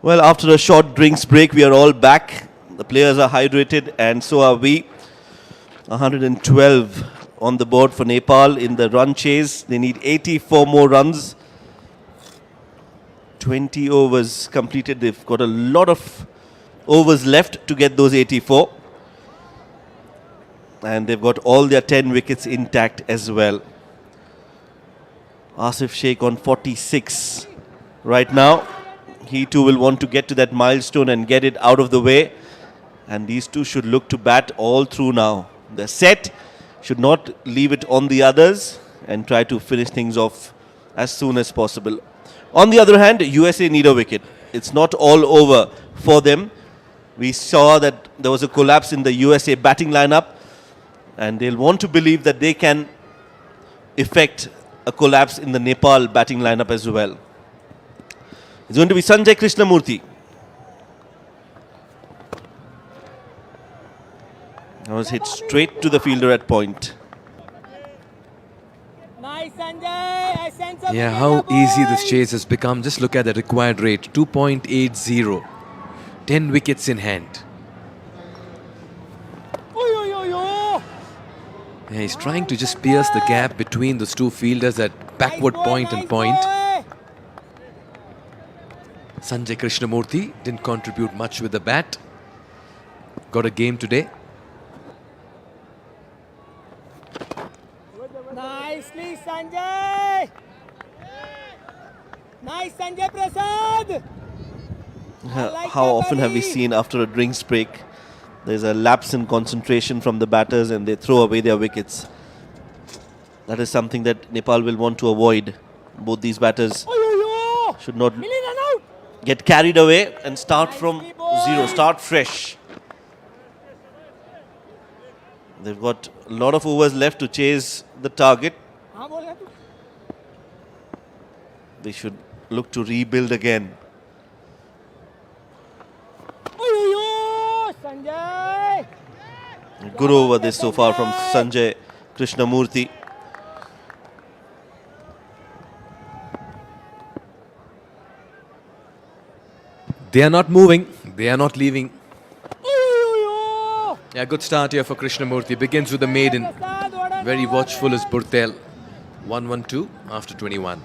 Well, after a short drinks break, we are all back. The players are hydrated, and so are we. 112 on the board for Nepal in the run chase. They need 84 more runs. 20 overs completed. They've got a lot of overs left to get those 84. And they've got all their 10 wickets intact as well. Asif Sheikh on 46 right now. He too will want to get to that milestone and get it out of the way. And these two should look to bat all through now. They're set, should not leave it on the others and try to finish things off as soon as possible. On the other hand, USA need a wicket. It's not all over for them. We saw that there was a collapse in the USA batting lineup, and they'll want to believe that they can effect a collapse in the Nepal batting lineup as well. It's going to be Sanjay Krishnamurthy. That was hit straight to the fielder at point. Nice, Sanjay. I sense a Yeah, wicket, how boy. easy this chase has become. Just look at the required rate, 2.80. 10 wickets in hand. Yeah, he's trying to just pierce the gap between those two fielders at backward point and point. Sanjay Krishnamurthy didn't contribute much with the bat. Got a game today. Nicely, Sanjay. Nice, Sanjay Prasad. How often have we seen after a drinks break, there's a lapse in concentration from the batters and they throw away their wickets. That is something that Nepal will want to avoid. Both these batters should not get carried away and start from zero, start fresh. They've got a lot of overs left to chase the target. They should look to rebuild again. Sanjay. Good over this so far from Sanjay Krishnamurthy. They are not moving. They are not leaving. Yeah, good start here for Krishnamurthy. Begins with the maiden. Very watchful is Burtel. 1-1-2 after 21.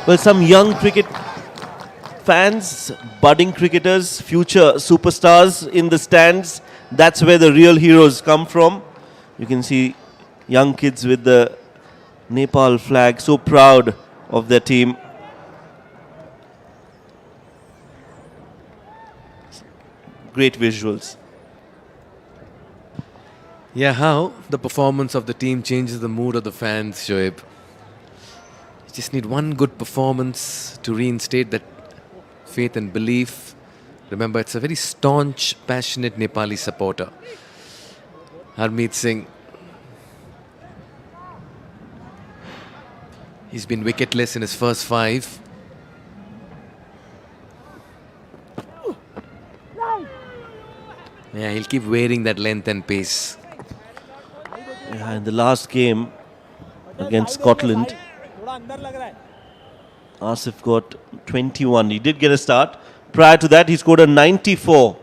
Well, some young cricket fans, budding cricketers, future superstars in the stands. That's where the real heroes come from. You can see young kids with the Nepal flag, so proud of their team. Great visuals. Yeah, how the performance of the team changes the mood of the fans, Shoaib. You just need one good performance to reinstate that faith and belief. Remember, it's a very staunch, passionate Nepali supporter. Harmeet Singh. He's been wicketless in his first 5. Yeah, he'll keep wearing that length and pace. Yeah, in the last game against Scotland, Asif got 21. He did get a start. Prior to that, he scored a 94,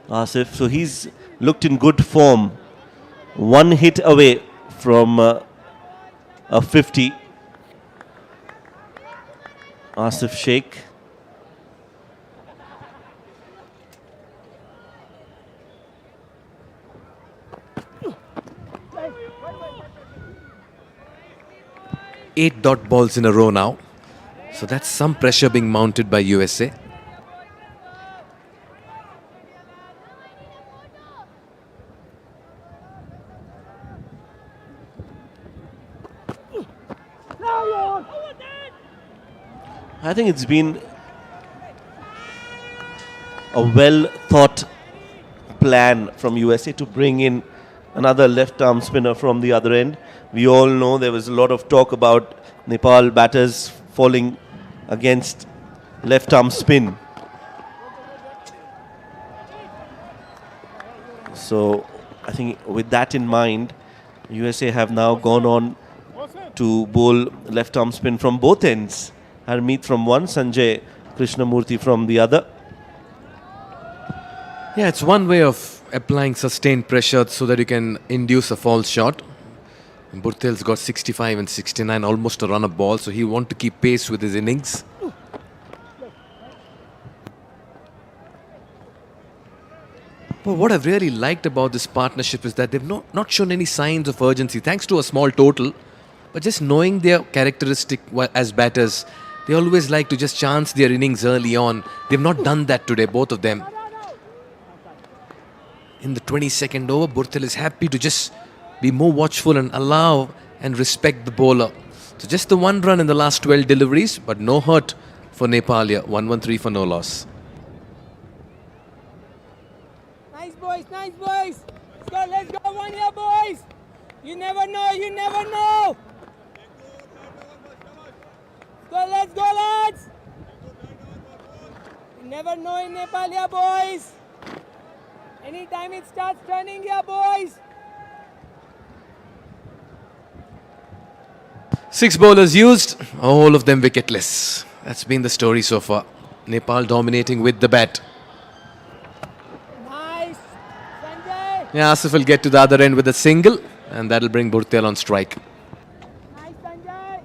Asif. So he's looked in good form. One hit away from a 50. Asif Sheikh. Eight dot balls in a row now. So that's some pressure being mounted by USA. I think it's been a well thought plan from USA to bring in another left arm spinner from the other end. We all know there was a lot of talk about Nepal batters falling against left arm spin. So I think with that in mind, USA have now gone on to bowl left arm spin from both ends. Harmeet from one, Sanjay Krishnamurthy from the other. Yeah, it's one way of applying sustained pressure so that you can induce a false shot. Burtel's got 65 and 69, almost a run of ball, so he want to keep pace with his innings. But what I've really liked about this partnership is that they've not shown any signs of urgency, thanks to a small total. But just knowing their characteristic as batters, they always like to just chance their innings early on. They've not done that today, both of them. In the 22nd over, Burtel is happy to just be more watchful and allow and respect the bowler. So just the one run in the last 12 deliveries, but no hurt for Nepal here. 1-1-3 for no loss. Nice boys, nice boys. Let's go 1 here, boys. You never know, you never know. Let's go, lads. You never know in Nepal here, boys. Anytime it starts turning here, boys. 6 bowlers used, all of them wicketless. That's been the story so far. Nepal dominating with the bat. Nice. Sanjay. Yeah, Asif will get to the other end with a single, and that'll bring Burtel on strike. Nice, Sanjay.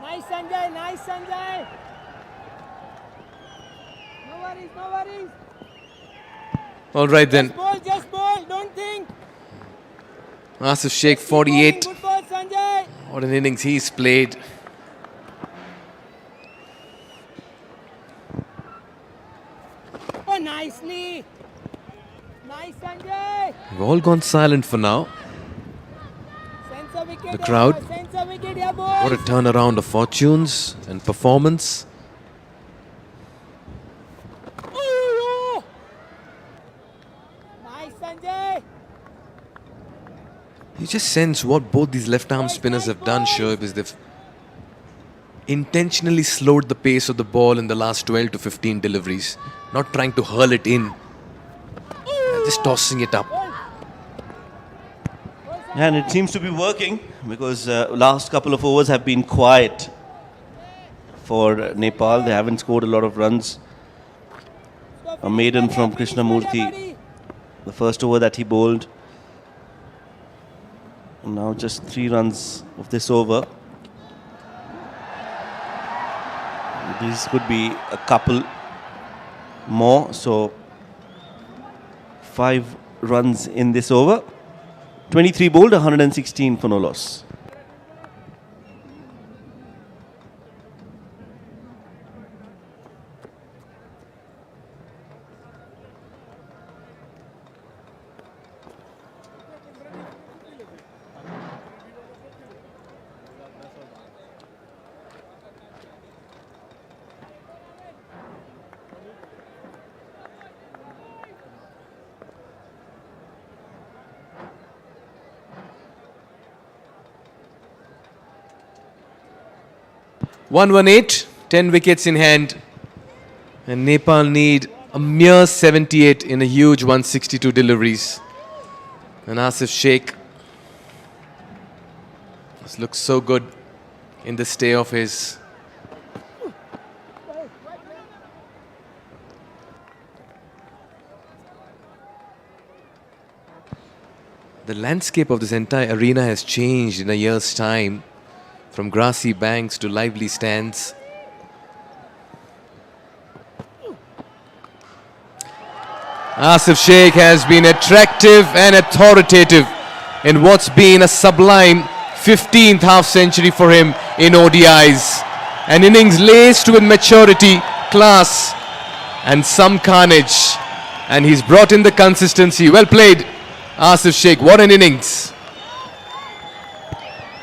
Nice, Sanjay. Nice, Sanjay. No worries, no worries. All right then. Just ball, don't think. Asif Sheikh 48. Good ball, Sanjay. What an innings he's played. Oh, nicely. Nice, Sanjay. We've all gone silent for now. Sense a wicket. The crowd. Sense a wicket here, boys. What a turnaround of fortunes and performance. Ooh. Nice, Sanjay. You just sense what both these left-arm spinners have done, Shoaib, is they've intentionally slowed the pace of the ball in the last 12 to 15 deliveries. Not trying to hurl it in. Just tossing it up. And it seems to be working because last couple of overs have been quiet for Nepal. They haven't scored a lot of runs. A maiden from Krishnamurthy, the first over that he bowled. And now just 3 runs of this over. These could be a couple more. So 5 runs in this over. 23 bowled, 116 for no loss. One 1-8, 10 wickets in hand. And Nepal need a mere 78 in a huge 162 deliveries. And Asif Sheikh this looks so good in the stay of his. The landscape of this entire arena has changed in a year's time. From grassy banks to lively stands. Asif Sheikh has been attractive and authoritative in what's been a sublime 15th half-century for him in ODIs. An innings laced with maturity, class and some carnage. And he's brought in the consistency. Well played, Asif Sheikh. What an innings.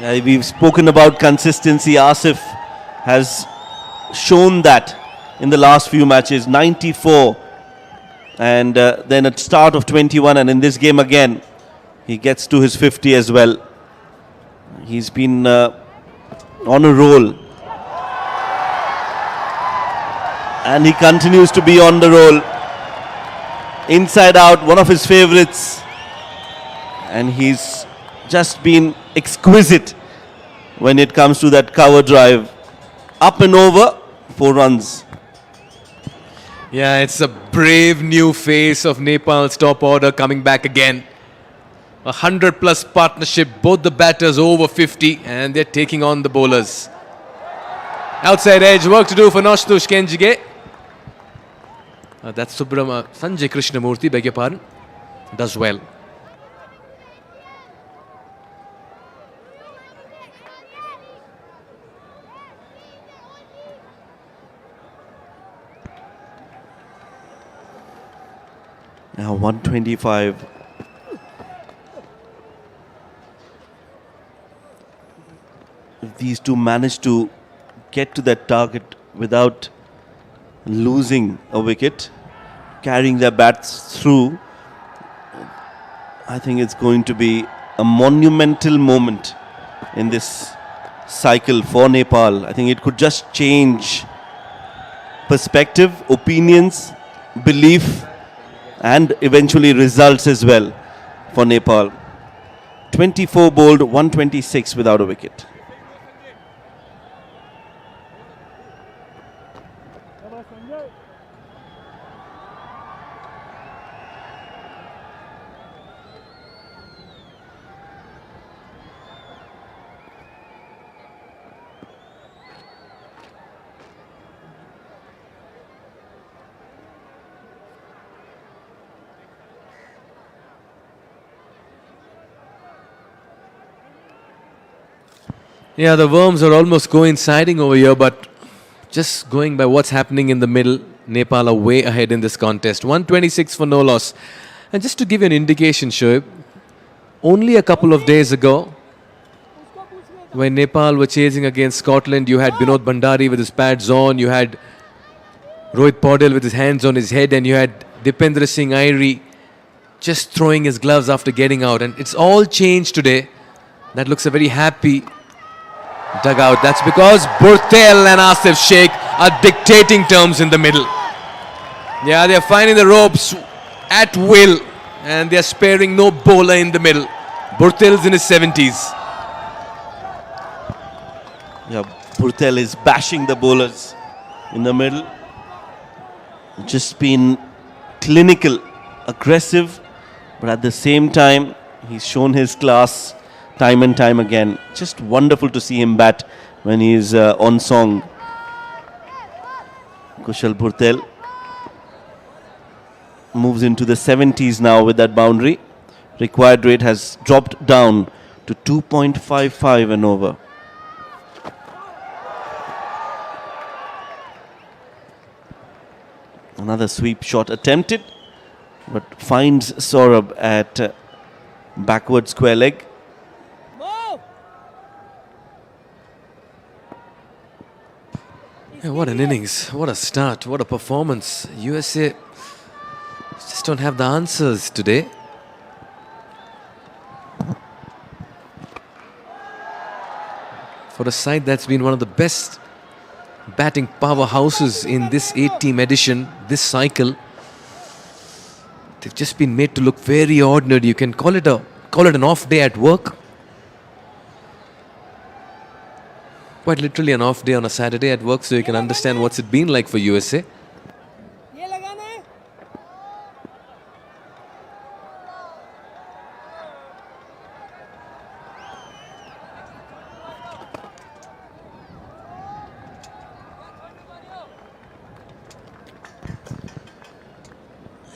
We've spoken about consistency. Asif has shown that in the last few matches. 94 and then at start of 21, and in this game again he gets to his 50 as well. He's been on a roll, and he continues to be on the roll. Inside out, one of his favorites, and he's just been exquisite when it comes to that cover drive. Up and over, 4 runs. Yeah, it's a brave new face of Nepal's top order coming back again. 100+ partnership, both the batters over 50, and they're taking on the bowlers. Outside edge, work to do for Noshtush Kenjige. That's Sanjay Krishnamurthy, beg your pardon. Does well. Now 125. If these two manage to get to that target without losing a wicket, carrying their bats through, I think it's going to be a monumental moment in this cycle for Nepal. I think it could just change perspective, opinions, belief, and eventually results as well for Nepal. 24 bowled, 126 without a wicket. Yeah, the worms are almost coinciding over here, but just going by what's happening in the middle, Nepal are way ahead in this contest. 126 for no loss. And just to give you an indication, Shoaib, only a couple of days ago, when Nepal were chasing against Scotland, you had Binod Bhandari with his pads on, you had Rohit Paudel with his hands on his head, and you had Dipendra Singh Airi just throwing his gloves after getting out. And it's all changed today. That looks a very happy dugout. That's because Burtel and Asif Sheikh are dictating terms in the middle. Yeah, they're finding the ropes at will, and they're sparing no bowler in the middle. Burtel's in his 70s. Yeah, Burtel is bashing the bowlers in the middle. Just been clinical, aggressive, but at the same time, he's shown his class time and time again. Just wonderful to see him bat when he's on song. Kushal Burtel moves into the 70s now with that boundary. Required rate has dropped down to 2.55 and over. Another sweep shot attempted, but finds Saurabh at backward square leg. Yeah, what an innings, what a start, what a performance. USA just don't have the answers today. For a side that's been one of the best batting powerhouses in this 8-team edition, this cycle, they've just been made to look very ordinary. You can call it an off day at work. Quite literally an off day on a Saturday at work, so you can understand what's it been like for USA.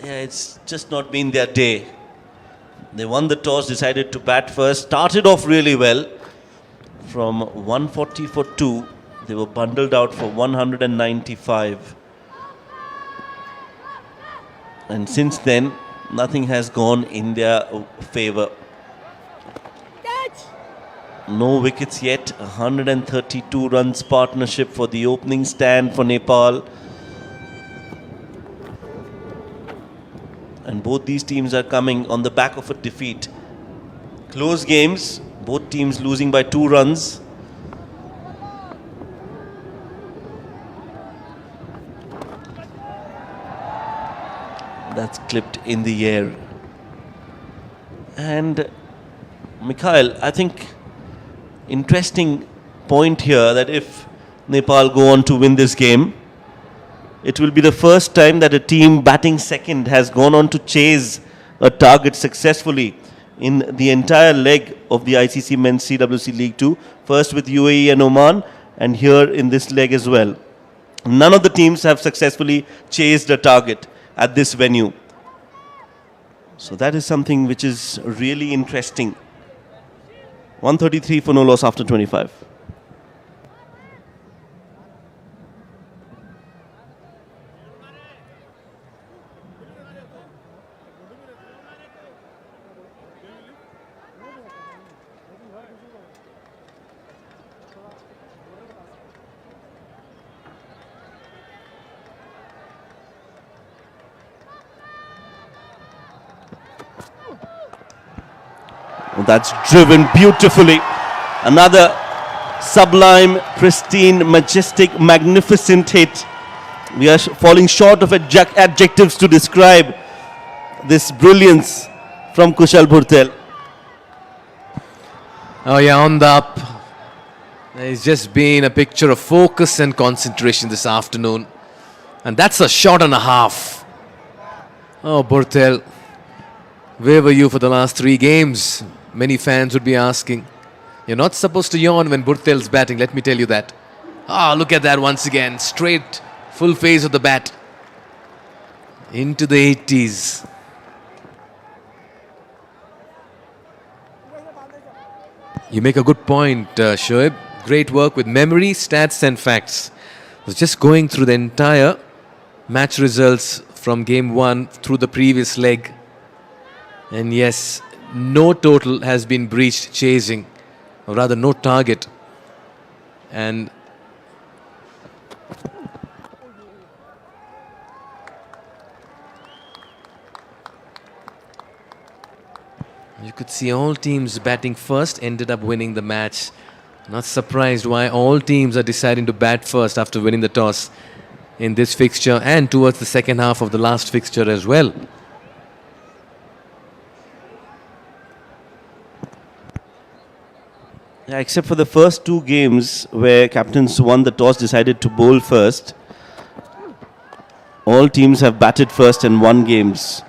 Yeah, it's just not been their day. They won the toss, decided to bat first, started off really well. From 140 for 2, they were bundled out for 195. And since then, nothing has gone in their favor. No wickets yet. 132 runs partnership for the opening stand for Nepal. And both these teams are coming on the back of a defeat. Close games, both teams losing by 2 runs. That's clipped in the air. And Mikhail, I think interesting point here that if Nepal go on to win this game, it will be the first time that a team batting second has gone on to chase a target successfully in the entire leg of the ICC Men's CWC League 2. First with UAE and Oman, and here in this leg as well. None of the teams have successfully chased a target at this venue. So that is something which is really interesting. 133 for no loss after 25. That's driven beautifully. Another sublime, pristine, majestic, magnificent hit. We are falling short of adjectives to describe this brilliance from Kushal Bhurtel. Oh yeah, on the up. It's just been a picture of focus and concentration this afternoon. And that's a shot and a half. Oh, Bhurtel, where were you for the last 3 games? Many fans would be asking. You're not supposed to yawn when Bhurtel's batting, let me tell you that. Ah, look at that once again. Straight, full phase of the bat. Into the 80s. You make a good point, Shoaib. Great work with memory, stats and facts. I was just going through the entire match results from game 1 through the previous leg. And yes, no total has been breached chasing, or rather no target. And you could see all teams batting first ended up winning the match. Not surprised why all teams are deciding to bat first after winning the toss in this fixture and towards the second half of the last fixture as well. Yeah, except for the first 2 games where captains won the toss, decided to bowl first. All teams have batted first and won games.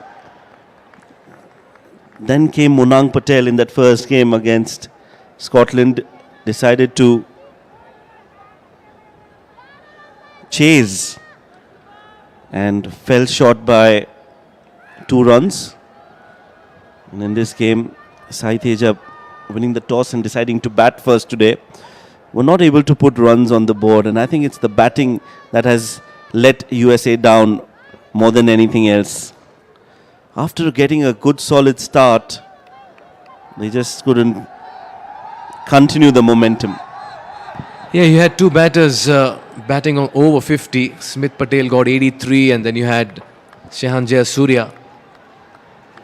Then came Monang Patel in that first game against Scotland, decided to chase and fell short by 2 runs. And in this game, Sai Teja, winning the toss and deciding to bat first today, were not able to put runs on the board. And I think it's the batting that has let USA down more than anything else. After getting a good solid start, they just couldn't continue the momentum. Yeah, you had 2 batters batting on over 50. Smith Patel got 83 and then you had Shehan Jayasuriya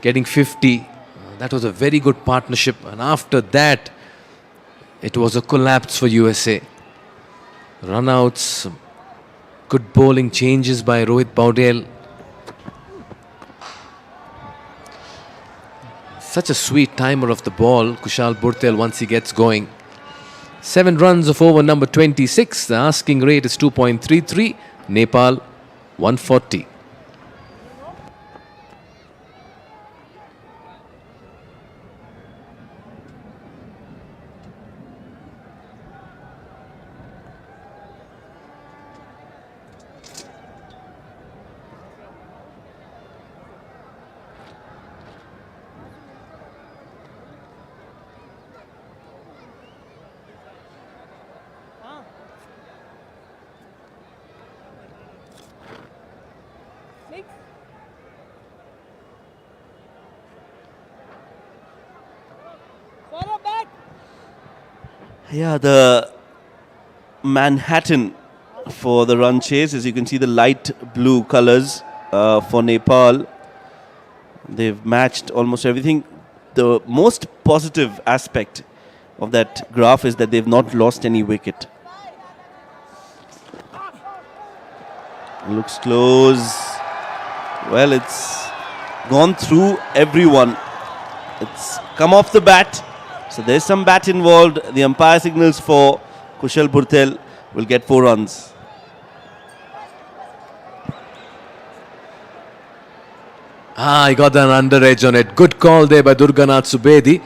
getting 50. That was a very good partnership, and after that, it was a collapse for USA. Runouts, good bowling changes by Rohit Paudel. Such a sweet timer of the ball, Kushal Bhurtel, once he gets going. 7 runs of over number 26. The asking rate is 2.33. Nepal 140. Yeah, the Manhattan for the run chase. As you can see, the light blue colors for Nepal. They've matched almost everything. The most positive aspect of that graph is that they've not lost any wicket. Looks close. Well, it's gone through everyone. It's come off the bat. So there's some bat involved. The umpire signals for Kushal Burtel will get 4 runs. He got an under edge on it. Good call there by Durganath Subedi.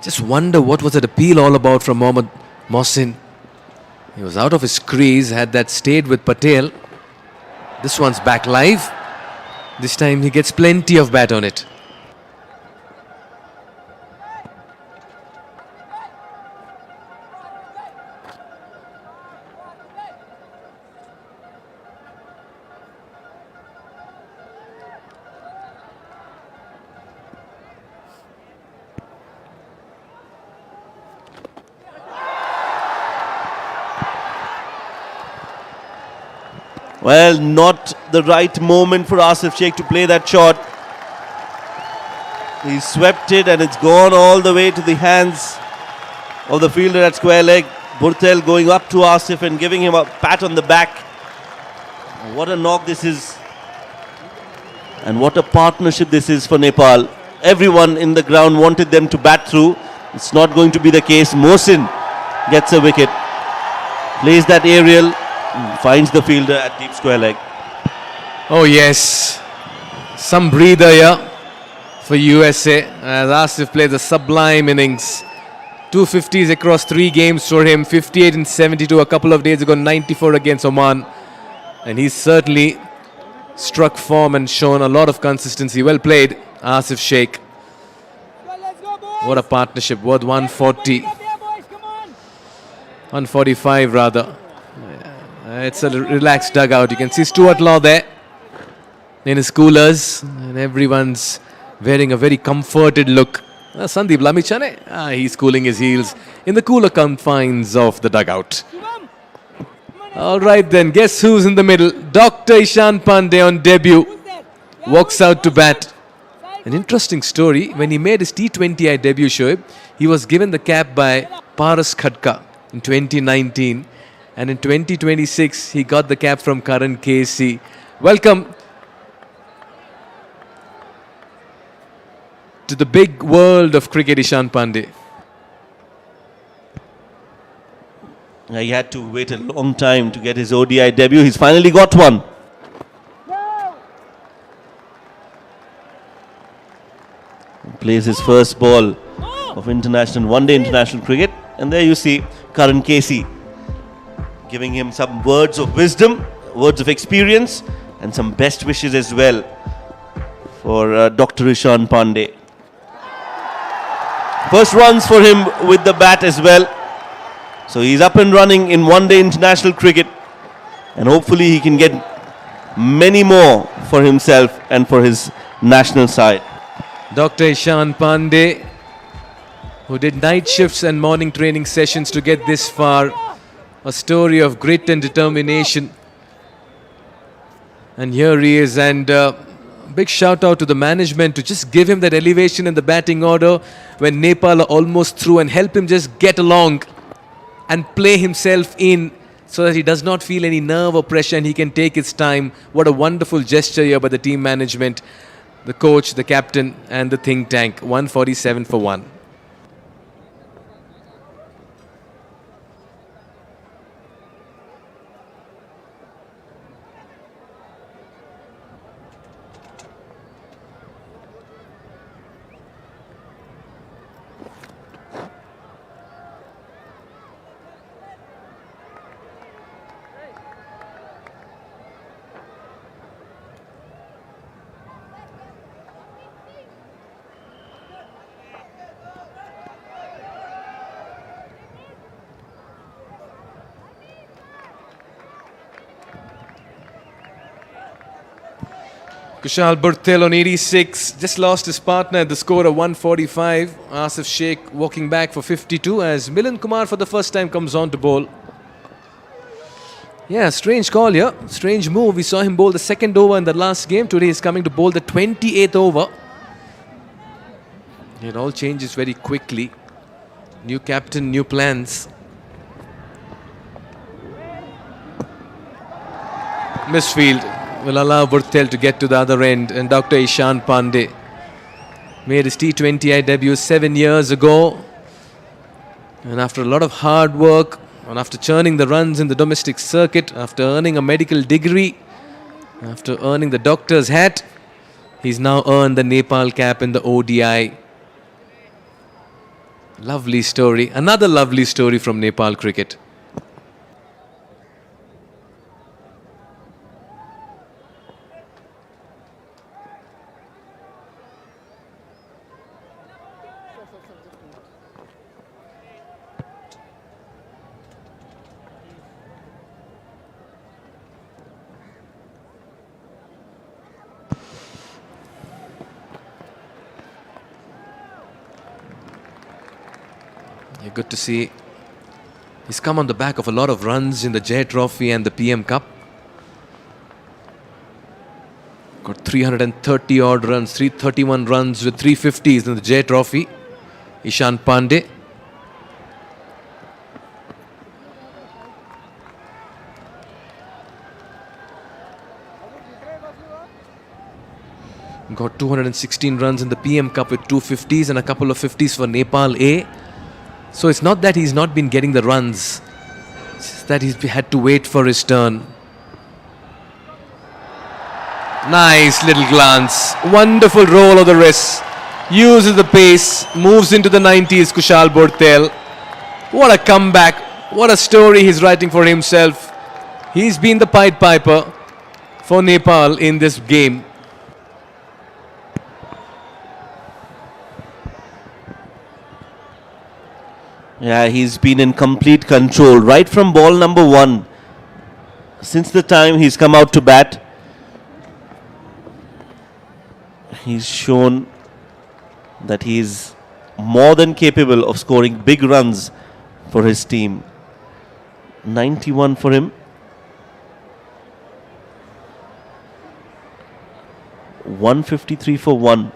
Just wonder what was that appeal all about from Mohammad Mohsin. He was out of his crease, had that stayed with Patel. This one's back live. This time he gets plenty of bat on it. Well, not the right moment for Asif Sheikh to play that shot. He swept it and it's gone all the way to the hands of the fielder at square leg. Burtel going up to Asif and giving him a pat on the back. What a knock this is. And what a partnership this is for Nepal. Everyone in the ground wanted them to bat through. It's not going to be the case. Mohsin gets a wicket. Plays that aerial. Finds the fielder at deep square leg. Oh yes, some breather here for USA as Asif plays a sublime innings. 250s across 3 games for him, 58 and 72 a couple of days ago, 94 against Oman. And he's certainly struck form and shown a lot of consistency. Well played, Asif Sheikh. What a partnership, worth 140. 145 rather. It's a relaxed dugout. You can see Stuart Law there in his coolers, and everyone's wearing a very comforted look. Sandeep Lamichane, he's cooling his heels in the cooler confines of the dugout. All right then, guess who's in the middle? Dr. Ishan Pandey on debut walks out to bat. An interesting story, when he made his T20I debut, Shoaib, he was given the cap by Paras Khadka in 2019. And in 2026, he got the cap from Karan KC. Welcome to the big world of cricket, Ishan Pandey. He had to wait a long time to get his ODI debut. He's finally got one. Plays his first ball of one-day international cricket. And there you see Karan Casey giving him some words of wisdom, words of experience, and some best wishes as well for Dr. Ishan Pandey. First runs for him with the bat as well. So he's up and running in one-day international cricket, and hopefully he can get many more for himself and for his national side. Dr. Ishan Pandey, who did night shifts and morning training sessions to get this far. A story of grit and determination. And here he is, and big shout out to the management to just give him that elevation in the batting order when Nepal are almost through, and help him just get along and play himself in so that he does not feel any nerve or pressure and he can take his time. What a wonderful gesture here by the team management, the coach, the captain and the think tank. 147 for 1. Kushal Burthel on 86 just lost his partner at the score of 145. Asif Sheikh walking back for 52 as Milan Kumar for the first time comes on to bowl. Yeah, strange call here. Strange move. We saw him bowl the second over in the last game. Today he's coming to bowl the 28th over. It all changes very quickly. New captain, new plans. Misfield will allow Burthel to get to the other end, and Dr. Ishan Pandey made his T20I debut 7 years ago, and after a lot of hard work and after churning the runs in the domestic circuit, after earning a medical degree, after earning the doctor's hat, he's now earned the Nepal cap in the ODI. Lovely story, another lovely story from Nepal cricket. Yeah, good to see. He's come on the back of a lot of runs in the Jay Trophy and the PM Cup. Got 330 odd runs, 331 runs with 350s in the Jay Trophy. Ishan Pandey. Got 216 runs in the PM Cup with 250s and a couple of 50s for Nepal A. So it's not that he's not been getting the runs, it's that he's had to wait for his turn. Nice little glance, wonderful roll of the wrist, uses the pace, moves into the 90s, Kushal Burthel. What a comeback, what a story he's writing for himself. He's been the Pied Piper for Nepal in this game. Yeah, he's been in complete control right from ball number 1. Since the time he's come out to bat, he's shown that he's more than capable of scoring big runs for his team. 91 for him. 153 for 1.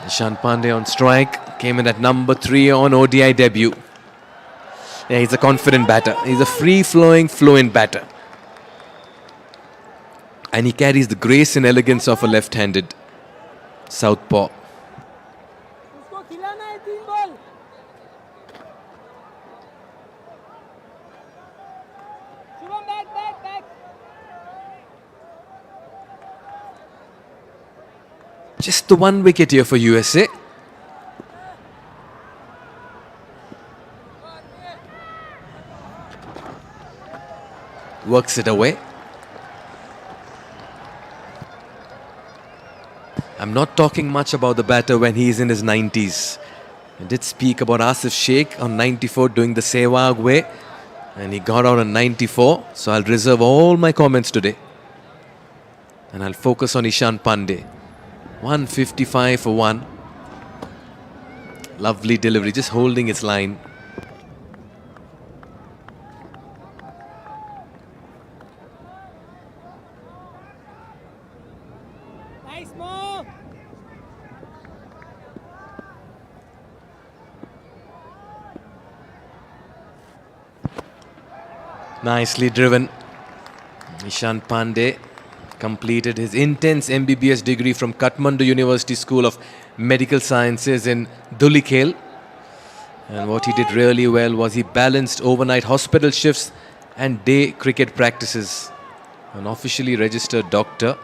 Ishan Pandey on strike, came in at number 3 on ODI debut. Yeah, he's a confident batter. He's a free-flowing, fluent batter. And he carries the grace and elegance of a left-handed southpaw. उसको खिलाना है 3 ball Shubham back Just the 1 wicket here for USA. Works it away. I'm not talking much about the batter when he's in his 90s. I did speak about Asif Sheikh on 94 doing the Sehwag way, and he got out on 94. So I'll reserve all my comments today, and I'll focus on Ishan Pandey. 155 for 1. Lovely delivery, just holding its line. Nice move Nicely driven. Ishan Pandey completed his intense MBBS degree from Kathmandu University School of Medical Sciences in Dhulikhel. And what he did really well was he balanced overnight hospital shifts and day cricket practices. An officially registered doctor.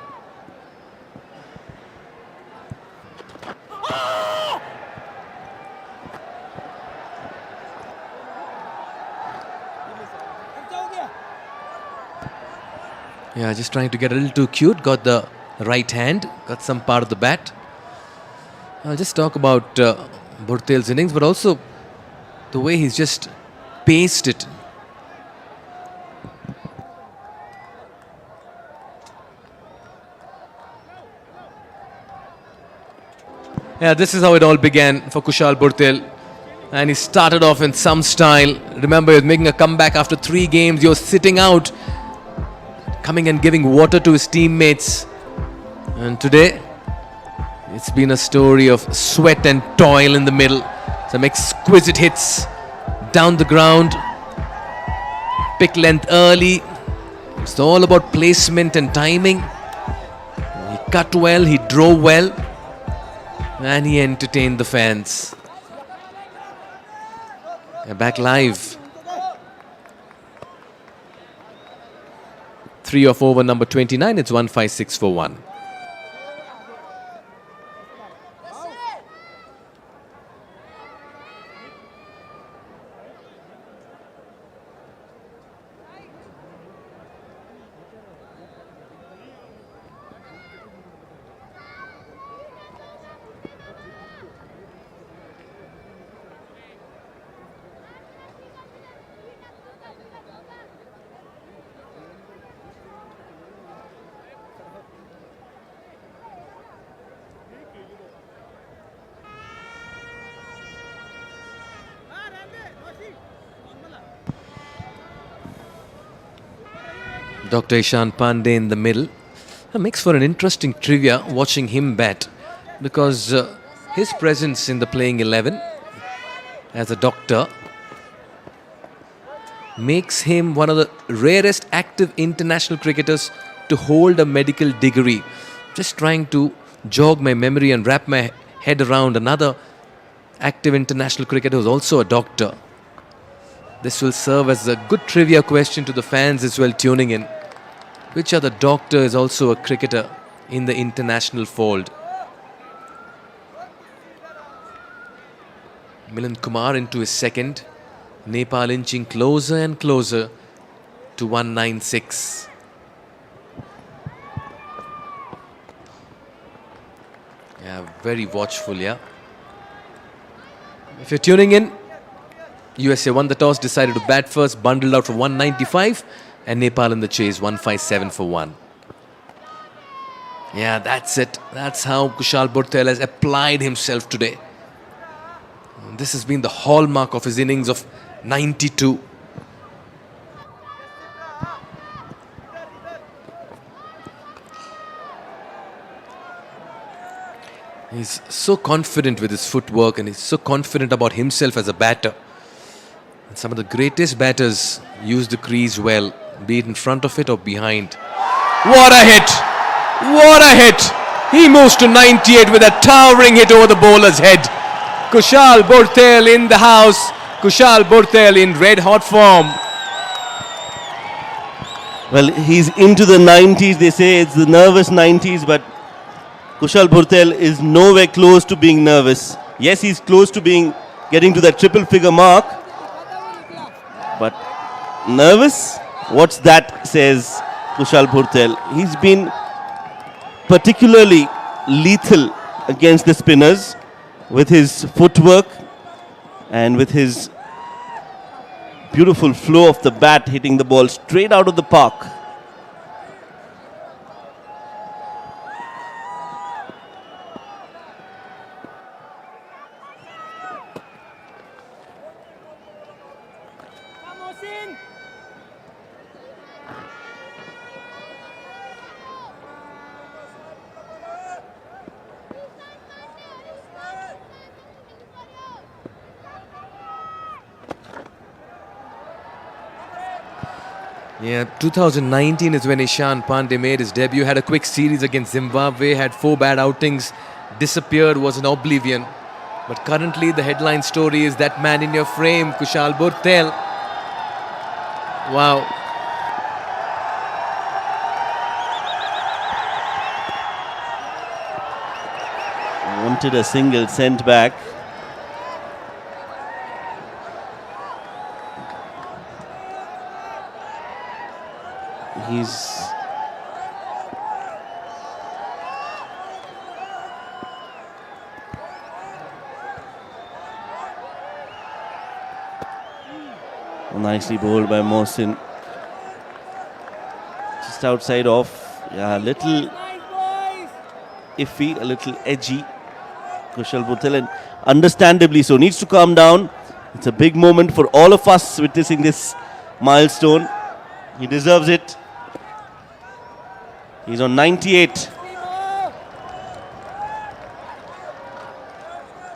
Yeah, just trying to get a little too cute. Got the right hand, got some part of the bat. I'll just talk about Bhurtel's innings, but also the way he's just paced it. Yeah, this is how it all began for Kushal Bhurtel. And he started off in some style. Remember, he was making a comeback after 3 games. He was sitting out, coming and giving water to his teammates. And today, it's been a story of sweat and toil in the middle. Some exquisite hits down the ground. Pick length early. It's all about placement and timing. He cut well, he drove well, and he entertained the fans. Back live. 3 off over number 29. It's 156 for 1. Dr. Ishan Pandey in the middle. It makes for an interesting trivia watching him bat, because his presence in the playing 11 as a doctor makes him one of the rarest active international cricketers to hold a medical degree. Just trying to jog my memory and wrap my head around another active international cricketer who's also a doctor. This will serve as a good trivia question to the fans as well tuning in. Which other doctor is also a cricketer in the international fold? Milan Kumar into his second. Nepal inching closer and closer to 196. Yeah, very watchful, yeah. If you're tuning in, USA won the toss, decided to bat first, bundled out for 195, and Nepal in the chase, 157 for 1. Yeah, that's it. That's how Kushal Bhurtel has applied himself today. And this has been the hallmark of his innings of 92. He's so confident with his footwork, and he's so confident about himself as a batter. And some of the greatest batters use the crease well, be it in front of it or behind. What a hit! What a hit! He moves to 98 with a towering hit over the bowler's head. Kushal Bhurtel in the house. Kushal Bhurtel in red hot form. Well, he's into the 90s. They say it's the nervous 90s, but Kushal Bhurtel is nowhere close to being nervous. Yes, he's close to getting to that triple figure mark, but nervous? What's that, says Kushal Bhurtel. He's been particularly lethal against the spinners with his footwork and with his beautiful flow of the bat, hitting the ball straight out of the park. Yeah, 2019 is when Ishan Pandey made his debut, had a quick series against Zimbabwe, had 4 bad outings, disappeared, was in oblivion. But currently the headline story is that man in your frame, Kushal Bhurtel. Wow. Wanted a single, sent back. He's Nicely bowled by Mohsin. Just outside off. Yeah, a little iffy, a little edgy. Kushal Bhurtel, and understandably so, needs to calm down. It's a big moment for all of us witnessing this milestone. He deserves it. He's on 98.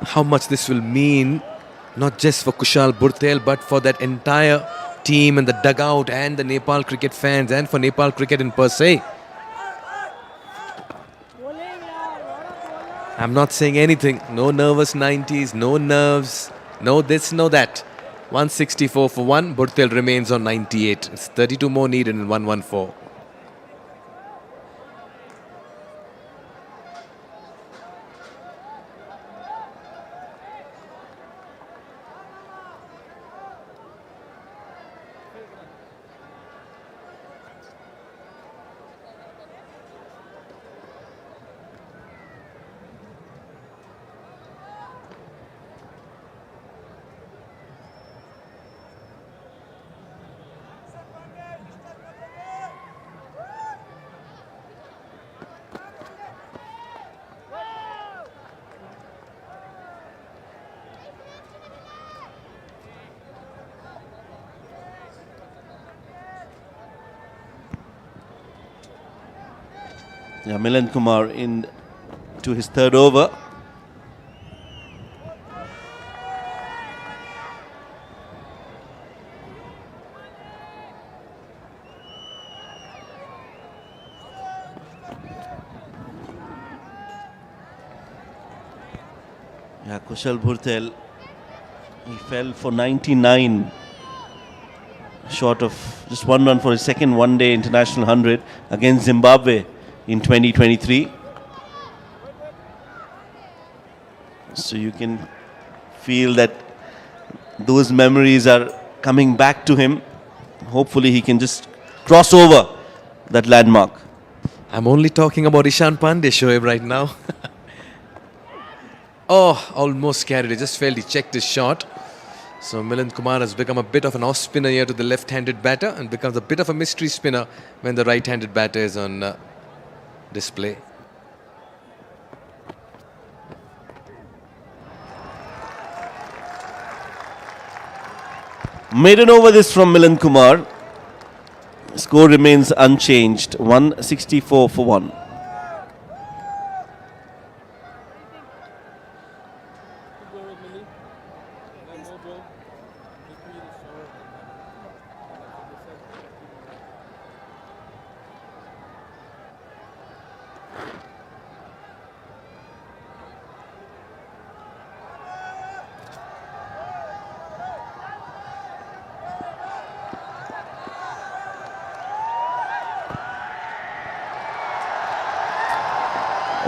How much this will mean, not just for Kushal Bhurtel, but for that entire team and the dugout and the Nepal cricket fans and for Nepal cricket in per se. I'm not saying anything. No nervous 90s, no nerves, no this, no that. 164 for 1. Bhurtel remains on 98. It's 32 more needed in 114. Yeah, Milan Kumar in to his third over. Yeah, Kushal Bhurtel, he fell for 99, short of just one run for his second one-day international 100 against Zimbabwe in 2023. So you can feel that those memories are coming back to him. Hopefully he can just cross over that landmark. I'm only talking about Ishan Pandey, Shoaib, right now. Oh, almost carried it. Just felt he checked his shot. So Milan Kumar has become a bit of an off spinner here to the left-handed batter and becomes a bit of a mystery spinner when the right-handed batter is on display. Maiden over this from Milan Kumar. Score remains unchanged, 164 for 1.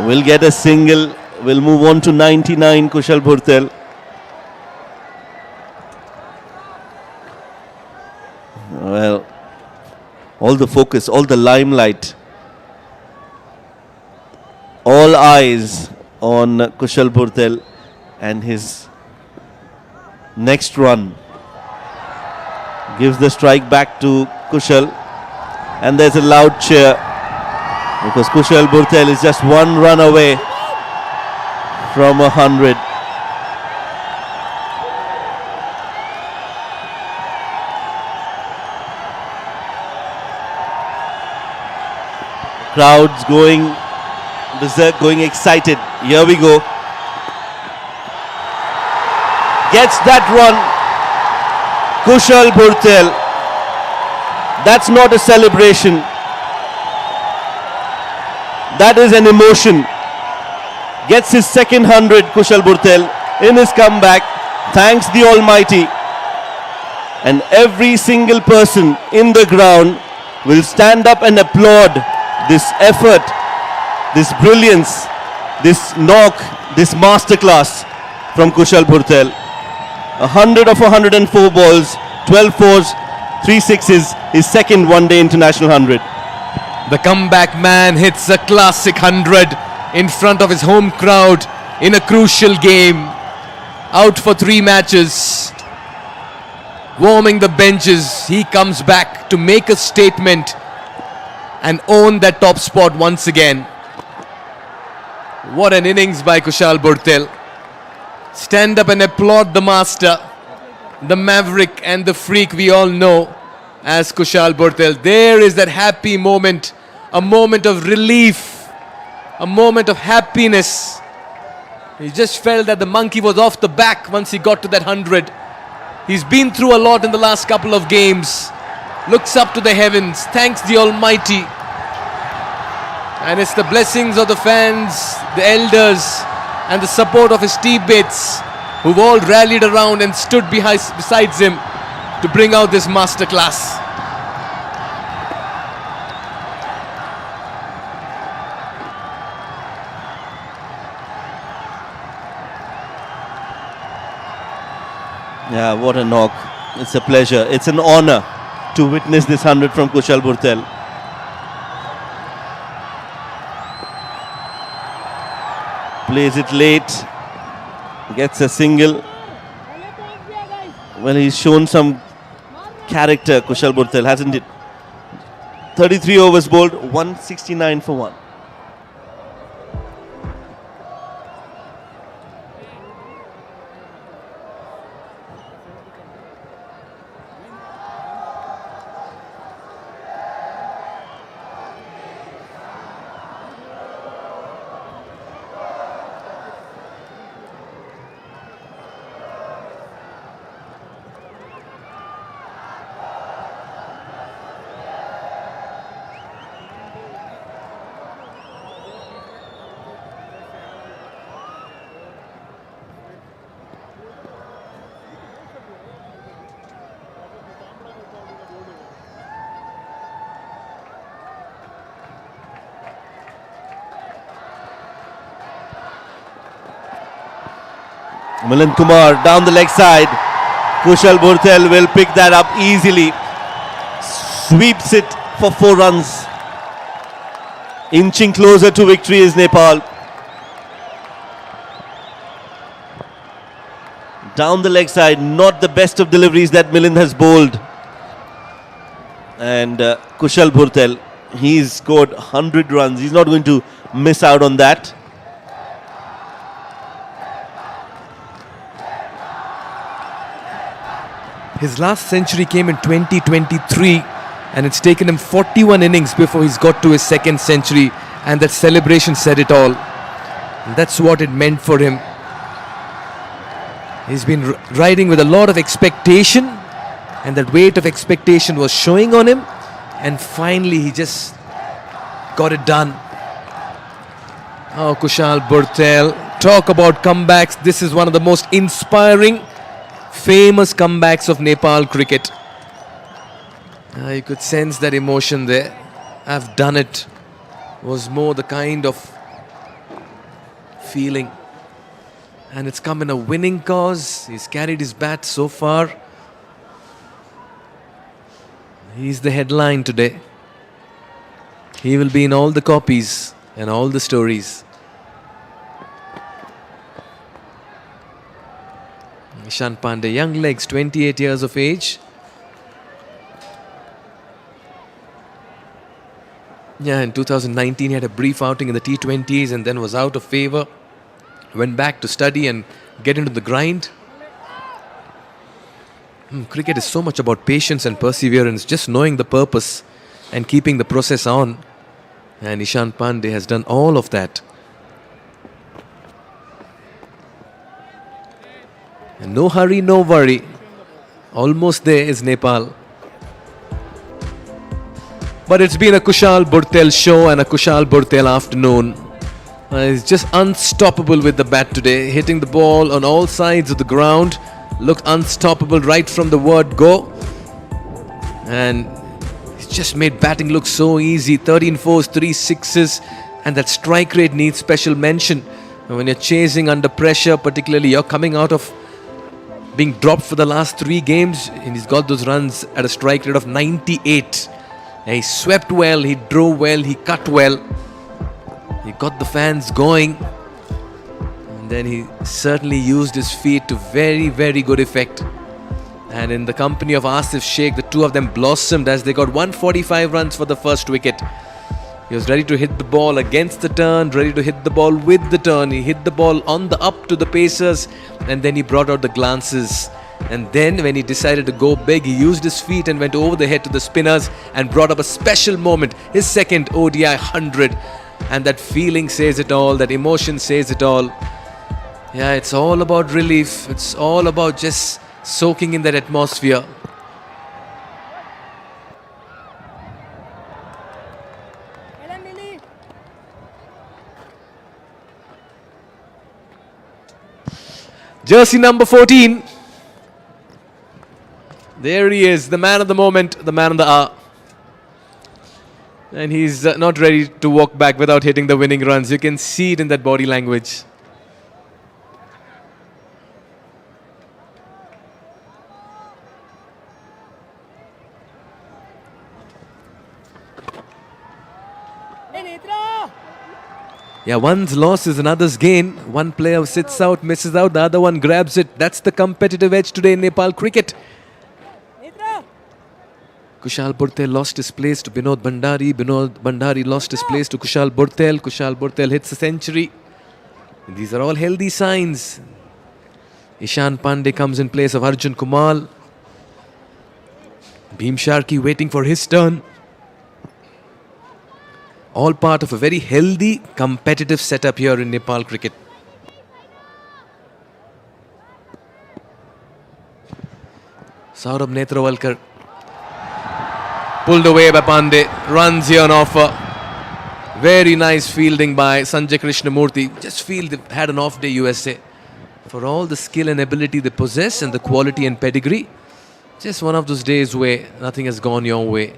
Will get a single, will move on to 99, Kushal Bhurtel. Well, all the focus, all the limelight, all eyes on Kushal Bhurtel and his next run. Gives the strike back to Kushal, and there's a loud cheer, because Kushal Bhurtel is just one run away from 100. Crowds going berserk, going excited. Here we go. Gets that run. Kushal Bhurtel. That's not a celebration. That is an emotion. Gets his second 100, Kushal Bhurtel, in his comeback. Thanks the Almighty. And every single person in the ground will stand up and applaud this effort, this brilliance, this knock, this masterclass from Kushal Bhurtel. 100 of 104 balls, 12 fours, 3 sixes, his second one-day international 100. The comeback man hits a classic 100 in front of his home crowd in a crucial game. Out for 3 matches. warming the benches. He comes back to make a statement and own that top spot once again. What an innings by Kushal Burtel. Stand up and applaud the master, the maverick and the freak we all know as Kushal Burtel. There is that happy moment, a moment of relief, a moment of happiness. He just felt that the monkey was off the back once he got to that 100. He's been through a lot in the last couple of games. Looks up to the heavens, thanks the Almighty. And it's the blessings of the fans, the elders, and the support of his teammates who've all rallied around and stood besides him to bring out this masterclass. Yeah, what a knock. It's a pleasure. It's an honor to witness this 100 from Kushal Burtel. Plays it late. Gets a single. Well, he's shown some character, Kushal Burtel, hasn't it? 33 overs bowled, 169 for 1. Milind Kumar down the leg side. Kushal Burtel will pick that up easily. Sweeps it for 4 runs. Inching closer to victory is Nepal. Down the leg side, not the best of deliveries that Milind has bowled. And Kushal Burtel, he's scored 100 runs. He's not going to miss out on that. His last century came in 2023 and it's taken him 41 innings before he's got to his second century, and that celebration said it all. And that's what it meant for him. He's been riding with a lot of expectation, and that weight of expectation was showing on him, and finally he just got it done. Oh, Kushal Burtel, talk about comebacks. This is one of the most inspiring, famous comebacks of Nepal cricket. You could sense that emotion there. I've done it was more the kind of feeling, and it's come in a winning cause. He's carried his bat so far. He's the headline today. He will be in all the copies and all the stories. Ishan Pandey, young legs, 28 years of age. Yeah, in 2019 he had a brief outing in the T20s and then was out of favour. Went back to study and get into the grind. Cricket is so much about patience and perseverance, just knowing the purpose and keeping the process on. And Ishan Pandey has done all of that. And no hurry, no worry. Almost there is Nepal. But it's been a Kushal Burtel show and a Kushal Burtel afternoon. He's just unstoppable with the bat today, hitting the ball on all sides of the ground. Looked unstoppable right from the word go. And he's just made batting look so easy. 13 fours, 3 sixes, and that strike rate needs special mention. And when you're chasing under pressure, particularly you're coming out of being dropped for the last 3 games, and he's got those runs at a strike rate of 98. And he swept well, he drove well, he cut well. He got the fans going. And then he certainly used his feet to very, very good effect. And in the company of Asif Sheikh, the two of them blossomed as they got 145 runs for the first wicket. He was ready to hit the ball against the turn, ready to hit the ball with the turn. He hit the ball on the up to the pacers, and then he brought out the glances. And then when he decided to go big, he used his feet and went over the head to the spinners and brought up a special moment, his second ODI 100. And that feeling says it all, that emotion says it all. Yeah, it's all about relief. It's all about just soaking in that atmosphere. Jersey number 14. There he is, the man of the moment, the man of the hour. And he's not ready to walk back without hitting the winning runs. You can see it in that body language. Yeah, one's loss is another's gain. One player sits out, misses out, the other one grabs it. That's the competitive edge today in Nepal cricket. Kushal Burtel lost his place to Binod Bhandari. Binod Bhandari lost his place to Kushal Burtel. Kushal Burtel hits a century. And these are all healthy signs. Ishan Pandey comes in place of Arjun Kumar. Bhim Sharkey waiting for his turn. All part of a very healthy, competitive setup here in Nepal cricket. Saurabh Netrawalkar pulled away by Pandey. Runs here on offer. Very nice fielding by Sanjay Krishnamurthy. Just feel they've had an off day, USA. For all the skill and ability they possess and the quality and pedigree, just one of those days where nothing has gone your way.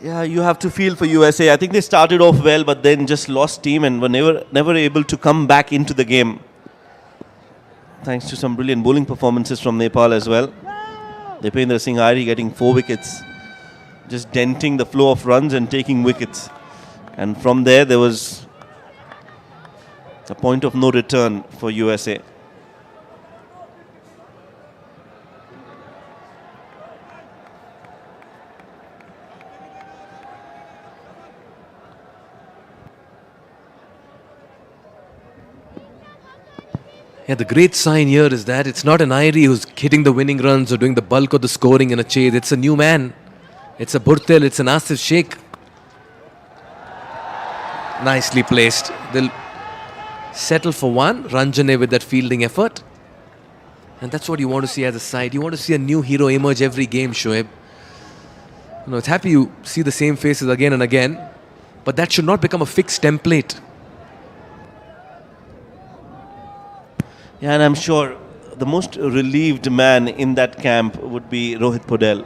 Yeah, you have to feel for USA. I think they started off well, but then just lost steam and were never able to come back into the game. Thanks to some brilliant bowling performances from Nepal as well. Dipendra Singh Airi getting 4 wickets, just denting the flow of runs and taking wickets. And from there was a point of no return for USA. Yeah, the great sign here is that it's not an Airi who's hitting the winning runs or doing the bulk of the scoring in a chase. It's a new man. It's a Burtel, it's an Asif Sheikh. Nicely placed. They'll settle for one. Ranjane with that fielding effort. And that's what you want to see as a side. You want to see a new hero emerge every game, Shoaib. You know, it's happy you see the same faces again and again. But that should not become a fixed template. Yeah, and I'm sure the most relieved man in that camp would be Rohit Podel.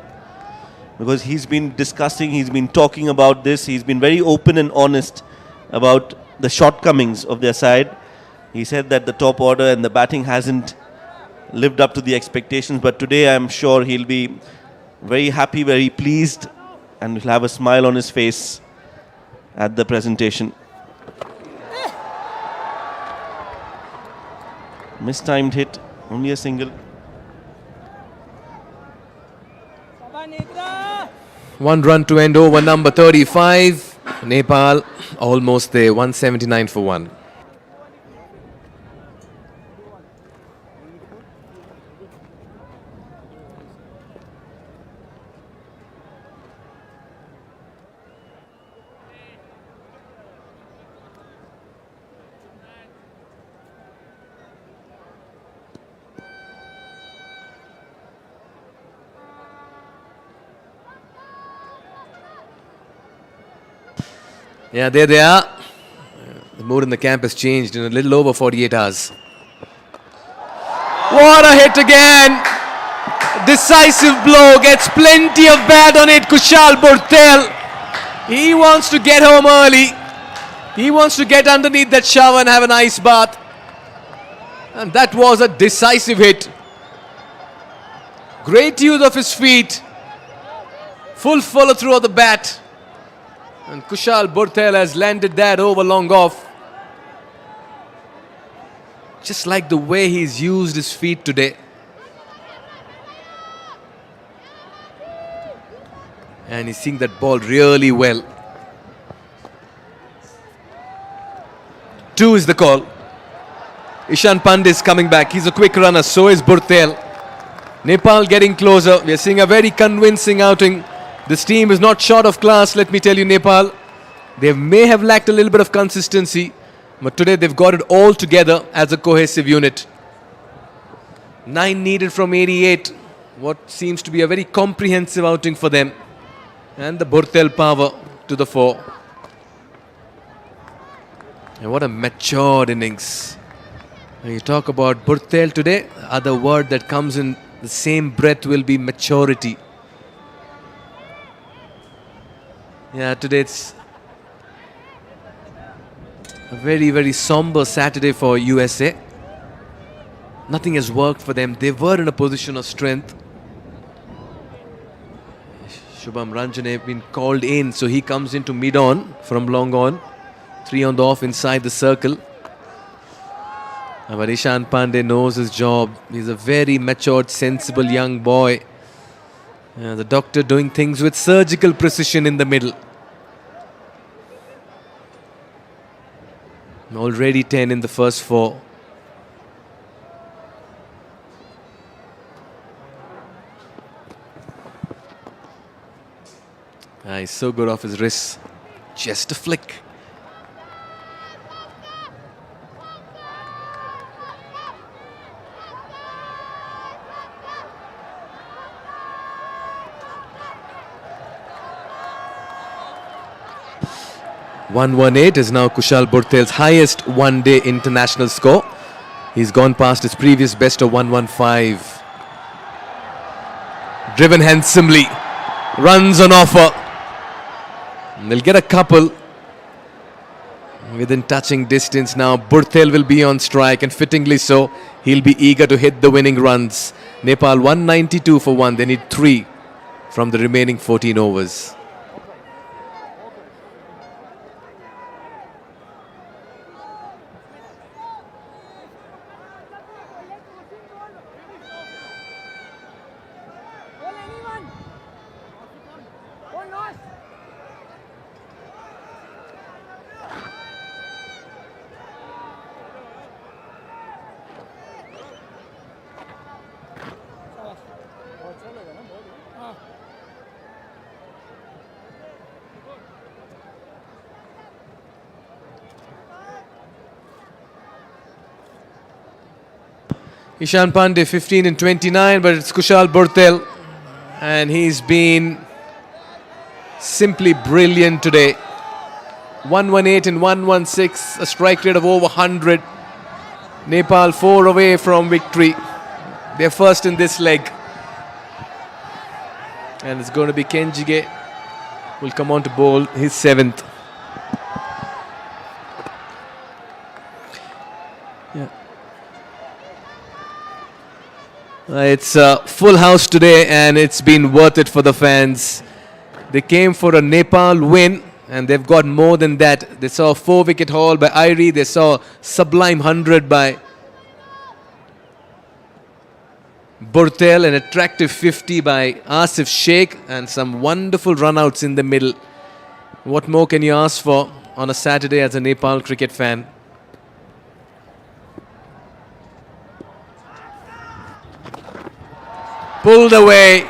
Because he's been discussing, he's been talking about this, he's been very open and honest about the shortcomings of their side. He said that the top order and the batting hasn't lived up to the expectations, but today I'm sure he'll be very happy, very pleased, and he'll have a smile on his face at the presentation. Mistimed hit, only a single. One run to end over number 35. Nepal almost there, 179 for 1. Yeah, there they are. The mood in the camp has changed in a little over 48 hours. What a hit again! Decisive blow, gets plenty of bat on it, Kushal Burtel. He wants to get home early. He wants to get underneath that shower and have an ice bath. And that was a decisive hit. Great use of his feet. Full follow through of the bat. And Kushal Burthel has landed that over long off. Just like the way he's used his feet today. And he's seeing that ball really well. 2 is the call. Ishan Pandey is coming back. He's a quick runner. So is Burthel. Nepal getting closer. We are seeing a very convincing outing. This team is not short of class, let me tell you, Nepal. They may have lacked a little bit of consistency, but today they've got it all together as a cohesive unit. 9 needed from 88. What seems to be a very comprehensive outing for them. And the Burthel power to the fore. And what a matured innings. When you talk about Burthel today, the other word that comes in the same breath will be maturity. Yeah, today it's a very, very somber Saturday for USA. Nothing has worked for them. They were in a position of strength. Shubham Ranjane been called in, so he comes into mid-on from long on. 3 on the off inside the circle. But Ishan Pandey knows his job. He's a very matured, sensible young boy. The doctor doing things with surgical precision in the middle. Already 10 in the first 4. He's so good off his wrist. Just a flick. .118 is now Kushal Burthel's highest one-day international score. He's gone past his previous best of 115. Driven handsomely. Runs on offer. And they'll get a couple. Within touching distance now. Burthel will be on strike, and fittingly so. He'll be eager to hit the winning runs. Nepal 192 for 1. They need 3 from the remaining 14 overs. Ishan Pandey 15 in 29, but it's Kushal Burthel, and he's been simply brilliant today. 118 and 116, a strike rate of over 100. Nepal 4 away from victory. They're first in this leg. And it's going to be Kenjige will come on to bowl his 7th. It's a full house today, and it's been worth it for the fans. They came for a Nepal win, and they've got more than that. They saw a 4-wicket haul by Irie. They saw a sublime 100 by Burthel, an attractive 50 by Asif Sheikh, and some wonderful run-outs in the middle. What more can you ask for on a Saturday as a Nepal cricket fan? Pulled away,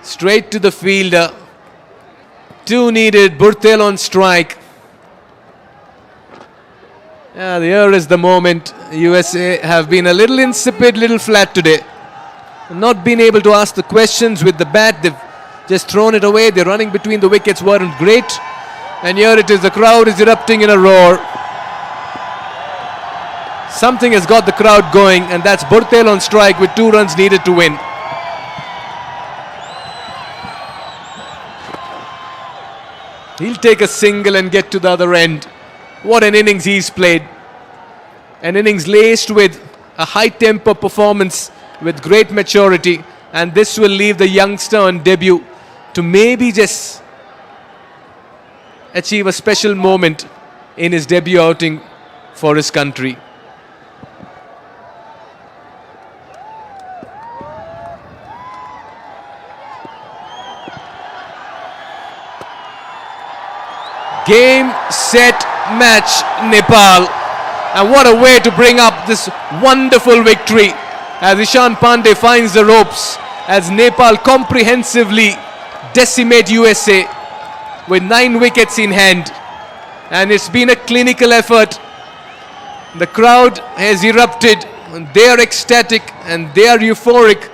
straight to the fielder. 2 needed, Burthel on strike. Here is the moment. USA have been a little insipid, little flat today. Not been able to ask the questions with the bat. They've just thrown it away. They're running between the wickets, weren't great. And here it is, the crowd is erupting in a roar. Something has got the crowd going, and that's Burthel on strike with 2 runs needed to win. He'll take a single and get to the other end. What an innings he's played. An innings laced with a high-tempo performance with great maturity. And this will leave the youngster on debut to maybe just achieve a special moment in his debut outing for his country. Game, set, match, Nepal. And what a way to bring up this wonderful victory as Ishan Pandey finds the ropes as Nepal comprehensively decimate USA with 9 wickets in hand. And it's been a clinical effort. The crowd has erupted. They are ecstatic and they are euphoric.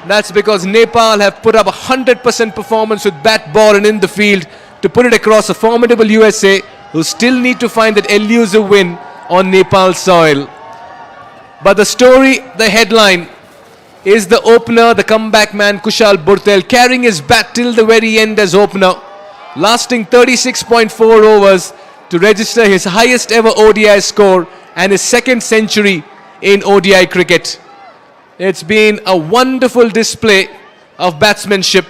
That's because Nepal have put up a 100% performance with bat, ball and in the field to put it across a formidable USA who still need to find that elusive win on Nepal soil. But the story, the headline, is the opener, the comeback man Kushal Burtel, carrying his bat till the very end as opener, lasting 36.4 overs to register his highest ever ODI score and his second century in ODI cricket. It's been a wonderful display of batsmanship,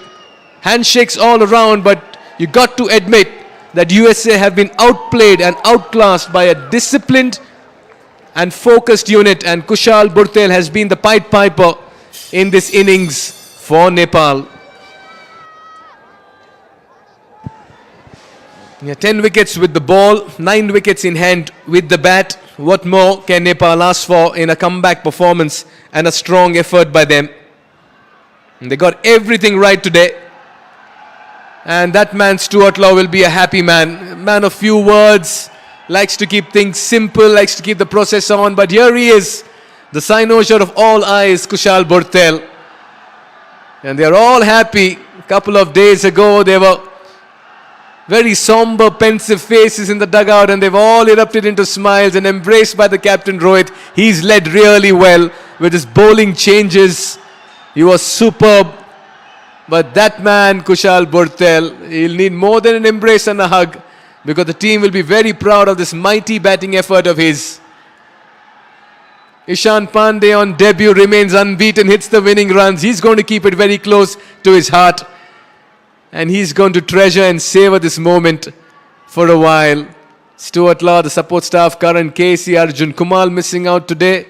handshakes all around, but you got to admit that USA have been outplayed and outclassed by a disciplined and focused unit, and Kushal Burtel has been the Pied Piper in this innings for Nepal. 10 wickets with the ball, 9 wickets in hand with the bat. What more can Nepal ask for in a comeback performance and a strong effort by them? And they got everything right today. And that man, Stuart Law, will be a happy man. A man of few words, likes to keep things simple, likes to keep the process on. But here he is, the cynosure of all eyes, Kushal Burtel. And they're all happy. A couple of days ago, they were very somber, pensive faces in the dugout, and they've all erupted into smiles and embraced by the captain Rohit. He's led really well with his bowling changes. He was superb. But that man, Kushal Burtel, he'll need more than an embrace and a hug, because the team will be very proud of this mighty batting effort of his. Ishan Pandey on debut remains unbeaten, hits the winning runs. He's going to keep it very close to his heart. And he's going to treasure and savor this moment for a while. Stuart Law, the support staff, Karan Casey, Arjun Kumar missing out today.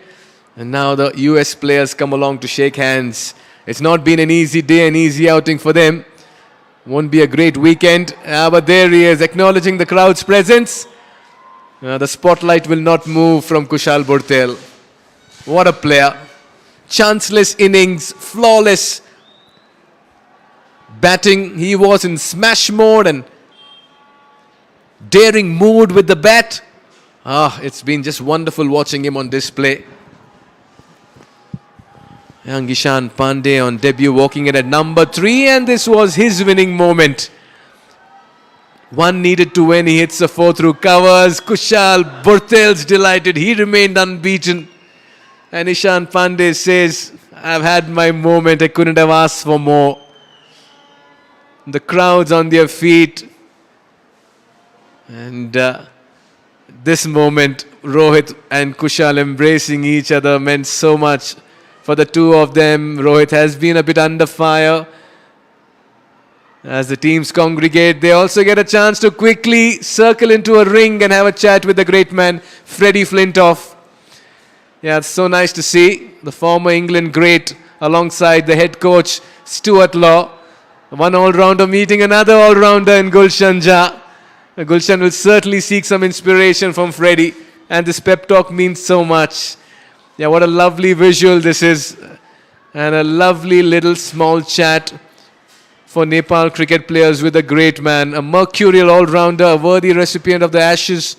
And now the US players come along to shake hands. It's not been an easy day, an easy outing for them. Won't be a great weekend. But there he is, acknowledging the crowd's presence. The spotlight will not move from Kushal Burtel. What a player. Chanceless innings, flawless batting. He was in smash mode and daring mood with the bat. It's been just wonderful watching him on display. Young Ishan Pandey on debut, walking in at number 3, and this was his winning moment. One needed to win. He hits a 4 through covers. Kushal Burtel's delighted. He remained unbeaten. And Ishan Pandey says, I've had my moment. I couldn't have asked for more. The crowd's on their feet. And this moment, Rohit and Kushal embracing each other meant so much for the two of them. Rohit has been a bit under fire. As the teams congregate, they also get a chance to quickly circle into a ring and have a chat with the great man, Freddie Flintoff. Yeah, it's so nice to see the former England great alongside the head coach, Stuart Law. One all-rounder meeting another all-rounder in Gulshan Jha. Gulshan will certainly seek some inspiration from Freddie, and this pep talk means so much. Yeah, what a lovely visual this is, and a lovely little small chat for Nepal cricket players with a great man, a mercurial all-rounder, a worthy recipient of the Ashes,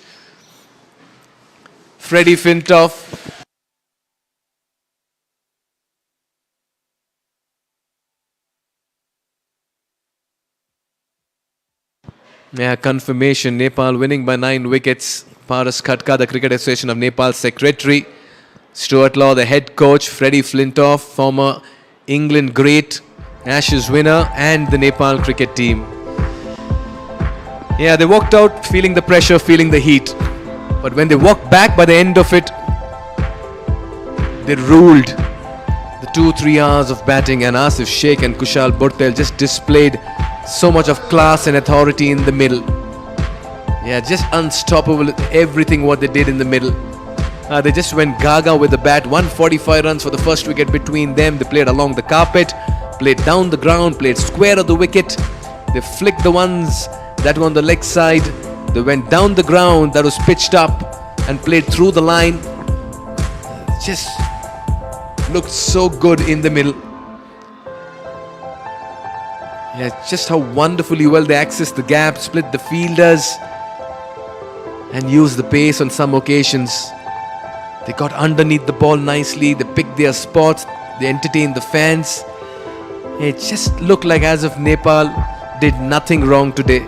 Freddie Flintoff. Yeah, confirmation, Nepal winning by 9 wickets. Paras Khatka, the Cricket Association of Nepal secretary. Stuart Law, the head coach. Freddie Flintoff, former England great, Ashes winner, and the Nepal cricket team. Yeah, they walked out feeling the pressure, feeling the heat. But when they walked back by the end of it, they ruled the 2-3 hours of batting, and Asif Sheikh and Kushal Burtel just displayed so much of class and authority in the middle. Yeah, just unstoppable everything what they did in the middle. They just went gaga with the bat. 145 runs for the first wicket between them. They played along the carpet, played down the ground, played square of the wicket. They flicked the ones that were on the leg side. They went down the ground that was pitched up and played through the line. Just looked so good in the middle. Yeah, just how wonderfully well they accessed the gap, split the fielders and used the pace on some occasions. They got underneath the ball nicely, they picked their spots, they entertained the fans. It just looked like as if Nepal did nothing wrong today.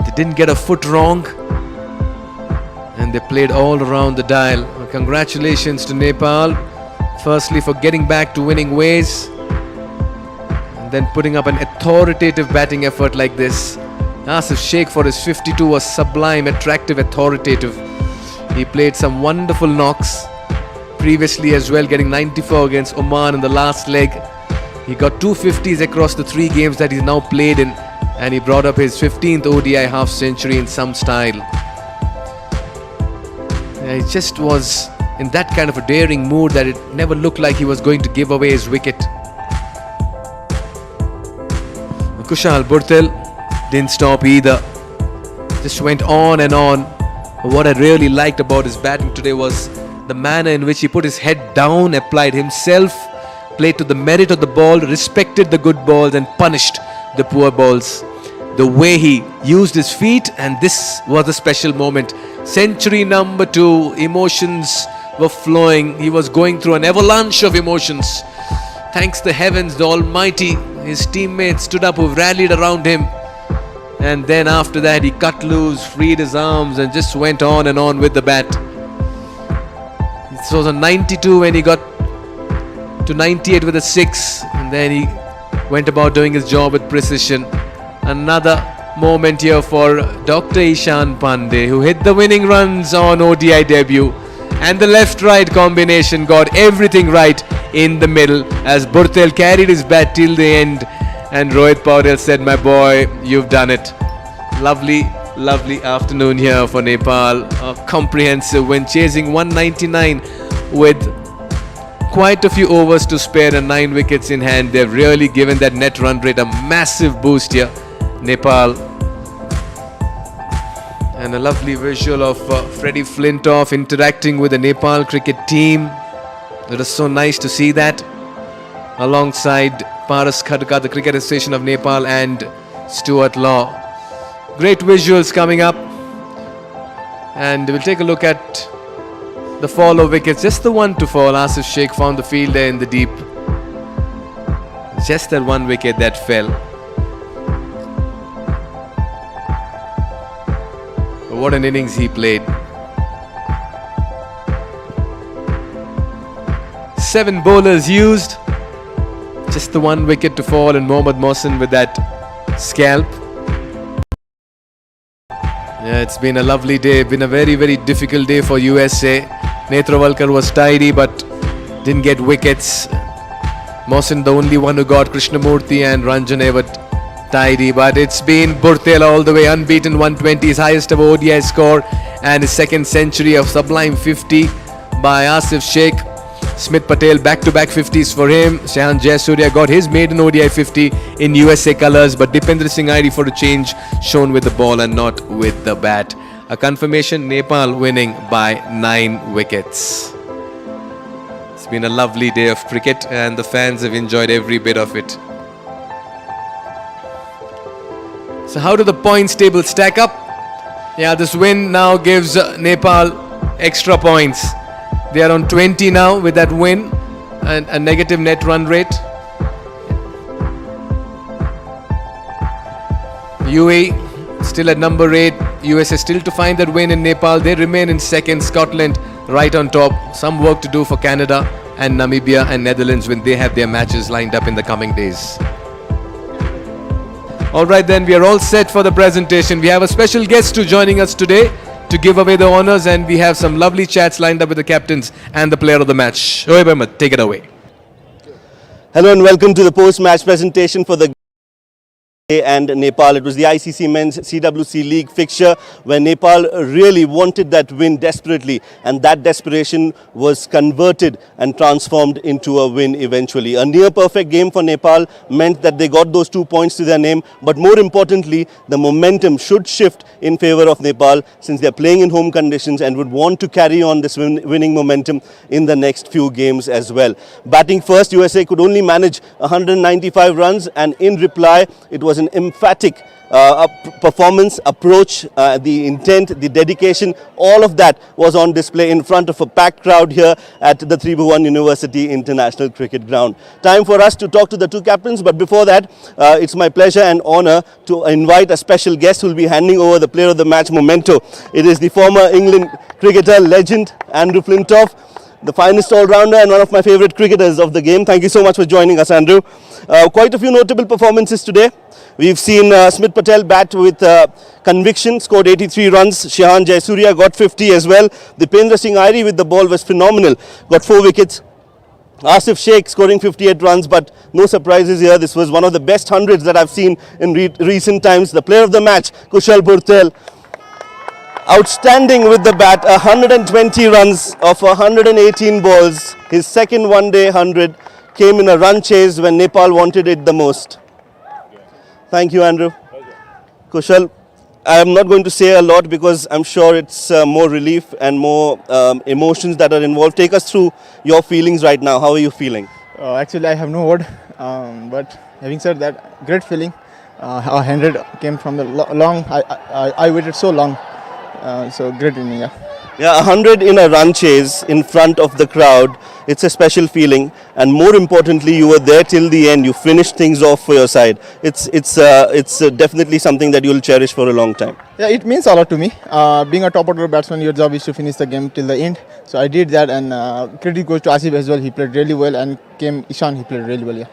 They didn't get a foot wrong and they played all around the dial. Congratulations to Nepal, firstly for getting back to winning ways and then putting up an authoritative batting effort like this. Asif Sheikh for his 52 was sublime, attractive, authoritative. He played some wonderful knocks previously as well, getting 94 against Oman in the last leg. He got 250s across the 3 games that he's now played in, and he brought up his 15th ODI half century in some style. He just was in that kind of a daring mood that it never looked like he was going to give away his wicket. Kushal Burtel didn't stop either. Just went on and on. What I really liked about his batting today was the manner in which he put his head down, applied himself, played to the merit of the ball, respected the good balls and punished the poor balls. The way he used his feet, and this was a special moment. Century number 2, emotions were flowing. He was going through an avalanche of emotions. Thanks the heavens, the Almighty, his teammates stood up who rallied around him. And then after that he cut loose, freed his arms and just went on and on with the bat. It was on 92 when he got to 98 with a 6, and then he went about doing his job with precision. Another moment here for Dr. Ishan Pandey, who hit the winning runs on ODI debut, and the left-right combination got everything right in the middle as Burtel carried his bat till the end. And Rohit Paudel said, "My boy, you've done it." Lovely, lovely afternoon here for Nepal. A comprehensive win, chasing 199 with quite a few overs to spare and 9 wickets in hand. They've really given that net run rate a massive boost here, Nepal. And a lovely visual of Freddie Flintoff interacting with the Nepal cricket team. It was so nice to see that, alongside Paras Khadka, the Cricket Association of Nepal, and Stuart Law. Great visuals coming up, and we'll take a look at the fall of wickets. Just the one to fall. Asif Sheikh found the fielder in the deep. Just that one wicket that fell. What an innings he played. 7 bowlers used. Just the one wicket to fall, and Mohammad Mohsin with that scalp. Yeah, it's been a lovely day. Been a very, very difficult day for USA. Netravalkar was tidy but didn't get wickets. Mohsin the only one who got. Krishnamurthy and Ranjane were tidy, but it's been Burtel all the way, unbeaten, 120, his highest ever ODI score, and his 2nd century of sublime 50 by Asif Sheikh. Smith Patel, back-to-back 50s for him. Shahan Jayasuriya got his maiden ODI 50 in USA colours, but Dipendra Singh Airi for a change, shown with the ball and not with the bat. A confirmation, Nepal winning by 9 wickets. It's been a lovely day of cricket, and the fans have enjoyed every bit of it. So how do the points table stack up? Yeah, this win now gives Nepal extra points. They are on 20 now with that win and a negative net run rate. UAE still at number 8. USA still to find that win in Nepal. They remain in 2nd. Scotland right on top. Some work to do for Canada and Namibia and Netherlands when they have their matches lined up in the coming days. Alright then, we are all set for the presentation. We have a special guest joining us today to give away the honours, and we have some lovely chats lined up with the captains and the player of the match. Shoaib Ahmed, take it away. Hello and welcome to the post-match presentation for the and Nepal. It was the ICC Men's CWC League fixture where Nepal really wanted that win desperately, and that desperation was converted and transformed into a win eventually. A near perfect game for Nepal meant that they got those 2 points to their name, but more importantly, the momentum should shift in favor of Nepal since they're playing in home conditions and would want to carry on this winning momentum in the next few games as well. Batting first, USA could only manage 195 runs, and in reply, it was an emphatic performance, approach, the intent, the dedication, all of that was on display in front of a packed crowd here at the Tribhuvan University International Cricket Ground. Time for us to talk to the two captains, but before that, it's my pleasure and honor to invite a special guest who will be handing over the player of the match memento. It is the former England cricketer legend Andrew Flintoff, the finest all-rounder and one of my favourite cricketers of the game. Thank you so much for joining us, Andrew. Quite a few notable performances today. We've seen Smith Patel bat with conviction, scored 83 runs. Shehan Jayasuriya got 50 as well. Dipendra Singh Airi with the ball was phenomenal, got 4 wickets. Asif Sheikh scoring 58 runs, but no surprises here. This was one of the best hundreds that I've seen in recent times. The player of the match, Kushal Bhurtel, outstanding with the bat, 120 runs of 118 balls. His second one-day 100 came in a run chase when Nepal wanted it the most. Thank you, Andrew. Kushal, I am not going to say a lot because I'm sure it's more relief and more emotions that are involved. Take us through your feelings right now. How are you feeling? Actually, I have no word, but having said that, great feeling. 100 came from the long, I waited so long, so great inning, yeah. Yeah, 100 in a run chase in front of the crowd. It's a special feeling, and more importantly, you were there till the end. You finished things off for your side. It's definitely something that you'll cherish for a long time. Yeah, it means a lot to me. Being a top order batsman, your job is to finish the game till the end. So I did that, and credit goes to Asif as well. He played really well, and came Ishan. He played really well. Yeah.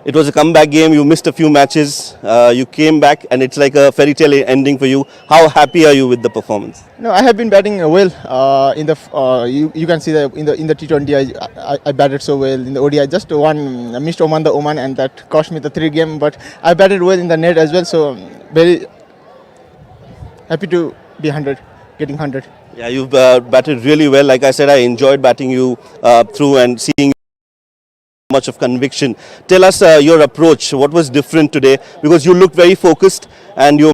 It was a comeback game. You missed a few matches. You came back, and it's like a fairy tale ending for you. How happy are you with the performance? No, I have been batting well. In the you can see that in the T20 I batted so well. In the ODI, just one missed Oman the Oman, and that cost me the 3 game. But I batted well in the net as well. So very happy to be 100, getting 100. Yeah, you've batted really well. Like I said, I enjoyed batting you through and seeing much of conviction. Tell us your approach. What was different today? Because you looked very focused and you